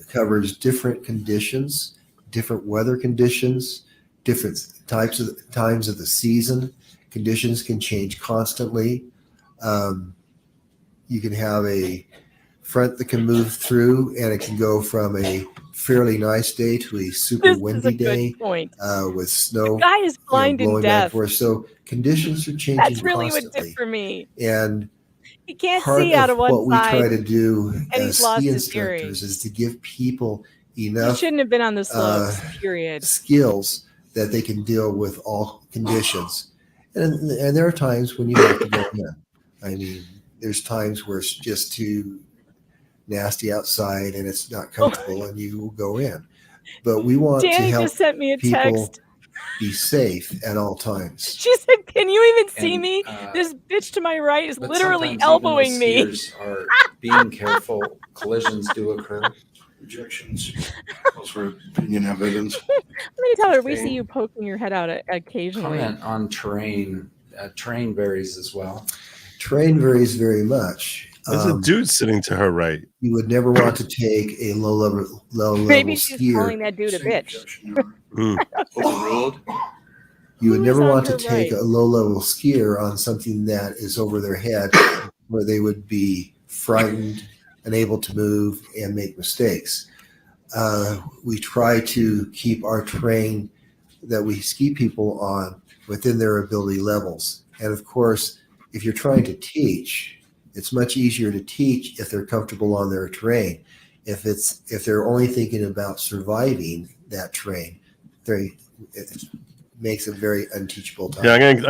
covers different conditions, different weather conditions, different times of the season. Conditions can change constantly. You can have a front that can move through, and it can go from a fairly nice day to a super windy day with snow. The guy is blind and blowing back deaf. and forth. So conditions are changing That's really constantly. what did for me. And He can't part see out of of one what we side. try to do and as he's lost ski his hearing. instructors is to give people He enough shouldn't have been on the slopes. Period. skills that they can deal with all conditions. And there are times when you have to go in. I mean, there's times where it's just too nasty outside and it's not comfortable, and you will go in. But we want to Danny help just sent me a people text. be safe at all times. She said, "Can you even see And, me? This bitch to my right is But literally sometimes even elbowing though me." skiers are being careful, collisions do occur. Objections. Calls for opinion evidence. Let me tell her we see you poking your head out occasionally. Comment on terrain. Terrain varies as well. Terrain varies very much. There's a dude sitting to her right. You would never want to take a low level Maybe she's calling skier. that dude a bitch. Overruled. You would Who never is on want to her take right? a low level skier on something that is over their head, where they would be frightened, unable to move, and make mistakes. We try to keep our terrain that we ski people on within their ability levels. And of course, if you're trying to teach, it's much easier to teach if they're comfortable on their terrain. If they're only thinking about surviving that terrain, it makes it very unteachable time. Yeah, I'm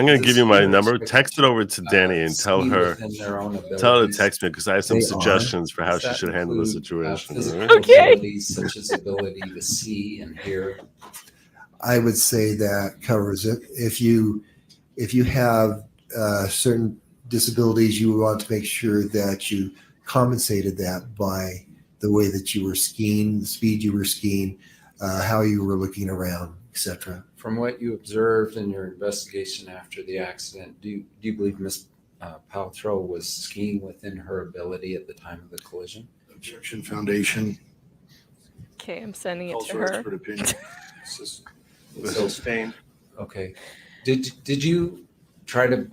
gonna give you my number. Text it over to Danny and tell her to text me, because I have some They suggestions for how Does she that should handle the include, situation. physical Okay. abilities such as ability to see and hear. I would say that covers it. If you have certain disabilities, you want to make sure that you compensated that by the way that you were skiing, the speed you were skiing, how you were looking around, etc. From what you observed in your investigation after the accident, do you believe Miss Paltrow was skiing within her ability at the time of the collision? Objection foundation. Okay, I'm sending it Calls to for her. expert opinion. Sustained. Okay. Did you try to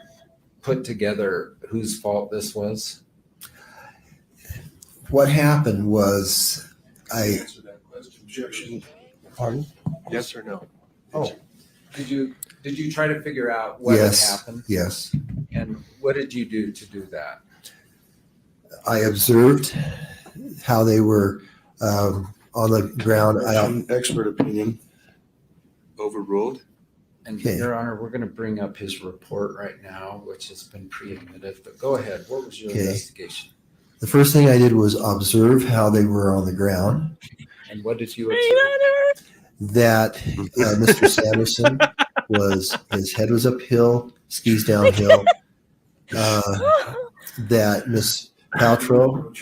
put together whose fault this was? What happened was Answer that question. Objection. Pardon? Yes or no? Oh. Did you try to figure out what Yes. had happened? Yes. And what did you do to do that? I observed how they were on the ground. Expert opinion. Overruled. And Okay. Your Honor, we're going to bring up his report right now, which has been pre-admitted, but go ahead. What was your Okay. investigation? The first thing I did was observe how they were on the ground. And what did you observe? That Mr. Sanderson his head was uphill, skis downhill. That Miss Paltrow.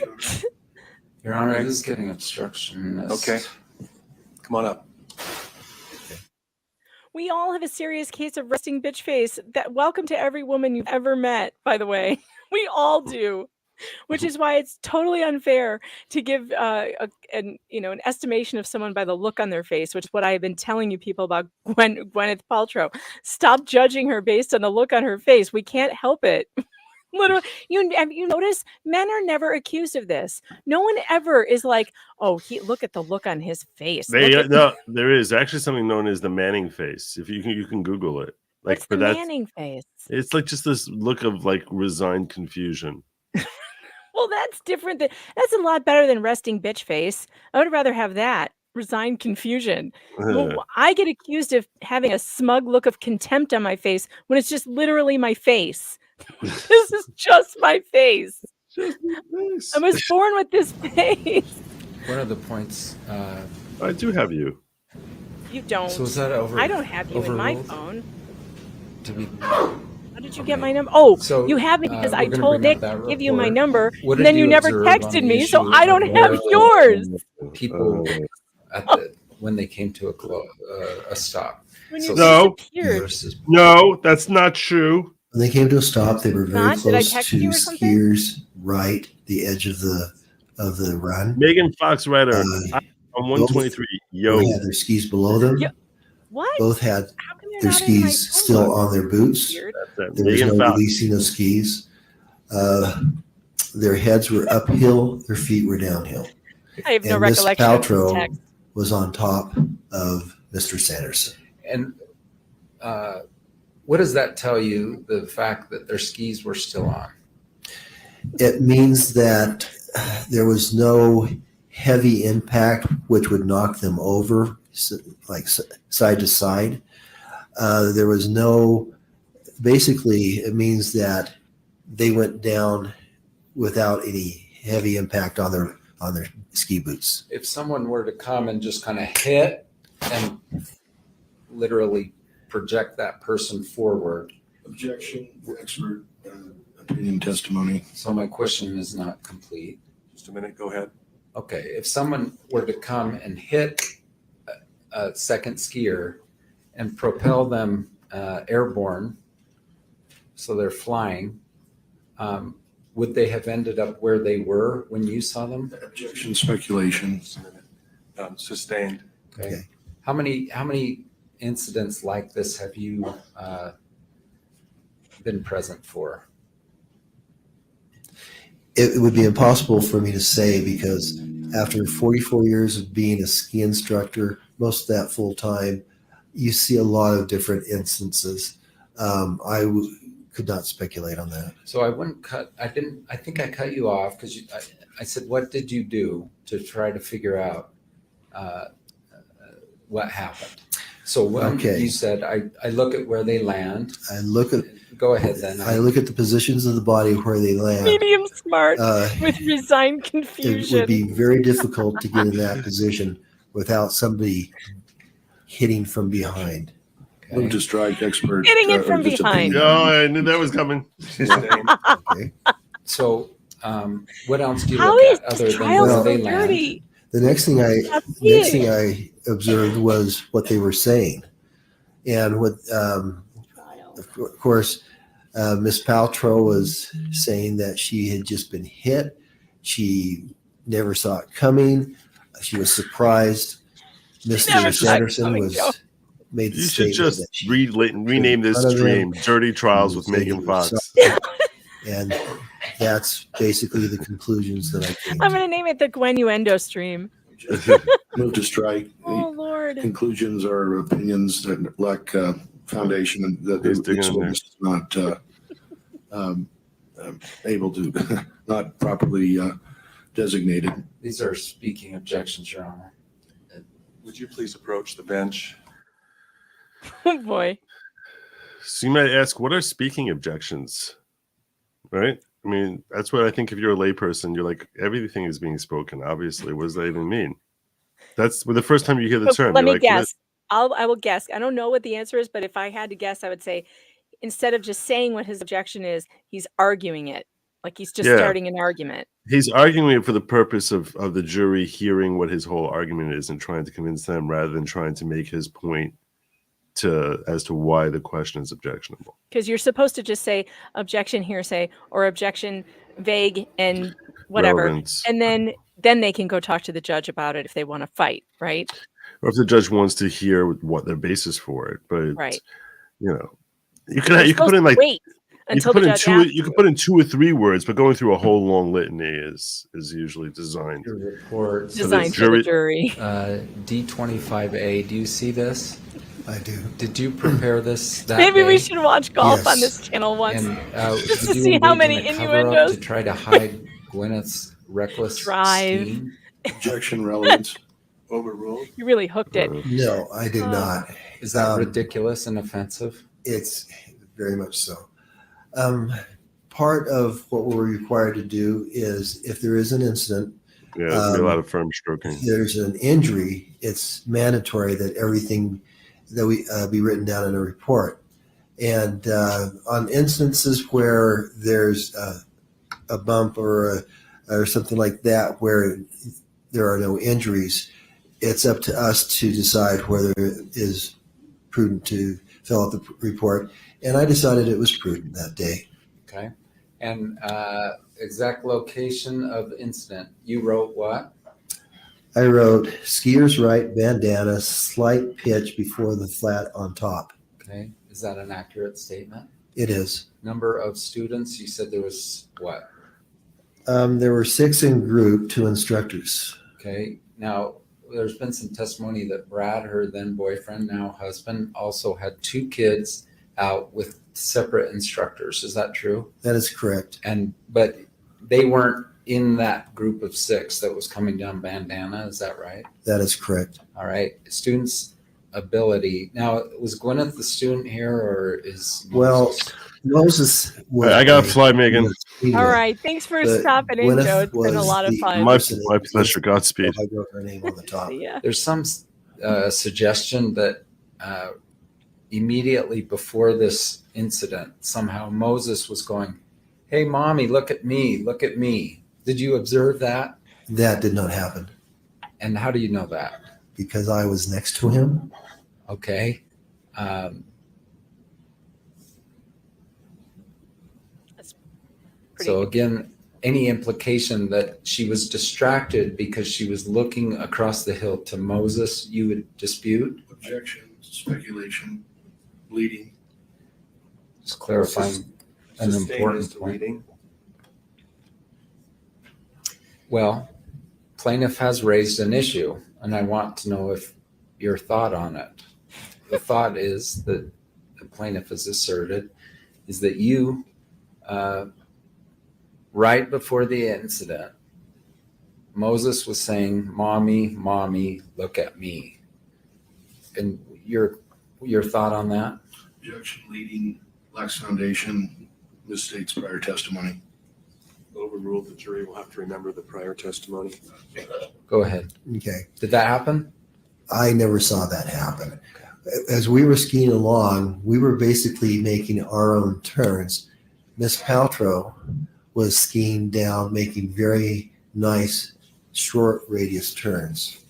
Your Honor, this is getting obstruction. Okay. Come on up. We all have a serious case of resting bitch face. Welcome to every woman you've ever met, by the way. We all do. Which is why it's totally unfair to give an estimation of someone by the look on their face, which is what I have been telling you people about Gwyneth Paltrow. Stop judging her based on the look on her face. We can't help it. Literally, have you noticed men are never accused of this. No one ever is like, "Oh, look at the look on his face." There is actually something known as the Manning face. If you can Google it. Like, What's the Manning face? It's like just this look of like resigned confusion. Well, that's different. That's a lot better than resting bitch face. I would rather have that. resigned confusion. Well, I get accused of having a smug look of contempt on my face when it's just literally my face. This is just my face. I was born with this face. One of the points. I do have you. You don't. So is that over? I don't have you in my overruled? phone. To be. How did you get my number? Oh, So, you have me because we're I gonna told bring Nick up to that give you my report. number, What and did then you never observe on texted the me, so issue I don't of have where yours. People at the, when they came to a stop. When you No, disappeared. Versus no, that's not true. When they came to a stop, they were very Not? Did I close text to you or something? skiers right, the edge of the run. Megan Fox Rider Uh, on 123. Both Yo, had their skis below them. Yeah. What? Both had How come they're their not in my skis phone still book? on their boots. Weird. that's There was Megan no Fox. releasing of skis. Their heads were uphill, their feet were downhill. I have no And Miss recollection of this Paltrow text. was on top of Mr. Sanderson. And what does that tell you? The fact that their skis were still on. It means that there was no heavy impact which would knock them over, like side to side. There was no, basically, it means that they went down without any heavy impact on their ski boots. If someone were to come and just kind of hit and literally project that person forward. Objection, expert opinion testimony. So my question is not complete. Just a minute, go ahead. Okay, if someone were to come and hit a second skier and propel them airborne, so they're flying, would they have ended up where they were when you saw them? Objection, speculation. Sustained. Okay. How many incidents like this have you been present for? It would be impossible for me to say because after 44 years of being a ski instructor, most of that full time, you see a lot of different instances. Could not speculate on that. So I wouldn't cut. I think I cut you off because I said, "What did you do to try to figure out what happened?" So when you said, "I look at where they land," I look at. Go ahead then. I look at the positions of the body where they land. Medium smart with resigned It confusion. would be very difficult to get in that position without somebody hitting from behind. Move to strike, expert. Hitting it from behind. Oh, I knew that was coming. Okay. So what else do you How look is at other this than trial where so they land? dirty? The next thing I observed was what they were saying, and what of course Miss Paltrow was saying that she had just been hit. She never saw it coming. She was surprised. Mr. Sanderson was made the You should statement just that she rename this front of stream them. "Dirty Trials with Saying Megan it was Fox." And that's basically the conclusions that I came I'm to. going to name it the Gwenuendo stream. Move to strike. Oh, Lord. Conclusions are opinions that lack foundation and that He's digging this in there. witness is not able to, not properly designated. These are speaking objections, Your Honor. Would you please approach the bench? Oh, boy. So you might ask, what are speaking objections? Right? I mean, that's what I think if you're a layperson, you're like, everything is being spoken, obviously. What does that even mean? That's the first time you hear the But term. let you're me like, guess. I will guess. I don't know what the answer is, but if I had to guess, I would say instead of just saying what his objection is, he's arguing it. Like he's just Yeah. starting an argument. He's arguing it for the purpose of the jury hearing what his whole argument is and trying to convince them rather than trying to make his point as to why the question is objectionable. Because you're supposed to just say objection hearsay or objection vague and whatever. Relevance. And then they can go talk to the judge about it if they want to fight, right? Or if the judge wants to hear what their basis for it. But Right. you know, you You're can put supposed in to like wait until the judge asks you can put in 2 or 3 words, but going through a whole long litany is usually designed. Your report. Designed for the jury. D25A. Do you see this? I do. Did you prepare this? That Maybe we day? should watch golf Yes. on this channel once, And just did to you see how engage in many a cover-up innuendos. to try to hide Gwyneth's reckless Drive. scheme? Objection, relevance. Overruled. You really hooked it. No, I did not. Is that ridiculous and offensive? It's very much so. Part of what we're required to do is if there is an incident, Yeah, there's gonna be a lot of firm stroking. if there's an injury, it's mandatory that everything that we be written down in a report. And on instances where there's a bump or something like that, where there are no injuries, it's up to us to decide whether it is prudent to fill out the report. And I decided it was prudent that day. Okay. And exact location of incident. You wrote what? I wrote skier's right, bandana, slight pitch before the flat on top. Okay. Is that an accurate statement? It is. Number of students, you said there was what? There were 6 in group, 2 instructors. Okay. Now, there's been some testimony that Brad, her then boyfriend, now husband, also had 2 kids out with separate instructors. Is that true? That is correct. But they weren't in that group of 6 that was coming down Bandana. Is that right? That is correct. All right. Students' ability. Now, was Gwyneth the student here, or is Moses? I got to fly, Megan. All right. Thanks for stopping in, Joe. It's been a lot of fun. My pleasure. Godspeed. I wrote her name on the top. Yeah. There's some suggestion that immediately before this incident, somehow Moses was going, "Hey, mommy, look at me, look at me." Did you observe that? That did not happen. And how do you know that? Because I was next to him. Okay. So again, any implication that she was distracted because she was looking across the hill to Moses, you would dispute? Objection, speculation, bleeding. Just clarifying an important point. Well, plaintiff has raised an issue, and I want to know if your thought on it. The thought is that the plaintiff has asserted is that you, right before the incident, Moses was saying, "Mommy, mommy, look at me." And your thought on that? Objection, leading, lacks foundation, misstates prior testimony. Overruled. The jury will have to remember the prior testimony. Go ahead. Okay. Did that happen? I never saw that happen. As we were skiing along, we were basically making our own turns. Miss Paltrow was skiing down, making very nice short radius turns.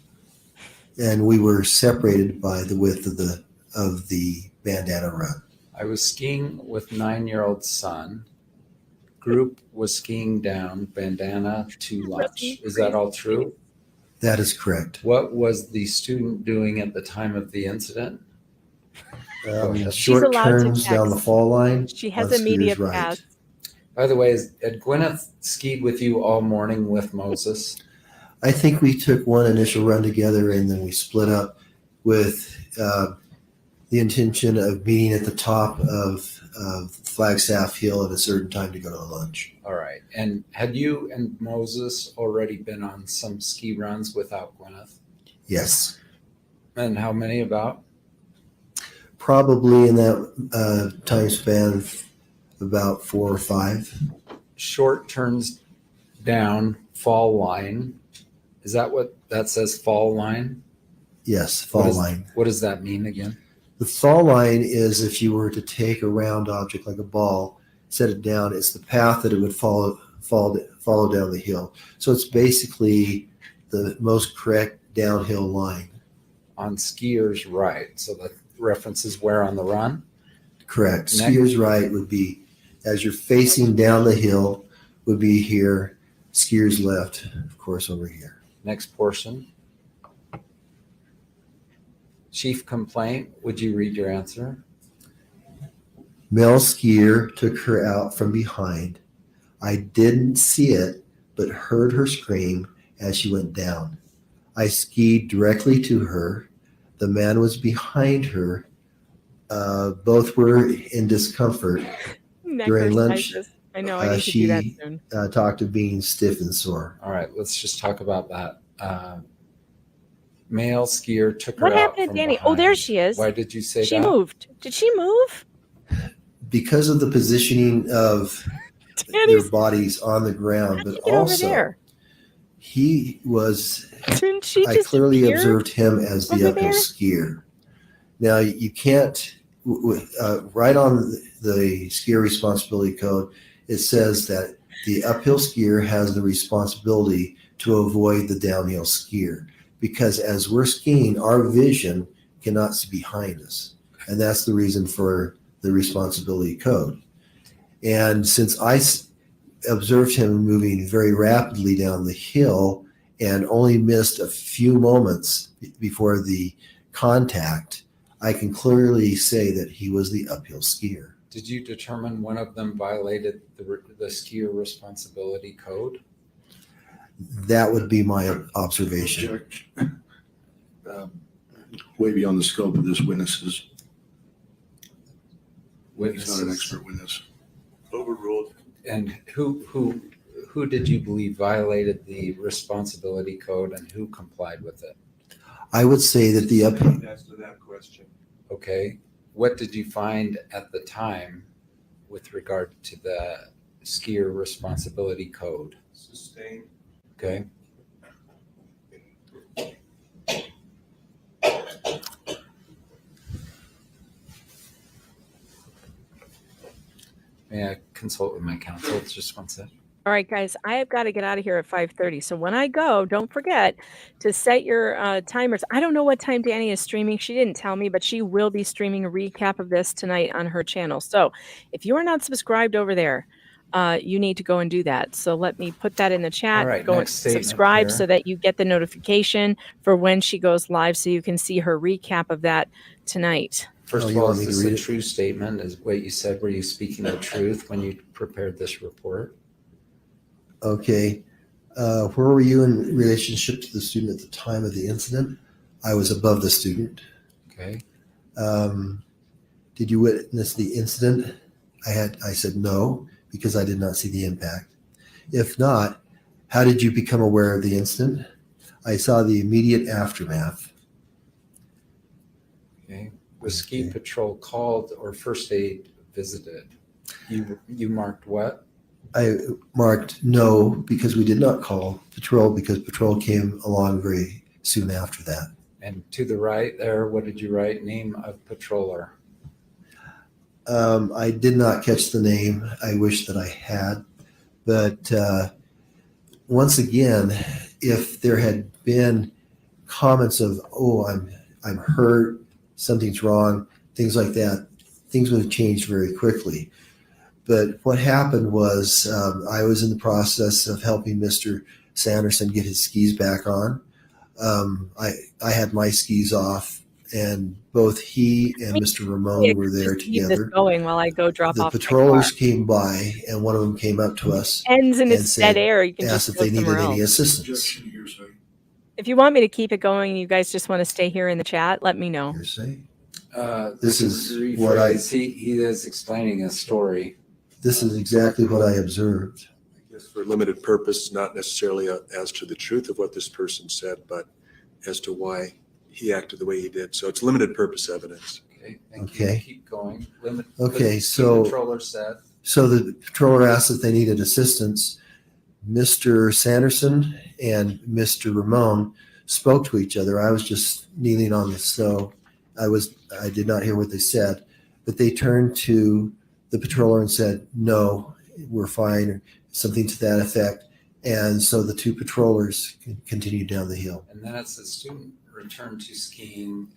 And we were separated by the width of the bandana run. I was skiing with 9-year-old son. Group was skiing down Bandana to lunch. Is that all true? That is correct. What was the student doing at the time of the incident? Short turns down the fall line. She has on immediate Scooter's pass. By the way, had Gwyneth skied with you all morning with Moses? I think we took one initial run together and then we split up with the intention of meeting at the top of Flagstaff Hill at a certain time to go to lunch. All right. And had you and Moses already been on some ski runs without Gwyneth? Yes. And how many about? Probably in that time span, about 4 or 5. Short turns down fall line. Is that what that says, fall line? Yes, fall line. What does that mean again? The fall line is if you were to take a round object like a ball, set it down, it's the path that it would follow down the hill. So it's basically the most correct downhill line. On skier's right. So the reference is where on the run? Correct. Skier's right would be, as you're facing down the hill, would be here. Skier's left, of course, over here. Next portion. Chief complaint, would you read your answer? Male skier took her out from behind. I didn't see it, but heard her scream as she went down. I skied directly to her. The man was behind her. Both were in discomfort. During lunch, I know, I need to do that soon. Talked of being stiff and sore. All right, let's just talk about that. male skier took What her out happened to from Danny? Oh, there behind. she is. Why did you say She that? moved. Did she move? Because of the positioning of their Danny's. bodies on the ground, How'd but she get over also there? he was, Didn't she I just clearly appear observed him as the over uphill there? skier. Now, you can't, right on the skier responsibility code, it says that the uphill skier has the responsibility to avoid the downhill skier, because as we're skiing, our vision cannot see behind us. And that's the reason for the responsibility code. And since I observed him moving very rapidly down the hill and only missed a few moments before the contact, I can clearly say that he was the uphill skier. Did you determine one of them violated the skier responsibility code? That would be my observation. Way beyond the scope of this witness's. Witnesses. He's not an expert witness. Overruled. And who did you believe violated the responsibility code, and who complied with it? I would say that the uphill. Answer that question. Okay. What did you find at the time with regard to the skier responsibility code? Sustained. Okay. May I consult with my counsel? It's just one second. All right, guys, I have got to get out of here at 5:30. So when I go, don't forget to set your timers. I don't know what time Danny is streaming. She didn't tell me, but she will be streaming a recap of this tonight on her channel. So if you are not subscribed over there, you need to go and do that. So let me put that in the chat. All right, go and next statement subscribe here. so that you get the notification for when she goes live, so you can see her recap of that tonight. First Oh, of you all, want is me to this read a it? true statement? Is what you said? Were you speaking the truth when you prepared this report? Okay. Where were you in relationship to the student at the time of the incident? I was above the student. Okay. Did you witness the incident? I said no, because I did not see the impact. If not, how did you become aware of the incident? I saw the immediate aftermath. Okay. Was ski patrol called or first aid visited? You marked what? I marked no, because we did not call patrol, because patrol came along very soon after that. And to the right there, what did you write? Name of patroller. I did not catch the name. I wish that I had. But once again, if there had been comments of, oh, I'm hurt, something's wrong, things like that, things would have changed very quickly. But what happened was I was in the process of helping Mr. Sanderson get his skis back on. I had my skis off, and both he and Mr. Ramon were there Just keep this together. going while I go drop The off my patrollers car. came by, and one of them came up to us Ends in and its dead said, air. You can asked just if go they needed somewhere any else. assistance. If you want me to keep it going, you guys just want to stay here in the chat, let me know. This is what I. He is explaining a story. This is exactly what I observed. Yes, for limited purpose, not necessarily as to the truth of what this person said, but as to why he acted the way he did. So it's limited purpose evidence. Okay, thank Okay. you. Keep going. Okay, the so patroller said. So the patroller asked if they needed assistance. Mr. Sanderson and Mr. Ramon spoke to each other. I was just kneeling on the snow. I did not hear what they said, but they turned to the patroller and said, "No, we're fine," or something to that effect. And so the two patrollers continued down the hill. And then as the student returned to skiing,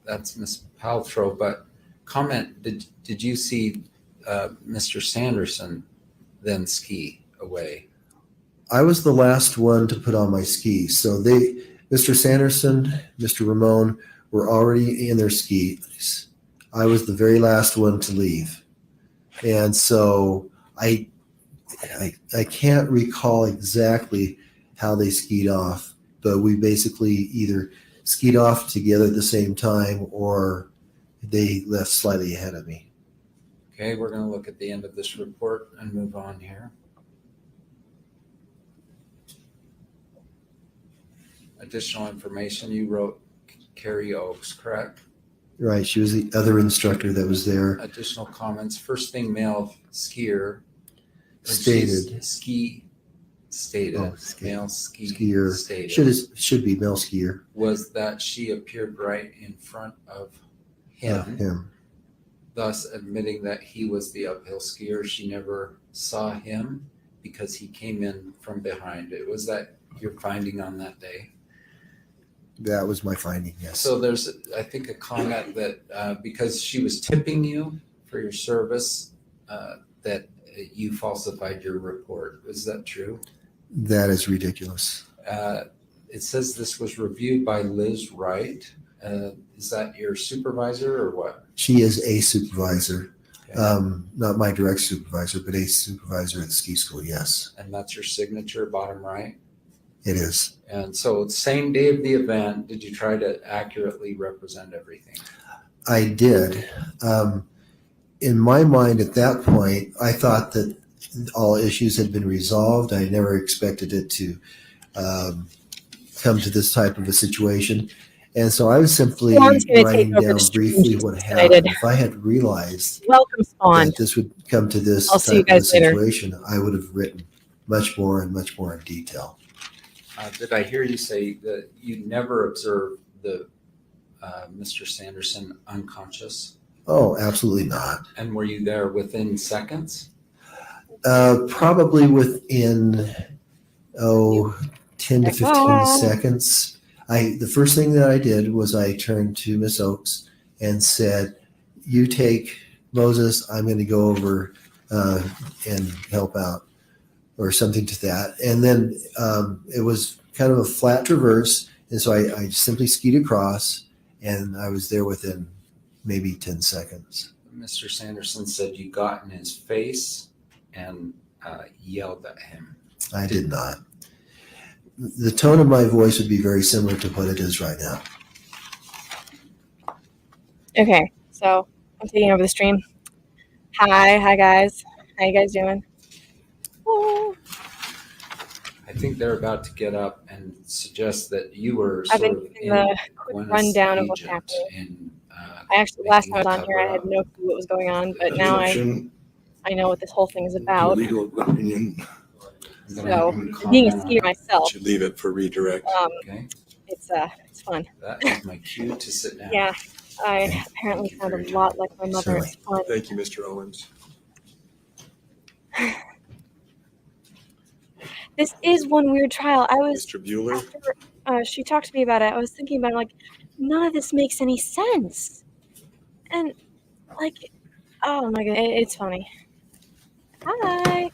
that's Miss Paltrow. But comment, did you see Mr. Sanderson then ski away? I was the last one to put on my skis. So Mr. Sanderson, Mr. Ramon were already in their skis. I was the very last one to leave. And so I can't recall exactly how they skied off, but we basically either skied off together at the same time or they left slightly ahead of me. Okay, we're going to look at the end of this report and move on here. additional information, you wrote Carrie Oaks, correct? Right. She was the other instructor that was there. Additional comments. First thing male skier. Stated. Stated. Oh, male skier. Skier. Should be male skier. Was that she appeared right in front of him. Thus admitting that he was the uphill skier. She never saw him because he came in from behind. Was that your finding on that day? That was my finding, yes. So there's, I think, a comment that because she was tipping you for your service, that you falsified your report. Is that true? That is ridiculous. It says this was reviewed by Liz Wright. Is that your supervisor or what? She is a supervisor. Okay. Not my direct supervisor, but a supervisor at the ski school, yes. And that's your signature, bottom right? It is. And so same day of the event, did you try to accurately represent everything? I did. In my mind at that point, I thought that all issues had been resolved. I never expected it to come to this type of a situation. And so I was simply writing down briefly what happened. If I had realized that this would come to this type of a situation, I would have written much more in detail. Did I hear you say that you never observed the Mr. Sanderson unconscious? Oh, absolutely not. And were you there within seconds? Probably within 10 to 15 seconds. The first thing that I did was I turned to Miss Oaks and said, "You take Moses. I'm going to go over and help out," or something to that. And then it was kind of a flat traverse. And so I simply skied across and I was there within maybe 10 seconds. Mr. Sanderson said you got in his face and yelled at him. I did not. The tone of my voice would be very similar to what it is right now. Okay, so I'm taking over the stream. Hi guys. How you guys doing? Oh. I think they're about to get up and suggest that you were I've sort been of giving the quick rundown of what's happening. I actually, last time I was on here, I had no clue what was going on, but now I know what this whole thing is about. Legal opinion. So, being a skier myself, Should leave it for redirect. Okay. It's fun. That is my cue to sit down. Yeah, I apparently sound a lot like my mother. It's fun. Thank you, Mr. Owens. This is one weird trial. I was Mr. Bueller. after she talked to me about it. I was thinking about it, like, none of this makes any sense, and like, oh my god, it's funny. Hi.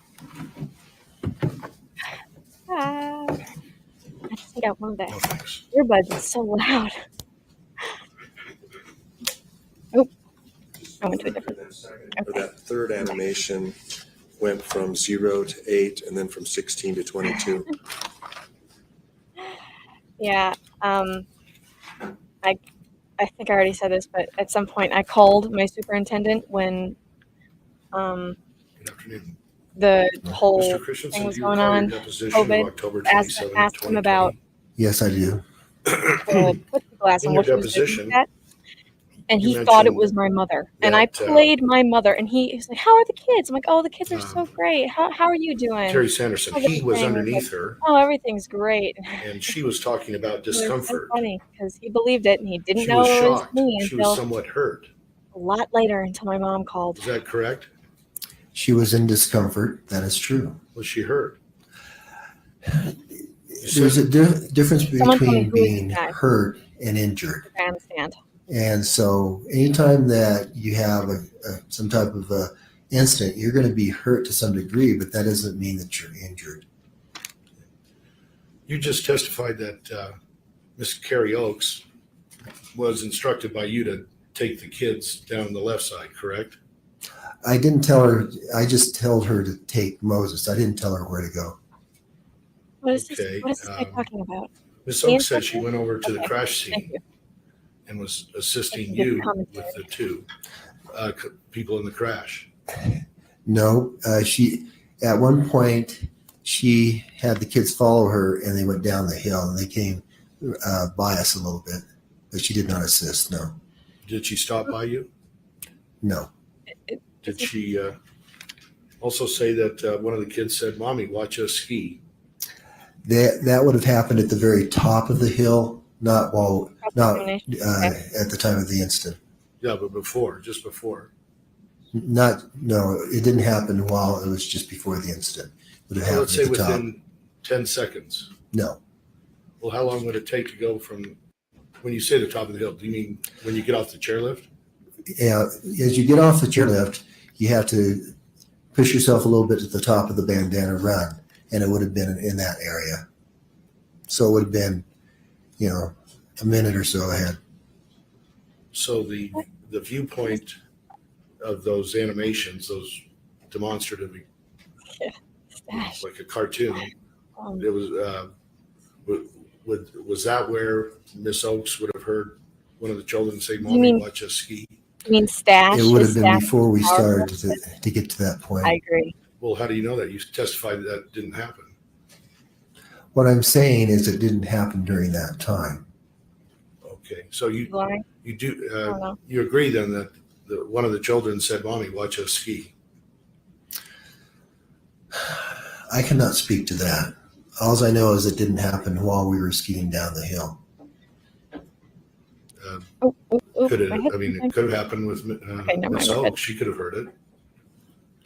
Hi. I just got one of the earbuds. It's so loud. Oh, I went to a different. For that third animation went from 0 to 8 and then from 16 to 22. Yeah. I think I already said this, but at some point I called my superintendent when the whole Mr. Christensen, thing was do you going recall your on. deposition of COVID. October Asked 27, him about Yes, I do. what people asked him In what your he was doing deposition, at, and you he thought it mentioned was my mother. And I that, played my mother, and he was like, "How are the kids?" I'm like, "Oh, the kids are so great. How are you doing?" Terry Sanderson, How's he was everything?" I underneath like, her, "Oh, everything's great." and she was talking about It was so discomfort. funny because he believed it, and he didn't She know was it was shocked. me She until was somewhat hurt. a lot later, until my mom called. Is that correct? She was in discomfort. That is true. Was she hurt? There's a difference Someone told me between who was being the guy. hurt and injured. I understand. And so anytime that you have some type of a incident, you're going to be hurt to some degree, but that doesn't mean that you're injured. You just testified that Miss Carrie Oaks was instructed by you to take the kids down the left side, correct? I didn't tell her. I just told her to take Moses. I didn't tell her where to go. What is Okay, this? What is this guy talking about? Miss The Oaks said she instructor? went over to the Okay, crash thank scene you. and was assisting That's a good you commentary. with the two people in the crash. No, she at one point she had the kids follow her, and they went down the hill, and they came bias a little bit, but she did not assist. No, Did she stop by you? no. Did she also say that one of the kids said, "Mommy, watch us ski"? That would have happened at the very top of the hill, not at the time of the incident. Yeah, but just before. No, it didn't happen while it was just before the incident. It would have Well, let's say happened at the top. within 10 seconds. No, Well, how long would it take to go from when you say the top of the hill? Do you mean when you get off the chairlift? yeah. As you get off the chairlift, you have to push yourself a little bit at the top of the bandana run, and it would have been in that area. So it would have been, a minute or so ahead. So the viewpoint of those animations, those demonstrative, like a cartoon, it was that where Miss Oakes would have heard one of the children say, "Mommy, watch us ski"? You mean stash? It would have Is been stash before we powerful? started to get to that point. I agree. Well, how do you know that? You testified that didn't happen. What I'm saying is it didn't happen during that time. Okay, so you do know. you agree then that one of the children said, "Mommy, watch us ski"? I cannot speak to that. All I know is it didn't happen while we were skiing down the hill. Could it? I mean, it could have happened with Miss Oakes. She could have heard it.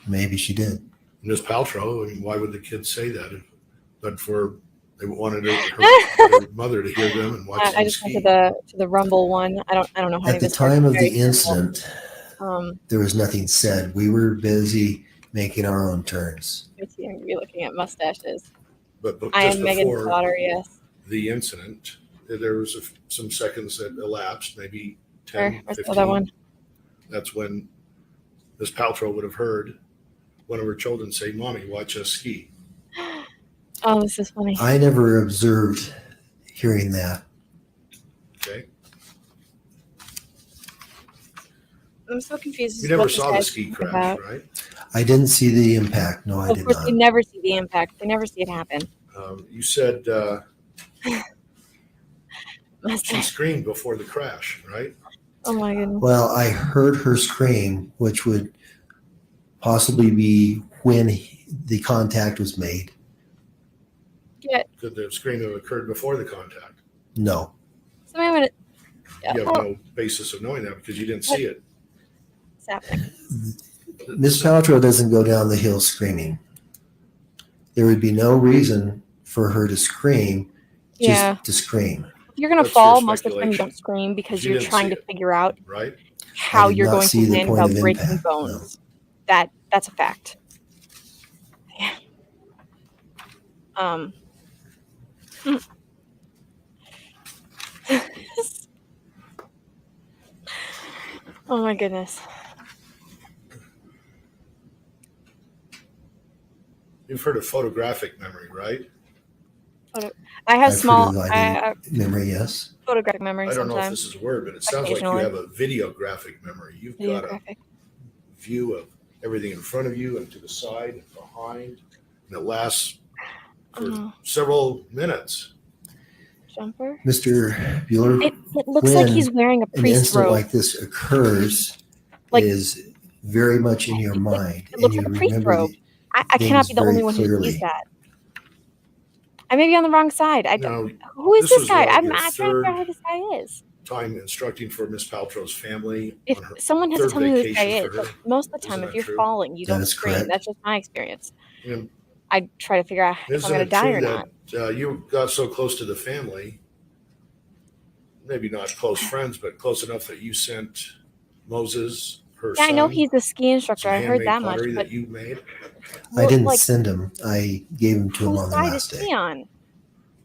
Maybe she did. Miss Paltrow. I mean, why would the kids say that? But for they wanted her mother to hear them and watch them I just ski. went to the Rumble one. I don't know how At the time of the incident, there was nothing said. We were busy making our own turns. I'm going to be looking at mustaches. But I just am Megan's before daughter. Yes. the incident, there was some seconds that elapsed, maybe 10, Where's the 15. other one? That's when Miss Paltrow would have heard one of her children say, "Mommy, watch us ski." Oh, this is funny. I never observed hearing that. Okay. I'm so confused. You never saw the ski crash, right? I didn't see the impact. No, I Of did course, not. they never see the impact. They never see it happen. You said she Mustache. screamed before the crash, right? Oh my goodness. Well, I heard her scream, which would possibly be when the contact was made. Yeah. Could the scream have occurred before the contact? No. So I'm gonna. You have no basis of knowing that because you didn't see it. What's happening? Miss Paltrow doesn't go down the hill screaming. There would be no reason for her to scream just Yeah. to scream. If you're gonna That's fall, your most of the time you speculation. don't scream because You you're didn't trying see to it. figure out Right? how I did you're not going see to the land point without of breaking impact, bones. That's a fact. Yeah. Oh my goodness. You've heard of photographic memory, right? I have I've small heard of memory, yes. photographic memory I don't know if sometimes. this is a word, but it sounds like you Occasionally. have a videographic memory. You've got a Videographic. view of everything in front of you and to the side and behind, and it lasts for Oh. several minutes. Jumper. Mr. Bueller, It looks like he's wearing a an priest incident robe. like this occurs Like- is very much in your mind, It looks and you like a priest remember robe. I cannot things be the very only one who clearly. sees that. I may be on the wrong side. I Now, don't. Who is this this was guy? what, I'm your not trying to figure third out who this guy is. time instructing for Miss Paltrow's family If on her someone has to third tell me who this guy vacation is, for but her. most of the time, Isn't if that you're true? falling, you That don't is scream. correct. That's just my experience. And I try to figure out if I'm isn't going to it die true or not. that you got so close to the family, maybe not close friends, but close enough that you sent Moses, her Yeah, son, I know he's a ski instructor. some I heard handmade that much, pottery but that you made I didn't like, send him. I gave him to him whose on the side is last day. he on?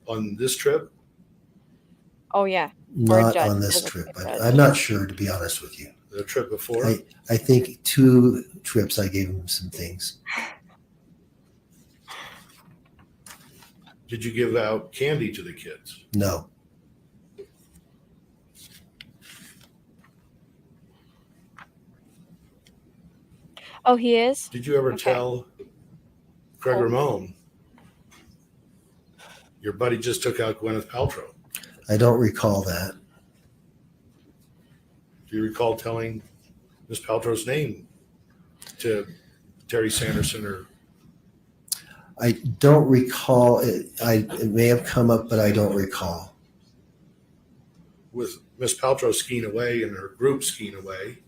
on this trip? Oh yeah, or a Not judge. on this Doesn't trip. pick a judge. I'm not sure, to be honest with you. The trip before? I think 2 trips I gave him some things. Did you give out candy to the kids? No. Oh, he is. Did you ever Okay. tell Craig Ramon, your buddy just took out Gwyneth Paltrow? I don't recall that. Do you recall telling Ms. Paltrow's name to Terry Sanderson or? I don't recall it. It may have come up, but I don't recall. With Ms. Paltrow skiing away and her group skiing away,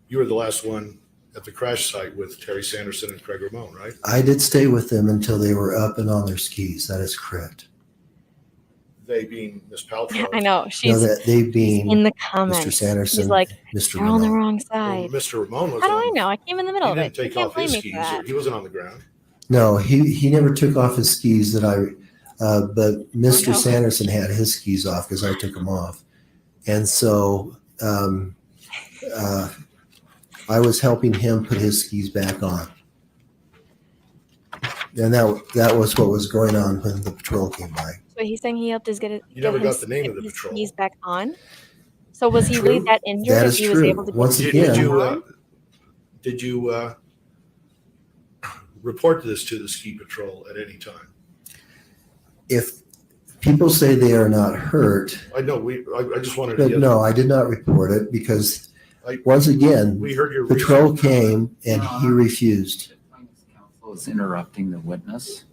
you were the last one at the crash site with Terry Sanderson and Craig Ramon, right? I did stay with them until they were up and on their skis. That is correct. They being Ms. Paltrow. I know. No, She's that they being in the comments. Mr. Sanderson, She's like, Mr. you're on the Ramon. wrong Well, side. Mr. Ramon was How do I on. know? I came in the middle He of didn't it. You take can't off blame his me for skis. that. He wasn't on the ground. No, he never took off his skis but Mr. no. Sanderson had his skis off because I took them off. And so I was helping him put his skis back on. And that was what was going on when the patrol came by. So he's saying he helped us get it. You never got the name of the patrol. He's back on. So was he True. really that injured That that is he was true. able to get Once his again- skis on? Did you report this to the ski patrol at any time? If people say they are not hurt, I know. I just wanted but to. no, I did not report it because I- once again, We heard your patrol reason. came and he refused. Was interrupting the witness.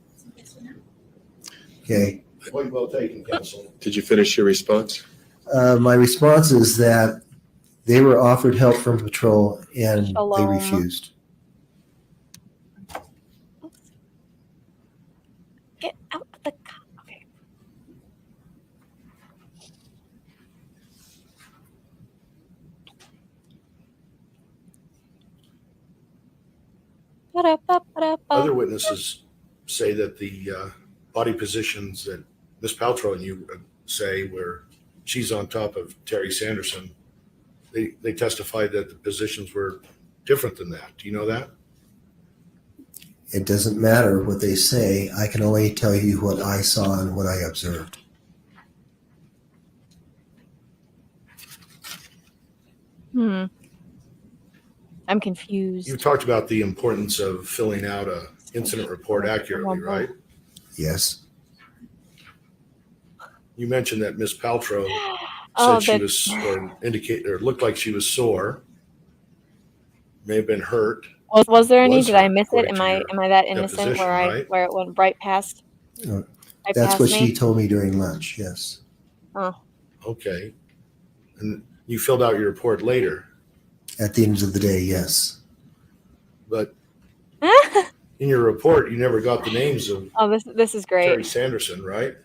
Okay. Point well taken, counsel. Did you finish your response? My response is that they were offered help from patrol and they Shalom. refused. Get out of the car. Okay. Other witnesses say that the body positions that Ms. Paltrow and you say where she's on top of Terry Sanderson, they testified that the positions were different than that. Do you know that? It doesn't matter what they say. I can only tell you what I saw and what I observed. I'm confused. You talked about the importance of filling out a incident report accurately, right? Yes. You mentioned that Ms. Paltrow Oh, said she that- was, or looked like she was sore, may have been hurt. Was there any? Was Did I hurt, miss it? according to your Am I that innocent deposition, right? where it went right past? No, Right That's past what me? she told me during lunch. Yes. Oh. Okay. And you filled out your report later, At the end of the day, yes. but in your report, you never got the names of Oh, this is great. Terry Sanderson, right?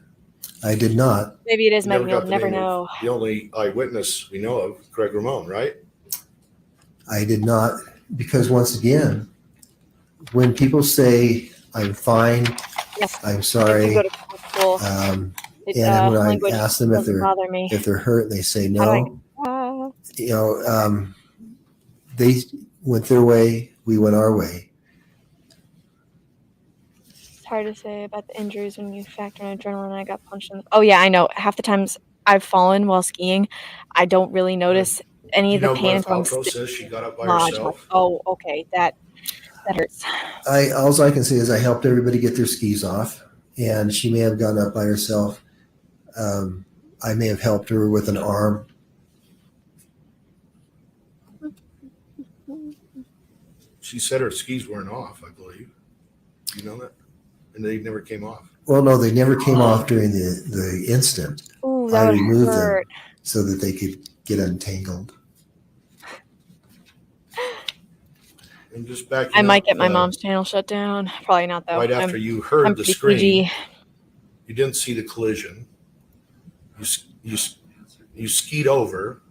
I did not. Maybe it is You never Megan. You'll got the never name of know. The only eyewitness we know of, Craig Ramon, right? I did not, because once again, when people say I'm fine, Yes. I'm I sorry, do go to school. and when I Language ask them if doesn't bother me. they're hurt, and they say How do I- no. You know, they went their way, we went our way. It's hard to say about the injuries when you factor in adrenaline. I got punched in. Oh yeah, I know. Half the times I've fallen while skiing, I don't really notice any of You the know, pain Gwyneth until I'm Paltrow says she got up by lodged. herself. Oh, okay, that hurts. All I can say is I helped everybody get their skis off, and she may have gone up by herself. I may have helped her with an arm. She said her skis weren't off, I believe. You know that? And they never came off. Well, no, they never came off during the incident. Ooh, I that would removed hurt. them so that they could get untangled. And just back. I might get my mom's channel shut down. Probably not though. Right after you heard I'm the pretty scream, PG. you didn't see the collision. You skied over.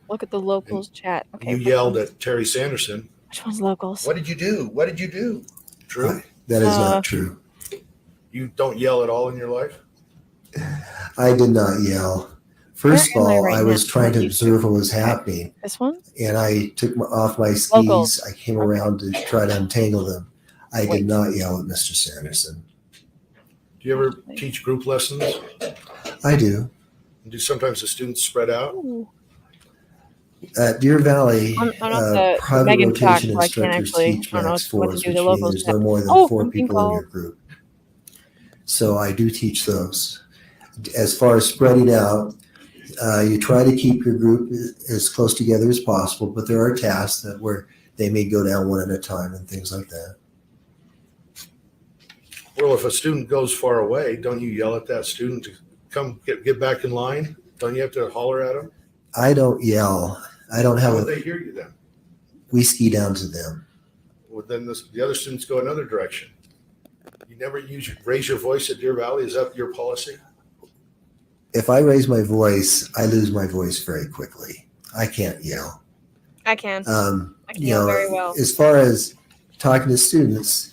Look at the locals chat. Okay. You yelled at Terry Sanderson. Which one's locals? What did you do? What did you do? True. That is not true. You don't yell at all in your life? I did not yell. First of Where am I all, right I was now? trying to observe what was happening, This one? and I took off my skis. Locals. I came around to try to untangle them. I Wait. did not yell at Mr. Sanderson. Do you ever teach group lessons? I do. Do sometimes the students spread out? At Deer Valley, I'm not the private Megan talk, rotation so I can't instructors actually. teach I don't know max what to fours, do. which The locals means chat. no more than Oh, 4 I'm being people in your called. group. So I do teach those. as far as spreading out, you try to keep your group as close together as possible, but there are tasks that where they may go down one at a time and things like that. Well, if a student goes far away, don't you yell at that student to come get back in line? Don't you have to holler at them? I don't yell. I don't have How a, would they hear you then? we ski down to them. Well, then the other students go another direction. You never raise your voice at Deer Valley? Is that your policy? If I raise my voice, I lose my voice very quickly. I can't yell. I can. I can You yell know, very well. as far as talking to students,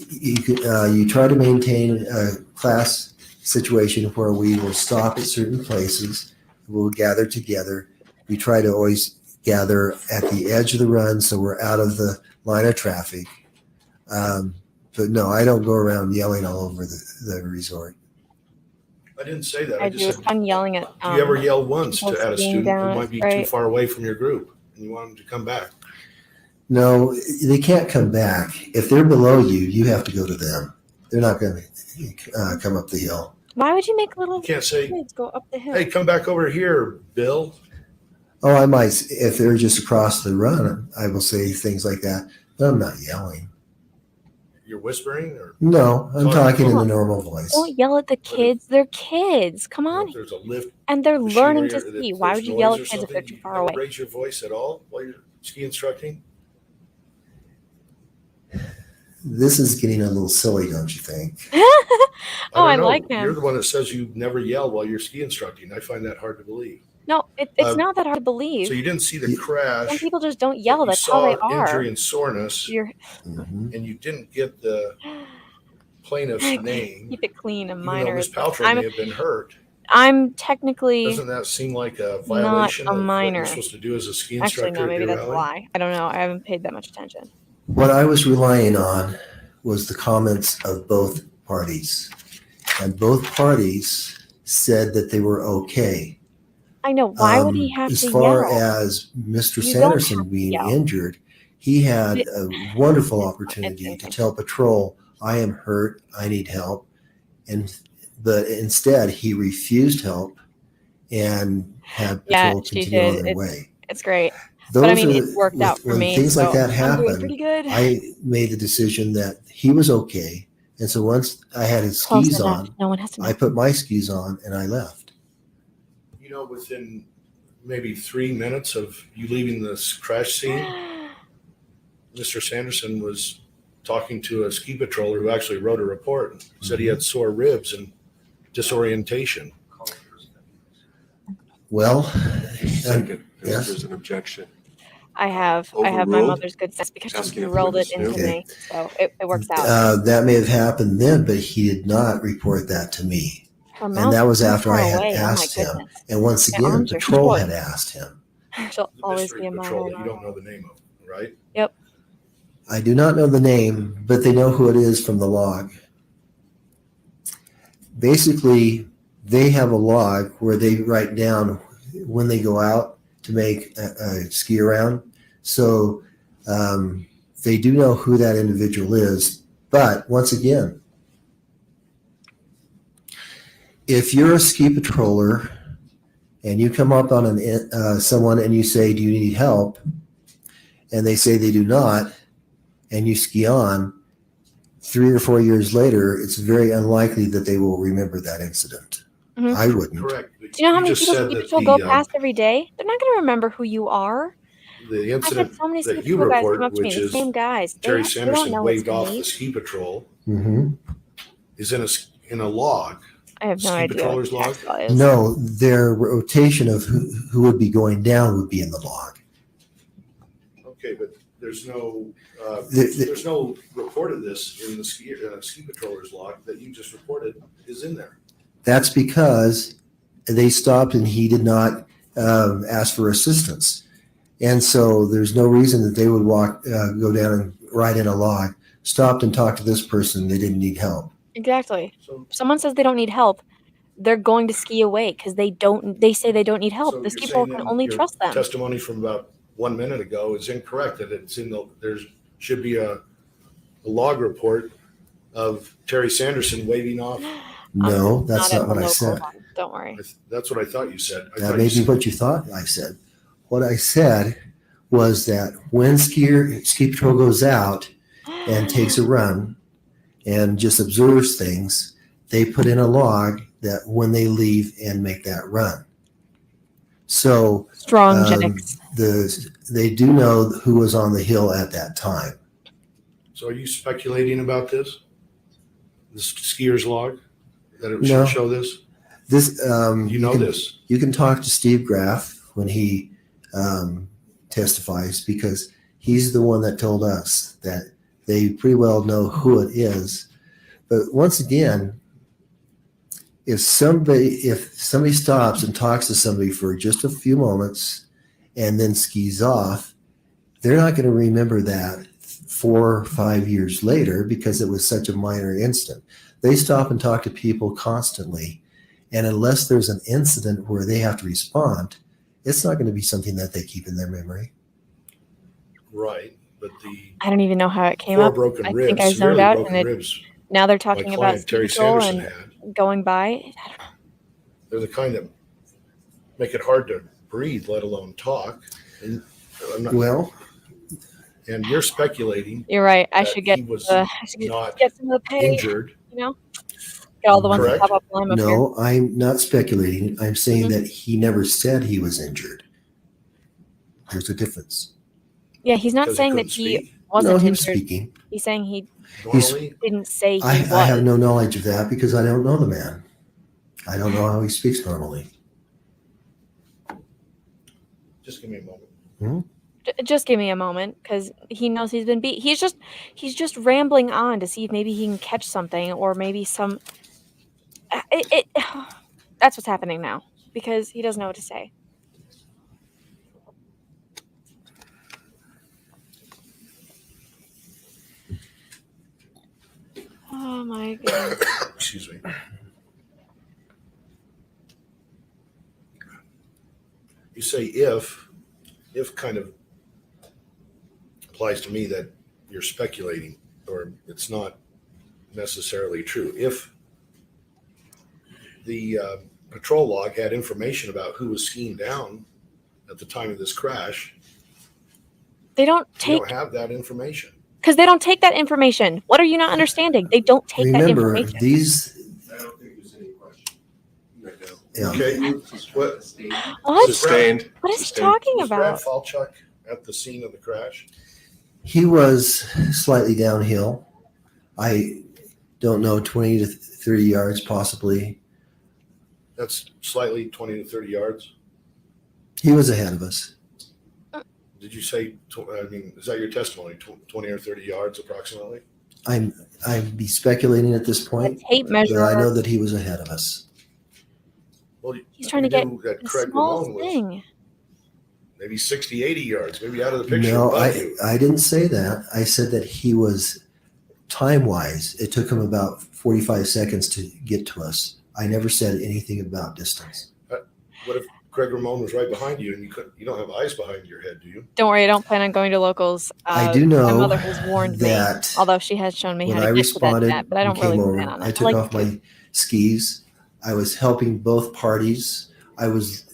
you try to maintain a class situation where we will stop at certain places. We'll gather together. We try to always gather at the edge of the run so we're out of the line of traffic. But no, I don't go around yelling all over the resort. I didn't say that. I just do. said, I'm yelling at. do you ever yell once people at a skiing student who down, might be too right? far away from your group and you want them to come back? No, they can't come back. If they're below you, you have to go to them. They're not going to come up the hill. Why would you make little can't say, kids go up the hill? Hey, come back over here, Bill. Oh, I might, if they're just across the run, I will say things like that. But I'm not yelling. You're whispering? Or No, I'm talking in the normal voice. Don't yell at the kids. They're kids. Come on. If there's a lift And they're learning to machinery or ski. if Why there's would you yell noise at or kids if they're something, too far you never away? raise your voice at all while you're ski instructing? This is getting a little silly, don't you think? Oh, I don't know. like him. You're the one that says you never yell while you're ski instructing. I find that hard to believe. No, it's not that hard to believe. So you didn't see the crash. Some people just don't yell. You That's how they saw are. injury and soreness, You're and you didn't get the plaintiff's name. keep it clean. A Even though minor. Ms. is- Paltrow I'm, may have been hurt. I'm technically Doesn't that seem like a not violation a of what minor. you're supposed to do as a ski Actually, instructor no. at Maybe Deer that's a Valley? lie. I don't know. I haven't paid that much attention. What I was relying on was the comments of both parties. And both parties said that they were okay. I know. Why would he have As to far yell? as Mr. You don't have Sanderson to being yell. injured, he had a wonderful opportunity to tell patrol, I am hurt, I need help. But instead, he refused help and had Yeah, patrol she continue on did. their way. It's great. Those But I mean, are it worked out for when me. things like so that I'm doing happen. pretty good. I made the decision that he was okay, and so once I had his Close skis enough. on, No one has to know. I put my skis on and I left. You know, within maybe 3 minutes of you leaving this crash scene, Mr. Sanderson was talking to a ski patroller who actually wrote a report and said he had sore ribs and disorientation. Well, Second, yes. there's an objection. I have my Overruled? mother's good sense because she Asking if the drilled it witness into knew? me. So it works out. That may have happened then, but he did not report that to me. Her And mouth's that was too after far I had away. Oh my asked him. goodness. And once My again, arms are patrol short. had asked him. She'll always Mystery be a patrol minor. that you don't know the name of, right? Yep. I do not know the name, but they know who it is from the log. Basically, they have a log where they write down when they go out to make a ski around. So they do know who that individual is. But once again, if you're a ski patroller and you come up on someone and you say, do you need help? And they say they do not, and you ski on, 3 or 4 years later, it's very unlikely that they will remember that incident. Mhm. I wouldn't. Correct. Do you know how many just people said ski that patrol go the, past every day? They're not going to remember who you are. The I've had incident so many ski that you patrol guys come report, up to me, which the is same guys. Terry They don't Sanderson know waved it's off me. the ski patrol, Mm-hmm. is in a log. I have no Ski idea. patroller's what log? the actual is. No, their rotation of who would be going down would be in the log. Okay, but there's no The- there's no report of this in the ski patroller's log that you just reported is in there. That's because they stopped and he did not ask for assistance. And so there's no reason that they would go down and write in a log, stopped and talked to this person, they didn't need help. Exactly. If someone says they don't need help, they're going to ski away because they say they don't need help. So These you're people saying can then only your trust them. Testimony from about 1 minute ago is incorrect, that it's there should be a log report of Terry Sanderson waving off No, that's at not the what I local said. one. Don't worry. That's what I thought you said. That may be what you thought I said. What I said was that when ski patrol goes out and takes a run and just observes things, they put in a log that when they leave and make that run. So Strong genetics. They do know who was on the hill at that time. So are you speculating about this? This skier's log? That it No. should show this? This You know this. You can talk to Steve Graff when he testifies, because he's the one that told us that they pretty well know who it is. But once again, if somebody stops and talks to somebody for just a few moments and then skis off, they're not going to remember that 4 or 5 years later because it was such a minor incident. They stop and talk to people constantly, and unless there's an incident where they have to respond, it's not going to be something that they keep in their memory. Right. But the I don't even know how it came 4 up. broken I ribs, think I zoned severely out, broken and ribs, now they're my talking about client Terry ski patrol Sanderson and had. going by. They're the kind that make it hard to breathe, let alone talk. And I'm not, Well, and you're speculating. You're right. I that should get he was I should not get some of the pay. injured. You know, get all the ones that Correct? pop up while I'm up here. No, I'm not speculating. I'm saying that he never said he was injured. There's a difference. Yeah, he's not Because he saying that couldn't he speak? wasn't No, he was injured. speaking. He's saying he Normally, didn't say he I was. have no knowledge of that because I don't know the man. I don't know how he speaks normally. just give me a moment. Just give me a moment, because he knows he's been beat. He's just rambling on to see if maybe he can catch something, or maybe some. That's what's happening now, because he doesn't know what to say. Oh my goodness. Excuse me. You say if kind of applies to me that you're speculating, or it's not necessarily true. If the patrol log had information about who was skiing down at the time of this crash, They don't you take don't have that information. because they don't take that information. What are you not understanding? They don't take that Remember, information. these. I don't think there's any question right now. Yeah. Okay. What? What? Sustained. What is he talking Was Brad about? Falchuk at the scene of the crash? He was slightly downhill. I don't know, 20 to 30 yards possibly. That's slightly 20 to 30 yards. He was ahead of us. Did you say, I mean, is that your testimony, 20 or 30 yards approximately? I'd be speculating at this point, Tape but I measure. know that he was ahead of us. Well, He's trying to get that the Craig small Ramon was thing. maybe 60, 80 yards, maybe out of the picture. No, above you. I didn't say that. I said that he was time-wise. It took him about 45 seconds to get to us. I never said anything about distance. What if Craig Ramon was right behind you and you don't have eyes behind your head, do you? Don't worry, I don't plan on going to locals. I do know my mother has warned me, that although she has shown me when how to I get to that responded net, but I and don't came really over, plan on it. I took off my skis. I was helping both parties. I was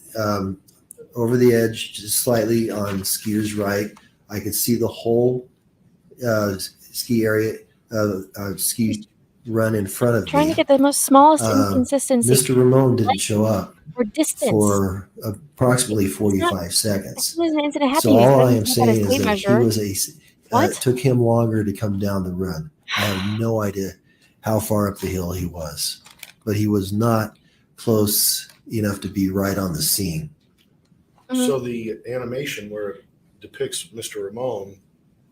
over the edge just slightly on skier's right. I could see the whole ski area, ski run in front of Trying me. to get the most smallest inconsistency. Mr. Ramon didn't show up For distance. for approximately 45 seconds. As soon as the incident happened, So he all said I he am had his saying is tape that measure. he was What? it took him longer to come down the run. I have no idea how far up the hill he was, but he was not close enough to be right on the scene. So the animation where it depicts Mr. Ramon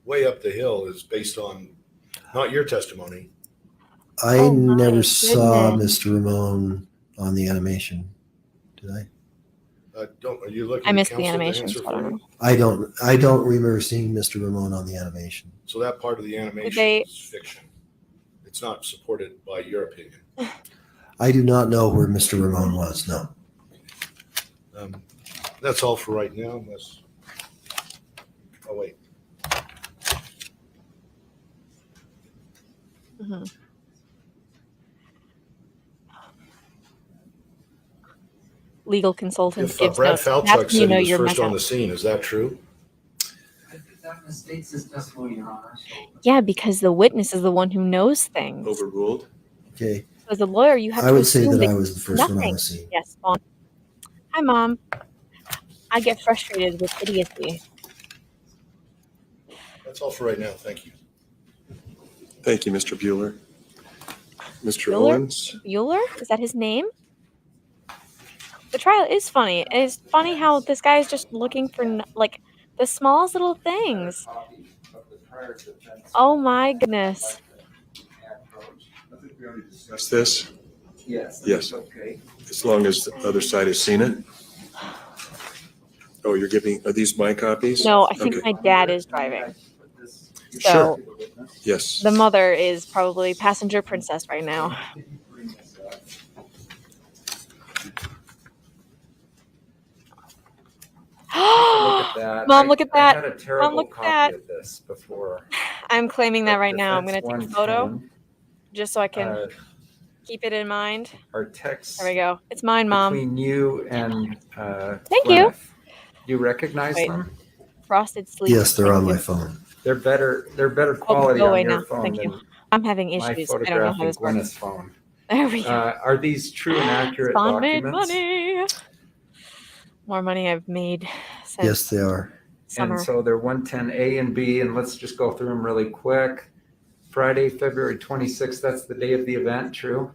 way up the hill is based on not your testimony. I never saw Mr. Ramon on the animation. Did I? Are you looking I at missed the counsel to animation, answer so I don't for know. you? I don't remember seeing Mr. Ramon on the animation. So that part of the animation they- is fiction. It's not supported by your opinion. I do not know where Mr. Ramon was. No. That's all for right now, unless. Oh wait. legal consultant If gives Brad notes, that's Faltrow when you said know he was you're first messed on up. the scene, is that true? That misstates his testimony, Your Honor. Yeah, because the witness is the one who knows things. Overruled. Okay. So as a lawyer, you have I to would say assume that that I was the first one on nothing. the scene. Yes, Mom. Hi, Mom. I get frustrated with idiocy. That's all for right now. Thank you. Thank you, Mr. Bueller. Mr. Bueller? Owens. Bueller? Is that his name? The trial is funny. It's funny how this guy is just looking for like the smallest little things. Oh my goodness. Discuss this? Yes. Yes. Okay. As long as the other side has seen it? Oh, you're giving, are these my copies? No, I think Okay. my dad is driving. So Sure. Yes. the mother is probably passenger princess right now. Look at that. Mom, look at I that. had a Mom, terrible look at copy that. of this before. I'm claiming that But right now. I'm Defense going to take a photo 110, just so I can keep it in mind. Our text There we go. It's mine, Mom. between you and Thank you. Gwyneth. You recognize Wait. them? Frosted Sleep. Yes, they're Thank on you. my phone. They're better Oh, quality go on away your now. phone Thank you. than I'm having my issues. I don't know how photographing this works. Gwyneth's phone. There we go. Are these true and accurate Spawn made documents? money. More money I've made since Yes, they are. summer. And so they're 110A and B, and let's just go through them really quick. Friday, February 26th, that's the day of the event, true?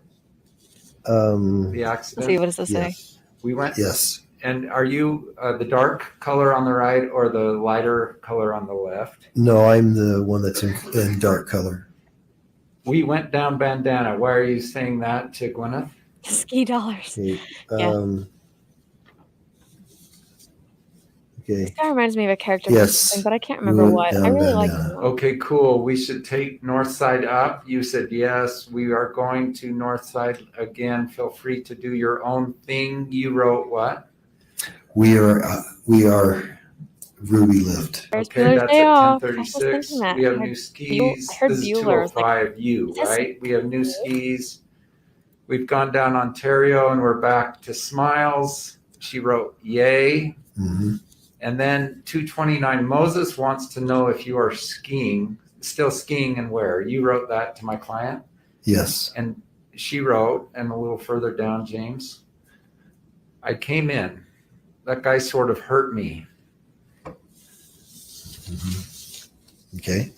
The accident? Let's see, what does this say? We went. Yes. And are you the dark color on the right or the lighter color on the left? No, I'm the one that's in dark color. We went down bandana. Why are you saying that to Gwyneth? Ski dollars. Okay. Yeah. Okay. This guy reminds me of a character from Yes. something, but I can't We remember went what. I down really like bandana. him. Okay, cool. We should take north side up. You said yes. We are going to north side again. Feel free to do your own thing. You wrote what? We are Ruby Lift. Okay, that's Day at off. 10:36. that. We I have heard new skis. I heard This is Bueller. It's like, 205U, is this right? We have new skis. We've gone down Ontario and we're back to Smiles. She wrote yay. Mm-hmm. And then 229 Moses wants to know if you are still skiing and where. You wrote that to my client. Yes. And she wrote, and a little further down, James, I came in. That guy sort of hurt me. Mm-hmm. Okay.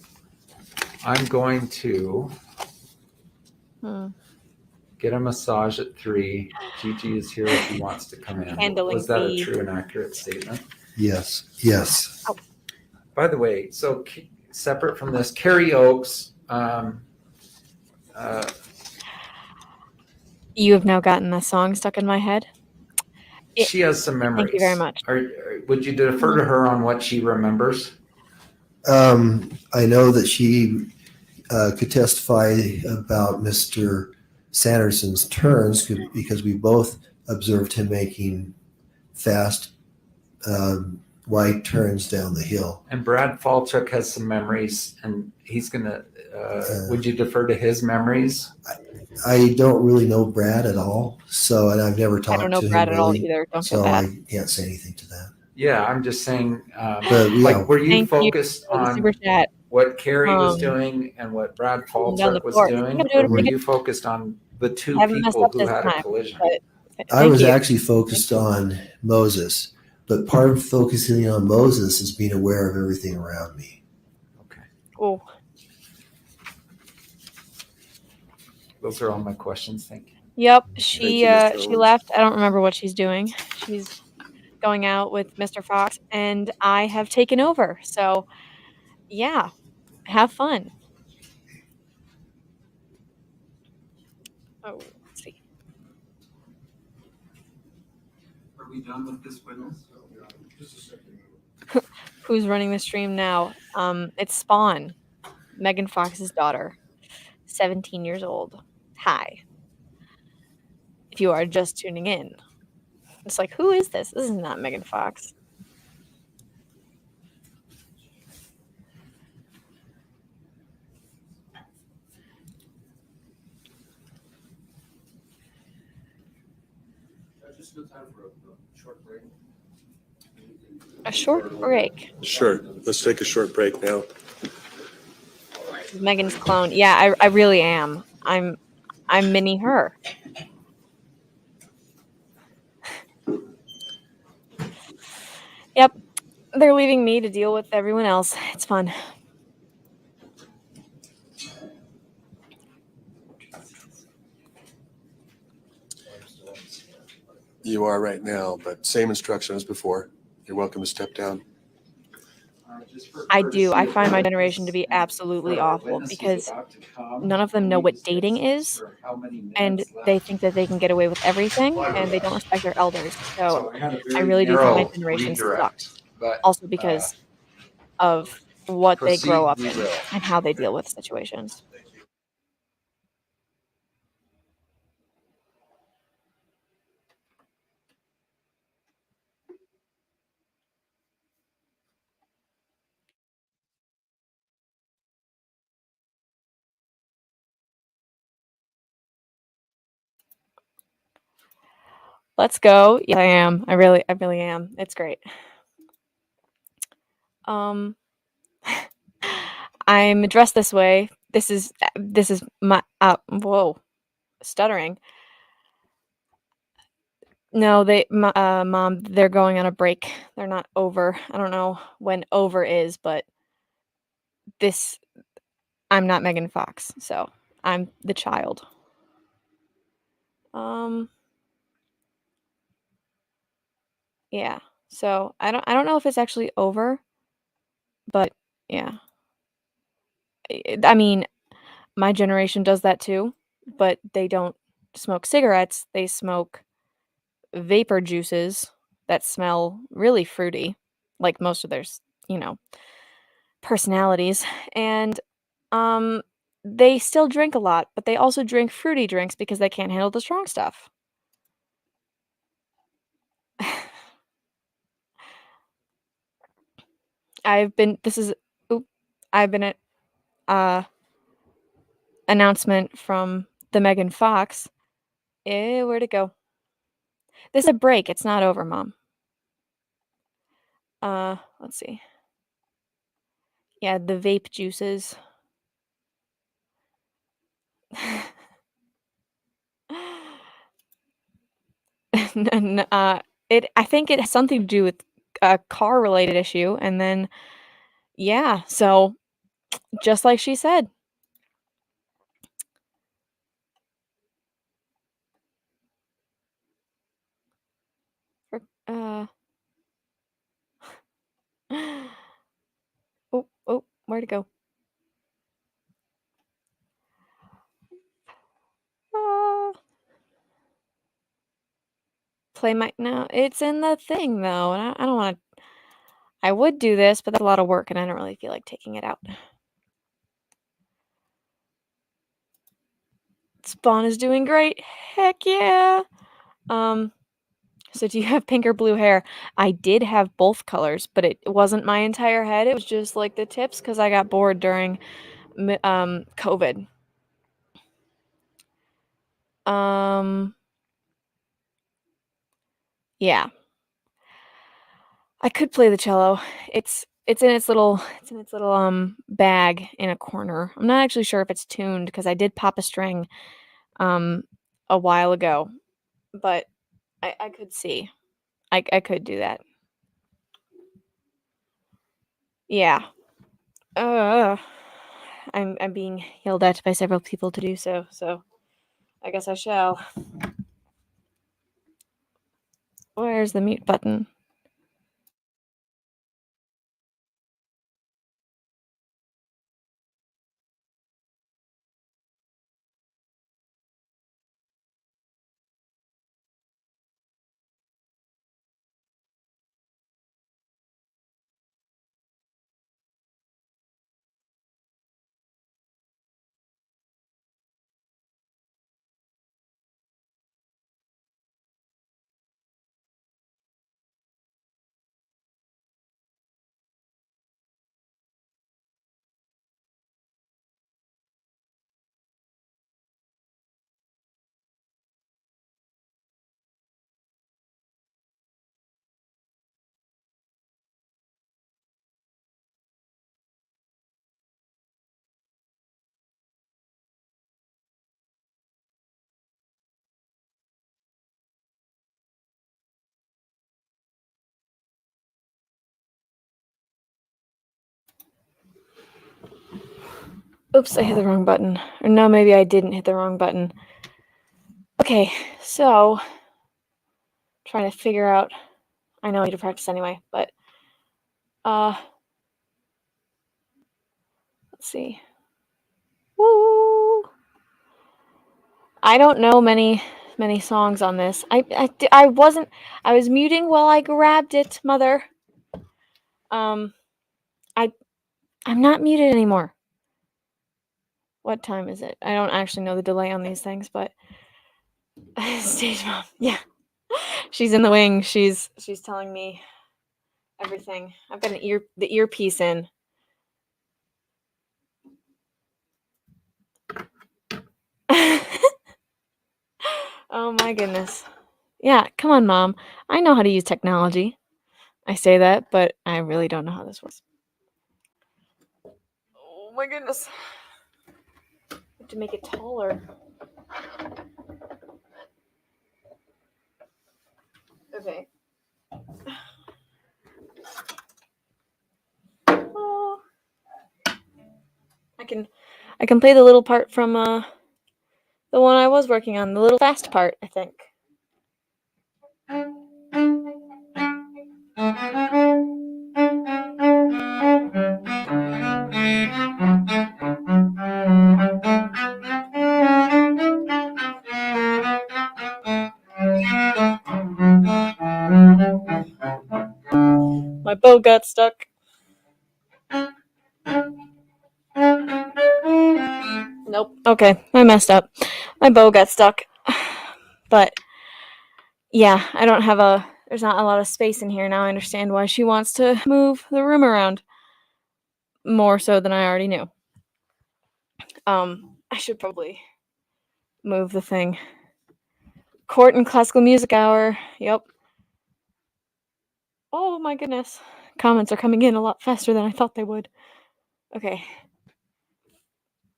I'm going to get a massage at 3. Gigi is here if he wants to come in. Handling Was that a the- true and accurate statement? Yes. Yes. By the way, so separate from this, Carrie Oakes, You have now gotten the song stuck in my head. she has some memories. Thank you very much. Would you defer to her on what she remembers? I know that she could testify about Mr. Sanderson's turns because we both observed him making fast, wide turns down the hill. And Brad Falchuk has some memories, and he's going to, would you defer to his memories? I don't really know Brad at all, and I've never talked to him. I don't know Brad at all really, either. Don't feel so bad. I can't say anything to that. Yeah, I'm just saying, But, yeah. like, were you Thank you focused for the on super chat. what Carrie was Um, doing and what Brad down the Falchuk was floor. doing, I'm doing or were pretty you focused on the two I haven't messed people up who this had a time, collision? but I thank was you. actually focused on Moses, but part of focusing on Moses is being aware of everything around me. Oh, Those are all my questions. Thank you. yep. Thank She you, Mr. she Owens. left. I don't remember what she's doing. She's going out with Mr. Fox, and I have taken over. So, yeah, have fun. Oh, let's see. Are we done with this witness? Who's running the stream now? It's Spawn, Megan Fox's daughter, 17 years old. Hi. If you are just tuning in, it's like, who is this? This is not Megan Fox. just no time for a short break? A short break. Sure. Let's take a short break now. Megan's clone. Yeah, I really am. I'm mini her. Yep. They're leaving me to deal with everyone else. It's fun. You are right now, but same instruction as before. You're welcome to step down. I do. I find my generation to be absolutely awful because none of them know what dating is, and they think that they can get away with everything, and they don't respect their elders. So I really do think my generation sucks. Also because of what they grow up in and how they deal with situations. Let's go. Yeah, I am. I really am. It's great. I'm dressed this way. This is my whoa, stuttering. No, mom, they're going on a break. They're not over. I don't know when over is, but this I'm not Megan Fox, so I'm the child. Yeah. So I don't know if it's actually over, but yeah. I mean, my generation does that too, but they don't smoke cigarettes. They smoke vapor juices that smell really fruity, like most of their, you know, personalities. And they still drink a lot, but they also drink fruity drinks because they can't handle the strong stuff. I've been this is oop, I've been at announcement from the Megan Fox. Where'd it go? This is a break. It's not over, Mom. Let's see. Yeah, the vape juices. I think it has something to do with a car related issue, and then yeah, so just like she said. For, oh, where'd it go? Play my no, it's in the thing though, and I don't want to. I would do this, but that's a lot of work, and I don't really feel like taking it out. Spawn is doing great. Heck yeah. So do you have pink or blue hair? I did have both colors, but it wasn't my entire head. It was just like the tips because I got bored during COVID. Yeah. I could play the cello. It's in its little bag in a corner. I'm not actually sure if it's tuned because I did pop a string a while ago, but I could see. I could do that. Yeah. I'm being yelled at by several people to do so, so I guess I shall. Where's the mute button? Oops, I hit the wrong button. Or no, maybe I didn't hit the wrong button. Okay, so trying to figure out. I know I need to practice anyway, but let's see. Woo! I don't know many songs on this. I wasn't. I was muting while I grabbed it, Mother. I'm not muted anymore. What time is it? I don't actually know the delay on these things, but stage mom, yeah, she's in the wing. She's telling me everything. I've got the earpiece in. Oh my goodness. Yeah, come on, Mom. I know how to use technology. I say that, but I really don't know how this works. Oh my goodness. I have to make it taller. Okay. Oh. I can play the little part from the one I was working on, the little fast part, I think. My bow got stuck. Nope. Okay, I messed up. My bow got stuck. But yeah, I don't have there's not a lot of space in here. Now I understand why she wants to move the room around more so than I already knew. I should probably move the thing. Court and classical music hour. Yep. Oh my goodness. Comments are coming in a lot faster than I thought they would. Okay.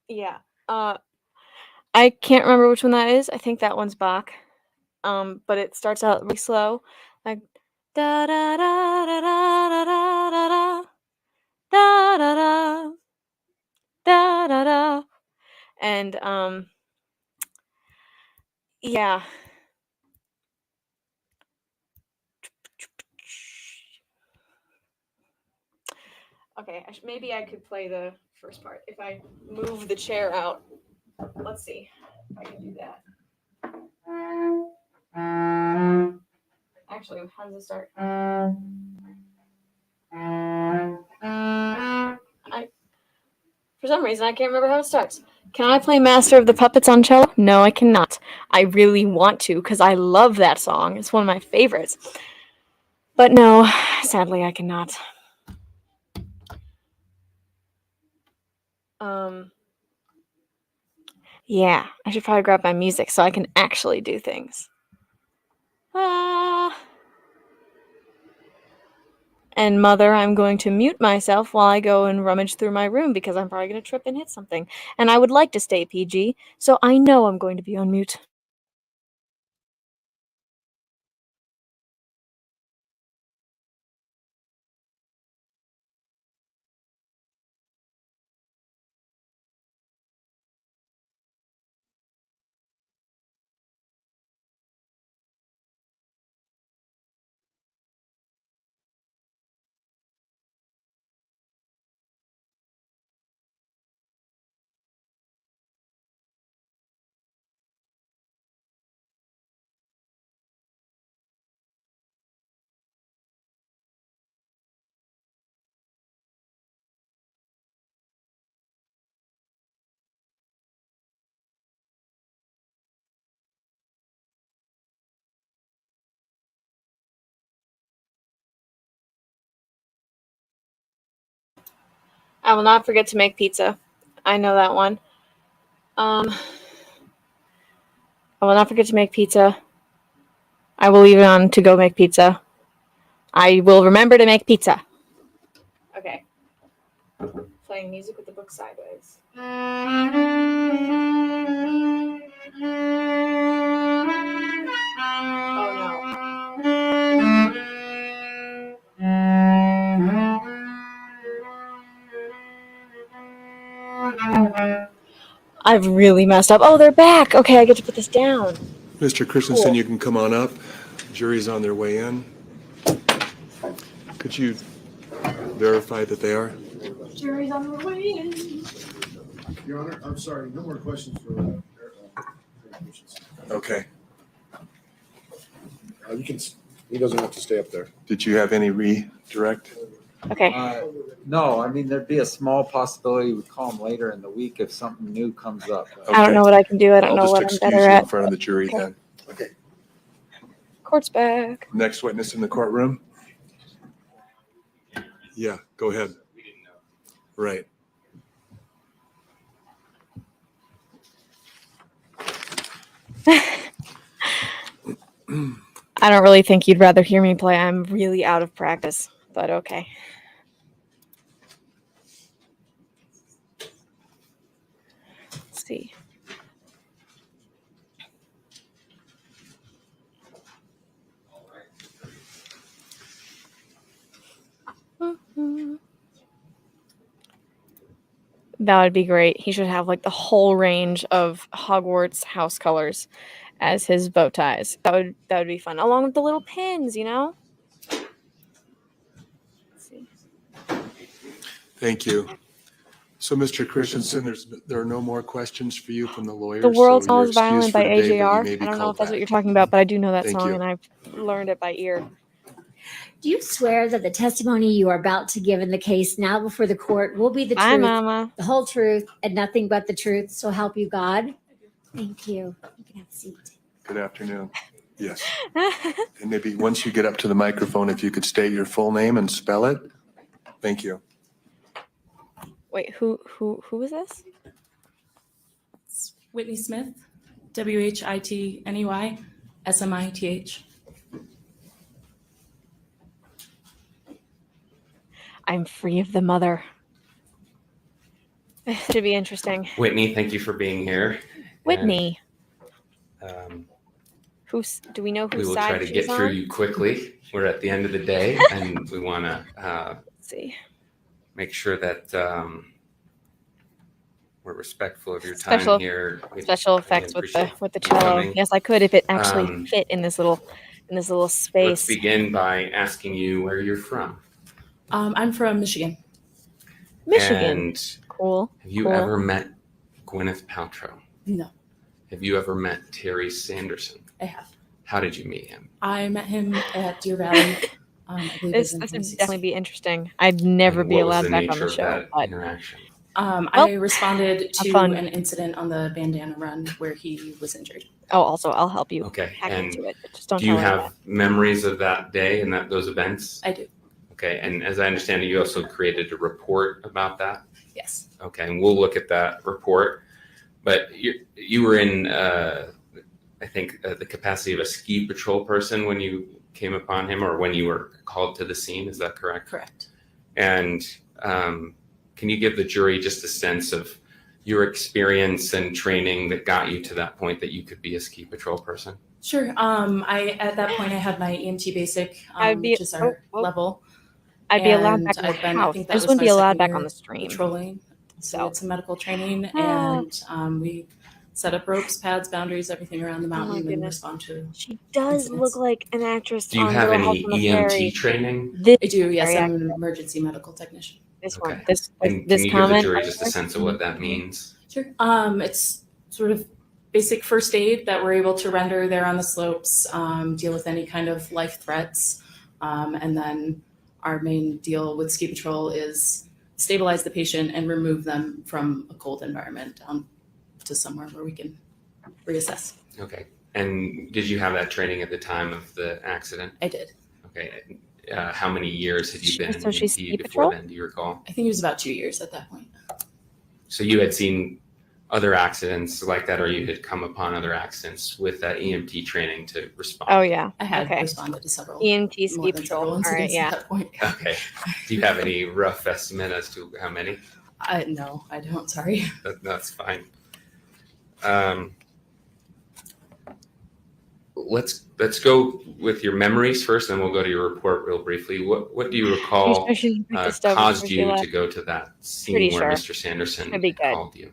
Yeah. I can't remember which one that is. I think that one's Bach. But it starts out really slow. Like da da da da da da da da da da da da da da. And yeah. Okay, maybe I could play the first part if I move the chair out. Let's see if I can do that. Actually, how does it start? For some reason, I can't remember how it starts. Can I play Master of the Puppets on cello? No, I cannot. I really want to because I love that song. It's one of my favorites. But no, sadly, I cannot. Yeah, I should probably grab my music so I can actually do things. And Mother, I'm going to mute myself while I go and rummage through my room because I'm probably going to trip and hit something. And I would like to stay PG, so I know I'm going to be on mute. I will not forget to make pizza. I know that one. I will not forget to make pizza. I will leave it on to go make pizza. I will remember to make pizza. Okay. Playing music with the book sideways. Oh no. I've really messed up. Oh, they're back. Okay, I get to put this down. Mr. Christensen, Cool. you can come on up. Jury's on their way in. Could you verify that they are? Jury's on the way in. Your Honor, I'm sorry, no more questions for. Okay. You can. He doesn't have to stay up there. Did you have any redirect? Okay. No, I mean, there'd be a small possibility we'd call them later in the week if something new comes up. I don't know what I can do. I don't I'll know just what I'm excuse better you at. in front of the jury Okay. then. Okay. Court's back. Next witness in the courtroom? Yeah, go ahead. Right. I don't really think you'd rather hear me play. I'm really out of practice, but okay. Let's see. That would be great. He should have like the whole range of Hogwarts house colors as his bow ties. That would be fun, along with the little pins, you know? Let's see. Thank you. So, Mr. Christensen, there are no more questions for you from the lawyers. The World so you're Song is Violent excused by for today, but you AJR. may I be don't know called if that's what back. you're talking about, but I do know that Thank song you. and I've learned it by ear. Do you swear that the testimony you are about to give in the case now before the court will be the Bye, truth, Mama. the whole truth, and nothing but the truth? So help you God. Thank you. You can have a seat. Good afternoon. Yes. And maybe once you get up to the microphone, if you could state your full name and spell it. Thank you. Wait, who is this? Whitney Smith, WHITNEY SMITH. I'm free of the mother. This should be interesting. Whitney, thank you for being here. Whitney. And, Do we know we whose will side try to she's get through on? you quickly. We're at the end of the day, and we want to Let's see. make sure that we're respectful of your time here. Special effects with the cello. coming. Yes, I could if it actually Um, fit in this little Let's space. begin by asking you where you're from. I'm from Michigan. Michigan. And Cool. have you cool. ever met Gwyneth Paltrow? No, Have you ever met Terry Sanderson? I have. How did you meet him? I met him at Deer Valley. I believe it was This in would 2016. definitely be interesting. I'd never And be what was allowed the back on nature the of show. that But interaction? I responded have to fun. an incident on the bandana run where he was injured. oh, also I'll help you Okay, hack and into it. But just don't Do you tell anyone. have memories of that day and those events? I do. Okay, and as I understand it, you also created a report about that? Yes. Okay, and we'll look at that report. But you were in, I think, the capacity of a ski patrol person when you came upon him, or when you were called to the scene. Is that correct? Correct. And can you give the jury just a sense of your experience and training that got you to that point that you could be a ski patrol person? Sure. At that point I had my EMT basic, I'd be- which is our oh. level. I'd be allowed back And in the I've been- I house. think I that just was wouldn't my be allowed second back year on the stream. patrolling. So it's some medical training, Ah. and we set up ropes, pads, boundaries, everything around the mountain, and goodness. respond to. She does incidents. look like an actress. Do you on have Little any House on the EMT Prairie. training? This I do. Yes, very I'm an actress. emergency medical technician. This Okay. one. This And this can you give the comment. jury just a sense of what that means? Sure. It's sort of basic first aid that we're able to render there on the slopes, deal with any kind of life threats. And then our main deal with ski patrol is stabilize the patient and remove them from a cold environment down to somewhere where we can reassess. Okay. And did you have that training at the time of the accident? I did. Okay. How many years had you been in So she's EMT ski before patrol? then? Do you recall? I think it was about 2 years at that point. So you had seen other accidents like that, or you had come upon other accidents with that EMT training to respond? Oh yeah. I had Okay. responded to several EMT more ski than patrol. several All right. incidents Yeah. at that point. Okay. Do you have any rough estimate as to how many? No, I don't. Sorry. That's fine. Let's go with your memories first, and we'll go to your report real briefly. What do you recall I should break this down caused before she you left. to go to that scene Pretty where sure. Mr. Sanderson That'd be good. called you?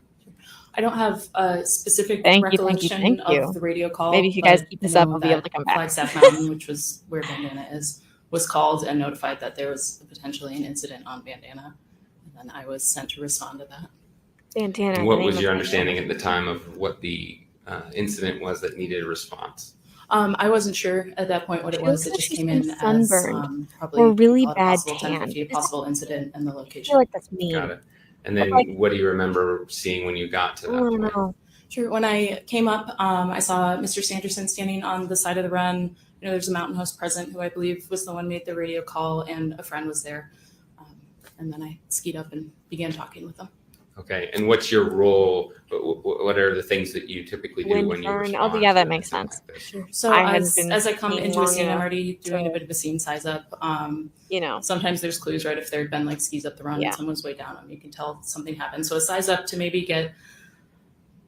I don't have a specific Thank recollection you. of the radio call. Maybe if you guys but keep I this up, know I'll be able that to come back. Flagstaff Mountain, which was where Bandana is, was called and notified that there was potentially an incident on Bandana. And then I was sent to respond to that. Bandana. And what was your understanding at the time of what the incident was that needed a response? I wasn't sure at that point what it She was. looks It like just she's came been in as sunburned probably or really call it a bad possible tan. 1050, a possible incident and the I location. feel like that's mean. Got it. And then Like- what do you remember seeing when you got to I that don't point? know. Sure. When I came up, I saw Mr. Sanderson standing on the side of the run. You know, there's a mountain host present who I believe was the one who made the radio call, and a friend was there. And then I skied up and began talking with them. Okay. And what's your role? What are the things that you typically do Wind when you burn. respond? Oh, yeah, that to makes an incident sense. like this? Sure. So I hadn't been as I come skiing into a long scene, I'm enough already doing a to- bit of a scene size up. You know, Sometimes there's clues, right? If there had been like skis up the run Yeah. and someone's way down them, you can tell something happened. So a size up to maybe get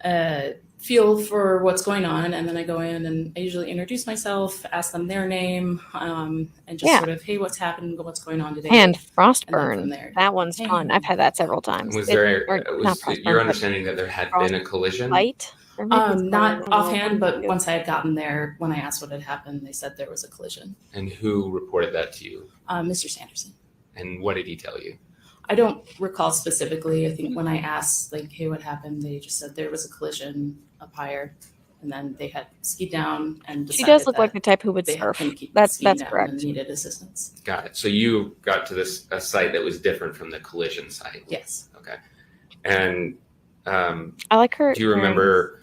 a feel for what's going on. And then I go in and I usually introduce myself, ask them their name, and just Yeah. sort of, hey, what's happened? What's going on today? and And then frostburn. from there, That one's hey. fun. I've had that several times. Was It- there, or not was frostburn, your but understanding that there had been a collision? frostbite? Or maybe it's Not burn. offhand, but once I had gotten there, when I asked what had happened, they said there was a collision. And who reported that to you? Mr. Sanderson. And what did he tell you? I don't recall specifically. I think when I asked, like, hey, what happened? They just said there was a collision up higher. And then they had skied down and She decided does look like the type who would they surf. couldn't keep That's skiing down correct. and needed assistance. Got it. So you got to a site that was different from the collision site. Yes. Okay. And I like her. do you remember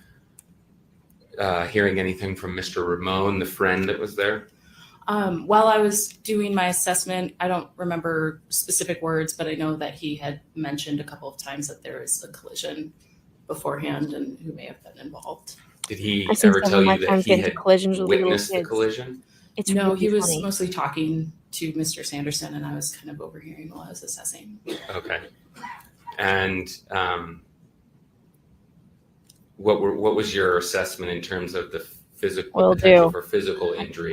hearing anything from Mr. Ramon, the friend that was there? While I was doing my assessment, I don't remember specific words, but I know that he had mentioned a couple of times that there was a collision beforehand and who may have been involved. Did he I've seen ever some tell of my you that friends he get into had collisions with little witnessed the kids. collision? It's No, really he was funny. mostly talking to Mr. Sanderson, and I was kind of overhearing while I was assessing. Okay. And what was your assessment in terms of the physical Will potential do. for physical injury?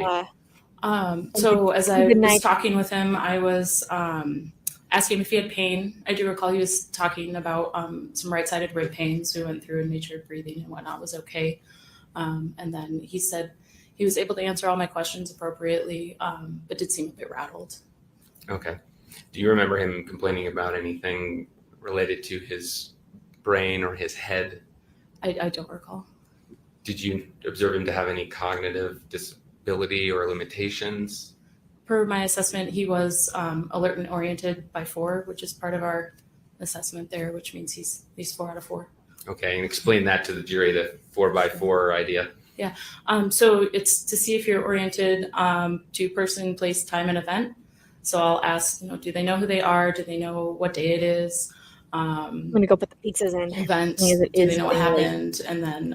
So as I Good was night. talking with him, I was asking him if he had pain. I do recall he was talking about some right-sided rib pain, so we went through and made sure breathing and whatnot was okay. And then he said he was able to answer all my questions appropriately, but did seem a bit rattled. Okay. Do you remember him complaining about anything related to his brain or his head? I don't recall. Did you observe him to have any cognitive disability or limitations? Per my assessment, he was alert and oriented by 4, which is part of our assessment there, which means he's 4 out of 4. Okay, and explain that to the jury, the 4x4 idea. Yeah. So it's to see if you're oriented to person, place, time, and event. So I'll ask, do they know who they are? Do they know what day it is? I'm gonna go put the pizzas in. Event. Because it Do is they know what early. happened? And then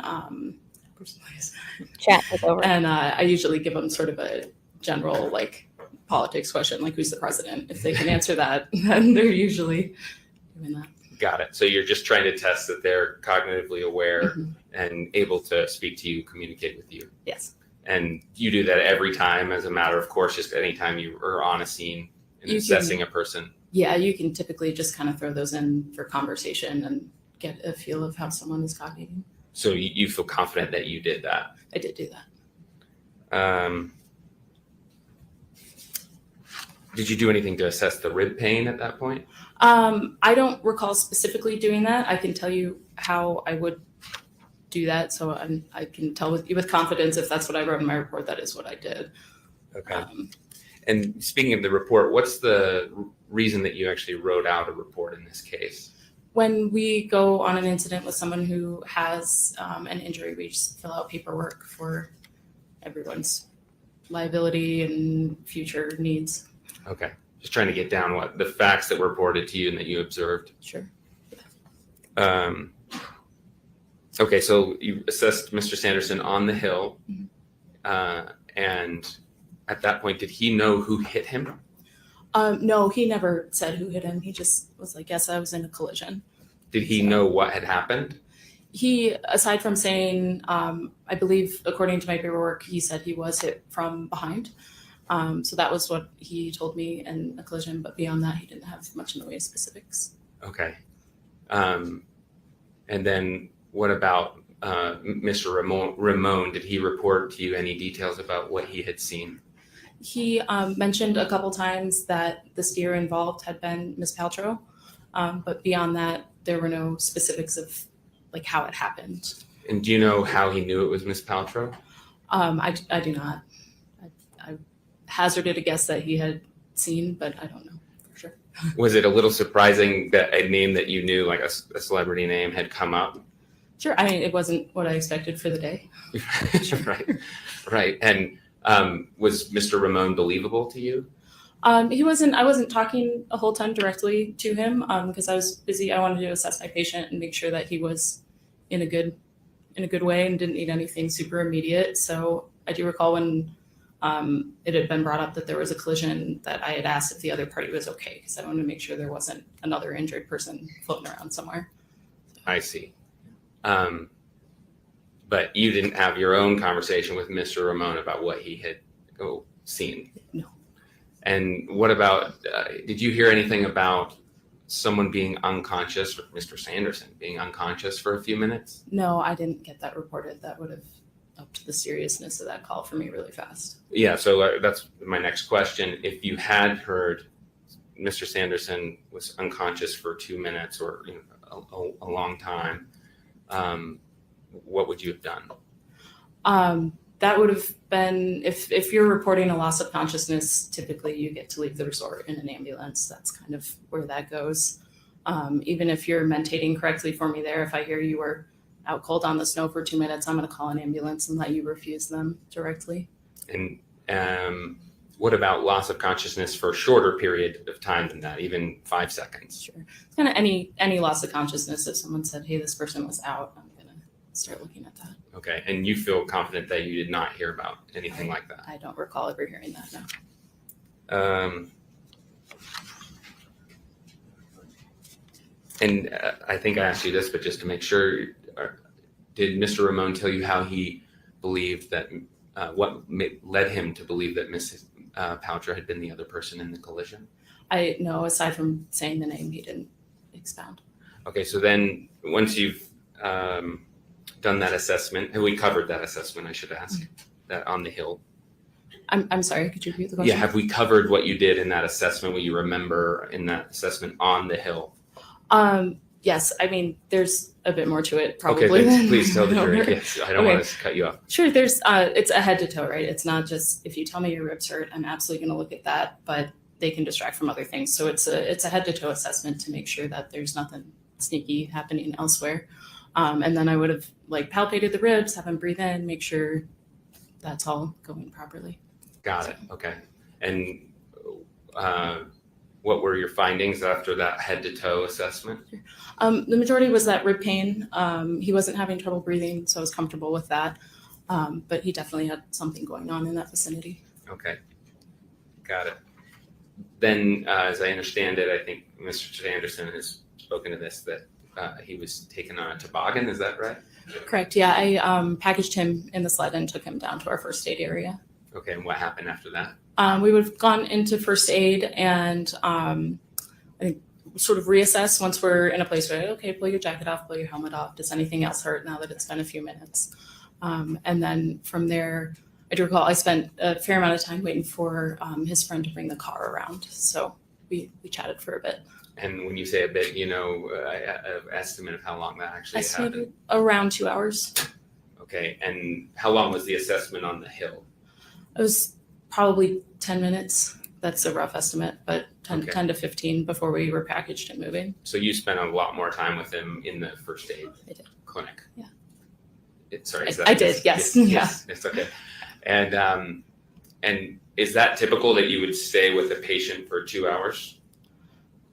person, place. Chat is over. And I usually give them sort of a general politics question, like who's the president? If they can answer that, then they're usually doing that. Got it. So you're just trying to test that they're cognitively aware and able to speak to you, communicate with you. Yes. And you do that every time as a matter of course, just anytime you are on a scene and You assessing can- a person. Yeah, you can typically just kind of throw those in for conversation and get a feel of how someone is cognitive. So you feel confident that you did that. I did do that. Did you do anything to assess the rib pain at that point? I don't recall specifically doing that. I can tell you how I would do that. So I can tell with confidence if that's what I wrote in my report, that is what I did. Okay. And speaking of the report, what's the reason that you actually wrote out a report in this case? When we go on an incident with someone who has an injury, we just fill out paperwork for everyone's liability and future needs. Okay. Just trying to get down what the facts that were reported to you and that you observed. Sure. Okay, so you assessed Mr. Sanderson on the hill, and at that point, did he know who hit him? No, he never said who hit him. He just was like, yes, I was in a collision. Did he know what had happened? He, aside from saying, I believe, according to my paperwork, he said he was hit from behind. So that was what he told me in a collision. But beyond that, he didn't have much in the way of specifics. Okay. And then what about Mr. Ramon? Did he report to you any details about what he had seen? He mentioned a couple times that the skier involved had been Miss Paltrow, but beyond that, there were no specifics of like how it happened. And do you know how he knew it was Miss Paltrow? I do not. I hazarded a guess that he had seen, but I don't know for sure. Was it a little surprising that a name that you knew, like a celebrity name, had come up? Sure. I mean, it wasn't what I expected for the day. Right, right. And was Mr. Ramon believable to you? He wasn't. I wasn't talking a whole ton directly to him because I was busy. I wanted to assess my patient and make sure that he was in a good way and didn't need anything super immediate. So I do recall when it had been brought up that there was a collision that I had asked if the other party was okay because I wanted to make sure there wasn't another injured person floating around somewhere. I see. But you didn't have your own conversation with Mr. Ramon about what he had seen? No. And what about, did you hear anything about someone being unconscious, or Mr. Sanderson being unconscious for a few minutes? No, I didn't get that reported. That would have upped the seriousness of that call for me really fast. Yeah, so that's my next question. If you had heard Mr. Sanderson was unconscious for 2 minutes or a long time, what would you have done? That would have been, if you're reporting a loss of consciousness, typically you get to leave the resort in an ambulance. That's kind of where that goes. Even if you're mentating correctly for me there, if I hear you were out cold on the snow for 2 minutes, I'm going to call an ambulance and let you refuse them directly. And what about loss of consciousness for a shorter period of time than that, even 5 seconds? Sure. It's kind of any loss of consciousness. If someone said, hey, this person was out, I'm going to start looking at that. Okay, and you feel confident that you did not hear about anything like that? I don't recall ever hearing that, no. And I think I asked you this, but just to make sure, did Mr. Ramon tell you how he believed that, what led him to believe that Mrs. Paltrow had been the other person in the collision? I know, aside from saying the name, he didn't expound. Okay, so then once you've done that assessment, and we covered that assessment, I should ask, that on the Hill. I'm sorry, could you repeat the question? Yeah, have we covered what you did in that assessment, what you remember in that assessment on the Hill? Yes, I mean, there's a bit more to it probably. Okay, then please tell the jury. Yes, I don't want to cut you off. Sure, there's, it's a head to toe, right? It's not just, if you tell me your ribs hurt, I'm absolutely going to look at that, but they can distract from other things. So it's a head to toe assessment to make sure that there's nothing sneaky happening elsewhere. And then I would have palpated the ribs, have them breathe in, make sure that's all going properly. Got it. Okay. And what were your findings after that head to toe assessment? The majority was that rib pain. He wasn't having trouble breathing, so I was comfortable with that. But he definitely had something going on in that vicinity. Okay. Got it. Then, as I understand it, I think Mr. Sanderson has spoken to this, that he was taken on a toboggan. Is that right? Correct. Yeah, I packaged him in the sled and took him down to our first aid area. Okay, and what happened after that? We would have gone into first aid and I think sort of reassess once we're in a place where, okay, pull your jacket off, pull your helmet off. Does anything else hurt now that it's been a few minutes? And then from there, I do recall I spent a fair amount of time waiting for his friend to bring the car around. So we chatted for a bit. And when you say a bit, an estimate of how long that actually happened? Around 2 hours. Okay, and how long was the assessment on the Hill? It was probably 10 minutes. That's a rough estimate, but 10 to 15 before we were packaged and moving. So you spent a lot more time with him in the first aid clinic. Yeah. Sorry. I did, yes. Yes, it's okay. And is that typical that you would stay with a patient for 2 hours?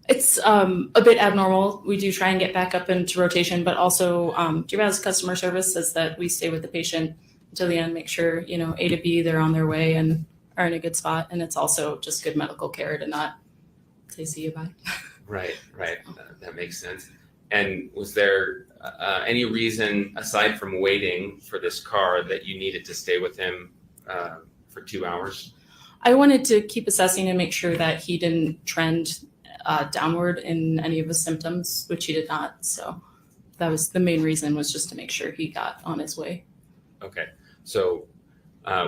It's a bit abnormal. We do try and get back up into rotation, but also Vodovoz customer service says that we stay with the patient until the end, make sure, A to B, they're on their way and are in a good spot. And it's also just good medical care to not say, see you, bye. Right. That makes sense. And was there any reason, aside from waiting for this car, that you needed to stay with him for 2 hours? I wanted to keep assessing and make sure that he didn't trend downward in any of his symptoms, which he did not. So that was the main reason, was just to make sure he got on his way. Okay. So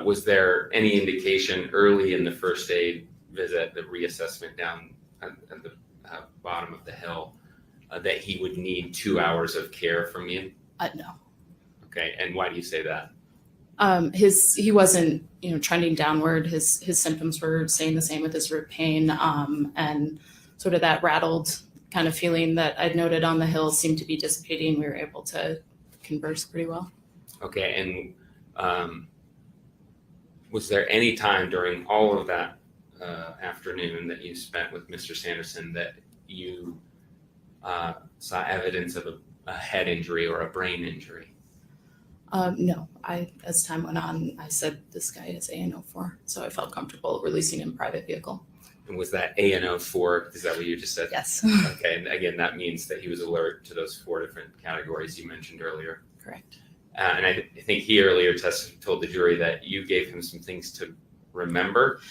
was there any indication early in the first aid visit, the reassessment down at the bottom of the hill, that he would need 2 hours of care from you? No. Okay. And why do you say that? He wasn't, trending downward. His symptoms were staying the same with his rib pain, and sort of that rattled kind of feeling that I'd noted on the hill seemed to be dissipating. We were able to converse pretty well. Okay. And was there any time during all of that afternoon that you spent with Mr. Sanderson that you saw evidence of a head injury or a brain injury? No, as time went on, I said this guy is ANO4, so I felt comfortable releasing him private vehicle. And was that ANO4? Is that what you just said? Yes. Okay. And again, that means that he was alert to those 4 different categories you mentioned earlier. Correct. And I think he earlier told the jury that you gave him some things to remember.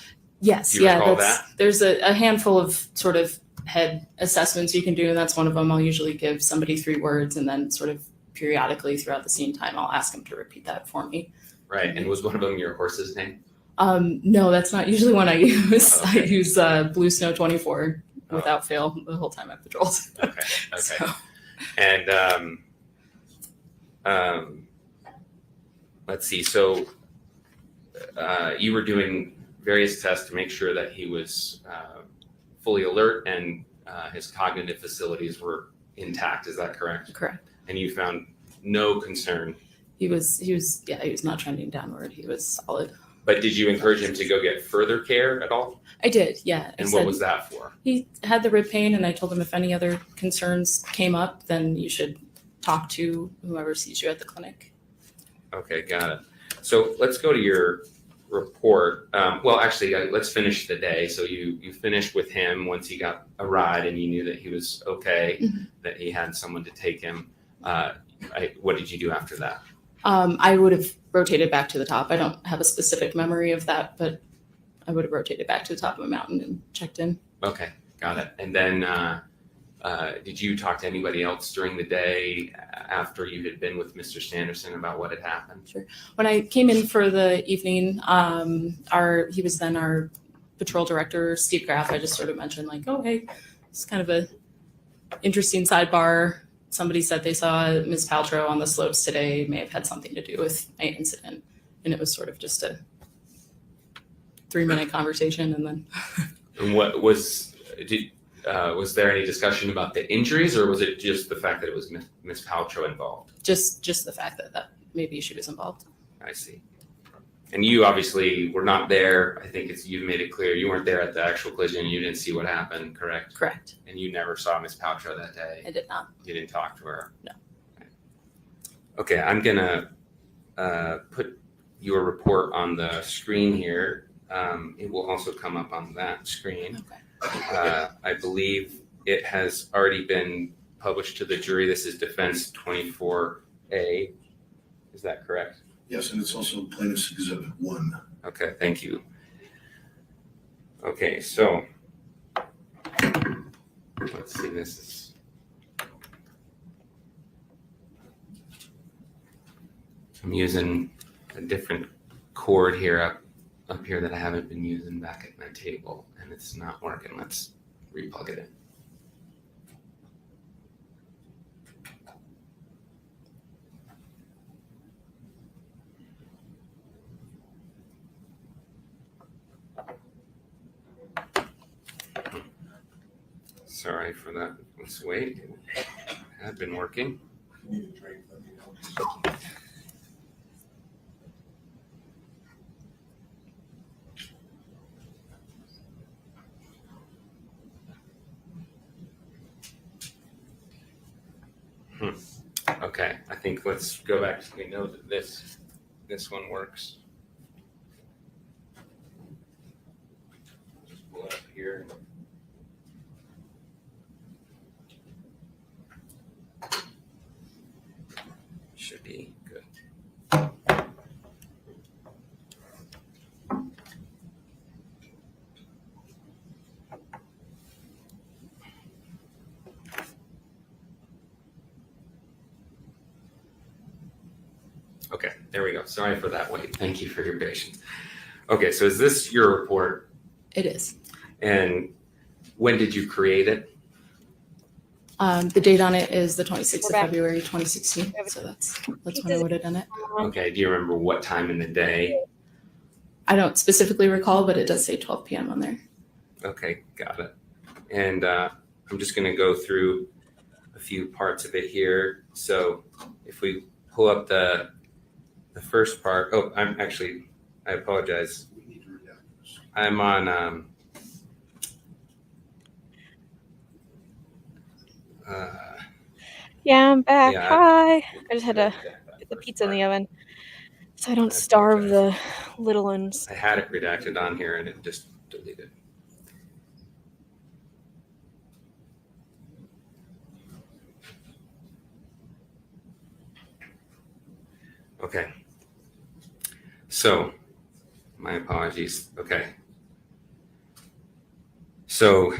Yes. Do you recall that? that? There's a handful of sort of head assessments you can do, and that's one of them. I'll usually give somebody 3 words, and then sort of periodically throughout the scene time, I'll ask them to repeat that for me. Right. And was one of them your horse's name? No, that's not usually one I use. Oh, okay. I use Blue Snow 24 without fail the whole time I've patrolled. Okay. Okay. So. And let's see. So you were doing various tests to make sure that he was fully alert and his cognitive facilities were intact. Is that correct? Correct. And you found no concern. He was not trending downward. He was solid. But did you encourage him to go get further care at all? I did, yeah. And what was that for? He had the rib pain, and I told him if any other concerns came up, then you should talk to whoever sees you at the clinic. Okay, got it. So let's go to your report. Well, actually, let's finish the day. So you finished with him once he got a ride and you knew that he was okay, that he had someone to take him. What did you do after that? I would have rotated back to the top. I don't have a specific memory of that, but I would have rotated back to the top of a mountain and checked in. Okay, got it. And then did you talk to anybody else during the day after you had been with Mr. Sanderson about what had happened? Sure. When I came in for the evening, he was then our patrol director, Steve Graff. I just sort of mentioned like, oh, hey, it's kind of a interesting sidebar. Somebody said they saw Ms. Paltrow on the slopes today, may have had something to do with my incident. And it was sort of just a 3-minute conversation. And then. And what was there any discussion about the injuries, or was it just the fact that it was Ms. Paltrow involved? Just the fact that maybe she was involved. I see. And you obviously were not there. I think you've made it clear you weren't there at the actual collision. You didn't see what happened, correct? Correct. And you never saw Ms. Paltrow that day? I did not. You didn't talk to her? No. Okay, I'm gonna put your report on the screen here. It will also come up on that screen. Okay. I believe it has already been published to the jury. This is Defense 24A. Is that correct? Yes, and it's also Plaintiff's Exhibit 1. Okay, thank you. Okay, so let's see, this is. I'm using a different cord here up here that I haven't been using back at my table, and it's not working. Let's replug it in. Sorry for that. Let's wait. It had been working. Okay, I think let's go back to, we know that this one works. Just pull it up here. Should be good. Okay, there we go. Sorry for that wait. Thank you for your patience. Okay, so is this your report? It is. And when did you create it? The date on it is the 26th of February, 2016. So that's when I would have done it. Okay, do you remember what time in the day? I don't specifically recall, but it does say 12 p.m. on there. Okay, got it. And I'm just going to go through a few parts of it here. So if we pull up the first part. Oh, I apologize. I'm on Yeah, I'm back. Yeah, Hi. I just had to get the pizza in the oven so I don't starve the little ones. I had it redacted on here and it just deleted. Okay. So, my apologies. Okay. So,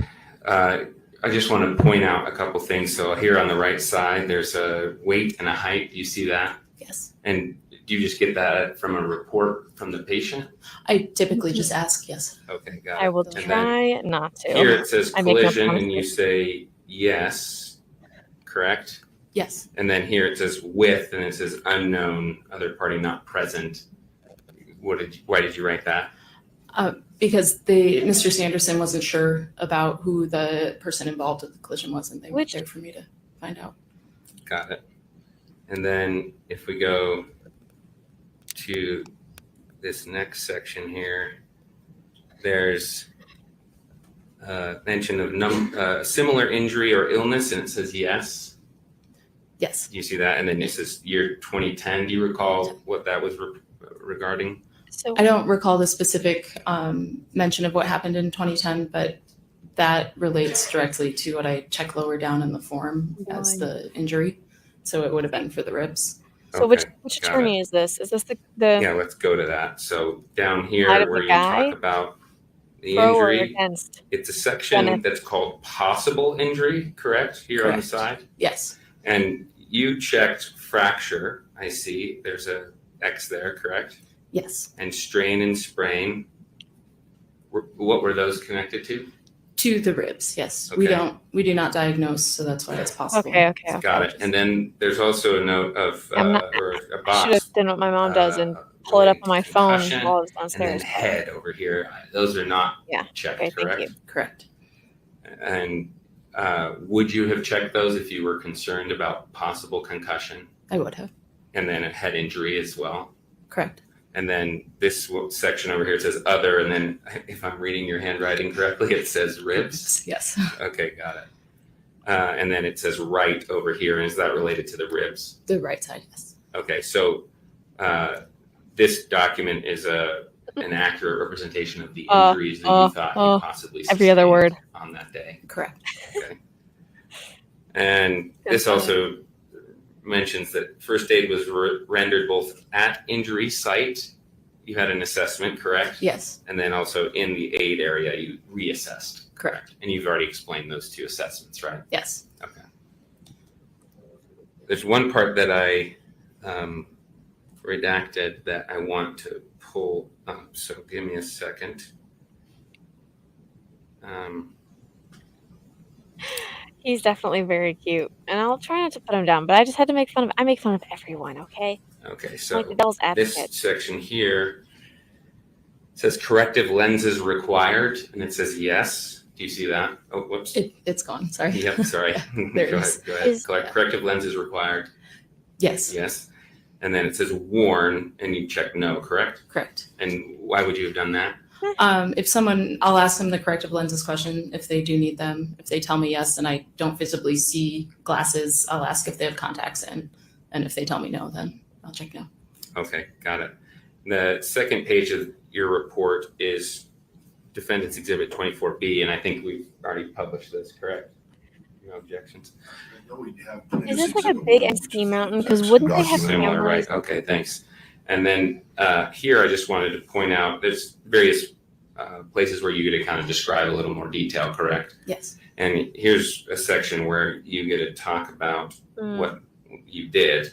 I just want to point out a couple things. So here on the right side, there's a weight and a height. Do you see that? Yes. And do you just get that from a report from the patient? I typically just ask, yes. Okay, got it. I will And then try not to. Here it says I make no collision and promises. you say yes, correct? Yes. And then here it says with and it says unknown, other party not present. Why did you write that? Because Mr. Sanderson wasn't sure about who the person involved with the collision was, and they were there for me to find out. Got it. And then if we go to this next section here, there's mention of similar injury or illness, and it says yes. Yes. You see that? And then it says year 2010. Do you recall what that was regarding? So I don't recall the specific mention of what happened in 2010, but that relates directly to what I check lower down in the form as the injury. So it would have been for the ribs. So Okay, which got attorney is this? Is this the Yeah, let's go to that. So down here Side of where the you guy? talk about the pro or injury, against? it's a section Gwyneth? that's called possible injury, correct? Here on the Correct. side? Yes. And you checked fracture, I see. There's a X there, correct? Yes. And strain and sprain. What were those connected to? To the ribs, yes. Okay. We do not diagnose, so that's why it's possible. Okay. Got it. And then there's also a note of I'm not- or a I should box have done what my mom does and pull it up on my phone concussion, while I was and then downstairs. head over here. Those are not Yeah. checked, Okay, thank correct? you. Correct. And would you have checked those if you were concerned about possible concussion I would have. and then a head injury as well? Correct. And then this section over here says other, and then if I'm reading your handwriting correctly, it says ribs. Yes. Okay, got it. And then it says right over here, and is that related to the ribs? The right side, yes. Okay, so this document is an accurate representation of the injuries that you thought you possibly every other word. on that day. Correct. Okay. And this also mentions that first aid was rendered both at injury site. You had an assessment, correct? Yes. And then also in the aid area, you reassessed. Correct. And you've already explained those two assessments, right? Yes. Okay. There's one part that I redacted that I want to pull up. So give me a second. He's definitely very cute, and I'll try not to put him down. But I just had to make fun of. I make fun of everyone. Okay. Okay, Like so the devil's this advocate. section here says corrective lenses required, and it says yes. Do you see that? Oh, whoops. It's gone. Sorry. Yep, sorry. There Go it ahead. is. Go ahead. Corrective lenses required. Yes. Yes. And then it says worn, and you check no, correct? Correct. And why would you have done that? I'll ask them the corrective lenses question if they do need them. If they tell me yes and I don't visibly see glasses, I'll ask if they have contacts in. And if they tell me no, then I'll check no. Okay, got it. The second page of your report is Defendant's Exhibit 24B, and I think we've already published this, correct? No objections? Is this like a big ski mountain? Because wouldn't they have Similar, cameras? right? Okay, thanks. And then here I just wanted to point out there's various places where you get to kind of describe a little more detail, correct? Yes. And here's a section where you get to talk about what you did.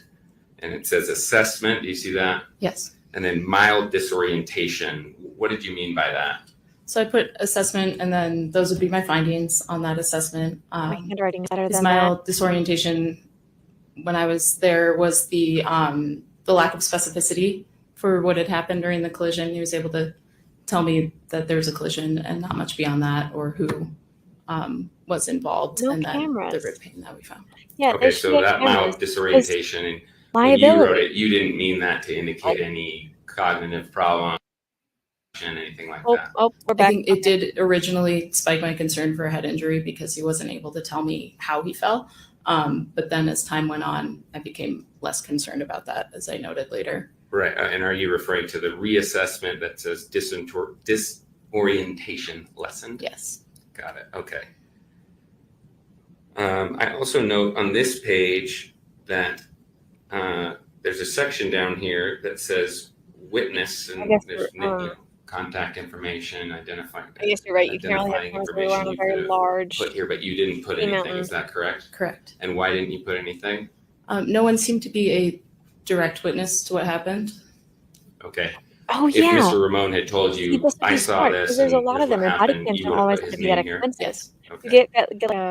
And it says assessment. Do you see that? Yes. And then mild disorientation. What did you mean by that? So I put assessment, and then those would be my findings on that assessment. My handwriting is better His than mild disorientation when I was there was the lack of specificity for what had happened during the collision. He was able to tell me that there was a collision and not much beyond that, or who was involved, No and then cameras. the rib pain that we found. Yeah. Okay, so that mild disorientation, and when you wrote it, you didn't mean that to indicate any cognitive problem, anything like that. Oh, we're I back. think it did originally spike my concern for a head injury because he wasn't able to tell me how he fell. But then as time went on, I became less concerned about that, as I noted later. Right. And are you referring to the reassessment that says disorientation lessened? Yes. Got it. Okay. I also note on this page that there's a section down here that says witness, and there's contact information, identifying. I guess you're right. You can't really have cameras. We were on a very large. Put here, but you didn't put anything. Is that correct? Correct. And why didn't you put anything? No one seemed to be a direct witness to what happened. Okay. Oh, if yeah. Mr. Ramon had told See, you, this would I be saw smart, this, because there's a and lot this of them, what and body happened, cams you don't would always put have his to be that name here. expensive. Yes. You Okay. get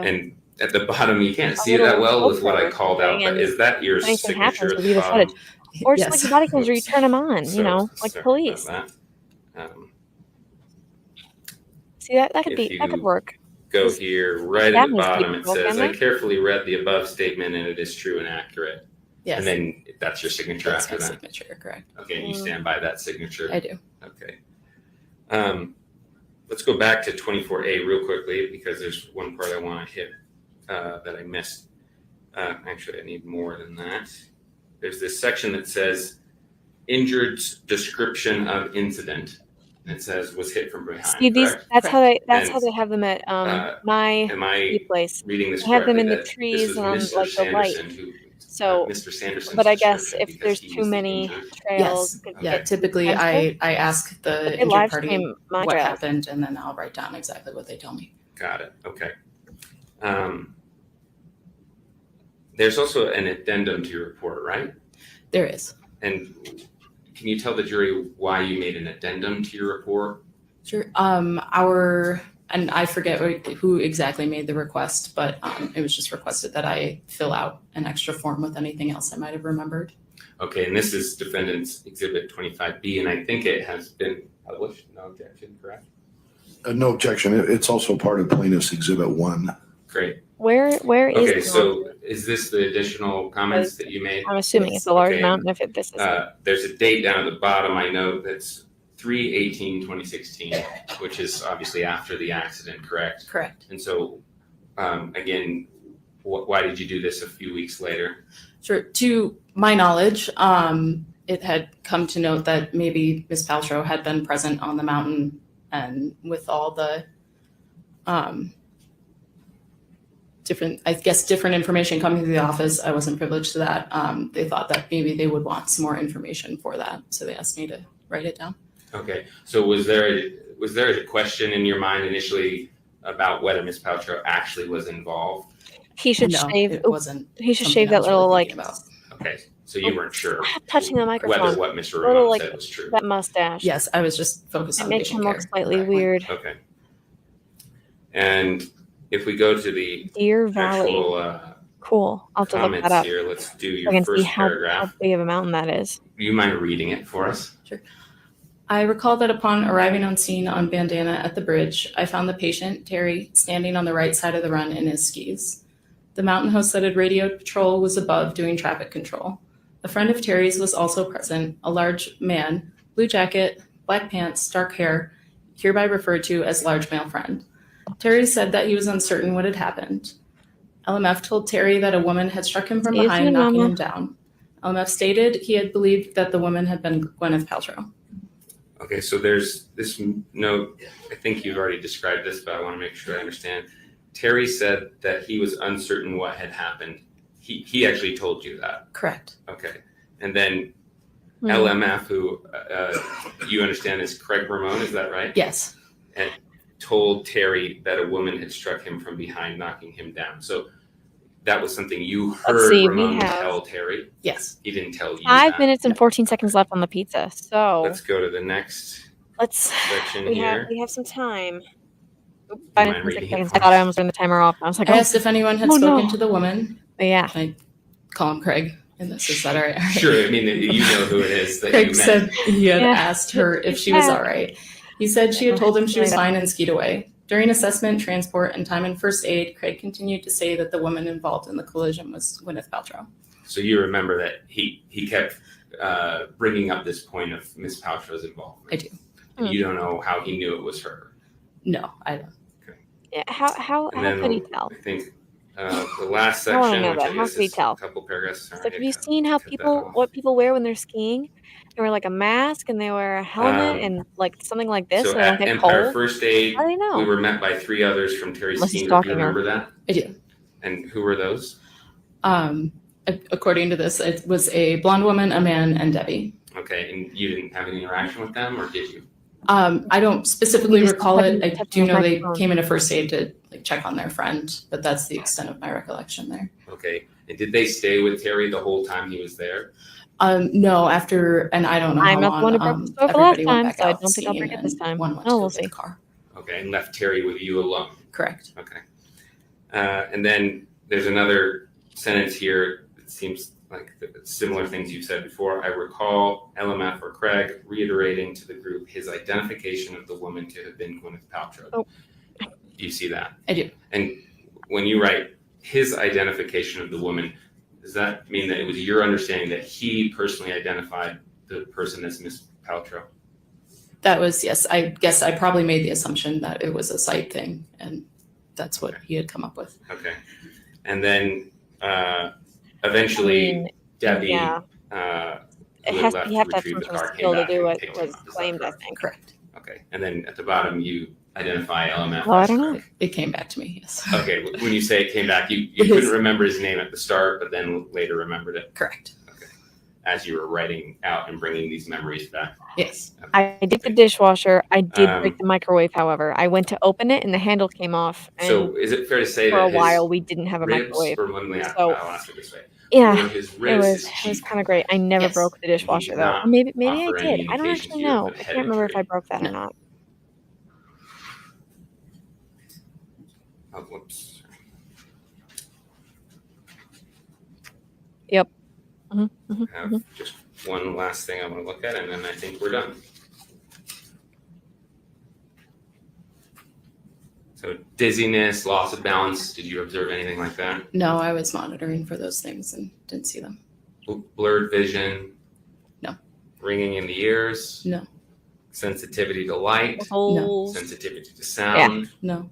And at the bottom, you can't a see that little well with what I GoPro called out, but thing, is that your if anything signature happens, at review the the footage. bottom? Or just Yes. like the body cams where you turn them on, So, you know, like sorry police. about that. See, that could If be, that could you work. Go here, right that at the needs to be bottom, it control says, I camera. carefully read the above statement and it is true and accurate. Yes. And then that's your signature That's after my that? signature, correct. Okay, you stand by that signature? I do. Okay. Let's go back to 24A real quickly, because there's one part I want to hit that I missed. Actually, I need more than that. There's this section that says injured's description of incident. And it says was hit from behind. See, these, correct? that's how they, that's And, how they have them at my am I ski place. reading this They have them correctly in the that this trees was and on Mr. like the light. Sanderson who, So, Mr. Sanderson's but I guess description if there's because he too was the many injured? trails, Yes. Yeah. Typically, Potentially. I ask the They injured live party stream my what trails. happened, and then I'll write down exactly what they tell me. Got it. Okay. There's also an addendum to your report, right? There is. And can you tell the jury why you made an addendum to your report? Sure. And I forget who exactly made the request, but it was just requested that I fill out an extra form with anything else I might have remembered. Okay, and this is Defendant's Exhibit 25B, and I think it has been published. No objection, correct? No objection. It's also part of Plaintiff's Exhibit 1. Great. Where is Okay, the so is this the additional comments that you made? I'm assuming it's a large Okay, amount, and if this is there's a date down at the bottom, I know that's 3/18/2016, which is obviously after the accident, correct? Correct. And so, again, why did you do this a few weeks later? Sure. To my knowledge, it had come to note that maybe Ms. Paltrow had been present on the mountain, and with all the different information coming to the office, I wasn't privileged to that. They thought that maybe they would want some more information for that, so they asked me to write it down. Okay, so was there a question in your mind initially about whether Ms. Paltrow actually was involved? he should No, shave. it wasn't He should something shave I that was little really like thinking about. Okay, so you weren't sure touching the microphone. whether what Mr. Little, Ramon like, said was true. that mustache. Yes, I was just focused It on makes patient him care. look slightly weird. Okay. And if we go to the Deer Valley. actual Cool. I'll have to look comments that up. here, let's do I your can see first how paragraph. big of a mountain that is. Do you mind reading it for us? Sure. I recall that upon arriving on scene on Bandana at the bridge, I found the patient, Terry, standing on the right side of the run in his skis. The mountain host that had radioed patrol was above doing traffic control. A friend of Terry's was also present, a large man, blue jacket, black pants, dark hair, hereby referred to as large male friend. Terry said that he was uncertain what had happened. LMF told Terry that a woman had struck him from Excuse behind, me, knocking Mama. him down. LMF stated he had believed that the woman had been Gwyneth Paltrow. Okay, so there's this note, I think you've already described this, but I want to make sure I understand. Terry said that he was uncertain what had happened. He actually told you that? Correct. Okay. And then Hmm. LMF, who you understand is Craig Ramon, is that right? Yes. And told Terry that a woman had struck him from behind, knocking him down. So that was something you Let's heard see, we Ramon have tell Terry. Yes. He didn't tell you 5 that. minutes and 14 seconds left on the pizza. So Let's go to the next let's section we here. have some time. Oop, You 5 mind minutes and 6 reading it seconds. for I thought I us? almost turned the timer off. I was like, I oh, asked if anyone had oh, spoken no. to the woman. But yeah. Can I call him Craig? And this is that all right? Sure, I mean, you know who it is that Craig you met. said he had Yeah. asked her if she was all right. He said she had told him she was fine and skied away. During assessment, transport, and time in first aid, Craig continued to say that the woman involved in the collision was Gwyneth Paltrow. So you remember that he kept bringing up this point of Miss Paltrow's involvement. I do. And you don't know how he knew it was her. No, I don't. Yeah. How And then could he tell? I think the last I wanna section, know which that. I How guess could he is tell? a couple paragraphs. It's like, have you seen how what people wear when they're skiing? They wear like a mask and they wear a helmet and like something like this, So so they don't at get Empire cold. First Aid, How do they know? we were met by 3 others from Terry's Unless he's team. Do you stalking her. remember that? I do. And who were those? According to this, it was a blonde woman, a man, and Debbie. Okay, and you didn't have any interaction with them, or did you? I don't specifically We just recall it. I touched do on the know they microphone. came into first aid to like check on their friend, but that's the extent of my recollection there. Okay, and did they stay with Terry the whole time he was there? No, after, and I don't know I'm how not the one who long, broke the stove everybody last went time, back so I out don't think I'll break skiing it this and time. one went Oh, to we'll the see. car. Okay, and left Terry with you alone. Correct. Okay. And then there's another sentence here. It seems like similar things you've said before. I recall LMF or Craig reiterating to the group his identification of the woman to have been Gwyneth Paltrow. Oh. Do you see that? I do. And when you write his identification of the woman, does that mean that it was your understanding that he personally identified the person as Miss Paltrow? That was, yes, I guess I probably made the assumption that it was a site thing, and that's what he had come up with. Okay. And then eventually I mean, Debbie, yeah. who You had have left to have retrieve some the sort of car, came skill to back do and what picked was him up. Is that claimed, I correct? think. Correct. Okay. And then at the bottom, you identify LMF. Well, I as don't know. Craig. It came back to me, yes. Okay. When you say it came back, you couldn't remember his name at the start, but then later remembered it. Correct. Okay. As you were writing out and bringing these memories back. Yes. I did the dishwasher. I did break the microwave, however. I went to open it and the handle came off. And So is it fair to say for that a his while we didn't have a ribs, microwave? or let me So I'll ask it this way. yeah, Were his it ribs, was his cheek, kind of great. I never Yes. broke the dishwasher did though. not Or maybe I offer did. any I don't indication actually to you of know. a I head can't remember if I injury? broke that or not. Oh, whoops. Yep. I have just one last thing I want to look at, and then I think we're done. So dizziness, loss of balance. Did you observe anything like that? No, I was monitoring for those things and didn't see them. Blurred vision? No. Ringing in the ears? No. Sensitivity to light? Holes. Sensitivity to sound? No.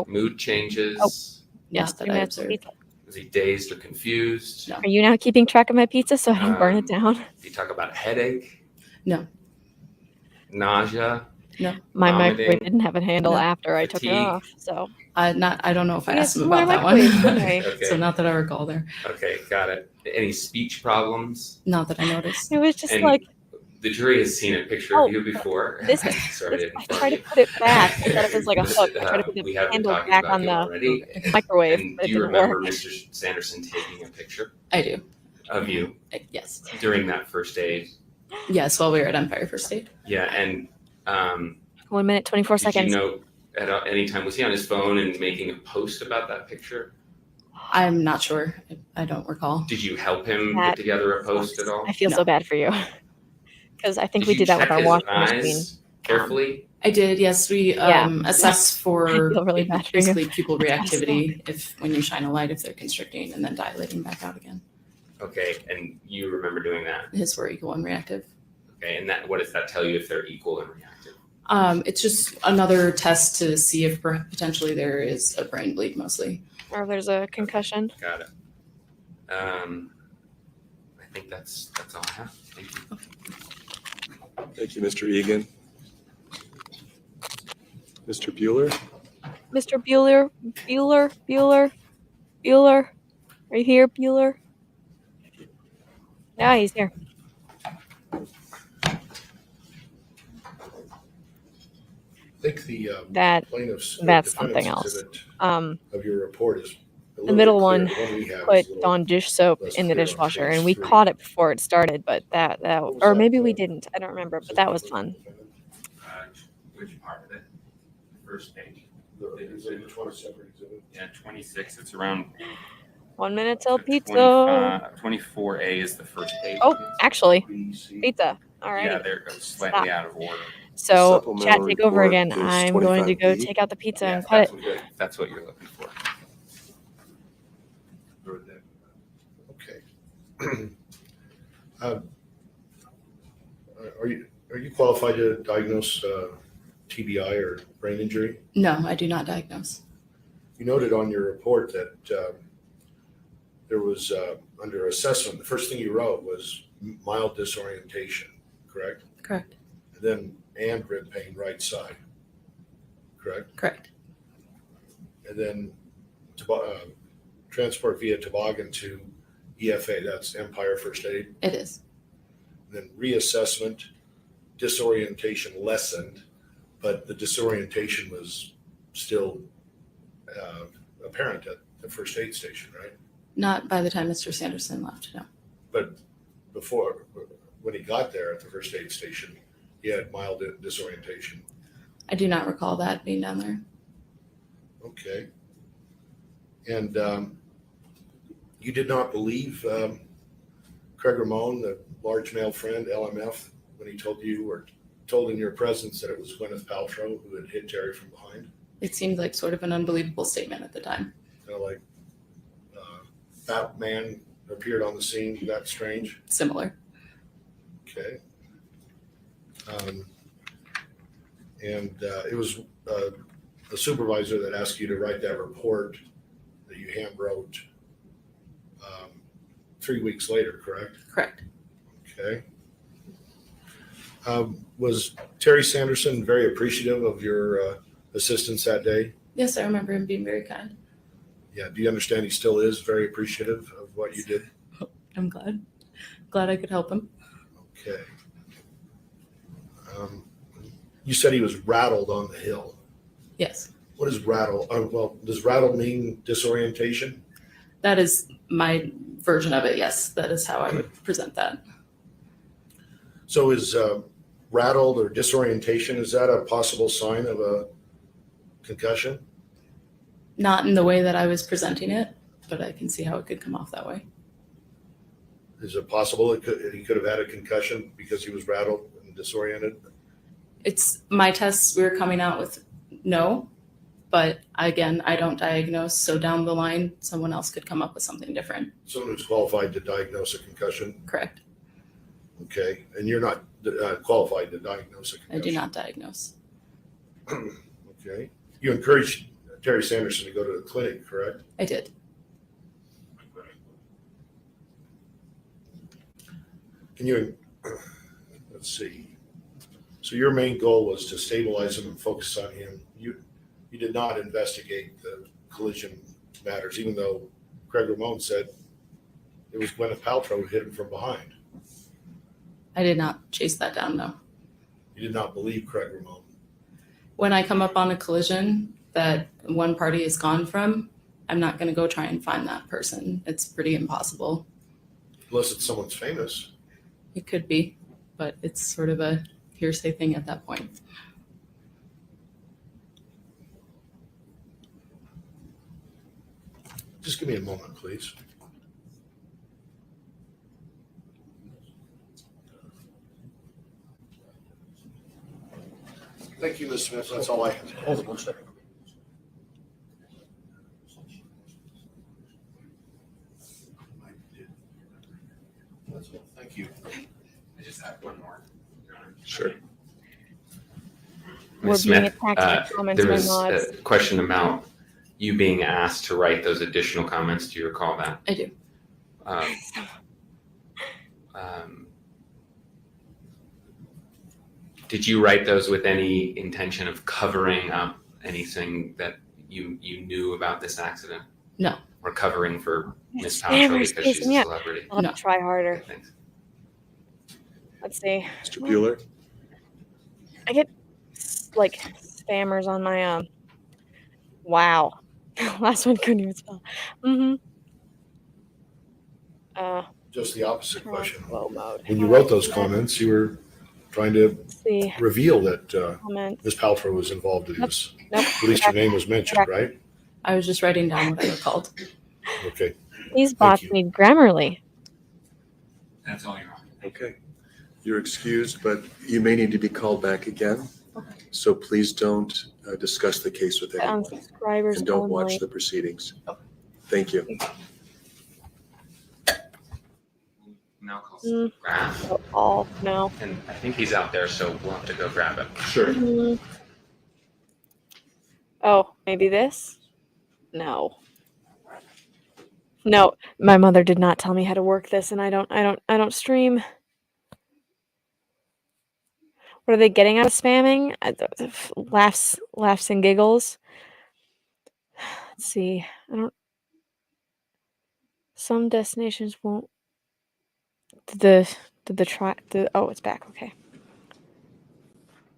Mood changes? Oh. Yes, Yes, that 3 I minutes of observed. pizza. Was he dazed or confused? No. Are you now keeping track of my pizza so I don't burn it down? Did you talk about headache? No. Nausea? No. My vomiting? microwave didn't have a handle No. after I took it Fatigue? off. So I don't know if I Yeah, asked him smaller about that one. microwave, okay. Okay. So not that I recall there. Okay, got it. Any speech problems? Not that I noticed. it was just And like the jury has seen a picture Oh, of you before. this- Sorry, this, I I didn't tried to inform put it back. I thought it was like a This, hook. I tried to put we the have been handle talking back about on you the already. microwave, And but do it you didn't remember work. Mr. Sanderson taking a picture I do. of you Yes. during that first aid? Yes, while we were at Empire First Aid. Yeah, and 1 minute, 24 did seconds. you know at any time, was he on his phone and making a post about that picture? I'm not sure. I don't recall. Did you help him That put together a post at all? I feel No. so bad for you. Because I think Did we you did that with check our his washing eyes machine. carefully? I did, yes. We Yeah. assess for I feel really bad for you. basically pupil reactivity if when you shine a light, if they're constricting and then dilating back out again. Okay, and you remember doing that? His were equal and reactive. Okay, and that what does that tell you if they're equal and reactive? It's just another test to see if potentially there is a brain bleed mostly. Or if there's a concussion. Got it. I think that's all I have. Thank you. Thank you, Mr. Egan. Mr. Bueller? Mr. Bueller, Bueller. Are you here, Bueller? Yeah, he's here. I think the That plaintiff's that's defendant's something else. exhibit Um, of your report is the middle one put Dawn dish soap in the dishwasher, and we caught it before it started. But or maybe we didn't. I don't remember. But that was fun. Which part of it? The first page. Yeah, 26. It's around 1 minute till pizza. 24A is the first page. Oh, actually, pizza. All right. Yeah, there it goes. Slightly out of order. So, chat, take over again. I'm going to go take out the pizza and cut it. That's what you're looking for. Okay. Are you qualified to diagnose TBI or brain injury? No, I do not diagnose. You noted on your report that there was under assessment, the first thing you wrote was mild disorientation, correct? Correct. And rib pain right side, correct? Correct. And then transport via toboggan to EFA, that's Empire First Aid. It is. Then reassessment, disorientation lessened, but the disorientation was still apparent at the first aid station, right? Not by the time Mr. Sanderson left, no. But before, when he got there at the first aid station, he had mild disorientation. I do not recall that being down there. Okay. And you did not believe Craig Ramon, the large male friend, LMF, when he told you or told in your presence that it was Gwyneth Paltrow who had hit Terry from behind? It seemed like sort of an unbelievable statement at the time. Kind of like Batman appeared on the scene, that strange? Similar. Okay. It was the supervisor that asked you to write that report that you hand wrote 3 weeks later, correct? Correct. Okay. Was Terry Sanderson very appreciative of your assistance that day? Yes, I remember him being very kind. Yeah. Do you understand he still is very appreciative of what you did? I'm glad. Glad I could help him. Okay. You said he was rattled on the hill. Yes. What is rattle? Well, does rattle mean disorientation? That is my version of it, yes. That is how I would present that. So is rattled or disorientation, is that a possible sign of a concussion? Not in the way that I was presenting it, but I can see how it could come off that way. Is it possible he could have had a concussion because he was rattled and disoriented? It's my tests, we were coming out with no, but again, I don't diagnose. So down the line, someone else could come up with something different. Someone who's qualified to diagnose a concussion? Correct. Okay. And you're not qualified to diagnose a concussion? I do not diagnose. Okay. You encouraged Terry Sanderson to go to the clinic, correct? I did. Can you, let's see. So your main goal was to stabilize him and focus on him. You did not investigate the collision matters, even though Craig Ramon said it was Gwyneth Paltrow who hit him from behind. I did not chase that down, no. You did not believe Craig Ramon. When I come up on a collision that one party is gone from, I'm not going to go try and find that person. It's pretty impossible. Unless it's someone's famous. It could be, but it's sort of a hearsay thing at that point. Just give me a moment, please. Thank you, Ms. Smith. That's all I have. Hold on one second. That's all. Thank you. I just have one more. Sure. We're Ms. being Smith, attacked by comments there by was mods. a question about you being asked to write those additional comments. Do you recall that? I do. Did you write those with any intention of covering up anything that you knew about this accident? No. Or covering for Ms. Paltrow Spammers because she's a chasing me up. celebrity? I'll have to try harder. Thanks. Let's see. Mr. Bueller? I get spammers on my wow. Last one couldn't even spell. Mm-hmm. Just the opposite question. Low mode. When you wrote those comments, you were trying to See. reveal that Comments. Ms. Paltrow was involved in this. Nope. At least her name was mentioned, right? I was just writing down what I recalled. Okay. These bots need Grammarly. That's all you're on. Okay. You're excused, but you may need to be called back again. So please don't discuss the case with anyone. Subscribers And don't only. watch the proceedings. Thank you. Now calls Mm. Graph. All no. And I think he's out there, so we'll have to go grab him. Mhm. Oh, maybe this? No. No, my mother did not tell me how to work this, and I don't stream. What are they getting out of spamming? Laughs and giggles. Let's see. Some destinations won't. Oh, it's back. Okay.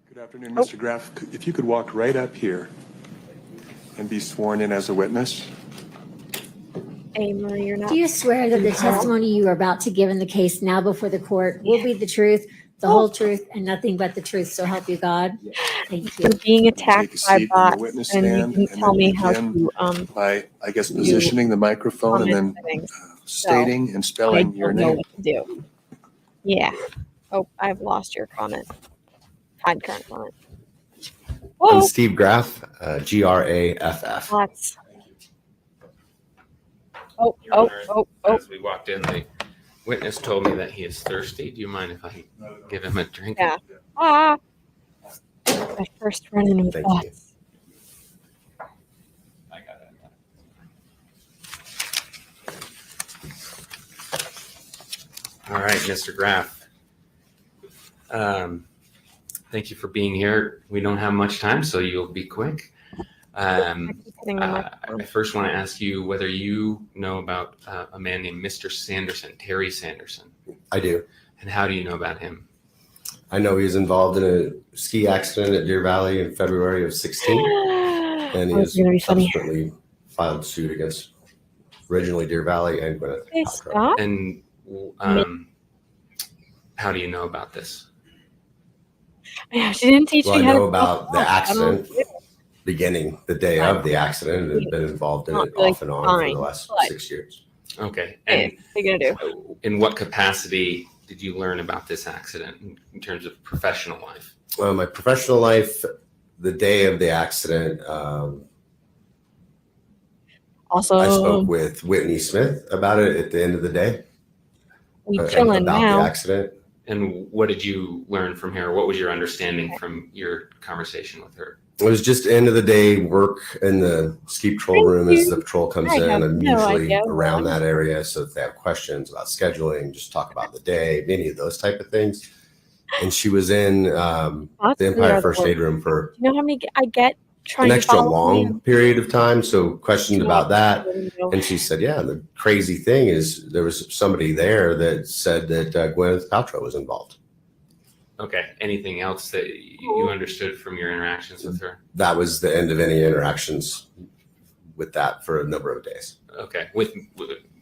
Good afternoon, Mr. Graff. If you could walk right up here and be sworn in as a witness. Hey, Marie, you're not. Do you swear that the testimony you are about to give in the case now before the court will be the truth, the whole truth, and nothing but the truth, so help you God? Thank you. You're being attacked Take a by seat in the bots, witness and you stand didn't and tell then me how begin to by, I guess, do positioning the microphone and comment then settings. stating and I spelling your don't know name. what to do. Yeah. Oh, I've lost your comment. Hide current comment. I'm Whoa. Steve Graff, Graff. Bots. Your Honor, As we walked in, the witness told me that he is thirsty. Do you mind if I give him a drink? Yeah. My first run in with Thank bots. I got it. All right, Mr. Graff. Thank you for being here. We don't have much time, so you'll be quick. I first want to ask you whether you know about a man named Mr. Sanderson, Terry Sanderson. I do. And how do you know about him? I know he was involved in a ski accident at Deer Valley in February of 16, and he Oh, has it's gonna be funny. subsequently filed suit against originally Deer Valley and Gwyneth. Hey, stop. And how do you know about this? Yeah, she didn't teach Well, I me how to know about the I don't accident beginning the day of the accident and been involved in Not it really off and on fine, for the last but- 6 years. Okay. Hey, And what are you gonna do? in what capacity did you learn about this accident in terms of professional life? My professional life, the day of the accident, Also, I spoke with Whitney Smith about it at the end of the day. we about chilling the now. accident. And what did you learn from her? What was your understanding from your conversation with her? It was just end of the day work in the ski patrol room as the patrol comes I in. have I'm no usually idea. around that area. So if they have questions about scheduling, just talk about the day, any of those type of things. And she was in the Empire First Aid Room for You know how many I get trying an to extra follow long me? period of time. So questioned about that. No. And she said, yeah, the crazy thing is there was somebody there that said that Gwyneth Paltrow was involved. Okay. Anything else that you understood from your interactions with her? That was the end of any interactions with that for a number of days. Okay. With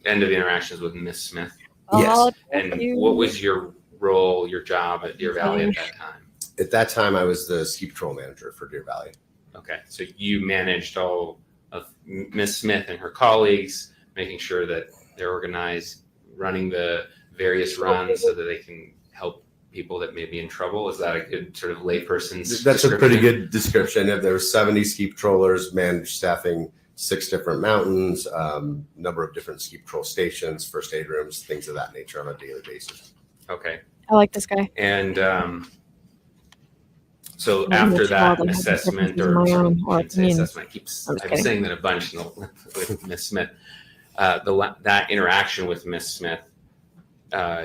end of the interactions with Miss Smith. Yes. And what was your role, your job at Deer Valley at that time? At that time, I was the ski patrol manager for Deer Valley. Okay. So you managed all of Miss Smith and her colleagues, making sure that they're organized, running the various runs so that they can help people that may be in trouble. Is that a good sort of layperson's That's a pretty description? good description. If there were 70 ski patrollers, managed staffing 6 different mountains, number of different ski patrol stations, first aid rooms, things of that nature on a daily basis. Okay. I like this guy. And so I'm after much that more than assessment, happy to or my sorry, own I shouldn't say opinion. assessment, I'm just I'm kidding. saying that a bunch with Miss Smith. That interaction with Miss Smith,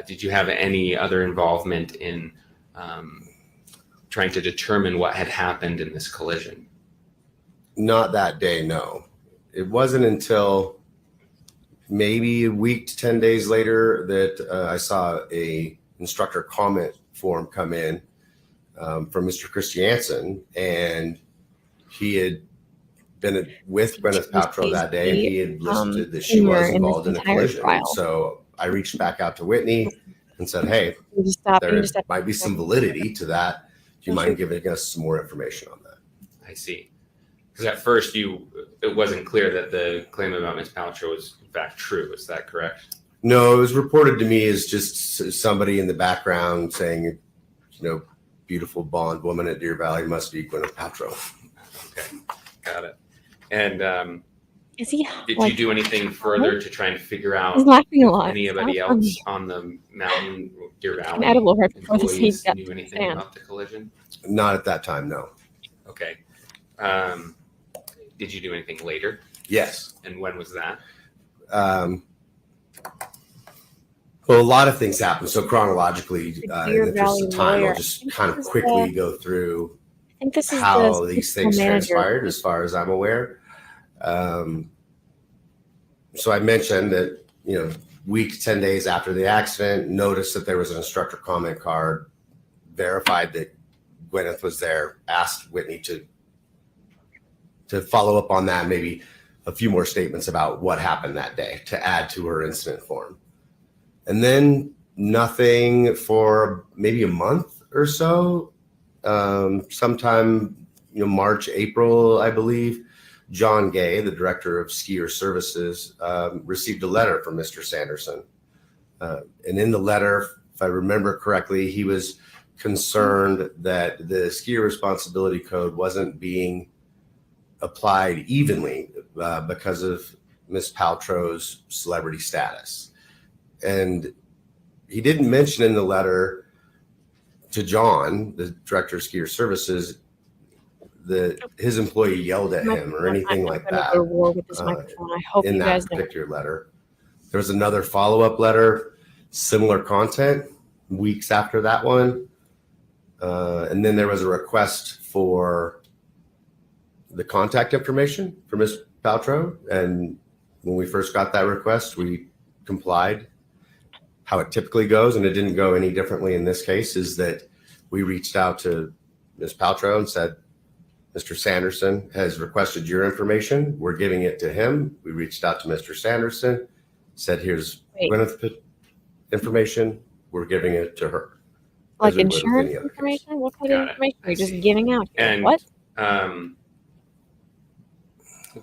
did you have any other involvement in trying to determine what had happened in this collision? Not that day, no. It wasn't until maybe a week to 10 days later that I saw a instructor comment form come in from Mr. Christiansen, and he had been with Gwyneth Paltrow that day, and he had listed that she humor was in this involved in a entire collision. trial. So I reached back out to Whitney and said, "Hey, You just stop. there might be some validity to that. Do you mind giving us some more information on that?" I see. Because at first it wasn't clear that the claim about Ms. Paltrow was in fact true. Is that correct? No, it was reported to me as just somebody in the background saying, beautiful blonde woman at Deer Valley must be Gwyneth Paltrow. Okay, got it. And Is he? did you do anything further to try and figure out He's laughing a lot. anybody It's not else funny. on the mountain Deer Valley An edible right before the employees scene knew anything stand. about the collision? Not at that time, no. Okay. Did you do anything later? Yes. And when was that? Well, a lot of things happened. So chronologically, in Deer the interest Valley of time, lawyer. I'll just kind of quickly go through I think this is how the these statistical things manager. transpired, as far as I'm aware. So I mentioned that, week, 10 days after the accident, noticed that there was an instructor comment card, verified that Gwyneth was there, asked Whitney to follow up on that, maybe a few more statements about what happened that day to add to her incident form. And then nothing for maybe a month or so. Sometime, March, April, I believe, John Gay, the director of skier services, received a letter from Mr. Sanderson. And in the letter, if I remember correctly, he was concerned that the skier responsibility code wasn't being applied evenly because of Ms. Paltrow's celebrity status. And he didn't mention in the letter to John, the director of skier services, that his employee yelled at him or anything like that in that particular letter. There was another follow-up letter, similar content, weeks after that one. And then there was a request for the contact information for Ms. Paltrow. And when we first got that request, we complied. How it typically goes, and it didn't go any differently in this case, is that we reached out to Ms. Paltrow and said, Mr. Sanderson has requested your information. We're giving it to him. We reached out to Mr. Sanderson, said, here's Gwyneth information. We're giving it to her. Like insurance information? What kind of information are you just giving out? And what?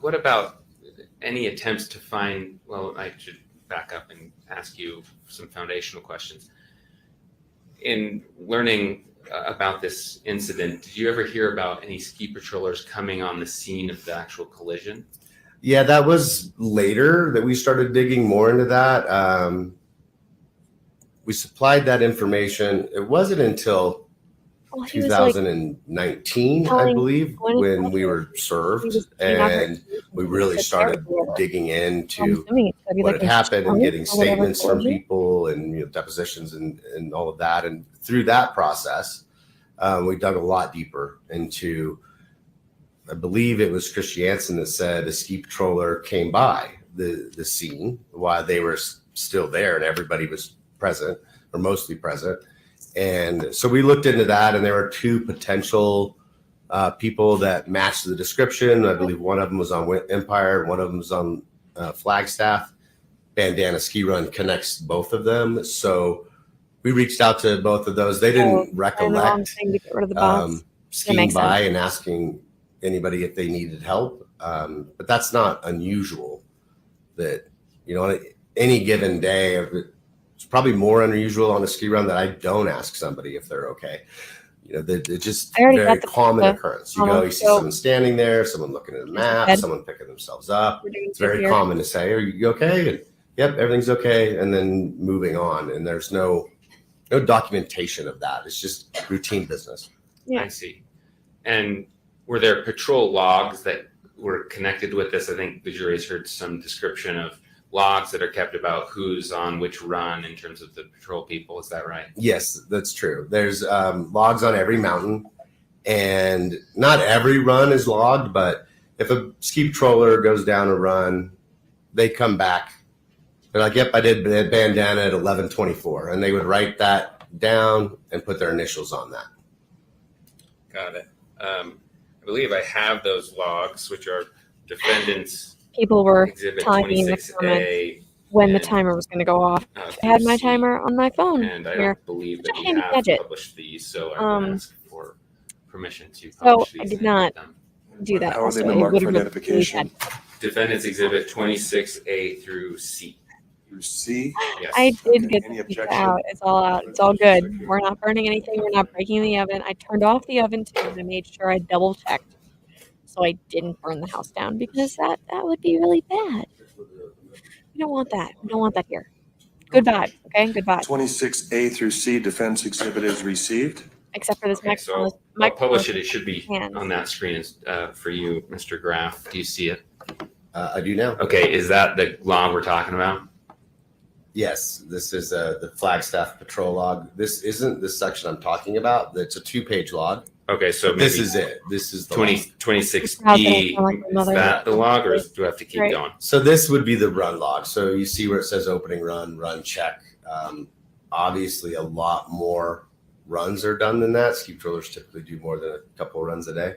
What about any attempts to find, well, I should back up and ask you some foundational questions. In learning about this incident, did you ever hear about any ski patrollers coming on the scene of the actual collision? Yeah, that was later that we started digging more into that. We supplied that information. It wasn't until 2019, I believe, when we were served, and we really started digging into what had happened and getting statements from people and depositions and all of that. And through that process, we dug a lot deeper into, I believe it was Chris Jansen that said a ski patroller came by the scene while they were still there and everybody was present or mostly present. And so we looked into that, and there were two potential people that matched the description. I believe one of them was on Empire, one of them was on Flagstaff. Bandana Ski Run connects both of them. So we reached out to both of those. They didn't recollect skiing by and asking anybody if they needed help. But that's not unusual that, on any given day, it's probably more unusual on a ski run that I don't ask somebody if they're okay. It's just very common occurrence. You go, you see someone standing there, someone looking at a map, someone picking themselves up. It's very common to say, "Are you okay?" And, "Yep, everything's okay," and then moving on. And there's no documentation of that. It's just routine business. I see. And were there patrol logs that were connected with this? I think the jury's heard some description of logs that are kept about who's on which run in terms of the patrol people. Is that right? Yes, that's true. There's logs on every mountain, and not every run is logged, but if a ski patroller goes down a run, they come back. They're like, "Yep, I did Bandana at 11:24," and they would write that down and put their initials on that. Got it. I believe I have those logs, which are defendants People were exhibit telling me in the 26A comments when the and, timer was going to go off. I through had my C. timer on my phone And I here. don't believe Such that a we handy have gadget. published these, so I would Um, ask for permission to So publish I these did and not them. do that. How are they Also, been it marked would for have been really identification? bad. Defendants exhibit 26A through C. Through C? Yes. I did Okay. get Any the pizza objection? out. It's all out. It's all good. We're not burning anything. We're not breaking the oven. I turned off the oven too, and I made sure I double checked so I didn't burn the house down because that would be really bad. We don't want that. We don't want that here. Good vibes, okay? Good vibes. 26A through C, defense exhibit is received. Except for this Okay, so microphone. I'll publish it. It should be hands. on that screen for you, Mr. Graff. Do you see it? I do now. Okay, is that the log we're talking about? Yes, this is the Flagstaff patrol log. This isn't the section I'm talking about. It's a 2-page log. Okay, so this maybe is it. This is the 26B. Is that the log, or do I have to keep Right. going? So this would be the run log. So you see where it says opening run, run check. Obviously, a lot more runs are done than that. Ski patrollers typically do more than a couple runs a day,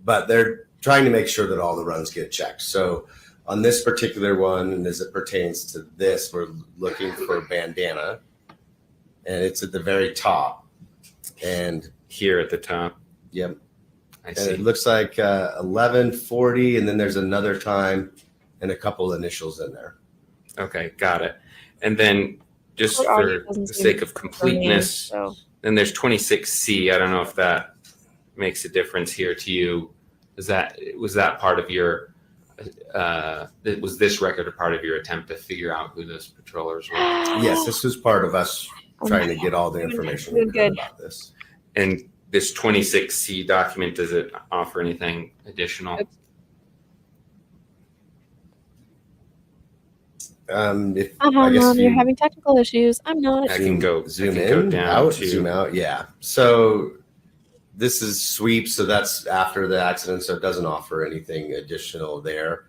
but they're trying to make sure that all the runs get checked. So on this particular one, and as it pertains to this, we're looking for bandana, and it's at the very top. And here at the top. Yep. I and see. it looks like 11:40, and then there's another time and a couple initials in there. Okay, got it. And then just It already for doesn't the seem sake of for me, completeness, so. then there's 26C. I don't know if that makes a difference here to you. Was that part of your was this record a part of your attempt to figure out who those patrollers were? Yes, this was part of us trying to get all the information we could about this. And this 26C document, does it offer anything additional? If Mom, you're having technical issues. I'm not. I can go zoom I can go in, down out, to- zoom out. Yeah. So this is sweep. So that's after the accident. So it doesn't offer anything additional there.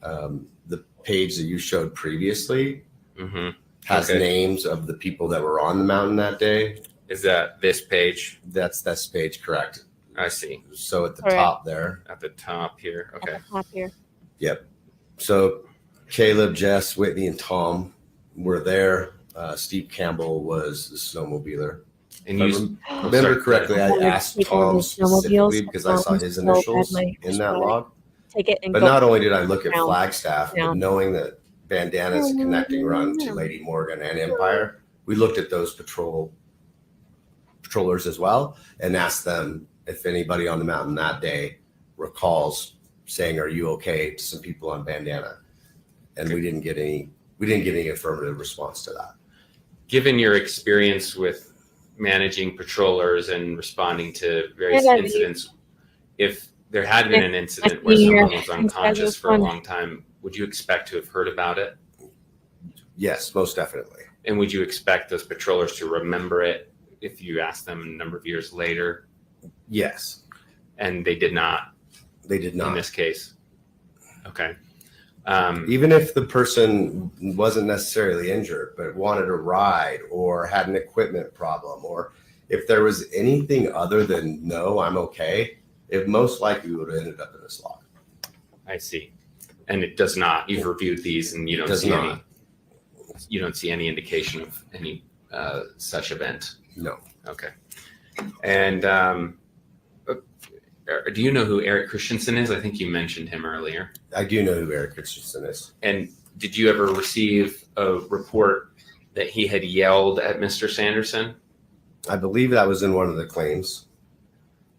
The page that you showed previously has Okay. names of the people that were on the mountain that day. Is that this page? That's this page, correct? I see. So at the All right. top there. At the top here. Okay. At the top here. Yep. So Caleb, Jess, Whitney, and Tom were there. Steve Campbell was the snowmobiler. And If you I remember correctly, I asked People Tom with snowmobiles, specifically because I saw his so bad initials my in that log. Take it and But go not only did I look at down. Flagstaff, but Down. knowing that Bandana's a connecting run to Lady Morgan and Empire, we looked at those patrollers as well and asked them if anybody on the mountain that day recalls saying, "Are you okay?" to some people on Bandana, and we didn't get any affirmative response to that. Given your experience with managing patrollers and responding to various Yeah, that'd be- incidents, if there had been an If incident I where see someone your was unconscious schedule for a fun. long time, would you expect to have heard about it? Yes, most definitely. And would you expect those patrollers to remember it if you asked them a number of years later? Yes. And they did not. They did not. In this case. Okay. Even if the person wasn't necessarily injured, but wanted a ride or had an equipment problem, or if there was anything other than "No, I'm okay," it most likely would have ended up in this log. I see. And it does not. You've reviewed these and you don't Does see not. any. You don't see any indication of any such event. No. Okay. And do you know who Eric Christensen is? I think you mentioned him earlier. I do know who Eric Christensen is. And did you ever receive a report that he had yelled at Mr. Sanderson? I believe that was in one of the claims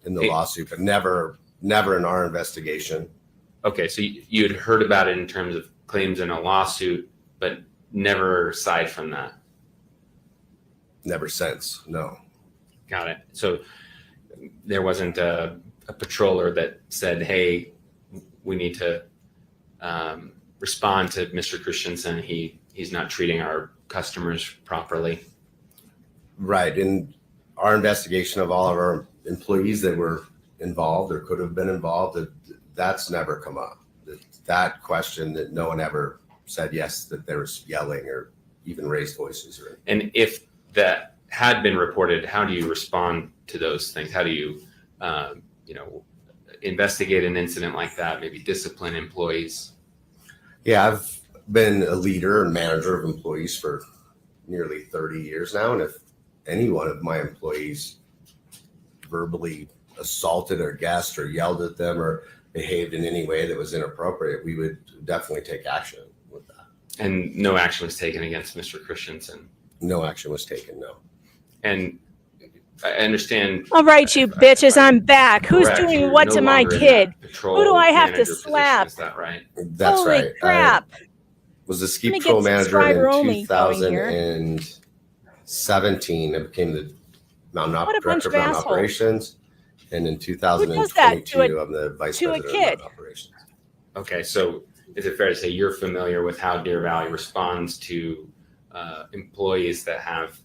in the lawsuit, but never in our investigation. Okay, so you had heard about it in terms of claims in a lawsuit, but never aside from that. Never since, no. Got it. So there wasn't a patroller that said, "Hey, we need to respond to Mr. Christensen. He's not treating our customers properly." Right. In our investigation of all of our employees that were involved or could have been involved, that's never come up. That question that no one ever said yes, that there was yelling or even raised voices. And if that had been reported, how do you respond to those things? How do you, investigate an incident like that, maybe discipline employees? Yeah, I've been a leader and manager of employees for nearly 30 years now. And if any one of my employees verbally assaulted or guessed or yelled at them or behaved in any way that was inappropriate, we would definitely take action with that. And no action was taken against Mr. Christensen? No action was taken, no. And I understand. All right, you bitches, I'm back. Who's Correct, doing you're what no to my longer in kid? that patrol Who do I have to manager position, slap? Is that right? That's Holy right. crap. I was the ski Let me patrol get manager subscriber in only going here. 2017. I became the What a bunch director of of mountain assholes. operations. And in Who does that 2022, I'm the vice to a president of kid? mountain operations. Okay, so is it fair to say you're familiar with how Deer Valley responds to employees that have,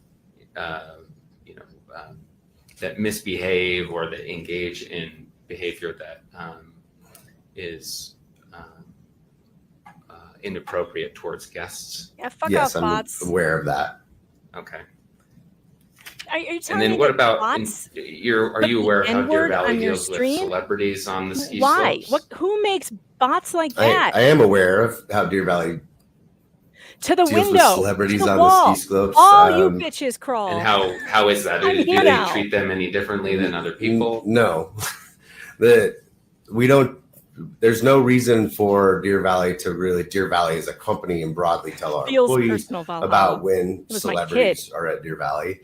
that misbehave or that engage in behavior that is inappropriate towards guests? Yeah, fuck Yes, off, I'm bots. aware of that. Okay. Are you And telling me then what that about, bots are put you the aware of how Deer N-word Valley on your deals with stream? celebrities on the ski Why? slopes? Who makes bots like that? I am aware of how Deer Valley To the deals with window, celebrities to the on wall. the ski slopes. All you bitches crawl. And how is that? I'm Do here they now. treat them any differently than other people? No, we don't. There's no reason for Deer Valley to really. Deer Valley as a company and broadly tell our Feels employees personal, Valhalla. about when It was my celebrities are at Deer Valley.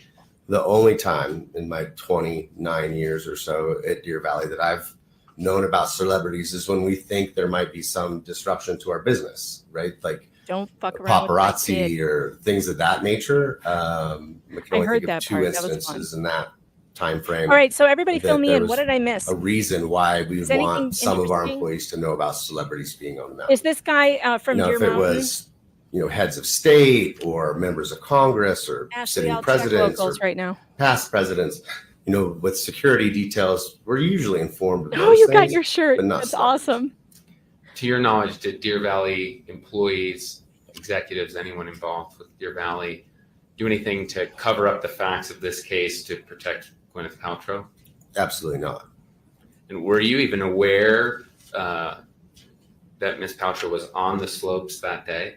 The only time in my 29 years or so at Deer Valley that I've known about celebrities is when we think there might be some disruption to our business, right? Like Don't fuck around with my paparazzi kid. or things of that nature. We can only heard think of that two part. That was instances in that time frame. All right, so everybody that fill me there in. was What did I miss? A reason why we Is would anything want some of our interesting? employees to know about celebrities being on the mountain. Is this guy from You know, Deer if it Mountain? was, heads of state or members of Congress or Ashley, sitting I'll check presidents or locals right now. past presidents, with security details, we're usually informed of Oh, those you got things, your shirt. but not That's celebrities. awesome. To your knowledge, did Deer Valley employees, executives, anyone involved with Deer Valley do anything to cover up the facts of this case to protect Gwyneth Paltrow? Absolutely not. And were you even aware that Ms. Paltrow was on the slopes that day?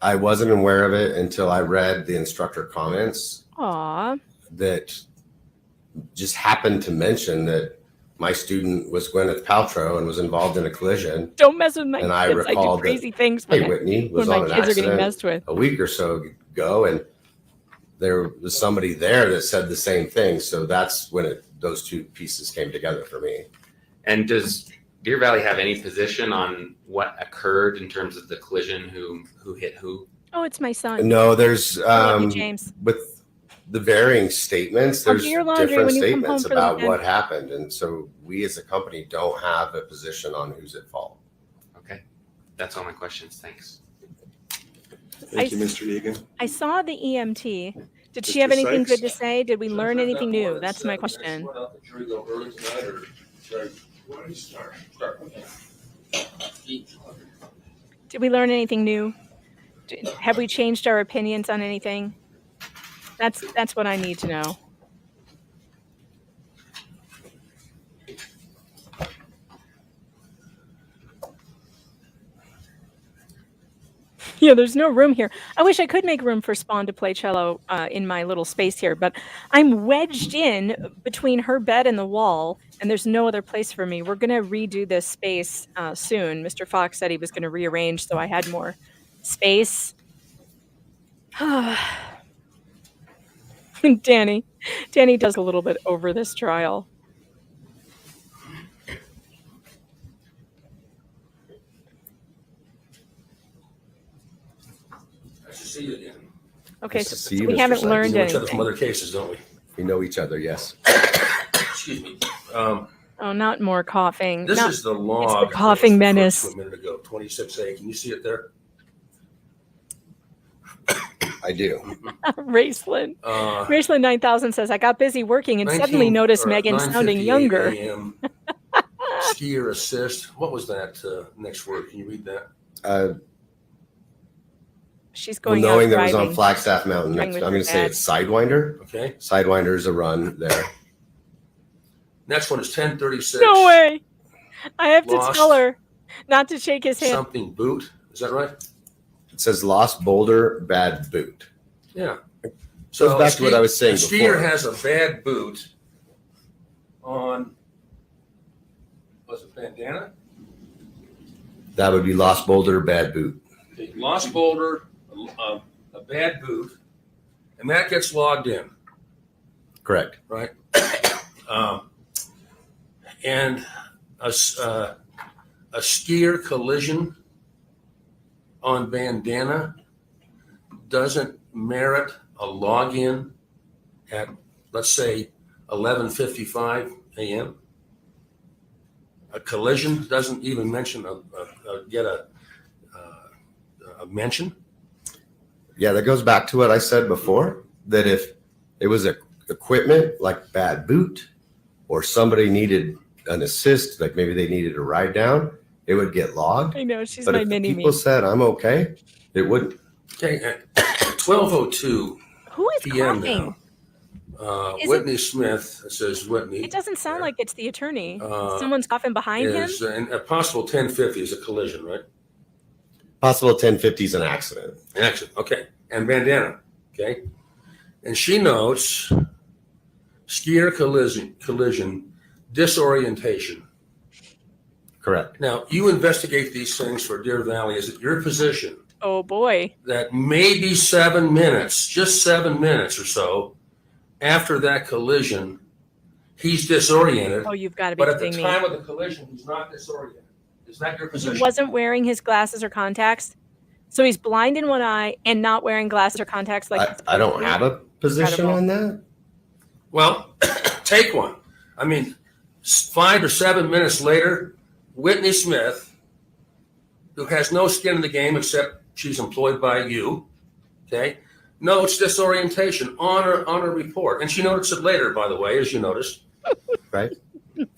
I wasn't aware of it until I read the instructor comments Aw. that just happened to mention that my student was Gwyneth Paltrow and was involved in a collision. Don't mess with my And kids. I I do recalled crazy that, things hey, when, Whitney was when on my an kids are getting accident messed with. a week or so ago, and there was somebody there that said the same thing. So that's when those two pieces came together for me. And does Deer Valley have any position on what occurred in terms of the collision, who hit who? Oh, it's my son. No, there's I love you, James. with the varying statements, I'll there's do your laundry different when you come home statements for the about weekend. what happened, and so we as a company don't have a position on who's at fault. Okay, that's all my questions. Thanks. Thank you, Mr. Egan. I saw the EMT. Did she have anything good to say? Did we learn anything new? That's my question. Did we learn anything new? Have we changed our opinions on anything? That's what I need to know. Yeah, there's no room here. I wish I could make room for Spawn to play cello in my little space here, but I'm wedged in between her bed and the wall, and there's no other place for me. We're going to redo this space soon. Mr. Fox said he was going to rearrange so I had more space. Danny does a little bit over this trial. Nice to see you again. Okay, Nice to so see you, we Mr. haven't Sykes. learned We know each other anything. from other cases, don't we? We know each other, yes. Excuse me. Oh, not more coughing. This Not- is the it's log. the coughing that was menace. referred to a minute ago, 26A. Can you see it there? I do. Raceland. Uh, Raceland 9000 says, I got busy working and suddenly noticed Megan sounding 9:58 younger. a.m. Skier assist. What was that next word? Can you read that? She's Well, going knowing out that it was on driving. Flagstaff Mountain Driving next, with I'm her going to say dad. it's Sidewinder. Okay. Sidewinder is a run there. Next one is 10:36. No way. I have to Lost tell her not to shake his hand. something boot. Is that right? It says lost boulder, bad boot. Yeah. Goes back to what I was saying a skier before. has a bad boot on, was it bandana? That would be lost boulder, bad boot. Okay, lost boulder, a bad boot, and that gets logged in, Correct. right? And a skier collision on bandana doesn't merit a login at, let's say, 11:55 a.m. A collision doesn't even mention get a mention. Yeah, that goes back to what I said before, that if it was equipment like bad boot or somebody needed an assist, like maybe they needed a ride down, it would get logged. I know, she's But my if mini people me. said I'm okay, it wouldn't. Okay, at 12:02 Who is p.m. coughing? now, Is Whitney Smith, it says Whitney, It doesn't sound like it's the attorney. Someone's coughing behind him. is, and a possible 1050 is a collision, right? Possible 1050 is an accident. An accident, okay. And bandana, okay? And she notes skier collision, disorientation. Correct. Now, you investigate these things for Deer Valley. Is it your position Oh boy. that maybe 7 minutes, just 7 minutes or so after that collision, he's disoriented, Oh, you've got to be but at the kidding me. time of the collision, he's not disoriented? Is that your He position? wasn't wearing his glasses or contacts. So he's blind in one eye and not wearing glasses or contacts like I don't have a position Incredible. on that. Well, take one. I mean, 5 or 7 minutes later, Whitney Smith, who has no skin in the game except she's employed by you, okay, notes disorientation on her report. And she noticed it later, by the way, as you noticed. Right.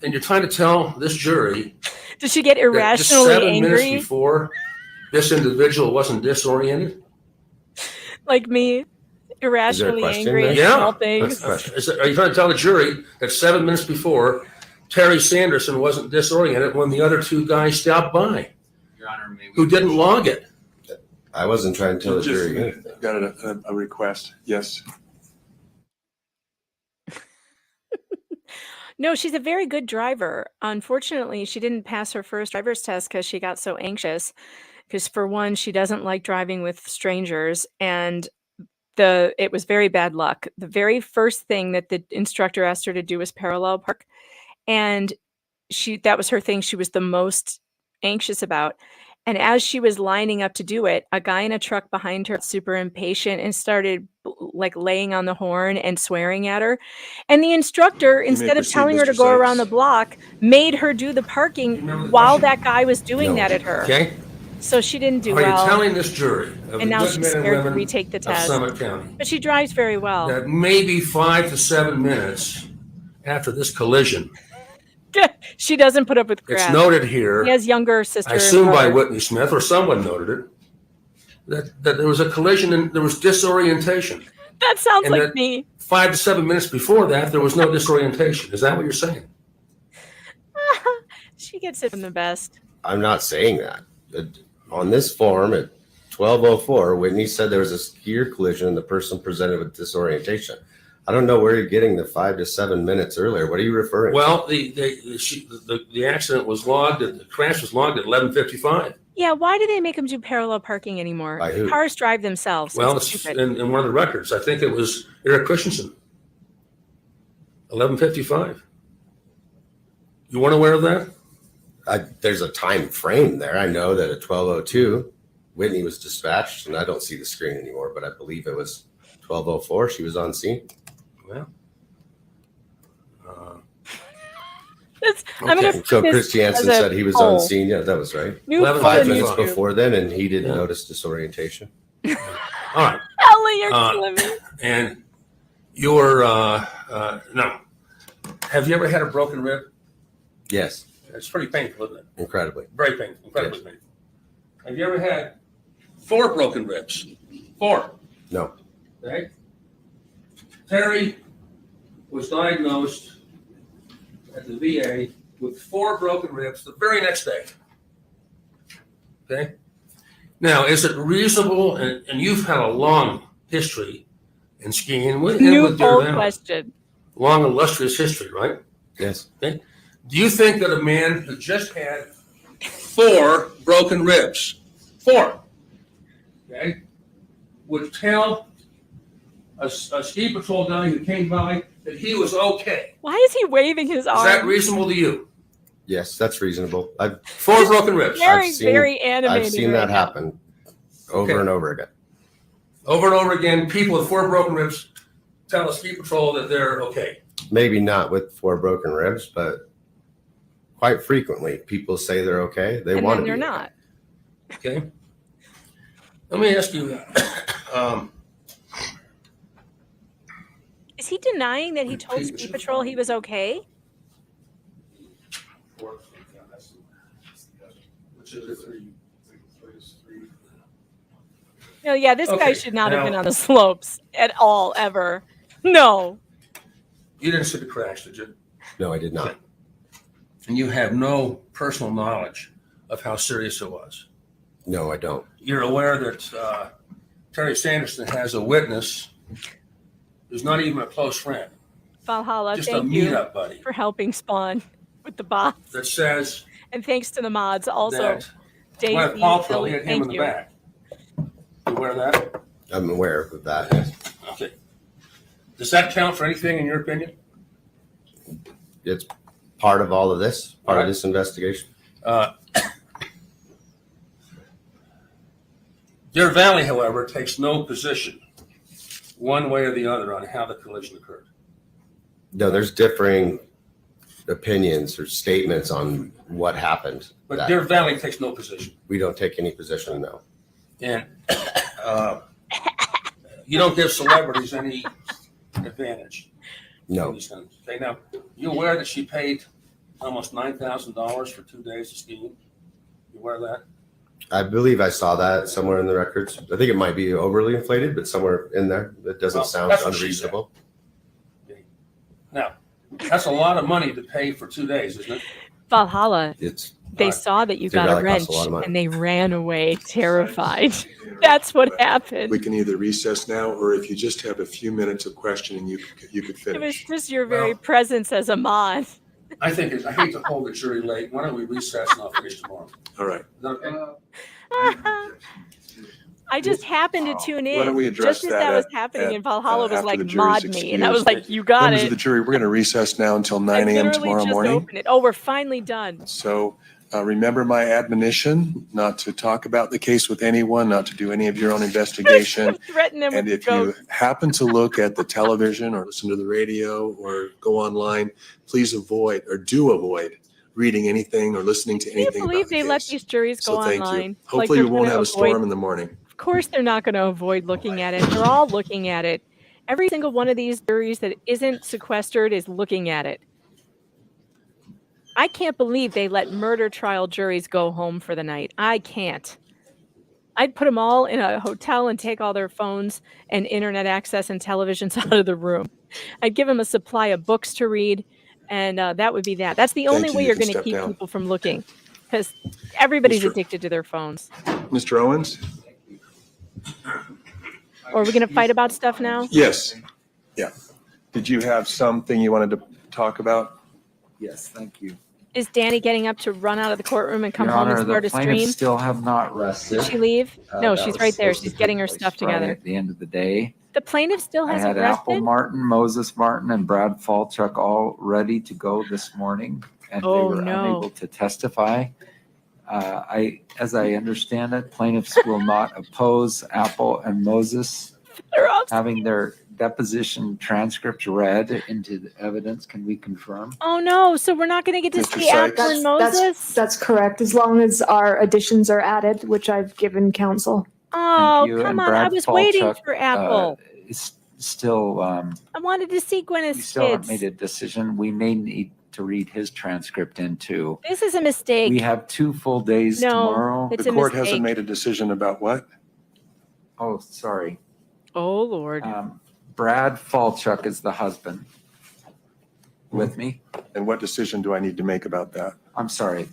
And you're trying to tell this jury Does she get that just irrationally 7 minutes angry before this individual wasn't disoriented? like me? Irrationally question angry there? at Yeah. small things. Are you trying to tell the jury that 7 minutes before Terry Sanderson wasn't disoriented when the other two guys stopped by, Your Honor, may we? who didn't log it? I wasn't trying to tell the Just jury. got a request. Yes. No, she's a very good driver. Unfortunately, she didn't pass her first driver's test because she got so anxious. Because for one, she doesn't like driving with strangers, and it was very bad luck. The very first thing that the instructor asked her to do was parallel park, and that was her thing she was the most anxious about. And as she was lining up to do it, a guy in a truck behind her, super impatient, and started like laying on the horn and swearing at her. And the instructor, instead of proceed, telling her to Mr. go around the Sykes. block, made her do the parking remember the while question? that guy was doing No. that at her. Okay? So she didn't do Are you well. telling this jury of And the now good she's men and scared to women retake the of test. Summit County But she drives very well. that maybe 5 to 7 minutes after this collision, She doesn't put up with crap. it's noted here, He has younger sister. I and assume by brother. Whitney Smith or someone noted it, that there was a collision and there was disorientation. That sounds And like that me. 5 to 7 minutes before that, there was no disorientation. Is that what you're saying? She gets it from the best. I'm not saying that. On this form at 12:04, Whitney said there was a skier collision and the person presented with disorientation. I don't know where you're getting the 5 to 7 minutes earlier. What are you referring to? Well, the accident was logged, the crash was logged at 11:55. Yeah, why do they make them do parallel parking anymore? By who? Cars drive themselves. Well, it's it's stupid. in one of the records. I think it was Eric Christensen. 11:55. You weren't aware of that? There's a time frame there. I know that at 12:02, Whitney was dispatched, and I don't see the screen anymore, but I believe it was 12:04. She was on scene. Well, I'm gonna Okay. put So this Chris Jansen as a said he was poll. on scene. Yeah, that was right. New 5 minutes poll. before then, and he didn't Yeah. notice disorientation. all right. Ellie, you're killing me. And you're no. Have you ever had a broken rib? Yes, It's pretty painful, isn't it? incredibly. Very painful, incredibly painful. Have you ever had 4 broken ribs? 4. No. Okay. Terry was diagnosed at the VA with 4 broken ribs the very next day. Okay? Now, is it reasonable, and you've had a long history in skiing and with New Deer old Valley. question. Long, illustrious history, right? Yes. Okay. Do you think that a man who just had 4 broken ribs, 4, okay, would tell a ski patrol guy who came by that he was okay? Why is he waving his arm? Is that reasonable to you? Yes, that's reasonable. I've 4 broken ribs. Very animated I've seen right that now. happen over Okay. and over again. Over and over again, people with 4 broken ribs tell a ski patrol that they're okay. Maybe not with 4 broken ribs, but quite frequently people say they're okay. They And want then to they're be. not. Okay. Let me ask you, Is he denying that he told ski patrol he was okay? No, yeah, this guy Okay, should not have been now- on the slopes at all, ever. No. you didn't see the crash, did you? No, I did not. And you have no personal knowledge of how serious it was. No, I don't. You're aware that Terry Sanderson has a witness who's not even a close friend, Valhalla, just a thank you meetup buddy, for helping Spawn with the bots. that says And thanks to the mods also. that Daisy, Gwyneth Paltrow Billy, hit him thank in the you. back. You aware of that? I'm aware of that. Yes. Okay. Does that count for anything in your opinion? It's part of all of this, part All right. of this investigation. Deer Valley, however, takes no position one way or the other on how the collision occurred. No, there's differing opinions or statements on what happened. But That- Deer Valley takes no position. we don't take any position, no. And you don't give celebrities any advantage. No. in these things. Okay, now, you aware that she paid almost $9,000 for 2 days of skiing? You aware of that? I believe I saw that somewhere in the records. I think it might be overly inflated, but somewhere in there. That doesn't Well, sound that's what she unreasonable. Now, that's a lot of money to pay for 2 days, isn't it? Valhalla, It's they saw that you Deer got a Valley wrench costs a lot of money. and they ran away terrified. That's what happened. We can either recess now, or if you just have a few minutes of questioning, you could It was finish. just your very presence as a mod. I think I hate to hold the jury late. Why don't we recess and I'll finish tomorrow? All right. Is that okay? I just happened to tune in Why don't we address just as that that was at- happening, at, and Valhalla was after like, the jury's mod me. And I was excused? like, you got Members of it. the jury, we're going to recess now until I 9 a.m. literally tomorrow just morning. opened it. Oh, we're finally done. So remember my admonition not to talk about the case with anyone, not to do any of your own investigation. Threaten them And with if you ghosts. happen to look at the television or listen to the radio or go online, please avoid or do avoid reading anything or listening to Can you anything believe about the they let case. these juries go So thank online? you. Like Hopefully they're we won't gonna have a storm avoid- in the morning. Of course, they're not going to avoid looking at it. They're all looking at it. Every single one of these juries that isn't sequestered is looking at it. I can't believe they let murder trial juries go home for the night. I can't. I'd put them all in a hotel and take all their phones and internet access and televisions out of the room. I'd give them a supply of books to read, and that would be that. That's the only you. way You you're can going to step keep down. people from looking, because everybody's Mr. addicted to their phones. Mr. Owens? Or are we going to fight about stuff now? Yes. Yeah. Did you have something you wanted to talk about? Yes, thank you. Is Danny getting up to run out of the courtroom and come Your home Honor, and start the a plaintiffs stream? still have not rested. Did she leave? No, That she's was right there. supposed to She's getting her take stuff place Friday together. At the end of the day, The plaintiff still I hasn't had Apple rested? Martin, Moses Martin, and Brad Falchuk all ready to go this morning, and Oh, they were no. unable to testify. As I understand it, plaintiffs will not oppose Apple and Moses They're off. having their deposition transcripts read into the evidence. Can we confirm? Oh no, so we're not going to get to Mr. see Apple Sykes? and Moses? That's correct, as long as our additions are added, which I've given counsel. Oh, Thank you. come And on. I Brad was waiting Falchuk, for Apple. Is still, I wanted to see we Gwyneth's still haven't kids. made a decision. We may need to read his transcript in too. This is a mistake. We have 2 full days No, tomorrow. it's The a court mistake. hasn't made a decision about what? Oh, sorry. Oh, Lord. Brad Falchuk is the husband. With me? And what decision do I need to make about that? I'm sorry.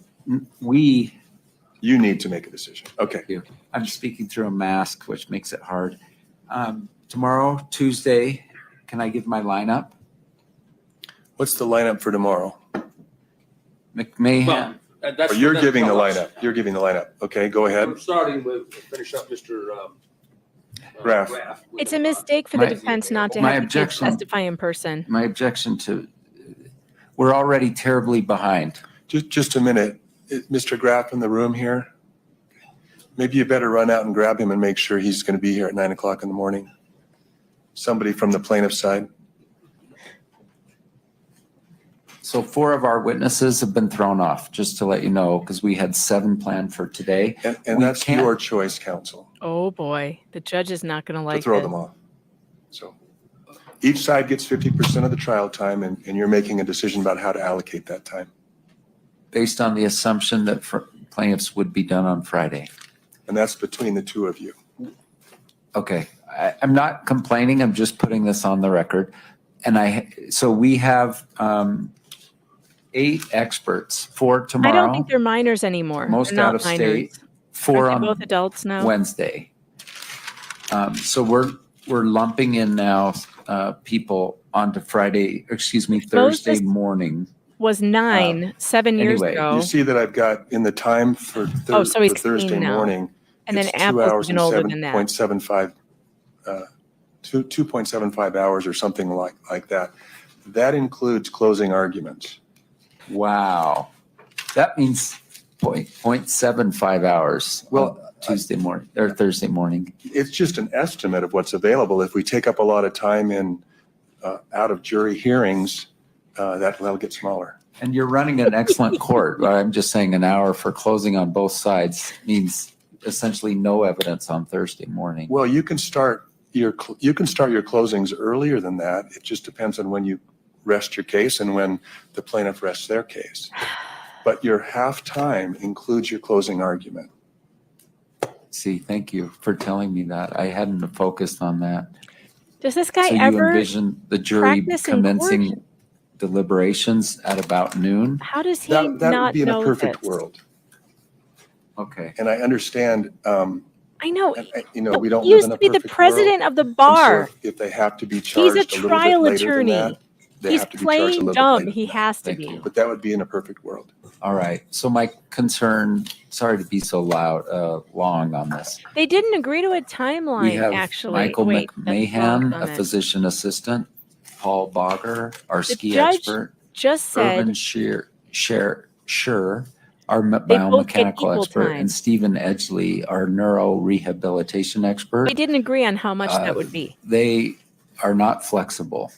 You need to make a decision. Okay. I'm speaking through a mask, which makes it hard. Tomorrow, Tuesday, can I give my lineup? What's the lineup for tomorrow? McMahon. Well, that's Or you're for them to giving the tell us. lineup. You're giving the lineup. Okay, go ahead. I'm starting with, finish up Mr. Graf. It's a mistake for the My- defense not to my have the kids objection- testify in person. My objection to, we're already terribly behind. Just a minute. Is Mr. Graff in the room here? Maybe you better run out and grab him and make sure he's going to be here at 9 o'clock in the morning. Somebody from the plaintiff's side. So 4 of our witnesses have been thrown off, just to let you know, because we had 7 planned for today. And We that's can't- your choice, counsel, Oh boy, the judge is not going to to like throw this. them off. So each side gets 50% of the trial time, and you're making a decision about how to allocate that time. Based on the assumption that plaintiffs would be done on Friday. And that's between the two of you. Okay, I'm not complaining, I'm just putting this on the record. And so we have 8 experts, 4 I tomorrow. don't think they're minors anymore. Most They're not out of minors. state, 4 Aren't they on both adults now. Wednesday. So we're lumping in now people onto Friday, Thursday Moses morning. Was 9 7 years anyway, ago. You see that I've got in the time for Oh, so he's for Thursday 16 now. morning. And then it's 2 Apple's hours even and older than that. 7.75, 2.75 hours or something like that. That includes closing arguments. Wow. That means 0.75 hours. Well, Tuesday morning or Thursday morning. It's just an estimate of what's available. If we take up a lot of time in out of jury hearings, that'll get smaller. And you're running an excellent court. But I'm just saying an hour for closing on both sides means essentially no evidence on Thursday morning. Well, you can start your closings earlier than that. It just depends on when you rest your case and when the plaintiff rests their case. But your half time includes your closing argument. See, thank you for telling me that. I hadn't focused on that. Does this guy So you ever envision the jury practice in court? commencing deliberations at about noon? How does he That not would be in a know perfect this? world. Okay. And I understand, I know. we don't He live used in a to be the perfect president world. of the And so bar. if they have to be He's charged a a little bit trial later than attorney. that, they He's have to be charged a playing little bit dumb. later He than has to Thank be. you. But that would be in a perfect world. All right. So my concern, sorry to be so long on this. They didn't agree to a We timeline, have actually. Michael Wait, that's wrong McMahon, on a it. physician assistant, Paul Bogger, our The ski judge expert, just said Irvin Scher, our They both get biomechanical equal expert, time. and Stephen Edgley, our neurorehabilitation expert. they didn't agree on how much that would be. They are not flexible.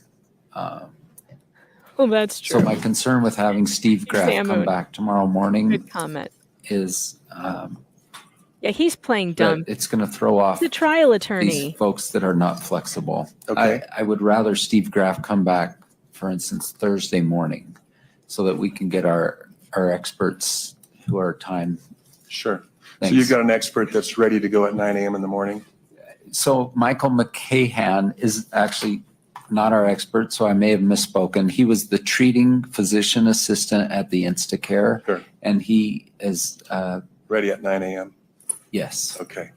Well, that's true. So my concern with having Steve Graff Sam come would- back tomorrow morning Good comment. is Yeah, he's playing that dumb. it's going to throw off He's a trial these attorney. folks that are not flexible. Okay. I would rather Steve Graff come back, for instance, Thursday morning, so that we can get our experts who are time. Sure. So Thanks. you've got an expert that's ready to go at 9 a.m. in the morning? So Michael McMahon is actually not our expert, so I may have misspoken. He was the treating physician assistant at the Instacare. Sure. And he is, Ready at 9 a.m.? yes. Okay.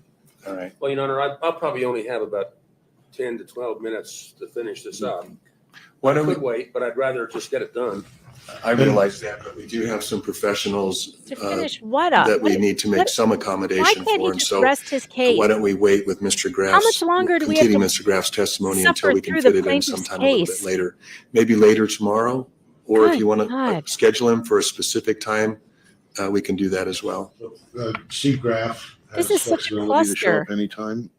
All right. Well, Your Honor, I'll probably only have about 10 to 12 minutes to finish this up. Why I don't we, could wait, but I'd rather just get it done. I realize that, but we do have some professionals To finish what up? that we What- need to make what- some Why accommodation can't for. he And just so rest his case? why don't we wait with Mr. Graff's, How much longer do we have completing to Mr. Graff's testimony suffer until we can through fit the it in plaintiff's sometime a little case? bit later? Maybe later tomorrow, or if Good you want to God. schedule him for a specific time, we can do that as well. Steve Graff This has is such a flexibility to show cluster. up anytime.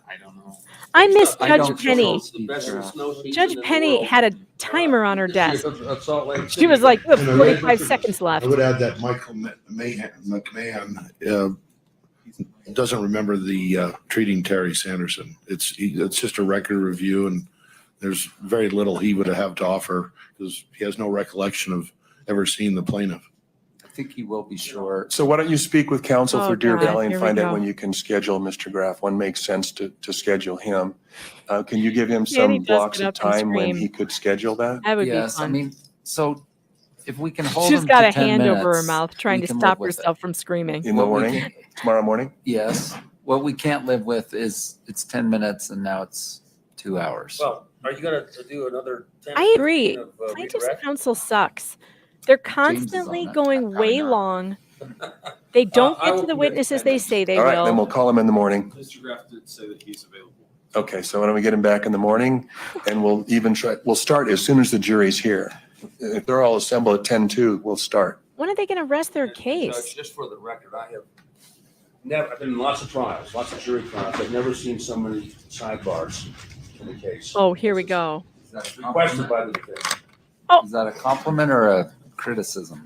I don't know. I miss I Judge don't Penny. control Steve Graff. Judge Penny had a timer on her desk. Salt Lake She was like, "You have And I 45 would- seconds left." I would add that Michael McMahon doesn't remember the treating Terry Sanderson. It's just a record review, and there's very little he would have to offer because he has no recollection of ever seeing the plaintiff. I think he will be short. So why don't you speak with counsel Oh, for Deer God, Valley and here we find out go. when you can schedule Mr. Graff, when makes sense to schedule him. Can you give him Danny some does blocks get of up and time when scream. he could schedule that? That would Yes, be I fun. mean, So if we can hold She's them got to a 10 hand over her minutes, mouth trying we to can stop live with it. herself from screaming. In the What we morning, can- tomorrow morning? Yes. What we can't live with is it's 10 minutes and now it's 2 hours. Well, are you gonna do another 10 I agree. of Plaintiff's redirect? counsel sucks. They're is on constantly it. going Probably way not. long. They don't I get will to the commit to witnesses 10 they minutes. say they All right, then will. we'll call him in the morning. Mr. Graff did say that he's available. Okay, so why don't we get him back in the morning and we'll even try, we'll start as soon as the jury's here. If they're all assembled at 10:02, we'll start. When are they going to rest their Judge, case? just for the record, I've been in lots of trials, lots of jury trials. I've never seen so many sidebars in the case. Oh, here we go. Is that a Requested compliment? by the defense. Is that a compliment or a criticism?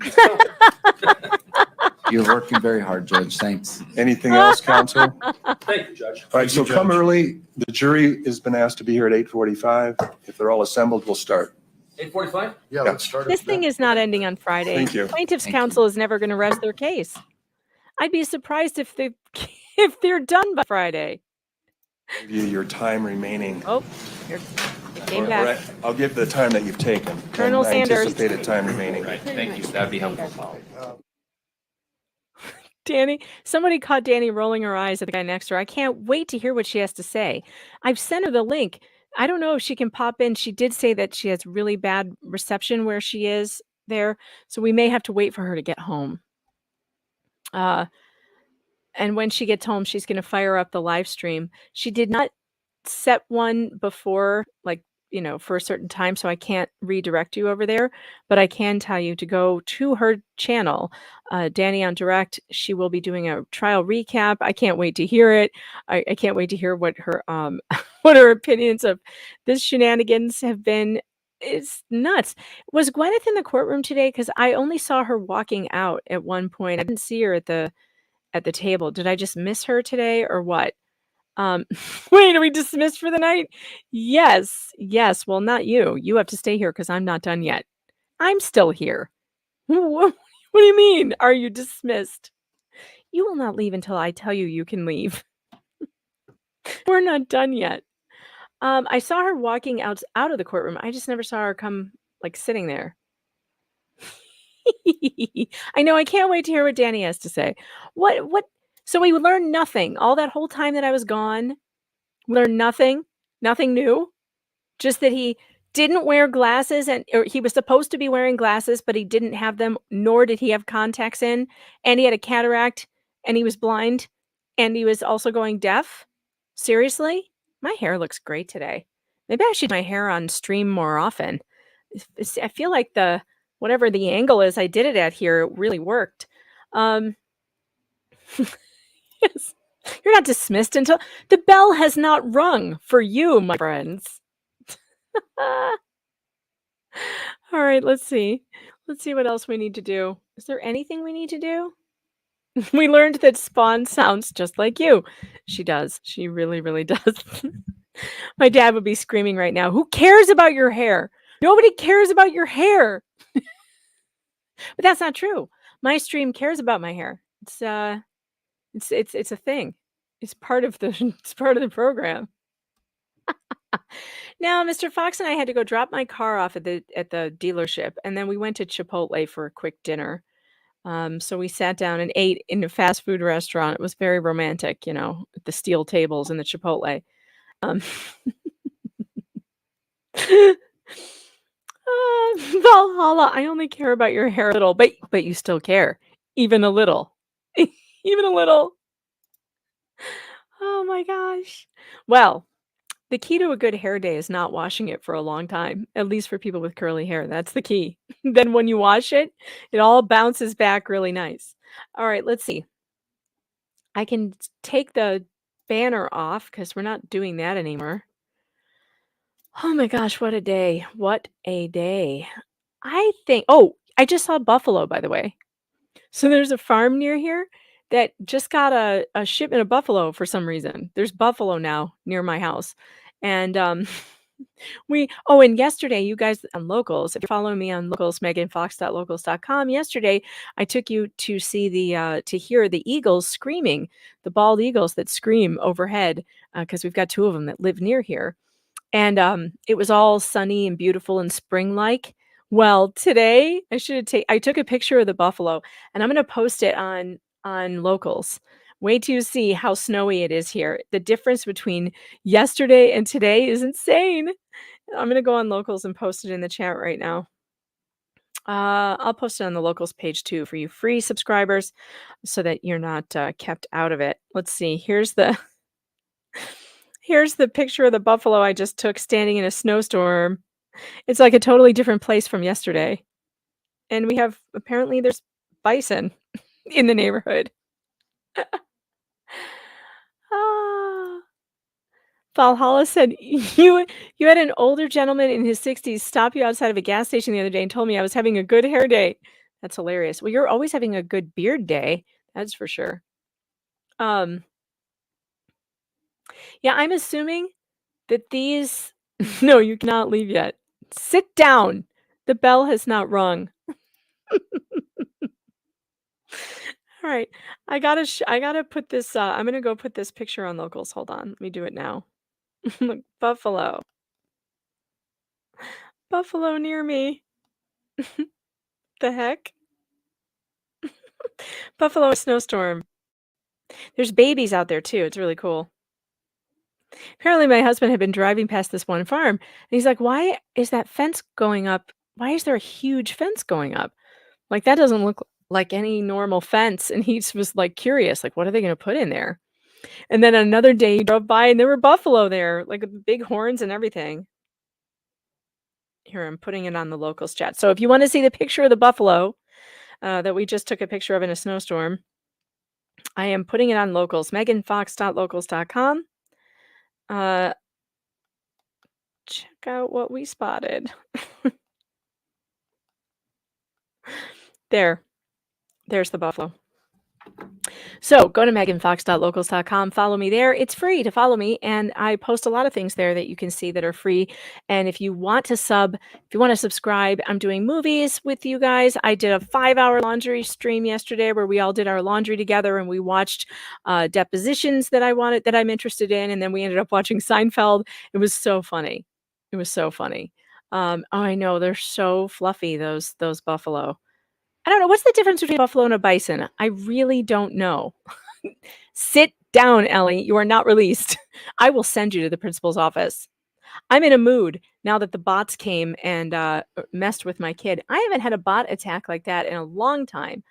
You're working very hard, Judge. Thanks. Anything else, counsel? Thank you, Judge. All right, so come early. The jury has been asked to be here at 8:45. If they're all assembled, we'll start. 8:45? Yeah, let's start it. This thing is not ending on Friday. Thank you. Plaintiff's Thank counsel is never going to rest their case. I'd be surprised if they're done by Friday. Give you your time remaining. Oh, here it came back. I'll give the time that you've taken. Colonel and Sanders. Anticipated time remaining. Right, thank you. That'd be helpful. Danny, somebody caught Danny rolling her eyes at the guy next to her. I can't wait to hear what she has to say. I've sent her the link. I don't know if she can pop in. She did say that she has really bad reception where she is there, so we may have to wait for her to get home. And when she gets home, she's going to fire up the live stream. She did not set one before, like, for a certain time, so I can't redirect you over there, but I can tell you to go to her channel, Danya on Direct. She will be doing a trial recap. I can't wait to hear it. I can't wait to hear what her what her opinions of this shenanigans have been. It's nuts. Was Gwyneth in the courtroom today? Because I only saw her walking out at one point. I didn't see her at the table. Did I just miss her today or what? Wait, are we dismissed for the night? Yes. Well, not you. You have to stay here because I'm not done yet. I'm still here. What do you mean? Are you dismissed? You will not leave until I tell you can leave. We're not done yet. I saw her walking out of the courtroom. I just never saw her come, like, sitting there. I know. I can't wait to hear what Danny has to say. What? So we learned nothing all that whole time that I was gone. Learned nothing new. Just that he didn't wear glasses, or he was supposed to be wearing glasses, but he didn't have them, nor did he have contacts in, and he had a cataract, and he was blind, and he was also going deaf. Seriously? My hair looks great today. Maybe I should do my hair on stream more often. I feel like whatever the angle is I did it at here really worked. Yes. You're not dismissed until the bell has not rung for you, my friends. All right, let's see. Let's see what else we need to do. Is there anything we need to do? We learned that Spawn sounds just like you. She does. She really, really does. My dad would be screaming right now, "Who cares about your hair? Nobody cares about your hair." But that's not true. My stream cares about my hair. It's a thing. It's part of the program. Now, Mr. Fox and I had to go drop my car off at the dealership, and then we went to Chipotle for a quick dinner. So we sat down and ate in a fast food restaurant. It was very romantic, with the steel tables and the Chipotle. Valhalla, I only care about your hair a little, but you still care, even a little, even a little. Oh my gosh. Well, the key to a good hair day is not washing it for a long time, at least for people with curly hair. That's the key. Then when you wash it, it all bounces back really nice. All right, let's see. I can take the banner off because we're not doing that anymore. Oh my gosh, what a day. What a day. I just saw buffalo, by the way. So there's a farm near here that just got a shipment of buffalo for some reason. There's buffalo now near my house. And and yesterday, you guys on Locals, if you're following me on Locals, meganfox.locals.com, yesterday I took you to see to hear the eagles screaming, the bald eagles that scream overhead, because we've got two of them that live near here. And it was all sunny and beautiful and spring-like. Well, today I took a picture of the buffalo and I'm going to post it on Locals. Wait till you see how snowy it is here. The difference between yesterday and today is insane. I'm going to go on Locals and post it in the chat right now. I'll post it on the Locals page too for you free subscribers so that you're not kept out of it. Let's see. Here's the picture of the buffalo I just took standing in a snowstorm. It's like a totally different place from yesterday. And we have apparently there's bison in the neighborhood. Ah. Valhalla said, you had an older gentleman in his 60s stop you outside of a gas station the other day and told me I was having a good hair day. That's hilarious. Well, you're always having a good beard day. That's for sure. Yeah, I'm assuming that these no, you cannot leave yet. Sit down. The bell has not rung. All right. I gotta put this, I'm gonna go put this picture on Locals. Hold on. Let me do it now. Look, buffalo. Buffalo near me. The heck? Buffalo snowstorm. There's babies out there too. It's really cool. Apparently my husband had been driving past this one farm and he's like, "Why is that fence going up? Why is there a huge fence going up? Like that doesn't look like any normal fence." And he was like curious, like, what are they going to put in there? And then another day he drove by and there were buffalo there, like with big horns and everything. Here, I'm putting it on the Locals chat. So if you want to see the picture of the buffalo that we just took a picture of in a snowstorm, I am putting it on Locals, meganfox.locals.com. Check out what we spotted. There's the buffalo. So go to meganfox.locals.com. Follow me there. It's free to follow me. And I post a lot of things there that you can see that are free. And if you want to subscribe, I'm doing movies with you guys. I did a 5-hour laundry stream yesterday where we all did our laundry together and we watched depositions that I'm interested in. And then we ended up watching Seinfeld. It was so funny. It was so funny. Oh, I know. They're so fluffy, those buffalo. I don't know. What's the difference between a buffalo and a bison? I really don't know. Sit down, Ellie. You are not released. I will send you to the principal's office. I'm in a mood now that the bots came and messed with my kid. I haven't had a bot attack like that in a long time.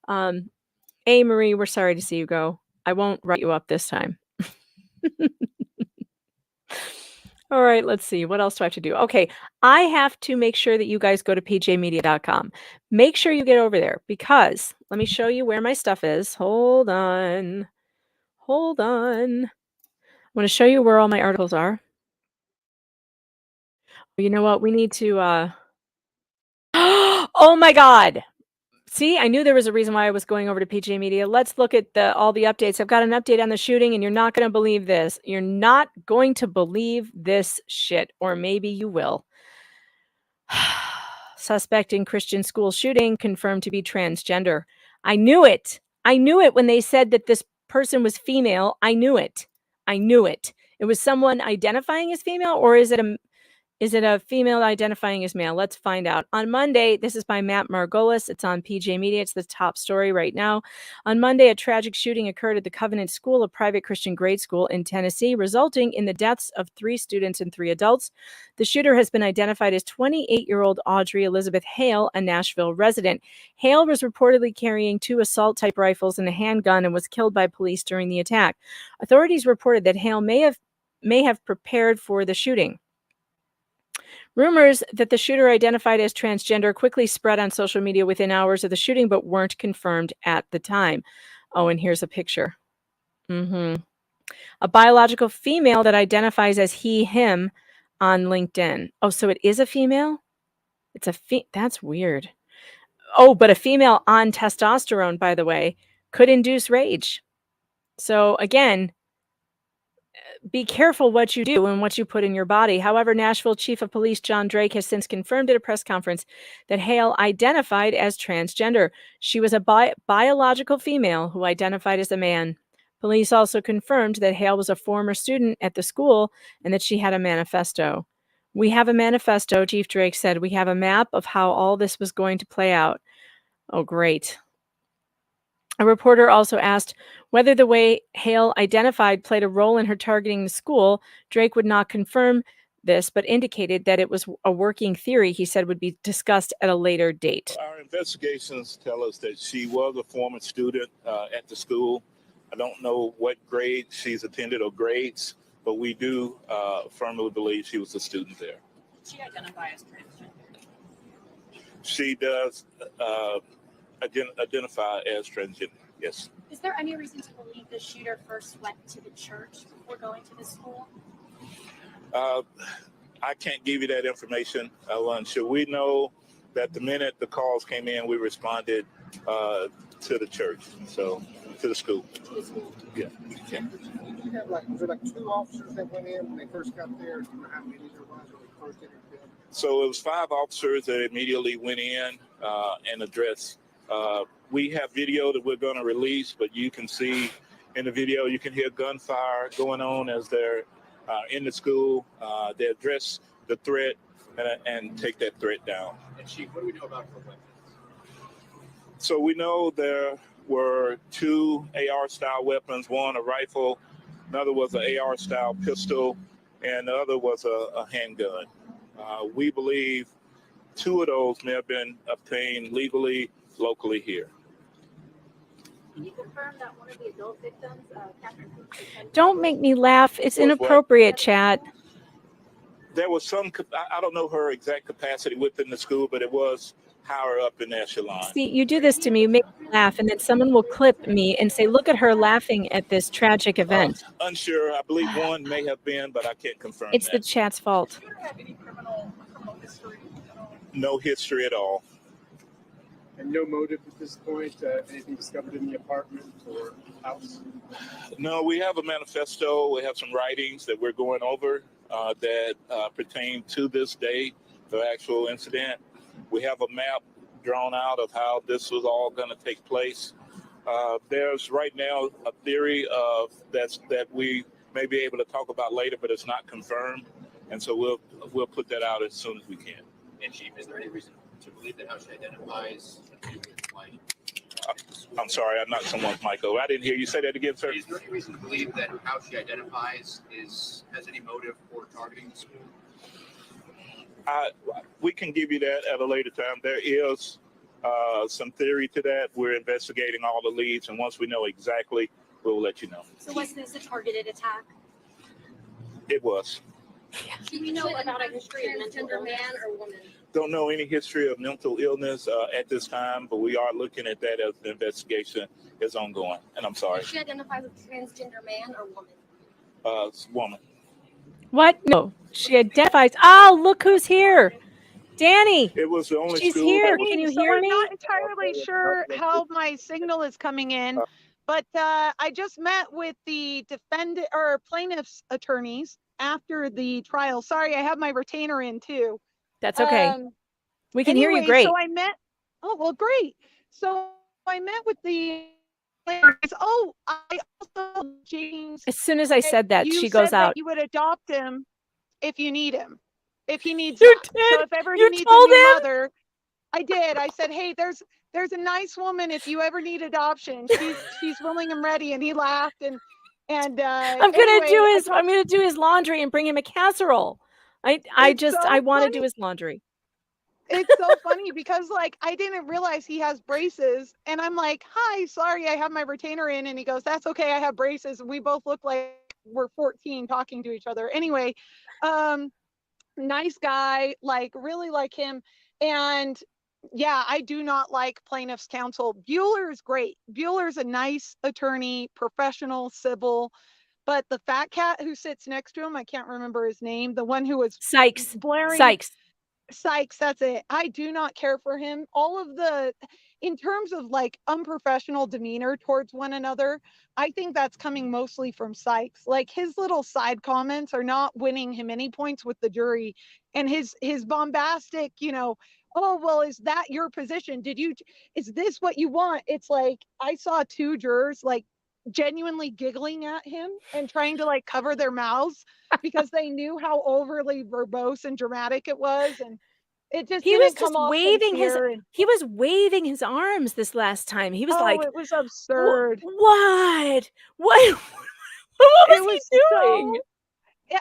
A. Marie, we're sorry to see you go. I won't write you up this time. All right, let's see. What else do I have to do? Okay, I have to make sure that you guys go to pjmedia.com. Make sure you get over there because let me show you where my stuff is. Hold on. Hold on. I want to show you where all my articles are. You know what? We need to oh my God. See, I knew there was a reason why I was going over to PJ Media. Let's look at all the updates. I've got an update on the shooting, and you're not going to believe this. You're not going to believe this shit, or maybe you will. Suspect in Christian school shooting confirmed to be transgender. I knew it. I knew it when they said that this person was female. I knew it. I knew it. It was someone identifying as female, or is it a female identifying as male? Let's find out. On Monday, this is by Matt Margolis. It's on PJ Media. It's the top story right now. On Monday, a tragic shooting occurred at the Covenant School, a private Christian grade school in Tennessee, resulting in the deaths of 3 students and 3 adults. The shooter has been identified as 28-year-old Audrey Elizabeth Hale, a Nashville resident. Hale was reportedly carrying 2 assault-type rifles and a handgun and was killed by police during the attack. Authorities reported that Hale may have prepared for the shooting. Rumors that the shooter identified as transgender quickly spread on social media within hours of the shooting, but weren't confirmed at the time. Oh, and here's a picture. A biological female that identifies as he, him on LinkedIn. Oh, so it is a female? It's that's weird. Oh, but a female on testosterone, by the way, could induce rage. So again, be careful what you do and what you put in your body. However, Nashville Chief of Police John Drake has since confirmed at a press conference that Hale identified as transgender. She was a biological female who identified as a man. Police also confirmed that Hale was a former student at the school and that she had a manifesto. We have a manifesto, Chief Drake said. We have a map of how all this was going to play out. Oh, great. A reporter also asked whether the way Hale identified played a role in her targeting the school. Drake would not confirm this, but indicated that it was a working theory he said would be discussed at a later date. Our investigations tell us that she was a former student at the school. I don't know what grade she's attended or grades, but we do firmly believe she was a student there. Does she identify as transgender? She does identify as transgender, yes. Is there any reason to believe the shooter first went to the church before going to the school? I can't give you that information, Lunsha. We know that the minute the calls came in, we responded to the church, so to the school. Yeah. Was there like 2 officers that went in when they first got there? Do you know how many there was when they first entered? So it was 5 officers that immediately went in and addressed. We have video that we're going to release, but you can see in the video, you can hear gunfire going on as they're in the school. They address the threat and take that threat down. And Chief, what do we know about her weapons? So we know there were 2 AR-style weapons, one a rifle, another was an AR-style pistol, and the other was a handgun. We believe 2 of those may have been obtained legally, locally here. Can you confirm that one of the adult victims, Catherine Cooper, Don't make me laugh. It's inappropriate, chat. There was some, I don't know her exact capacity within the school, but it was higher up in the echelon. See, you do this to me, you make me laugh, and then someone will clip me and say, look at her laughing at this tragic event. Unsure. I believe one may have been, but I can't confirm It's that. the chat's fault. No history at all. And no motive at this point? Anything discovered in the apartment or house? No, we have a manifesto. We have some writings that we're going over that pertain to this day, the actual incident. We have a map drawn out of how this was all going to take place. There's right now a theory of that we may be able to talk about later, but it's not confirmed. And so we'll put that out as soon as we can. And Chief, is there any reason to believe that how she identifies I'm sorry, I'm not someone's mic over. I didn't hear you say that again, sir. Is there any reason to believe that how she identifies has any motive for targeting the school? We can give you that at a later time. There is some theory to that. We're investigating all the leads, and once we know exactly, we'll let you know. So was this a targeted attack? It was. Do we know about a history of mental man or woman? Don't know any history of mental illness at this time, but we are looking at that as the investigation is ongoing. And I'm sorry. Does she identify as a transgender man or woman? Woman. What? No, she identifies. Oh, look who's here. Danny. It was the only She's school here. that was- Can you So hear I'm me? not entirely sure how my signal is coming in, but I just met with the defendant or plaintiff's attorneys after the trial. Sorry, I have my retainer in too. That's okay. We can hear you Anyway, great. So I met. Oh well, great. So I met with the. Oh, I also James. As soon as I said that, you she goes said that out. you would adopt him if you need him. If he needs You that. did? So if ever You he needs told a new him? mother, I did. I said, hey, there's a nice woman if you ever need adoption. She's willing and ready. And he laughed and I'm anyway, gonna do his laundry and bring him a casserole. I want to do his laundry. It's so funny because like I didn't realize he has braces and I'm like, hi, sorry, I have my retainer in, and he goes, that's okay, I have braces, and we both look like we're 14 talking to each other. Anyway, nice guy, like really like him. And yeah, I do not like plaintiff's counsel. Bueller is great. Bueller's a nice attorney, professional, civil. But the fat cat who sits next to him, I can't remember his name, the one who was Sykes. blaring. Sykes, that's it. I do not care for him. All of the, in terms of like unprofessional demeanor towards one another, I think that's coming mostly from Sykes. Like his little side comments are not winning him any points with the jury. And his bombastic, oh, well, is that your position? Is this what you want? It's like, I saw 2 jurors like genuinely giggling at him and trying to like cover their mouths because they knew how overly verbose and dramatic it was, and it just He was didn't just come off waving his sincere. And he was waving his arms this last time. He was oh, like, it was absurd. What? What what It was was he doing? so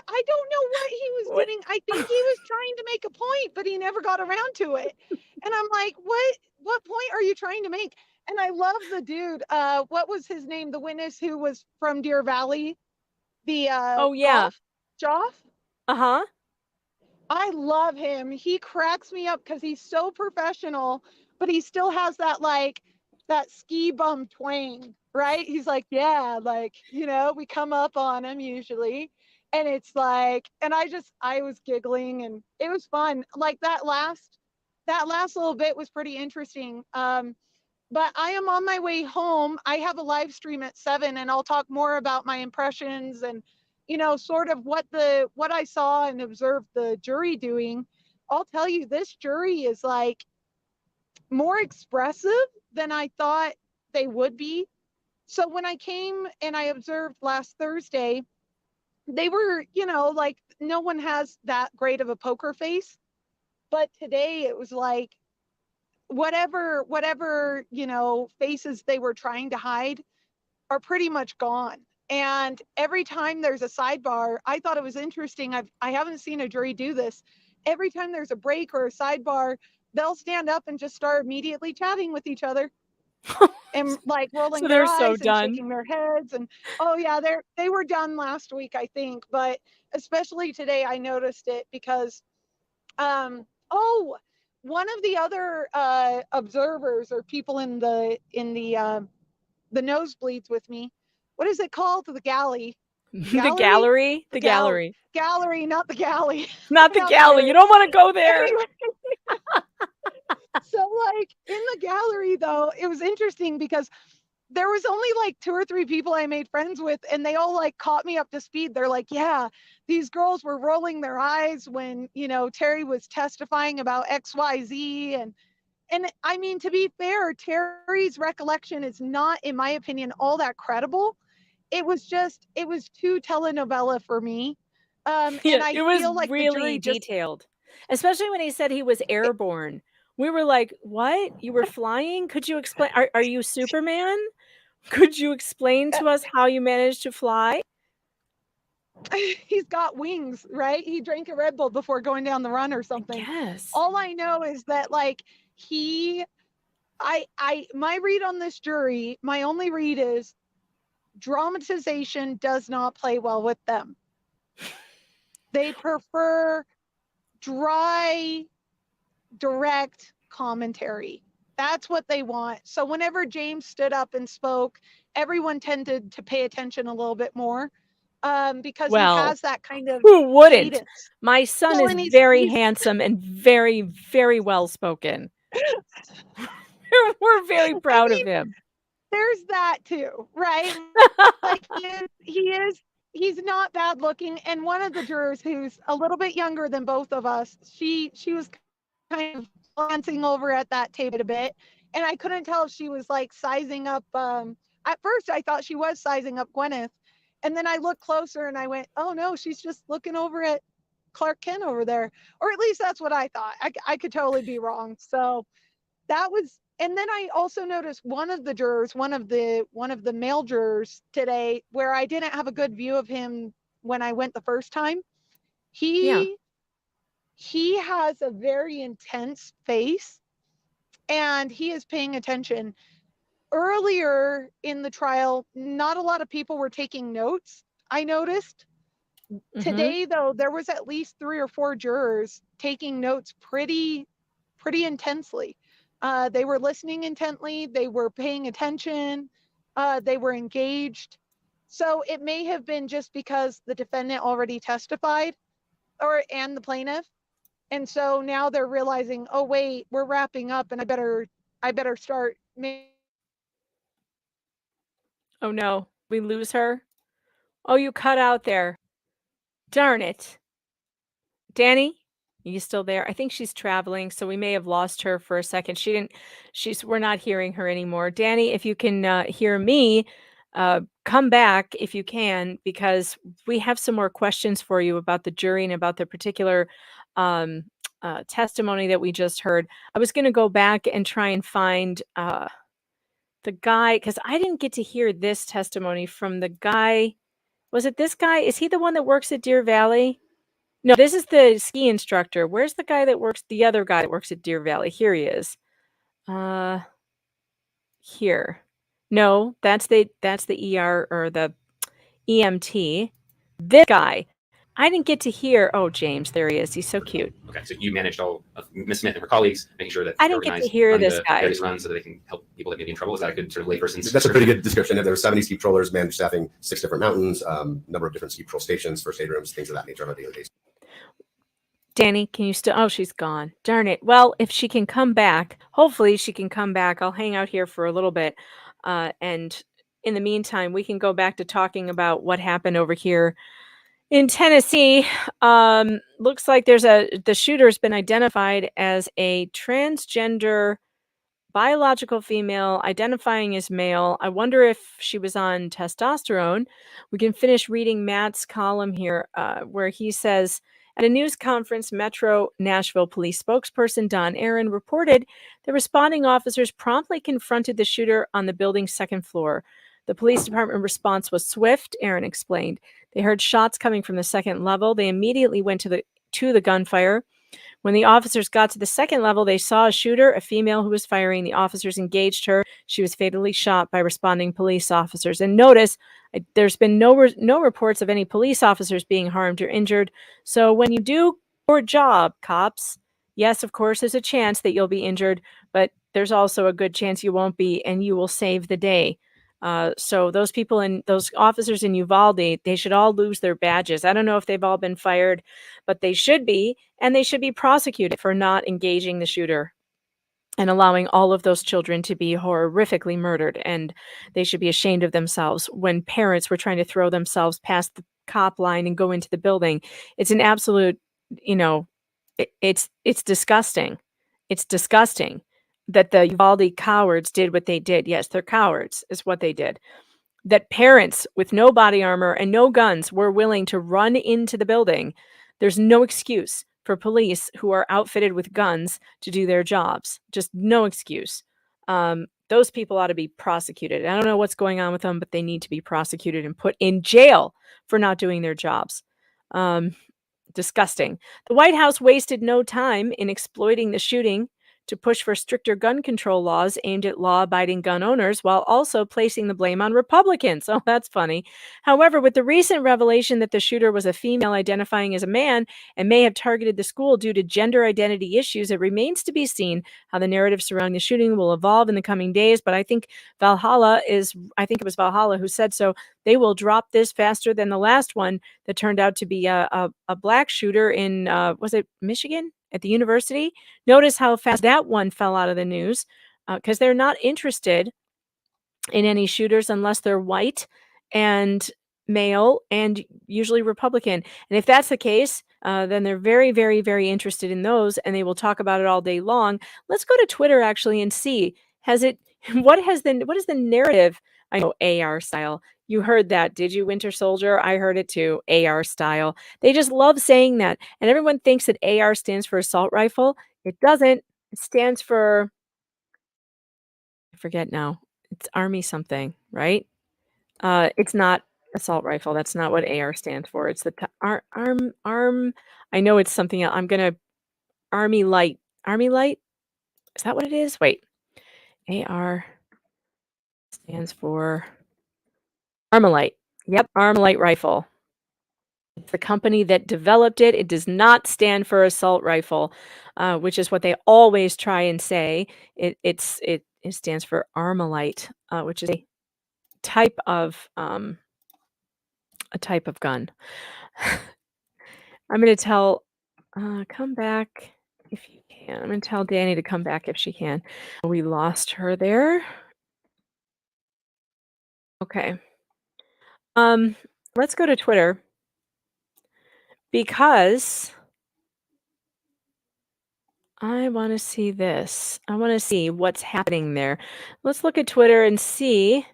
I don't know what he was What? doing. I think he was trying to make a point, but he never got around to it. And I'm like, what point are you trying to make? And I love the dude. What was his name? The witness who was from Deer Valley, the Oh, yeah. Joff. Uh-huh. I love him. He cracks me up because he's so professional, but he still has that like that ski bum twang, right? He's like, yeah, like, we come up on him usually. And it's like, and I was giggling and it was fun. Like that last little bit was pretty interesting. But I am on my way home. I have a live stream at 7 and I'll talk more about my impressions and sort of what I saw and observed the jury doing. I'll tell you, this jury is like more expressive than I thought they would be. So when I came and I observed last Thursday, they were, like no one has that great of a poker face. But today it was like whatever, faces they were trying to hide are pretty much gone. And every time there's a sidebar, I thought it was interesting. I haven't seen a jury do this. Every time there's a break or a sidebar, they'll stand up and just start immediately chatting with each other and like rolling So their they're so eyes and done. shaking their heads. And oh yeah, they were done last week, I think. But especially today, I noticed it because, one of the other observers or people in the nosebleeds with me. What is it called? The galley. The gallery? The gallery. Gallery, not the galley. Not the galley. You don't want to go there. Anyway. So like in the gallery though, it was interesting because there was only like 2 or 3 people I made friends with and they all like caught me up to speed. They're like, yeah, these girls were rolling their eyes when, Terry was testifying about XYZ. And I mean, to be fair, Terry's recollection is not, in my opinion, all that credible. It was too telenovela for me. And I it was feel like the really jury just, detailed, especially when he said he was airborne. We were like, what? You were flying? Could you explain? Are you Superman? Could you explain to us how you managed to fly? he's got wings, right? He drank a Red Bull before going down the run or something. Yes. All I know is that like my read on this jury, my only read is dramatization does not play well with them. They prefer dry, direct commentary. That's what they want. So whenever James stood up and spoke, everyone tended to pay attention a little bit more because he has that kind of who wouldn't? cadence. My son Well, is and he's very handsome and very, very well spoken. We're very proud of him. There's that too, right? Like he's not bad looking. And one of the jurors who's a little bit younger than both of us, she was kind of glancing over at that table a bit. And I couldn't tell if she was like sizing up. At first I thought she was sizing up Gwyneth. And then I looked closer and I went, oh no, she's just looking over at Clark Kent over there. Or at least that's what I thought. I could totally be wrong. So that was, and then I also noticed one of the jurors, one of the male jurors today, where I didn't have a good view of him when I went the first time. He has a very intense face and he is paying attention. Earlier in the trial, not a lot of people were taking notes, I noticed. Today though, there was at least 3 or 4 jurors taking notes pretty intensely. They were listening intently, they were paying attention, they were engaged. So it may have been just because the defendant already testified and the plaintiff. And so now they're realizing, oh wait, we're wrapping up and I better start. Oh no, we lose her. Oh, you cut out there. Darn it. Danny, are you still there? I think she's traveling, so we may have lost her for a second. We're not hearing her anymore. Danny, if you can hear me, come back if you can, because we have some more questions for you about the jury and about the particular testimony that we just heard. I was going to go back and try and find the guy, because I didn't get to hear this testimony from the guy. Was it this guy? Is he the one that works at Deer Valley? No, this is the ski instructor. Where's the guy that works, the other guy that works at Deer Valley? Here he is. Here. No, that's the ER or the EMT. This guy. I didn't get to hear. Oh, James, there he is. He's so cute. Okay, so you managed all of Ms. Smith and her colleagues, making sure that I they didn't get to organize, hear run this the guy. various runs so that they can help people that may be in trouble. Is that a good sort of layperson's? That's a pretty good description. There were 70 ski patrollers managed staffing 6 different mountains, number of different ski patrol stations, first aid rooms, things of that nature on a daily basis. Danny, can you still? Oh, she's gone. Darn it. Well, if she can come back, hopefully she can come back. I'll hang out here for a little bit. And in the meantime, we can go back to talking about what happened over here in Tennessee. Looks like the shooter's been identified as a transgender biological female identifying as male. I wonder if she was on testosterone. We can finish reading Matt's column here, where he says, at a news conference, Metro Nashville police spokesperson Don Aaron reported that responding officers promptly confronted the shooter on the building's second floor. The police department response was swift, Aaron explained. They heard shots coming from the second level. They immediately went to the gunfire. When the officers got to the second level, they saw a shooter, a female who was firing. The officers engaged her. She was fatally shot by responding police officers. And notice, there's been no reports of any police officers being harmed or injured. So when you do your job, cops, yes, of course, there's a chance that you'll be injured, but there's also a good chance you won't be, and you will save the day. So those people and those officers in Uvalde, they should all lose their badges. I don't know if they've all been fired, but they should be, and they should be prosecuted for not engaging the shooter and allowing all of those children to be horrifically murdered. And they should be ashamed of themselves when parents were trying to throw themselves past the cop line and go into the building. It's an absolute, it's disgusting. It's disgusting that the Uvalde cowards did what they did. Yes, they're cowards, is what they did. That parents with no body armor and no guns were willing to run into the building. There's no excuse for police who are outfitted with guns to do their jobs. Just no excuse. Those people ought to be prosecuted. I don't know what's going on with them, but they need to be prosecuted and put in jail for not doing their jobs. Disgusting. The White House wasted no time in exploiting the shooting to push for stricter gun control laws aimed at law-abiding gun owners while also placing the blame on Republicans. Oh, that's funny. However, with the recent revelation that the shooter was a female identifying as a man and may have targeted the school due to gender identity issues, it remains to be seen how the narrative surrounding the shooting will evolve in the coming days. But I think it was Valhalla who said so. They will drop this faster than the last one that turned out to be a black shooter in, was it Michigan? At the university. Notice how fast that one fell out of the news, because they're not interested in any shooters unless they're white and male and usually Republican. And if that's the case, then they're very, very, very interested in those, and they will talk about it all day long. Let's go to Twitter actually and see, what is the narrative? I know AR style. You heard that, did you, Winter Soldier? I heard it too, AR style. They just love saying that. And everyone thinks that AR stands for assault rifle. It doesn't. It stands for, I forget now. It's Army something, right? It's not assault rifle. That's not what AR stands for. It's the arm. I know it's something else. I'm going to Army Light. Army Light? Is that what it is? Wait. AR stands for Armalite. Yep, Armalite rifle. It's the company that developed it. It does not stand for assault rifle, which is what they always try and say. It stands for Armalite, which is a type of gun. I'm going to tell, come back if you can. I'm going to tell Danny to come back if she can. We lost her there. Okay. Let's go to Twitter because I want to see this. I want to see what's happening there. Let's look at Twitter and see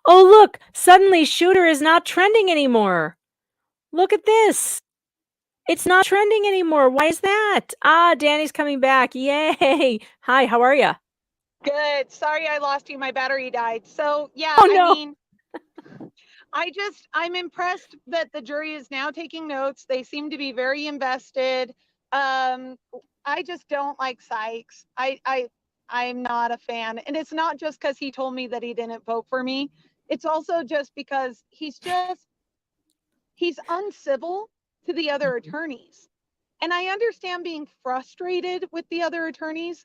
Oh, look, suddenly Shooter is not trending anymore. Look at this. It's not trending anymore. Why is that? Ah, Danny's coming back. Yay. Hi, how are you? Good. Sorry I lost you. My battery died. So, yeah, Oh, I no. mean, I'm impressed that the jury is now taking notes. They seem to be very invested. I just don't like Sykes. I'm not a fan. And it's not just because he told me that he didn't vote for me. It's also just because he's uncivil to the other attorneys. And I understand being frustrated with the other attorneys,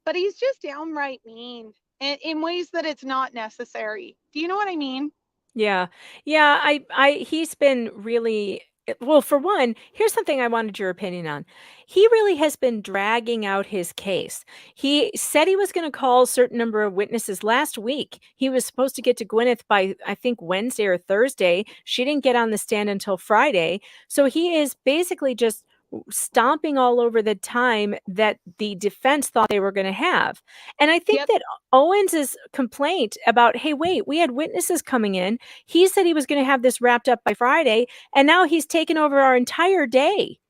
but he's just downright mean in ways that it's not necessary. Do you know what I mean? Yeah. Yeah, he's been really well, for one, here's something I wanted your opinion on. He really has been dragging out his case. He said he was going to call a certain number of witnesses last week. He was supposed to get to Gwyneth by, I think, Wednesday or Thursday. She didn't get on the stand until Friday. So he is basically just stomping all over the time that the defense thought they were going to have. And I think that Owens's complaint about, hey, wait, we had witnesses coming in. He said he was going to have this wrapped up by Friday, and now he's taken over our entire day.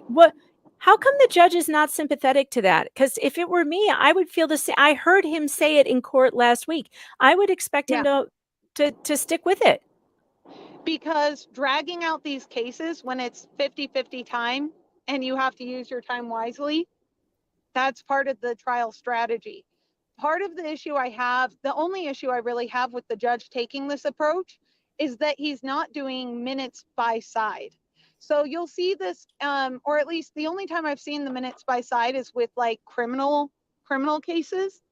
What? How come the judge is not sympathetic to that? Because if it were me, I would feel the same. I heard him say it in court last week. I would expect him to stick with it. Because dragging out these cases when it's 50-50 time and you have to use your time wisely, that's part of the trial strategy. Part of the issue the only issue I really have with the judge taking this approach is that he's not doing minutes by side. So you'll see this, or at least the only time I've seen the minutes by side is with like criminal cases.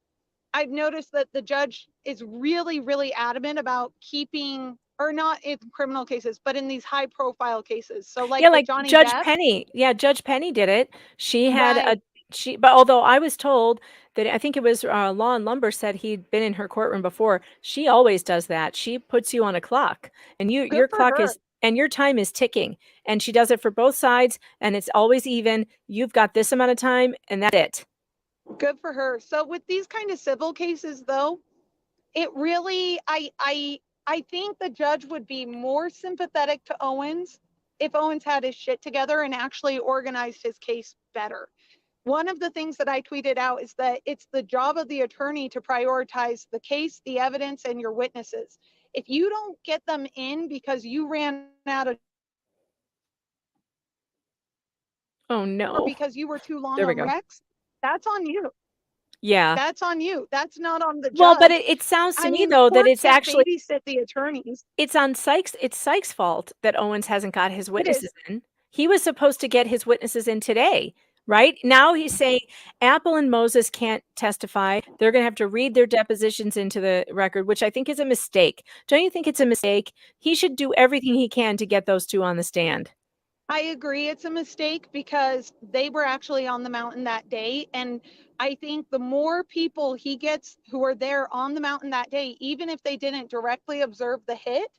I've noticed that the judge is really, really adamant about keeping, or not in criminal cases, but in these high profile cases. So like Yeah, with like Johnny Judge Depp. Penny. Yeah, Judge Penny did it. She had Right. but although I was told that I think it was Law and Lumber said he'd been in her courtroom before. She always does that. She puts you on a clock, and your for clock her. is and your time is ticking. And she does it for both sides, and it's always even. You've got this amount of time, and that's it. Good for her. So with these kind of civil cases, though, it really, I think the judge would be more sympathetic to Owens if Owens had his shit together and actually organized his case better. One of the things that I tweeted out is that it's the job of the attorney to prioritize the case, the evidence, and your witnesses. If you don't get them in because you ran out of Oh no. or because you were too long There we on go. Rex, that's on you. Yeah. That's on you. That's not on the Well, but judge. it sounds to I me mean, the though that courts it's can't actually babysit the attorneys. it's on Sykes. It's Sykes' fault that Owens hasn't got his It witnesses is. in. He was supposed to get his witnesses in today, right? Now he's saying Apple and Moses can't testify. They're going to have to read their depositions into the record, which I think is a mistake. Don't you think it's a mistake? He should do everything he can to get those two on the stand. I agree it's a mistake because they were actually on the mountain that day. And I think the more people he gets who are there on the mountain that day, even if they didn't directly observe the hit,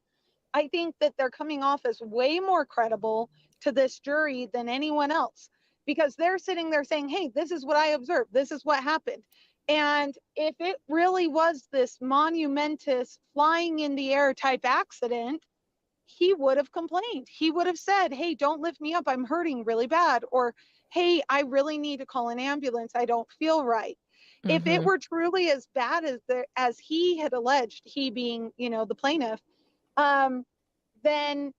I think that they're coming off as way more credible to this jury than anyone else because they're sitting there saying, hey, this is what I observed. This is what happened. And if it really was this monumentous flying in the air type accident, he would have complained. He would have said, hey, don't lift me up. I'm hurting really bad. Or, hey, I really need to call an ambulance. I don't feel right. If it were truly as bad as he had alleged, he being, the plaintiff, then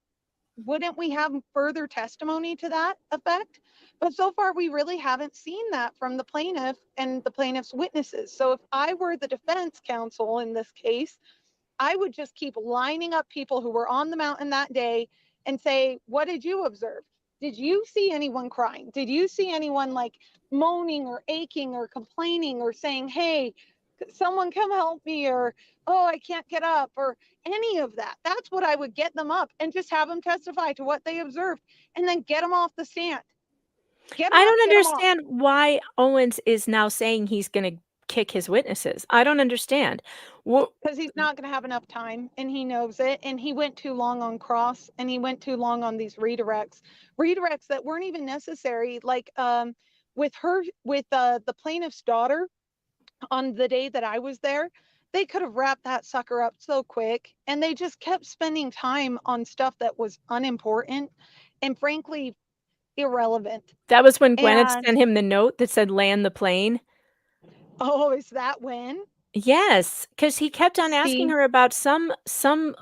wouldn't we have further testimony to that effect? But so far, we really haven't seen that from the plaintiff and the plaintiff's witnesses. So if I were the defense counsel in this case, I would just keep lining up people who were on the mountain that day and say, what did you observe? Did you see anyone crying? Did you see anyone like moaning or aching or complaining or saying, hey, someone come help me, or, oh, I can't get up, or any of that? That's what I would get them up and just have them testify to what they observed and then get them off the stand. I don't understand why Owens is now saying he's going to kick his witnesses. I don't understand. Because he's not going to have enough time, and he knows it. And he went too long on cross, and he went too long on these redirects that weren't even necessary. Like with the plaintiff's daughter, on the day that I was there, They could have wrapped that sucker up so quick, and they just kept spending time on stuff that was unimportant and frankly irrelevant. That was when Gwyneth And sent him the note that said land the plane. oh, is that when? Yes, because he kept on asking See? her about some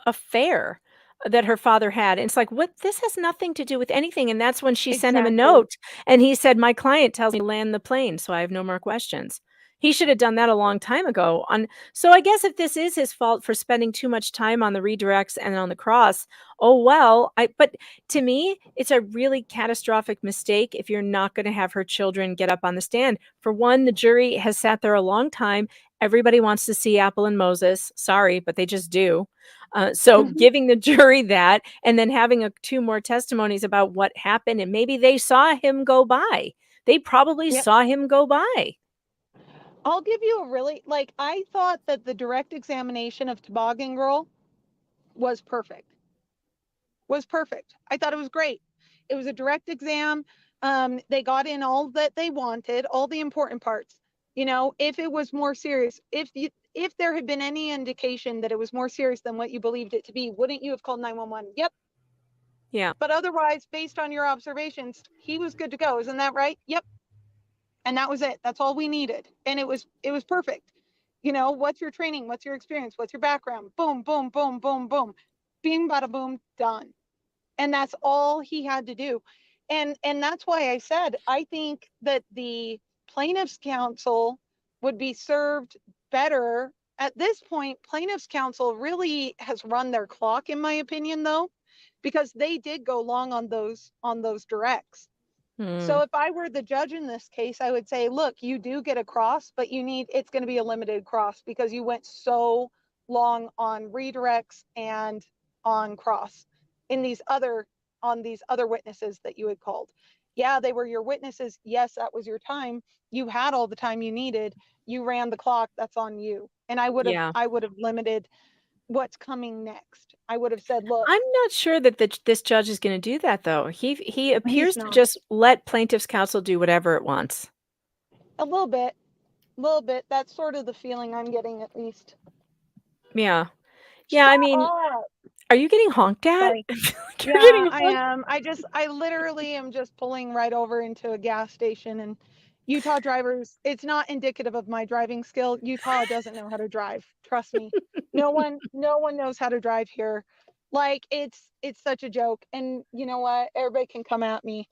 affair that her father had. And it's like, what? This has nothing to do with anything. And that's when she sent him a Exactly. note, and he said, "My client tells me to land the plane, so I have no more questions." He should have done that a long time ago. So I guess if this is his fault for spending too much time on the redirects and on the cross, oh well. But to me, it's a really catastrophic mistake if you're not going to have her children get up on the stand. For one, the jury has sat there a long time. Everybody wants to see Apple and Moses. Sorry, but they just do. So giving the jury that, and then having two more testimonies about what happened, and maybe they saw him go by. They probably Yep. saw him go by. I'll give you a really, like, I thought that the direct examination of Toboggan Girl was perfect. I thought it was great. It was a direct exam. They got in all that they wanted, all the important parts. You know, if it was more serious, if there had been any indication that it was more serious than what you believed it to be, wouldn't you have called 911? Yep. Yeah. But otherwise, based on your observations, he was good to go. Isn't that right? Yep. And that was it. That's all we needed. And it was perfect. You know, what's your training? What's your experience? What's your background? Boom, boom, boom, boom, boom. Bing, bada, boom, done. And that's all he had to do. And that's why I said, I think that the plaintiff's counsel would be served better. At this point, plaintiff's counsel really has run their clock, in my opinion, though, because they did go long on those directs. So if I were the judge in this case, I would say, look, you do get a cross, but it's going to be a limited cross because you went so long on redirects and on cross on these other witnesses that you had called. Yeah, they were your witnesses. Yes, that was your time. You had all the time you needed. You ran the clock. That's on you. And I would have limited what's coming next. I would have said, look, I'm not sure that this judge is going to do that, though. He appears to not. just let plaintiff's counsel do whatever it wants. A little bit. That's sort of the feeling I'm getting, at least. Yeah. Yeah, I mean, up. are you getting honked at? Sorry. I feel like you're Yeah, getting I honked. am. I literally am just pulling right over into a gas station, and Utah drivers, it's not indicative of my driving skill. Utah doesn't know how to drive. Trust me. No one knows how to drive here. Like it's such a joke. And you know what? Everybody can come at me.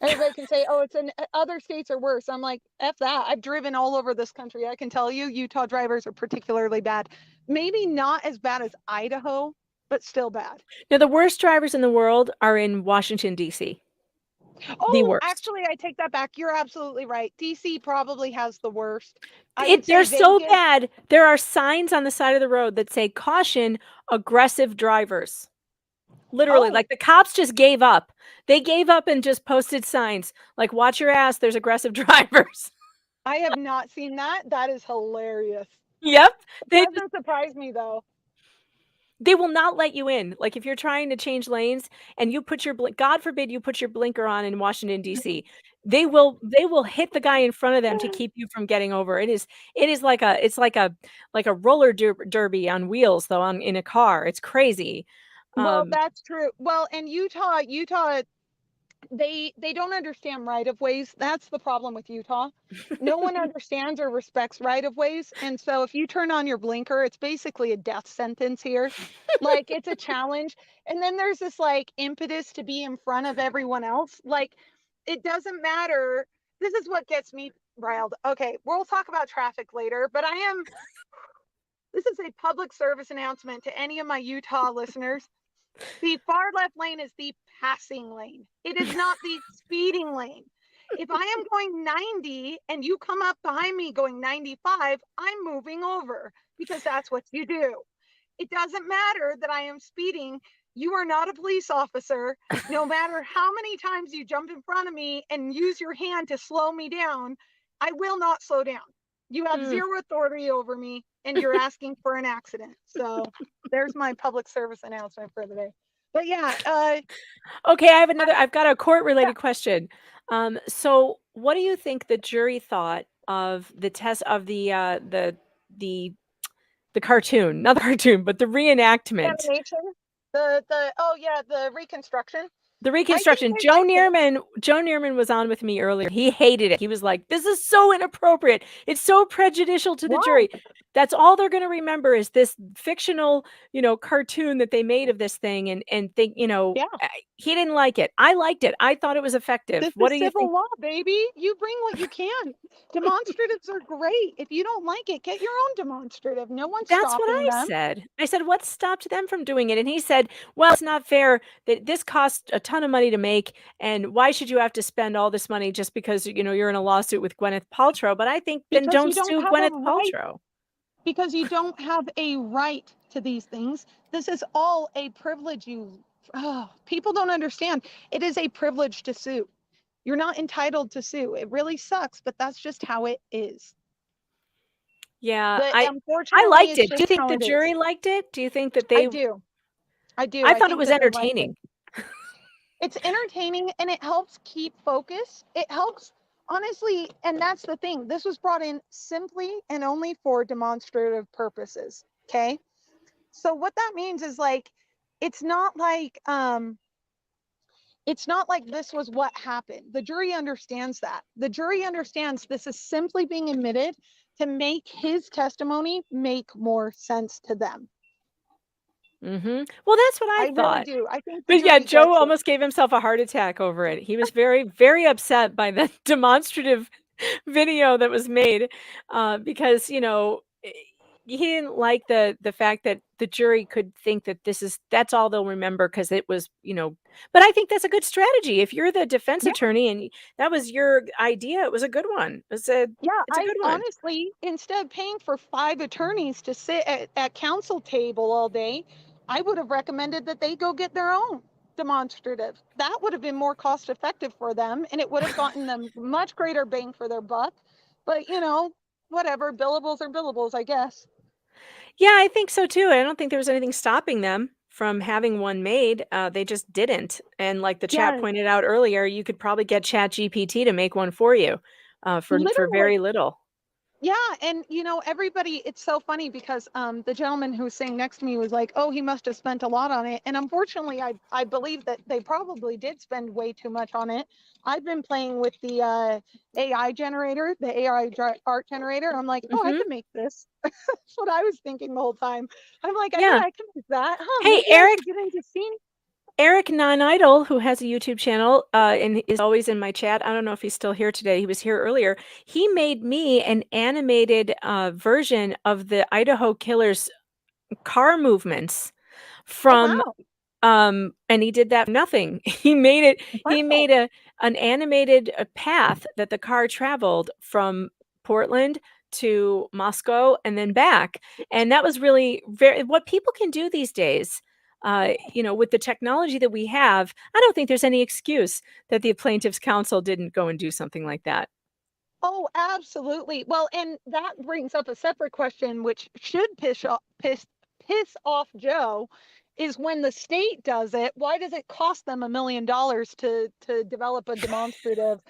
Everybody can say, "Oh, other states are worse." I'm like, "F that." I've driven all over this country. I can tell you, Utah drivers are particularly bad. Maybe not as bad as Idaho, but still bad. Now, the worst drivers in the world are in Washington, D.C. The Oh, worst. actually, I take that back. You're absolutely right. DC probably has the worst. I would say They're so Vegas. bad. There are signs on the side of the road that say, "Caution, aggressive drivers." Literally, like the cops just gave up. They gave up and just posted signs like, "Watch your ass, there's aggressive drivers." I have not seen that. That is hilarious. Yep. It doesn't surprise me, though. They will not let you in. Like if you're trying to change lanes and you put your God forbid you put your blinker on in Washington D.C., they will hit the guy in front of them to keep you from getting over. It is like a roller derby on wheels though in a car. It's crazy. Well, that's true. Well, and Utah, they don't understand right of ways. That's the problem with Utah. No one understands or respects right of ways. And so if you turn on your blinker, it's basically a death sentence here. Like it's a challenge. And then there's this like impetus to be in front of everyone else. Like it doesn't matter. This is what gets me riled. Okay, we'll talk about traffic later, but this is a public service announcement to any of my Utah listeners. The far left lane is the passing lane. It is not the speeding lane. If I am going 90 and you come up behind me going 95, I'm moving over because that's what you do. It doesn't matter that I am speeding. You are not a police officer. No matter how many times you jump in front of me and use your hand to slow me down, I will not slow down. You have zero authority over me and you're asking for an accident. So there's my public service announcement for the day. But yeah. Okay, I've got a court related question. So what do you think the jury thought of the test of the the cartoon, not the cartoon, but the reenactment. Animation. The reconstruction. The reconstruction. Joe Neerman was on with me earlier. He hated it. He was like, "This is so inappropriate. It's so prejudicial to the jury." That's all they're going to remember is this fictional, cartoon that they made of this thing, and think, he didn't like it. I liked it. I thought it was effective. This What is do you civil think? law, baby. You bring what you can. Demonstratives are great. If you don't like it, get your own demonstrative. No one's That's what stopping I them. said. I said, what stopped them from doing it? And he said, well, it's not fair that this costs a ton of money to make. And why should you have to spend all this money just because, you're in a lawsuit with Gwyneth Paltrow? But I think then Because don't you don't sue have a Gwyneth right. Paltrow. Because you don't have a right to these things. This is all a privilege. People don't understand. It is a privilege to sue. You're not entitled to sue. It really sucks, but that's just how it is. Yeah, I Unfortunately, liked it's it. Do you just think how the it is. jury liked it? Do you think that I they? do. I thought it think was that they liked it. entertaining. It's entertaining and it helps keep focus. It helps, honestly, and that's the thing. This was brought in simply and only for demonstrative purposes. Okay. So what that means is it's not like this was what happened. The jury understands that. The jury understands this is simply being admitted to make his testimony make more sense to them. Well, that's what I thought. Really do. I think But yeah, Joe almost gave himself a heart attack over it. He was very, very upset by the demonstrative video that was made because, he didn't like the fact that the jury could think that that's all they'll remember because it was, but I think that's a good strategy. If you're the defense attorney and that was your idea, it was a good one. It's a good one. Honestly, instead of paying for 5 attorneys to sit at counsel table all day, I would have recommended that they go get their own demonstrative. That would have been more cost effective for them and it would have gotten them much greater bang for their buck. But whatever, billables are billables, I guess. Yeah, I think so too. I don't think there was anything stopping them from having one made. They just didn't. And like the chat pointed out earlier, you could probably get ChatGPT to make one for you for very little. Yeah, and everybody, it's so funny because the gentleman who was sitting next to me was like, oh, he must have spent a lot on it. And unfortunately, I believe that they probably did spend way too much on it. I've been playing with the AI generator, the AI art generator. I'm like, oh, I can make this. That's what I was thinking the whole time. I'm like, I can make that. Huh, hey, maybe Eric. get into scene. Eric Non-Idol, who has a YouTube channel and is always in my chat. I don't know if he's still here today. He was here earlier. He made me an animated version of the Idaho Killer's car movements from, and he did that for nothing. He made it. He made an animated path that the car traveled from Portland to Moscow and then back. And that was really what people can do these days. With the technology that we have, I don't think there's any excuse that the plaintiff's counsel didn't go and do something like that. Oh, absolutely. Well, and that brings up a separate question, which should piss off Joe, is when the state does it, why does it cost them $1 million to develop a demonstrative?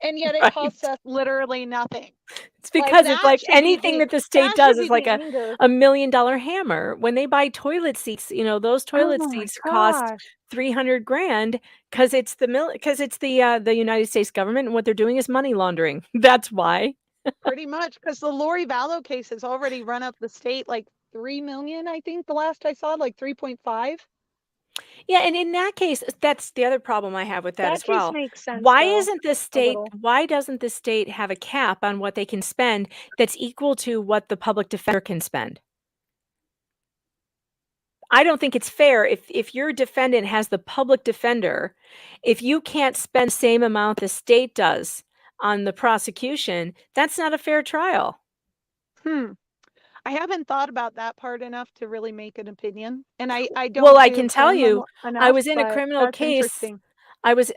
And yet it costs us literally nothing. It's because it's like anything that the state does is like a $1 million hammer. When they buy toilet seats, those toilet seats cost $300,000 because it's the United States government, and what they're doing is money laundering. That's why. Pretty much, because the Lori Vallow case has already run up the state like 3 million. I think the last I saw, like 3.5. Yeah, and in that case, that's the other problem I have with that as well. Makes sense. Why doesn't the state have a cap on what they can spend that's equal to what the public defender can spend? I don't think it's fair if your defendant has the public defender, if you can't spend the same amount the state does on the prosecution, that's not a fair trial. I haven't thought about that part enough to really make an opinion, and I don't. Well, I can tell you, I was in a criminal case. I was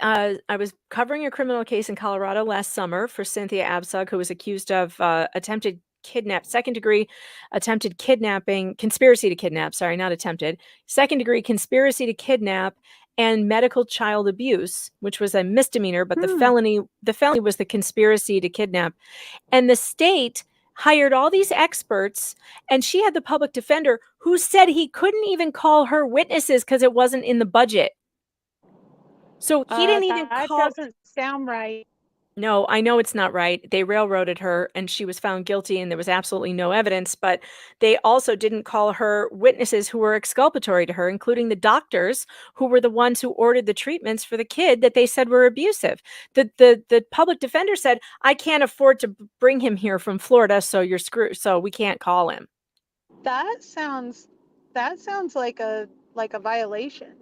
covering a criminal case in Colorado last summer for Cynthia Absug, who was accused of second-degree attempted kidnapping, conspiracy to kidnap. Sorry, not attempted. Second-degree conspiracy to kidnap and medical child abuse, which was a misdemeanor, but the felony was the conspiracy to kidnap, and the state hired all these experts, and she had the public defender who said he couldn't even call her witnesses because it wasn't in the budget. So he didn't even That call. doesn't sound right. No, I know it's not right. They railroaded her and she was found guilty and there was absolutely no evidence, but they also didn't call her witnesses who were exculpatory to her, including the doctors who were the ones who ordered the treatments for the kid that they said were abusive. The public defender said, "I can't afford to bring him here from Florida, so you're screwed. So we can't call him." That sounds like a violation.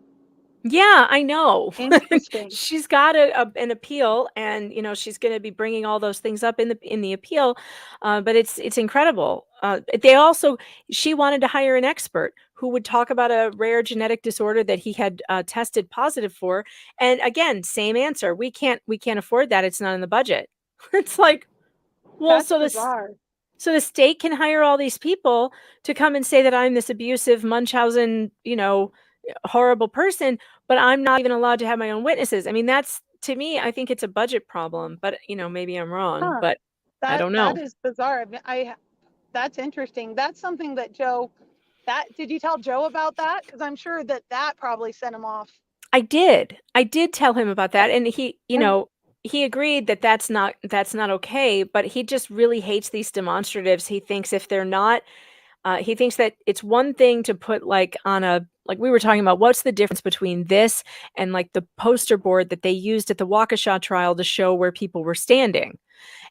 Yeah, I know. Interesting. She's got an appeal, and she's going to be bringing all those things up in the appeal. But it's incredible. She wanted to hire an expert who would talk about a rare genetic disorder that he had tested positive for. And again, same answer. We can't afford that. It's not in the budget. It's like, well, That's bizarre. so the state can hire all these people to come and say that I'm this abusive Munchausen, horrible person, but I'm not even allowed to have my own witnesses. I mean, that's, to me, I think it's a budget problem, but maybe I'm wrong, Huh. but I don't know. That is bizarre. That's interesting. That's something that did you tell Joe about that? Because I'm sure that probably sent him off. I did tell him about that, and he agreed that that's not okay, but he just really hates these demonstratives. He thinks if they're not, he thinks that it's one thing to put like we were talking about, what's the difference between this and like the poster board that they used at the Waukesha trial to show where people were standing.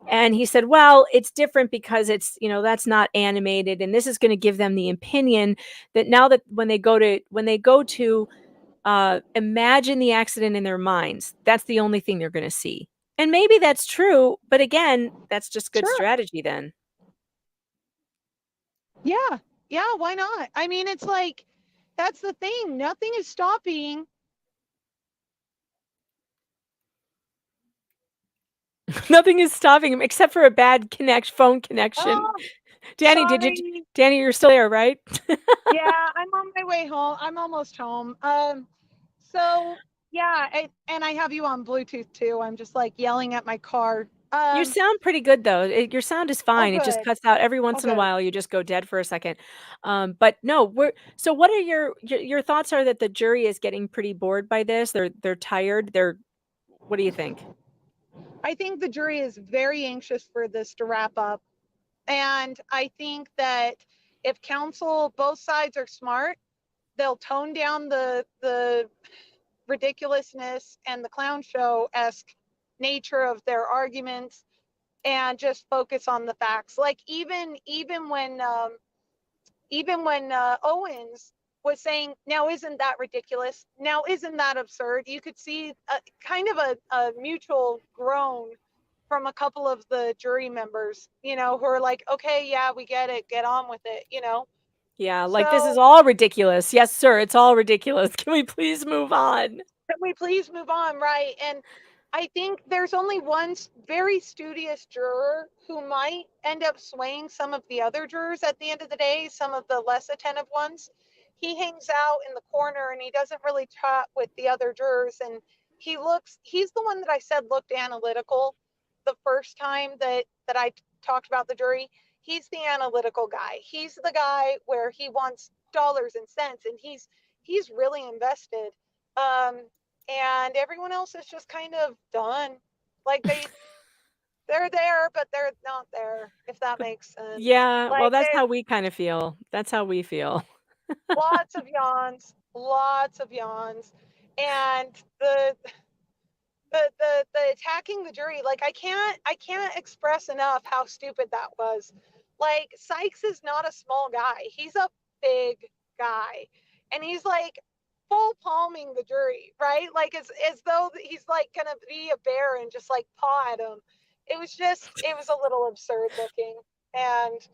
And he said, well, it's different because it's, that's not animated. And this is going to give them the opinion that now that when they go to imagine the accident in their minds, that's the only thing they're going to see. And maybe that's true, but again, that's just good strategy then. Yeah. Yeah, why not? I mean, it's like, that's the thing. Nothing is stopping. Nothing is stopping him except for a bad phone connection. Oh, Danny, sorry. Danny, you're still there, right? Yeah, I'm on my way home. I'm almost home. So yeah, and I have you on Bluetooth too. I'm just like yelling at my car. You sound pretty good though. Your sound is fine. It just good. cuts out every once in a good. while. You just go dead for a second. But no, so what are your thoughts? Are that the jury is getting pretty bored by this? They're tired. What do you think? I think the jury is very anxious for this to wrap up. And I think that if counsel, both sides are smart, they'll tone down the ridiculousness and the clown show-esque nature of their arguments and just focus on the facts. Like even when Owens was saying, now isn't that ridiculous? Now isn't that absurd? You could see kind of a mutual groan from a couple of the jury members, who are like, okay, yeah, we get it, get on with it, Yeah, like this is all ridiculous. Yes, sir, it's all ridiculous. Can we please move on? Can we please move on, right? And I think there's only one very studious juror who might end up swaying some of the other jurors at the end of the day, some of the less attentive ones. He hangs out in the corner and he doesn't really chat with the other jurors. And he's the one that I said looked analytical the first time that I talked about the jury. He's the analytical guy. He's the guy where he wants dollars and cents and he's really invested. And everyone else is just kind of done. Like they're there, but they're not there, if that makes sense. Yeah, Like well, that's how we kind of feel. That's how we feel. lots of yawns, and the attacking the jury. Like I can't express enough how stupid that was. Like Sykes is not a small guy; he's a big guy, and he's like full palming the jury, right? Like as though he's like gonna be a bear and just like paw at him. It was a little absurd looking, and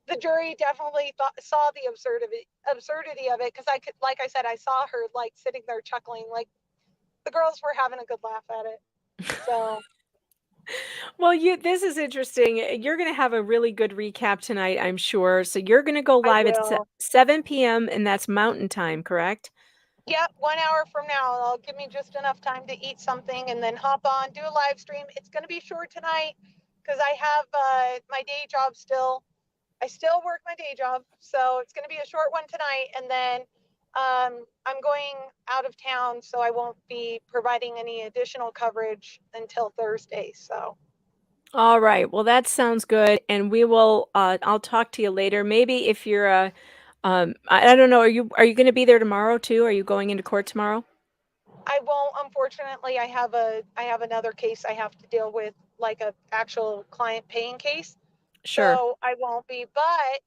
the jury definitely saw the absurdity of it because I could, like I said, I saw her like sitting there chuckling, like the girls were having a good laugh at it. So. Well, this is interesting. You're going to have a really good recap tonight, I'm sure. So you're going to go live at 7 p.m. and that's Mountain Time, correct? Yep, 1 hour from now. It'll give me just enough time to eat something and then hop on, do a live stream. It's going to be short tonight because I have my day job still. I still work my day job, so it's going to be a short one tonight, and then I'm going out of town, so I won't be providing any additional coverage until Thursday. So. All right. Well, that sounds good, and we will. I'll talk to you later. Maybe if you're I don't know. Are you going to be there tomorrow too? Are you going into court tomorrow? I won't, unfortunately. I have another case I have to deal with, like a actual client paying case. Sure. So I won't be, but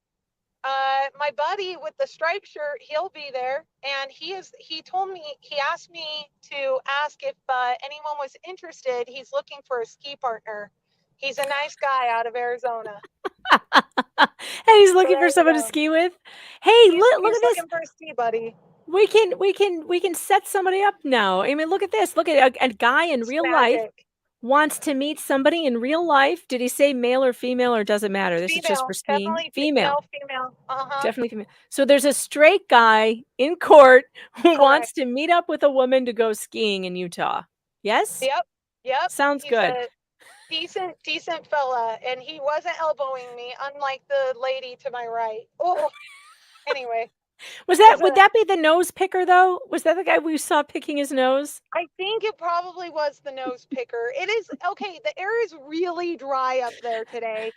my buddy with the striped shirt, he'll be there, and he asked me to ask if anyone was interested. He's looking for a ski partner. He's a nice guy out of Arizona. And he's looking there for you someone to go. ski with. Hey, He's look at this. looking for a ski buddy. We can set somebody up now. I mean, look at this. Look at a guy in It's real life magic. wants to meet somebody in real life. Did he say male or female, or does it matter? This is just for Female, skiing. definitely Female. female. Uh-huh. Definitely female. So there's a straight guy in court who wants Correct. to meet up with a woman to go skiing in Utah. Yes? Yep. Sounds He's good. a decent fella, and he wasn't elbowing me, unlike the lady to my right. Oh, anyway. Would that be the nose picker though? Was that the guy we saw picking his nose? I think it probably was the nose picker. It is okay. The air is really dry up there today,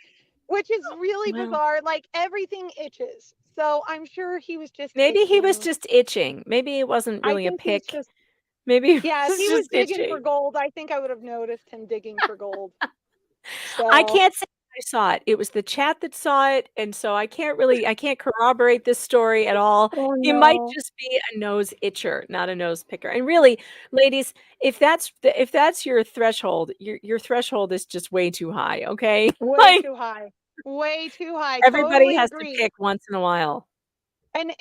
which is really Well. bizarre. Like everything itches. So I'm sure he was just Maybe he was itching. just itching. Maybe it wasn't really I a think he was pick. just Maybe he yeah, if was he was just digging for itching. gold, I think I would have noticed him digging for gold. So I can't say I saw it. It was the chat that saw it, and so I can't corroborate this story at all. Oh It might no. just be a nose itcher, not a nose picker. And really, ladies, if that's your threshold, your threshold is just way too high, okay? Way Like too high. Way too high. everybody Totally has to agree. pick once in a while. And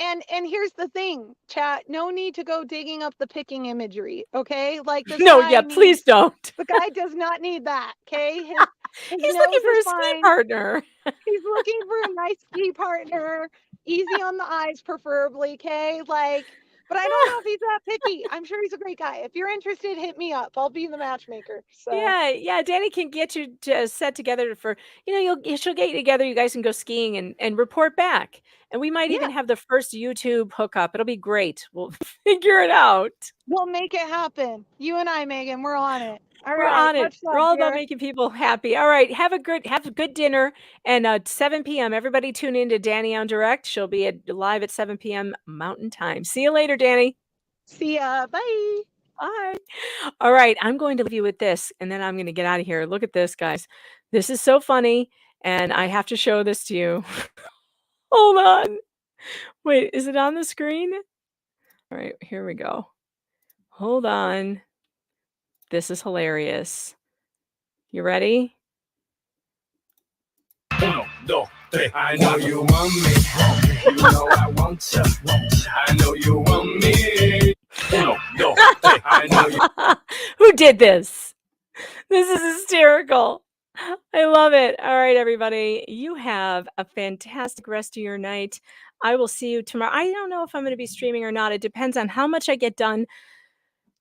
here's the thing, chat. No need to go digging up the picking imagery, okay? Like this No, guy yeah, please needs don't. the guy does not need that, okay? His He's nose looking for is a ski fine. partner. He's looking for a nice ski partner, easy on the eyes, preferably, okay? Like, but I don't know if he's that picky. I'm sure he's a great guy. If you're interested, hit me up. I'll be the matchmaker. So Yeah, Danny can get you set together for, she'll get you together. You guys can go skiing and report back. And we might even yeah, have the first YouTube hookup. It'll be great. We'll figure it out. we'll make it happen. You and I, Megan, we're on it. All We're right, on it. much We're love, all about dear. making people happy. All right, have a good dinner. And 7 p.m. Everybody tune in to Danny on Direct. She'll be live at 7 p.m. Mountain Time. See you later, Danny. See ya. Bye. Bye. All right, I'm going to leave you with this, and then I'm going to get out of here. Look at this, guys. This is so funny, and I have to show this to you. Hold on. Wait, is it on the screen? All right, here we go. Hold on. This is hilarious. You ready? Uno, dos, tres. I know you want me. You know I want you. I know you want me. Uno, dos, tres. I know you. Who did this? This is hysterical. I love it. All right, everybody. You have a fantastic rest of your night. I will see you tomorrow. I don't know if I'm going to be streaming or not. It depends on how much I get done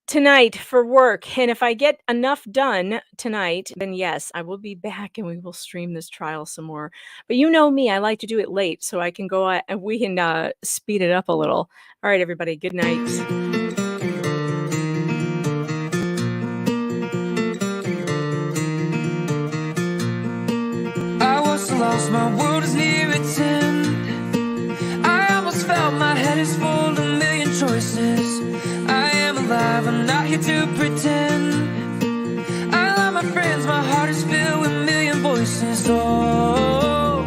tonight for work. And if I get enough done tonight, then yes, I will be back and we will stream this trial some more. But you know me, I like to do it late so I can go and we can speed it up a little. All right, everybody. Good night. Lost, my world is near its end. I almost felt my head is full of a million choices. I am alive, I'm not here to pretend. I love my friends, my heart is filled with a million voices. Oh,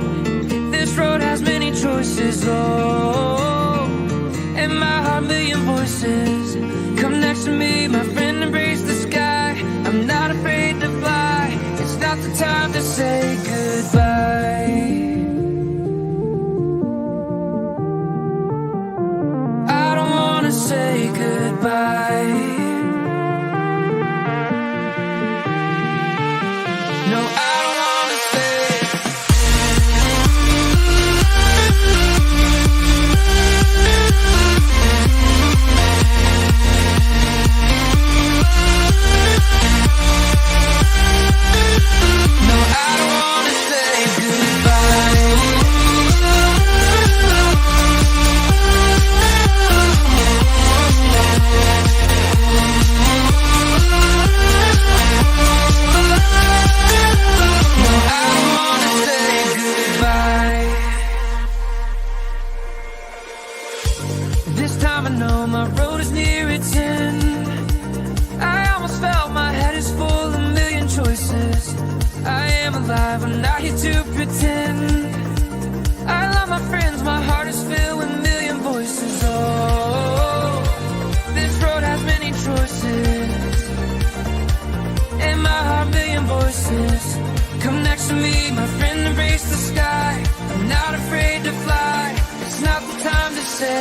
this road has many choices. Oh, and my heart, million voices. Come next to me, my friend, embrace the sky. I'm not afraid to fly. It's not the time to say goodbye. I don't wanna say goodbye. No, I don't wanna say. No, I don't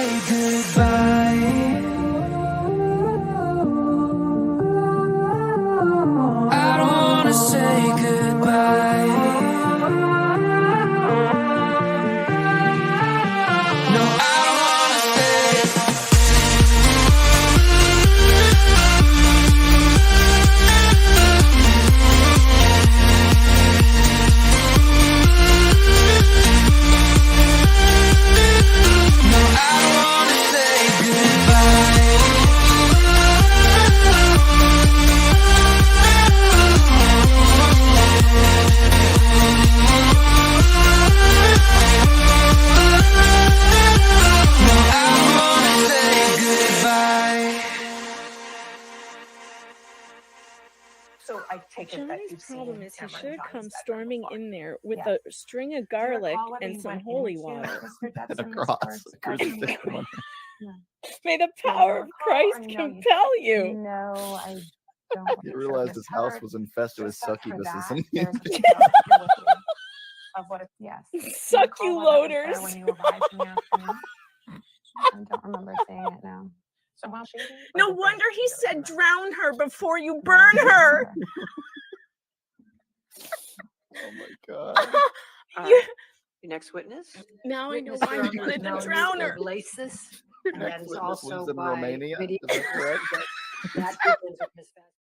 say goodbye. I don't wanna say goodbye. No, I don't wanna stay. No, I don't wanna say goodbye. No, I don't wanna say goodbye. So I take it that Johnny's you've seen problem is he Cameron should John's come bedroom storming before. in there with Yeah. a string of Do you garlic recall what and he some went holy into, water. Mr. Debson, cross, as a far as crucifix asking on you? May the Do you power of recall, Christ or no, compel you. No, I don't. You realized his house was infested with succubuses. And There's a photo here with you of what it, yes. Do you recall what it was there Succuloters. when you arrived in the afternoon? I don't remember seeing it now. So while she No wonder he said drown her before you burn her. oh my god. You- Your next witness? Now I know Witness why here he wanted to known drown as her. Glacis, and that Next is witness also lives in by Romania. video. Is that correct? That begins with Miss Vasquez.